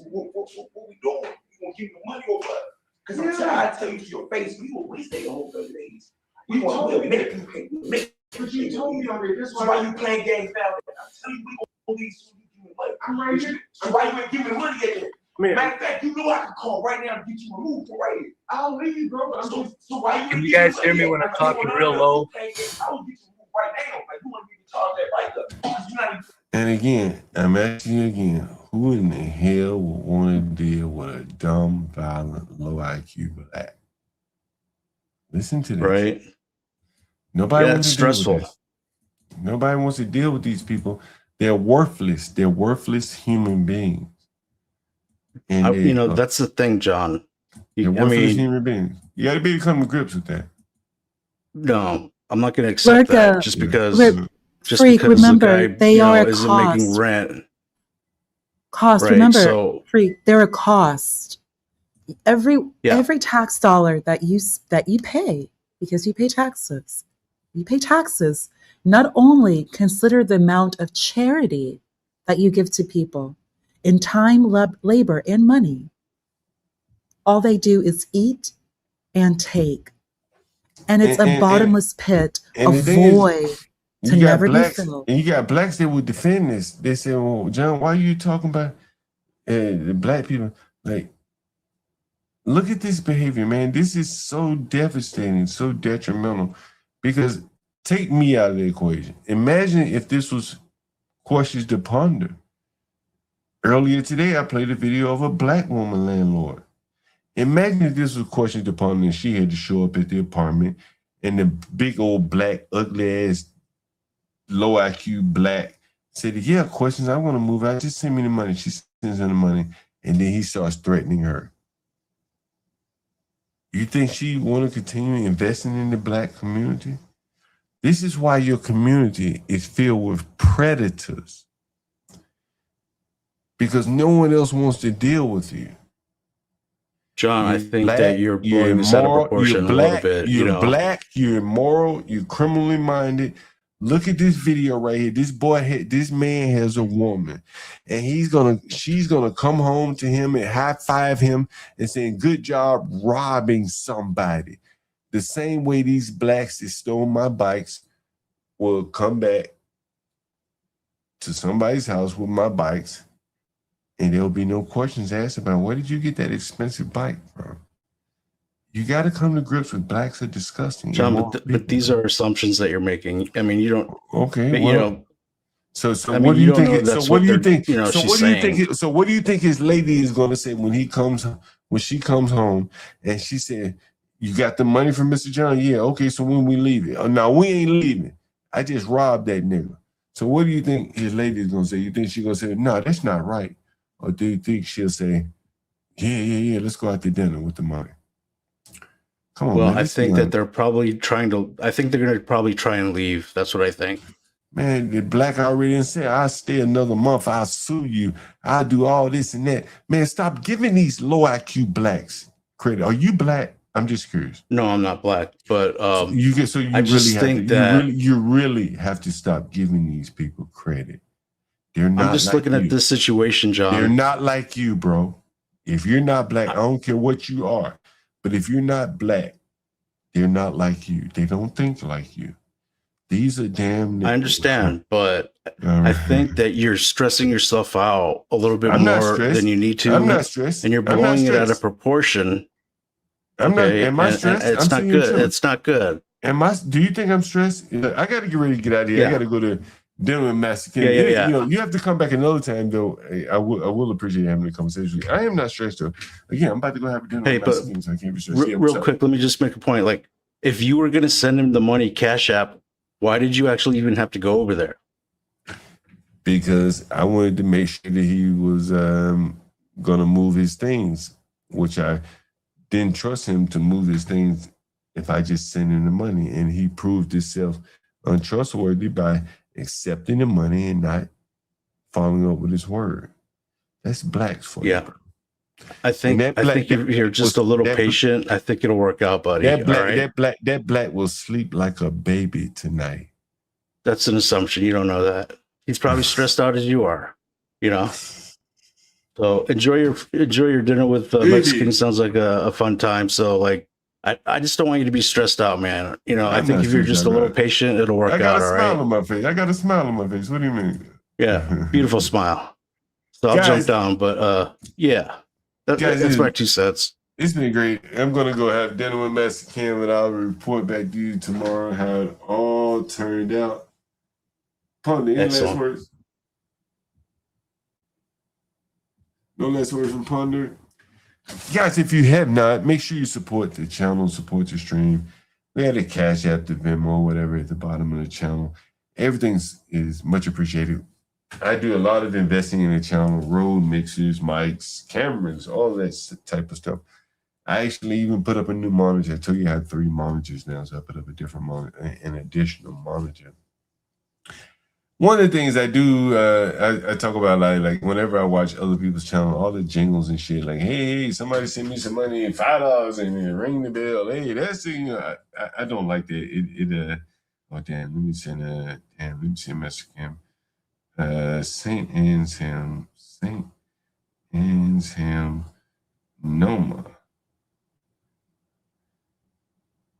we doing? You gonna give me the money or what? Because I'm trying to tell you to your face, we will waste the whole 30 days. You told me. But you told me already. That's why you playing game foul. I'm telling you, we gonna leave so you give me money. I'm right here. So why you ain't giving me money yet? Matter of fact, you know I can call right now and get you removed from right here. I'll leave, bro. So why you?
Can you guys hear me when I'm talking real low?
I will get you removed right now. Like you want me to charge that bike up? And again, I'm asking you again, who in the hell would want to deal with a dumb, violent, low IQ black? Listen to this.
Right.
Nobody wants
it's
to deal with
stressful.
this. Nobody wants to deal with these people. They're worthless. They're worthless human beings. And
that's the thing, John.
They're worthless human beings. You got to be to come to grips with that.
No, I'm not going to accept that just because.
Freak, remember,
the guy,
they are a
isn't
cost.
making rent.
Cost.
Right,
Remember, Freak, they're a cost. Every tax dollar that you pay, because you pay taxes. You pay taxes. Not only consider the amount of charity that you give to people in time, labor, and money. All they do is eat and take. And it's a bottomless pit, a void. To never be filled.
And you got blacks that would defend this. They say, well, John, why are you talking about the black people? Like, look at this behavior, man. This is so devastating, so detrimental. Because take me out of the equation. Imagine if this was questions to ponder. Earlier today, I played a video of a black woman landlord. Imagine if this was questions to ponder and she had to show up at the apartment and the big old black, ugly ass low IQ black said, yeah, questions, I want to move out. Just send me the money. She sends him the money. And then he starts threatening her. You think she want to continue investing in the black community? This is why your community is filled with predators. Because no one else wants to deal with you.
John, I think that you're blowing this out of proportion a little bit.
You're black, you're immoral, you're criminally minded. Look at this video right here. This man has a woman, and she's gonna come home to him and high five him and saying, "Good job robbing somebody." the same way these blacks that stole my bikes will come back to somebody's house with my bikes, and there'll be no questions asked about where did you get that expensive bike from. You got to come to grips with blacks are disgusting.
John, but these are assumptions that you're making. I mean, you don't.
Okay,
but,
well,
you know.
So
I
what
mean,
do you
don't
think?
know
So
that's
what do you
they're-
think?
You know,
So
she's
what do you
saying.
think? So what do you think his lady is going to say when she comes home and she said, "You got the money from Mr. John? Yeah, okay. So when we leave it? Oh, no, we ain't leaving. I just robbed that nigga." So what do you think his lady is going to say? You think she's going to say, "No, that's not right," or do you think she'll say, "Yeah, let's go out to dinner with the money"? Come on,
Well,
man.
I
let's be
think that
honest.
they're probably trying to. I think they're going to probably try and leave. That's what I think.
Man, the black already didn't say, "I'll stay another month, I'll sue you, I'll do all this and that." Man, stop giving these low IQ blacks credit. Are you black? I'm just curious.
No, I'm not black, but
You
I just
really have to
think that
you really have to stop giving these people credit. They're not
I'm just
like
looking
you.
at this situation, John.
They're not like you, bro. If you're not black, I don't care what you are, but if you're not black, they're not like you. They don't think like you. These are damn.
I understand, but I think that you're stressing yourself out a little bit
I'm not
more
stressed.
than you need to.
I'm not stressed.
And you're
I'm not
blowing it out of
stressed.
proportion.
I'm not.
Okay,
Am I
and
stressed?
it's
I'm
not
seeing you
good.
too.
It's not good.
Do you think I'm stressed? I got to get ready to get out of here. I
Yeah.
got to go to dinner with Master Kim.
Yeah.
You know, you have to come back another time though. I will appreciate having a conversation with you. I am not stressed though. Again, I'm about to go have a dinner
Hey,
with Master
but
Kim, so I can't be stressed. Yeah, what's
real
up?
quick, let me just make a point. Like, if you were going to send him the money Cash App, why did you actually even have to go over there?
Because I wanted to make sure that he was gonna move his things, which I didn't trust him to move his things if I just sent him the money. And he proved himself untrustworthy by accepting the money and not following up with his word. That's blacks for you, bro.
I think if you're just a little patient, I think it'll work out, buddy.
That black,
all right?
that black will sleep like a baby tonight.
That's an assumption. You don't know that. He's probably stressed out as you are, you know. So enjoy your dinner with Mexican. Sounds like a fun time. So like, I just don't want you to be stressed out, man. You know, I
I'm
think
not
if you're
stressed
just a
out,
little
man.
patient, it'll work
I got
out.
a
All
smile
right.
on my face. I got a smile on my face. What do you mean?
Yeah, beautiful smile. So I'll
Guys-
jump down, but yeah,
Guys,
that's my 2 cents.
It's been great. I'm gonna go have dinner with Master Kim, and I'll report back to you tomorrow how it all turned out. Ponder, any last
Excellent.
words? No last words from Ponder. Guys, if you have not, make sure you support the channel, support the stream. We had a Cash App, the Venmo, whatever at the bottom of the channel. Everything is much appreciated. I do a lot of investing in the channel, road mixers, mics, cameras, all that type of stuff. I actually even put up a new monitor. I told you I had 3 monitors now, so I put up a different monitor, an additional monitor. One of the things I do, I talk about like whenever I watch other people's channel, all the jingles and shit, like, hey, somebody send me some money, $5, and then ring the bell. Hey, that's the, you know, I don't like that. Oh damn, let me send Mr. Kim. Saint Anselm Noma.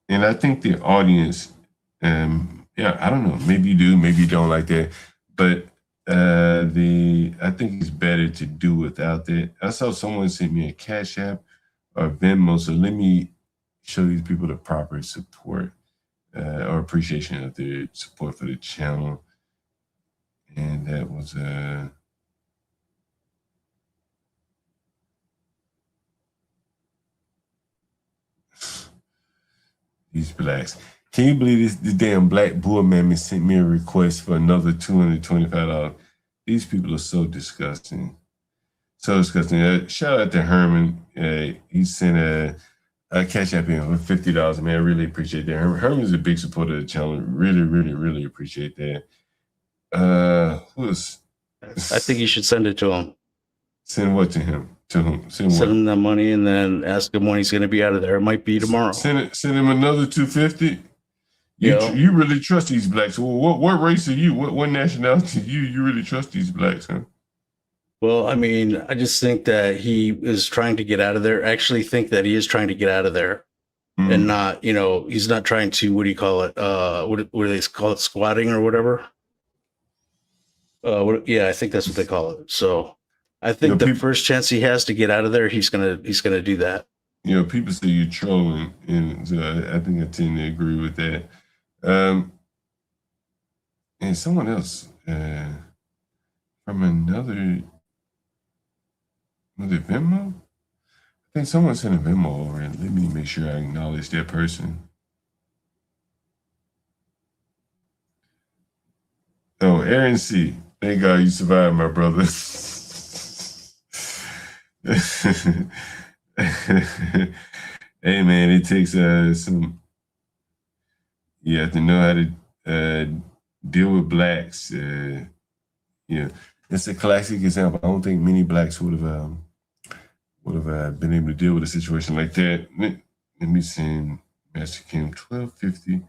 And I think the audience, yeah, I don't know, maybe you do, maybe you don't like that, but I think it's better to do without that. I saw someone send me a Cash App or Venmo, so let me show these people the proper support or appreciation of their support for the channel. And that was these blacks. Can you believe this damn black bull mammy sent me a request for another $225? These people are so disgusting. So disgusting. Shout out to Herman. He sent a Cash App in for $50, man. I really appreciate that. Herman's a big supporter of the channel. Really, really, really appreciate that.
I think you should send it to him.
Send what to him? To whom? Send what?
Send him that money and then ask him when he's going to be out of there. It might be tomorrow.
Send him another $250.
Yeah.
You really trust these blacks? Well, what race are you? What nationality are you? You really trust these blacks, huh?
Well, I mean, I just think that he is trying to get out of there. I actually think that he is trying to get out of there. and not, he's not trying to, what do you call it? What do they call it? Squatting or whatever. Yeah, I think that's what they call it. So I think the first chance he has to get out of there, he's gonna do that.
People say you're trolling, and so I think I tend to agree with that. And someone else from another Venmo? I think someone sent a Venmo over, and let me make sure I acknowledge that person. Oh, Aaron C. Thank God you survived, my brother. Hey, man, it takes some. You have to know how to deal with blacks. It's a classic example. I don't think many blacks would have been able to deal with a situation like that. Let me send Master Kim 1250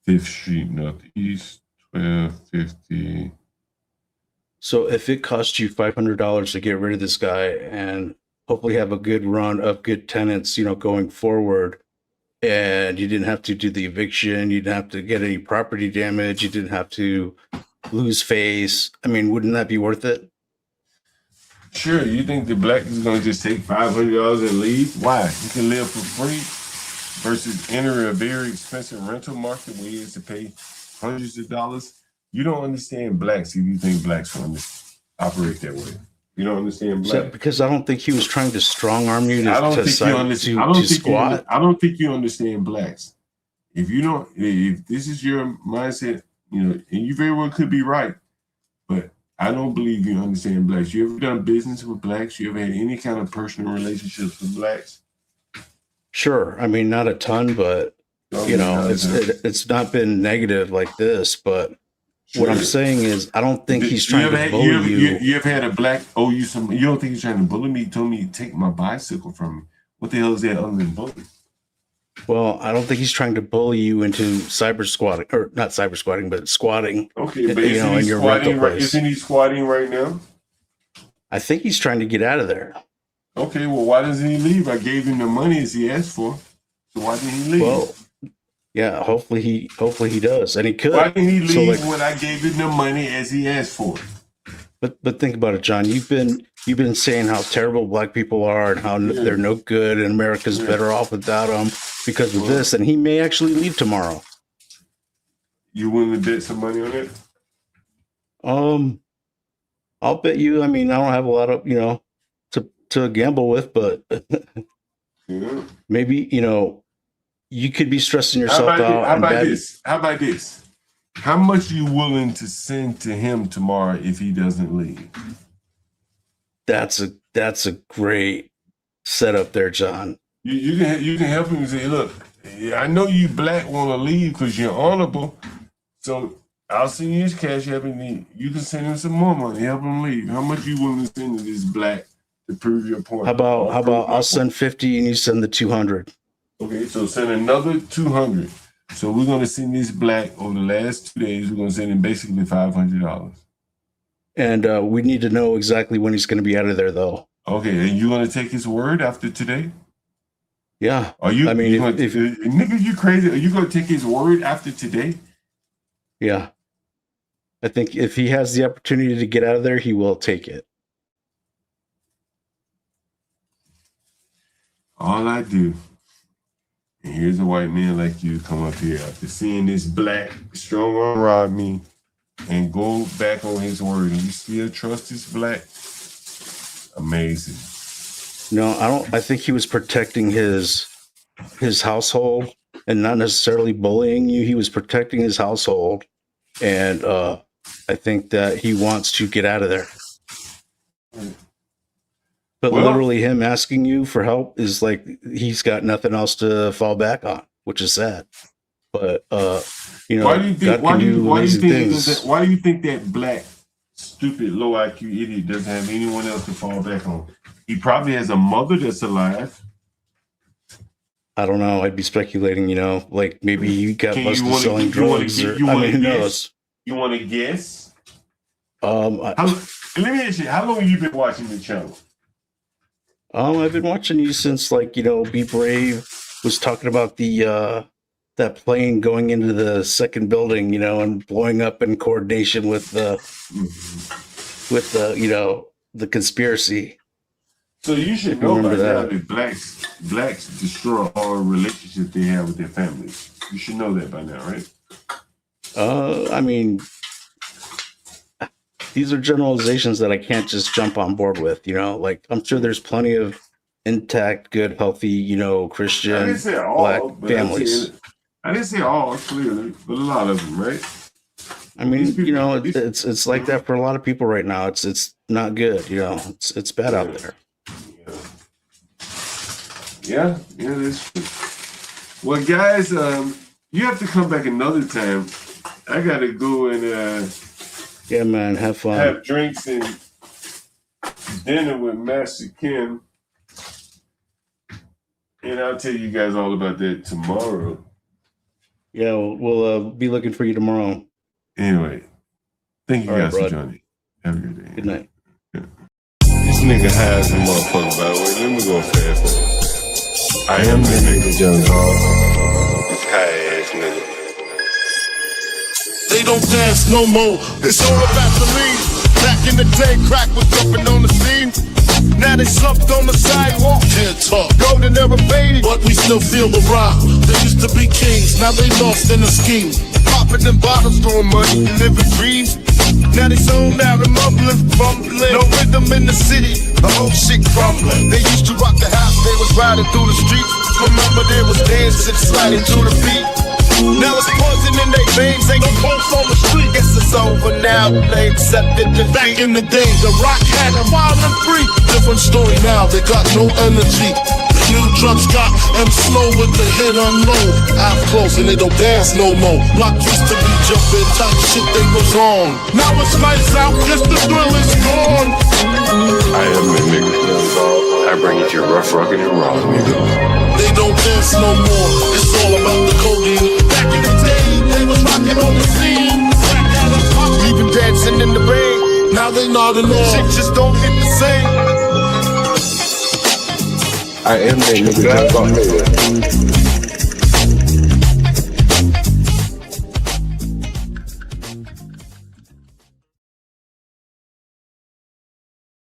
5th Street Northeast 1250.
So if it cost you $500 to get rid of this guy and hopefully have a good run of good tenants, going forward, and you didn't have to do the eviction, you didn't have to get any property damage, you didn't have to lose face. I mean, wouldn't that be worth it?
Sure, you think the black is going to just take $500 and leave? Why? You can live for free versus enter a very expensive rental market where he has to pay hundreds of dollars. You don't understand blacks if you think blacks want to operate that way. You don't understand blacks.
Because I don't think he was trying to strong arm you to squat.
I don't think you understand blacks. If this is your mindset, and you very well could be right, but I don't believe you understand blacks. You ever done business with blacks? You ever had any kind of personal relationships with blacks?
Sure. I mean, not a ton, but it's not been negative like this. But what I'm saying is, I don't think he's trying to bully you.
You ever had a black owe you some? You don't think he's trying to bully me? He told me to take my bicycle from me. What the hell is that other than bullying?
Well, I don't think he's trying to bully you into cyber squatting, or not cyber squatting, but squatting.
Okay, but isn't he squatting right now?
I think he's trying to get out of there.
Okay, well, why doesn't he leave? I gave him the money as he asked for. So why didn't he leave?
Well, yeah, hopefully he does, and he could.
Why didn't he leave when I gave him the money as he asked for?
But think about it, John. You've been saying how terrible black people are and how they're no good, and America's better off without them because of this. And he may actually leave tomorrow.
You willing to bet some money on it?
I'll bet you. I mean, I don't have a lot of to gamble with, but maybe you could be stressing yourself out.
How about this? How much are you willing to send to him tomorrow if he doesn't leave?
That's a great setup there, John.
You can help him and say, look, I know you black want to leave because you're honorable, so I'll send you his cash app and you can send him some more money, help him leave. How much you willing to send to this black to prove your point?
How about I'll send 50 and you send the 200?
Okay, so send another 200. So we're going to send this black over the last 2 days. We're going to send him basically $500.
And we need to know exactly when he's going to be out of there, though.
Okay, and you're going to take his word after today?
Yeah.
Are you? I mean, if nigga, you crazy? Are you going to take his word after today?
Yeah. I think if he has the opportunity to get out of there, he will take it.
All I do. And here's a white man like you come up here after seeing this black strong arm rob me and go back on his word, and you still trust this black? Amazing.
No, I don't. I think he was protecting his household and not necessarily bullying you. He was protecting his household, and I think that he wants to get out of there. But literally him asking you for help is like he's got nothing else to fall back on, which is sad. But
why do you think that black, stupid, low IQ idiot doesn't have anyone else to fall back on? He probably has a mother that's alive.
I don't know. I'd be speculating, like maybe he got busted selling drugs. Who knows?
You want to guess?
Let
me ask you, how long have you been watching the channel?
I've been watching you since Be Brave was talking about the that plane going into the second building, you know, and blowing up in coordination with the you know, the conspiracy.
So you should know by now that blacks destroy all relationships they have with their families. You should know that by now, right?
I mean, these are generalizations that I can't just jump on board with, you know, like I'm sure there's plenty of intact, good, healthy, you know, Christian black families.
I didn't say all, clearly, but a lot of them, right?
I mean, you know, it's like that for a lot of people right now. It's not good, you know. It's bad out there.
Yeah, that's true. Well, guys, you have to come back another time. I gotta go and
yeah, man, have fun.
Have drinks and dinner with Master Kim, and I'll tell you guys all about that tomorrow.
Yeah, we'll be looking for you tomorrow.
Anyway, thank you guys for joining. Have a good day.
Good night.
Yeah. This nigga high as a motherfucker, by the way. Let me go fast. I am the nigga, Young Hall. This high ass nigga.
They don't dance no more. It's all about the lean. Back in the day, crack was jumping on the scene. Now they slumped on the sidewalk. Can't talk. Golden era baby, but we still feel the rock. They used to be kings, now they lost in the scheme. Popping them bottles, throwing money, living dreams. Now they zoned out and mumbling, fumbling. No rhythm in the city, the whole shit crumbling. They used to rock the house, they was riding through the streets. Remember there was dancing, sliding to the beat. Now it's poison in their veins, ain't no pulse on the street. Guess it's over now, they accepted defeat. Back in the day, the rock had them wild and free. Different story now, they got no energy. New drugs got them slow with the hit unload. Out close and they don't dance no more. Block used to be jumping, type shit they was on. Now it's lights out, just the thrill is gone.
I am the nigga, Young Hall. I bring it to you rough, rockin' and raw, nigga.
They don't dance no more, it's all about the codeine. Back in the day, they was rocking on the scene. Crack out of pop, even dancing in the rain. Now they nodding off, shit just don't hit the same.
I am that nigga, Young Hall.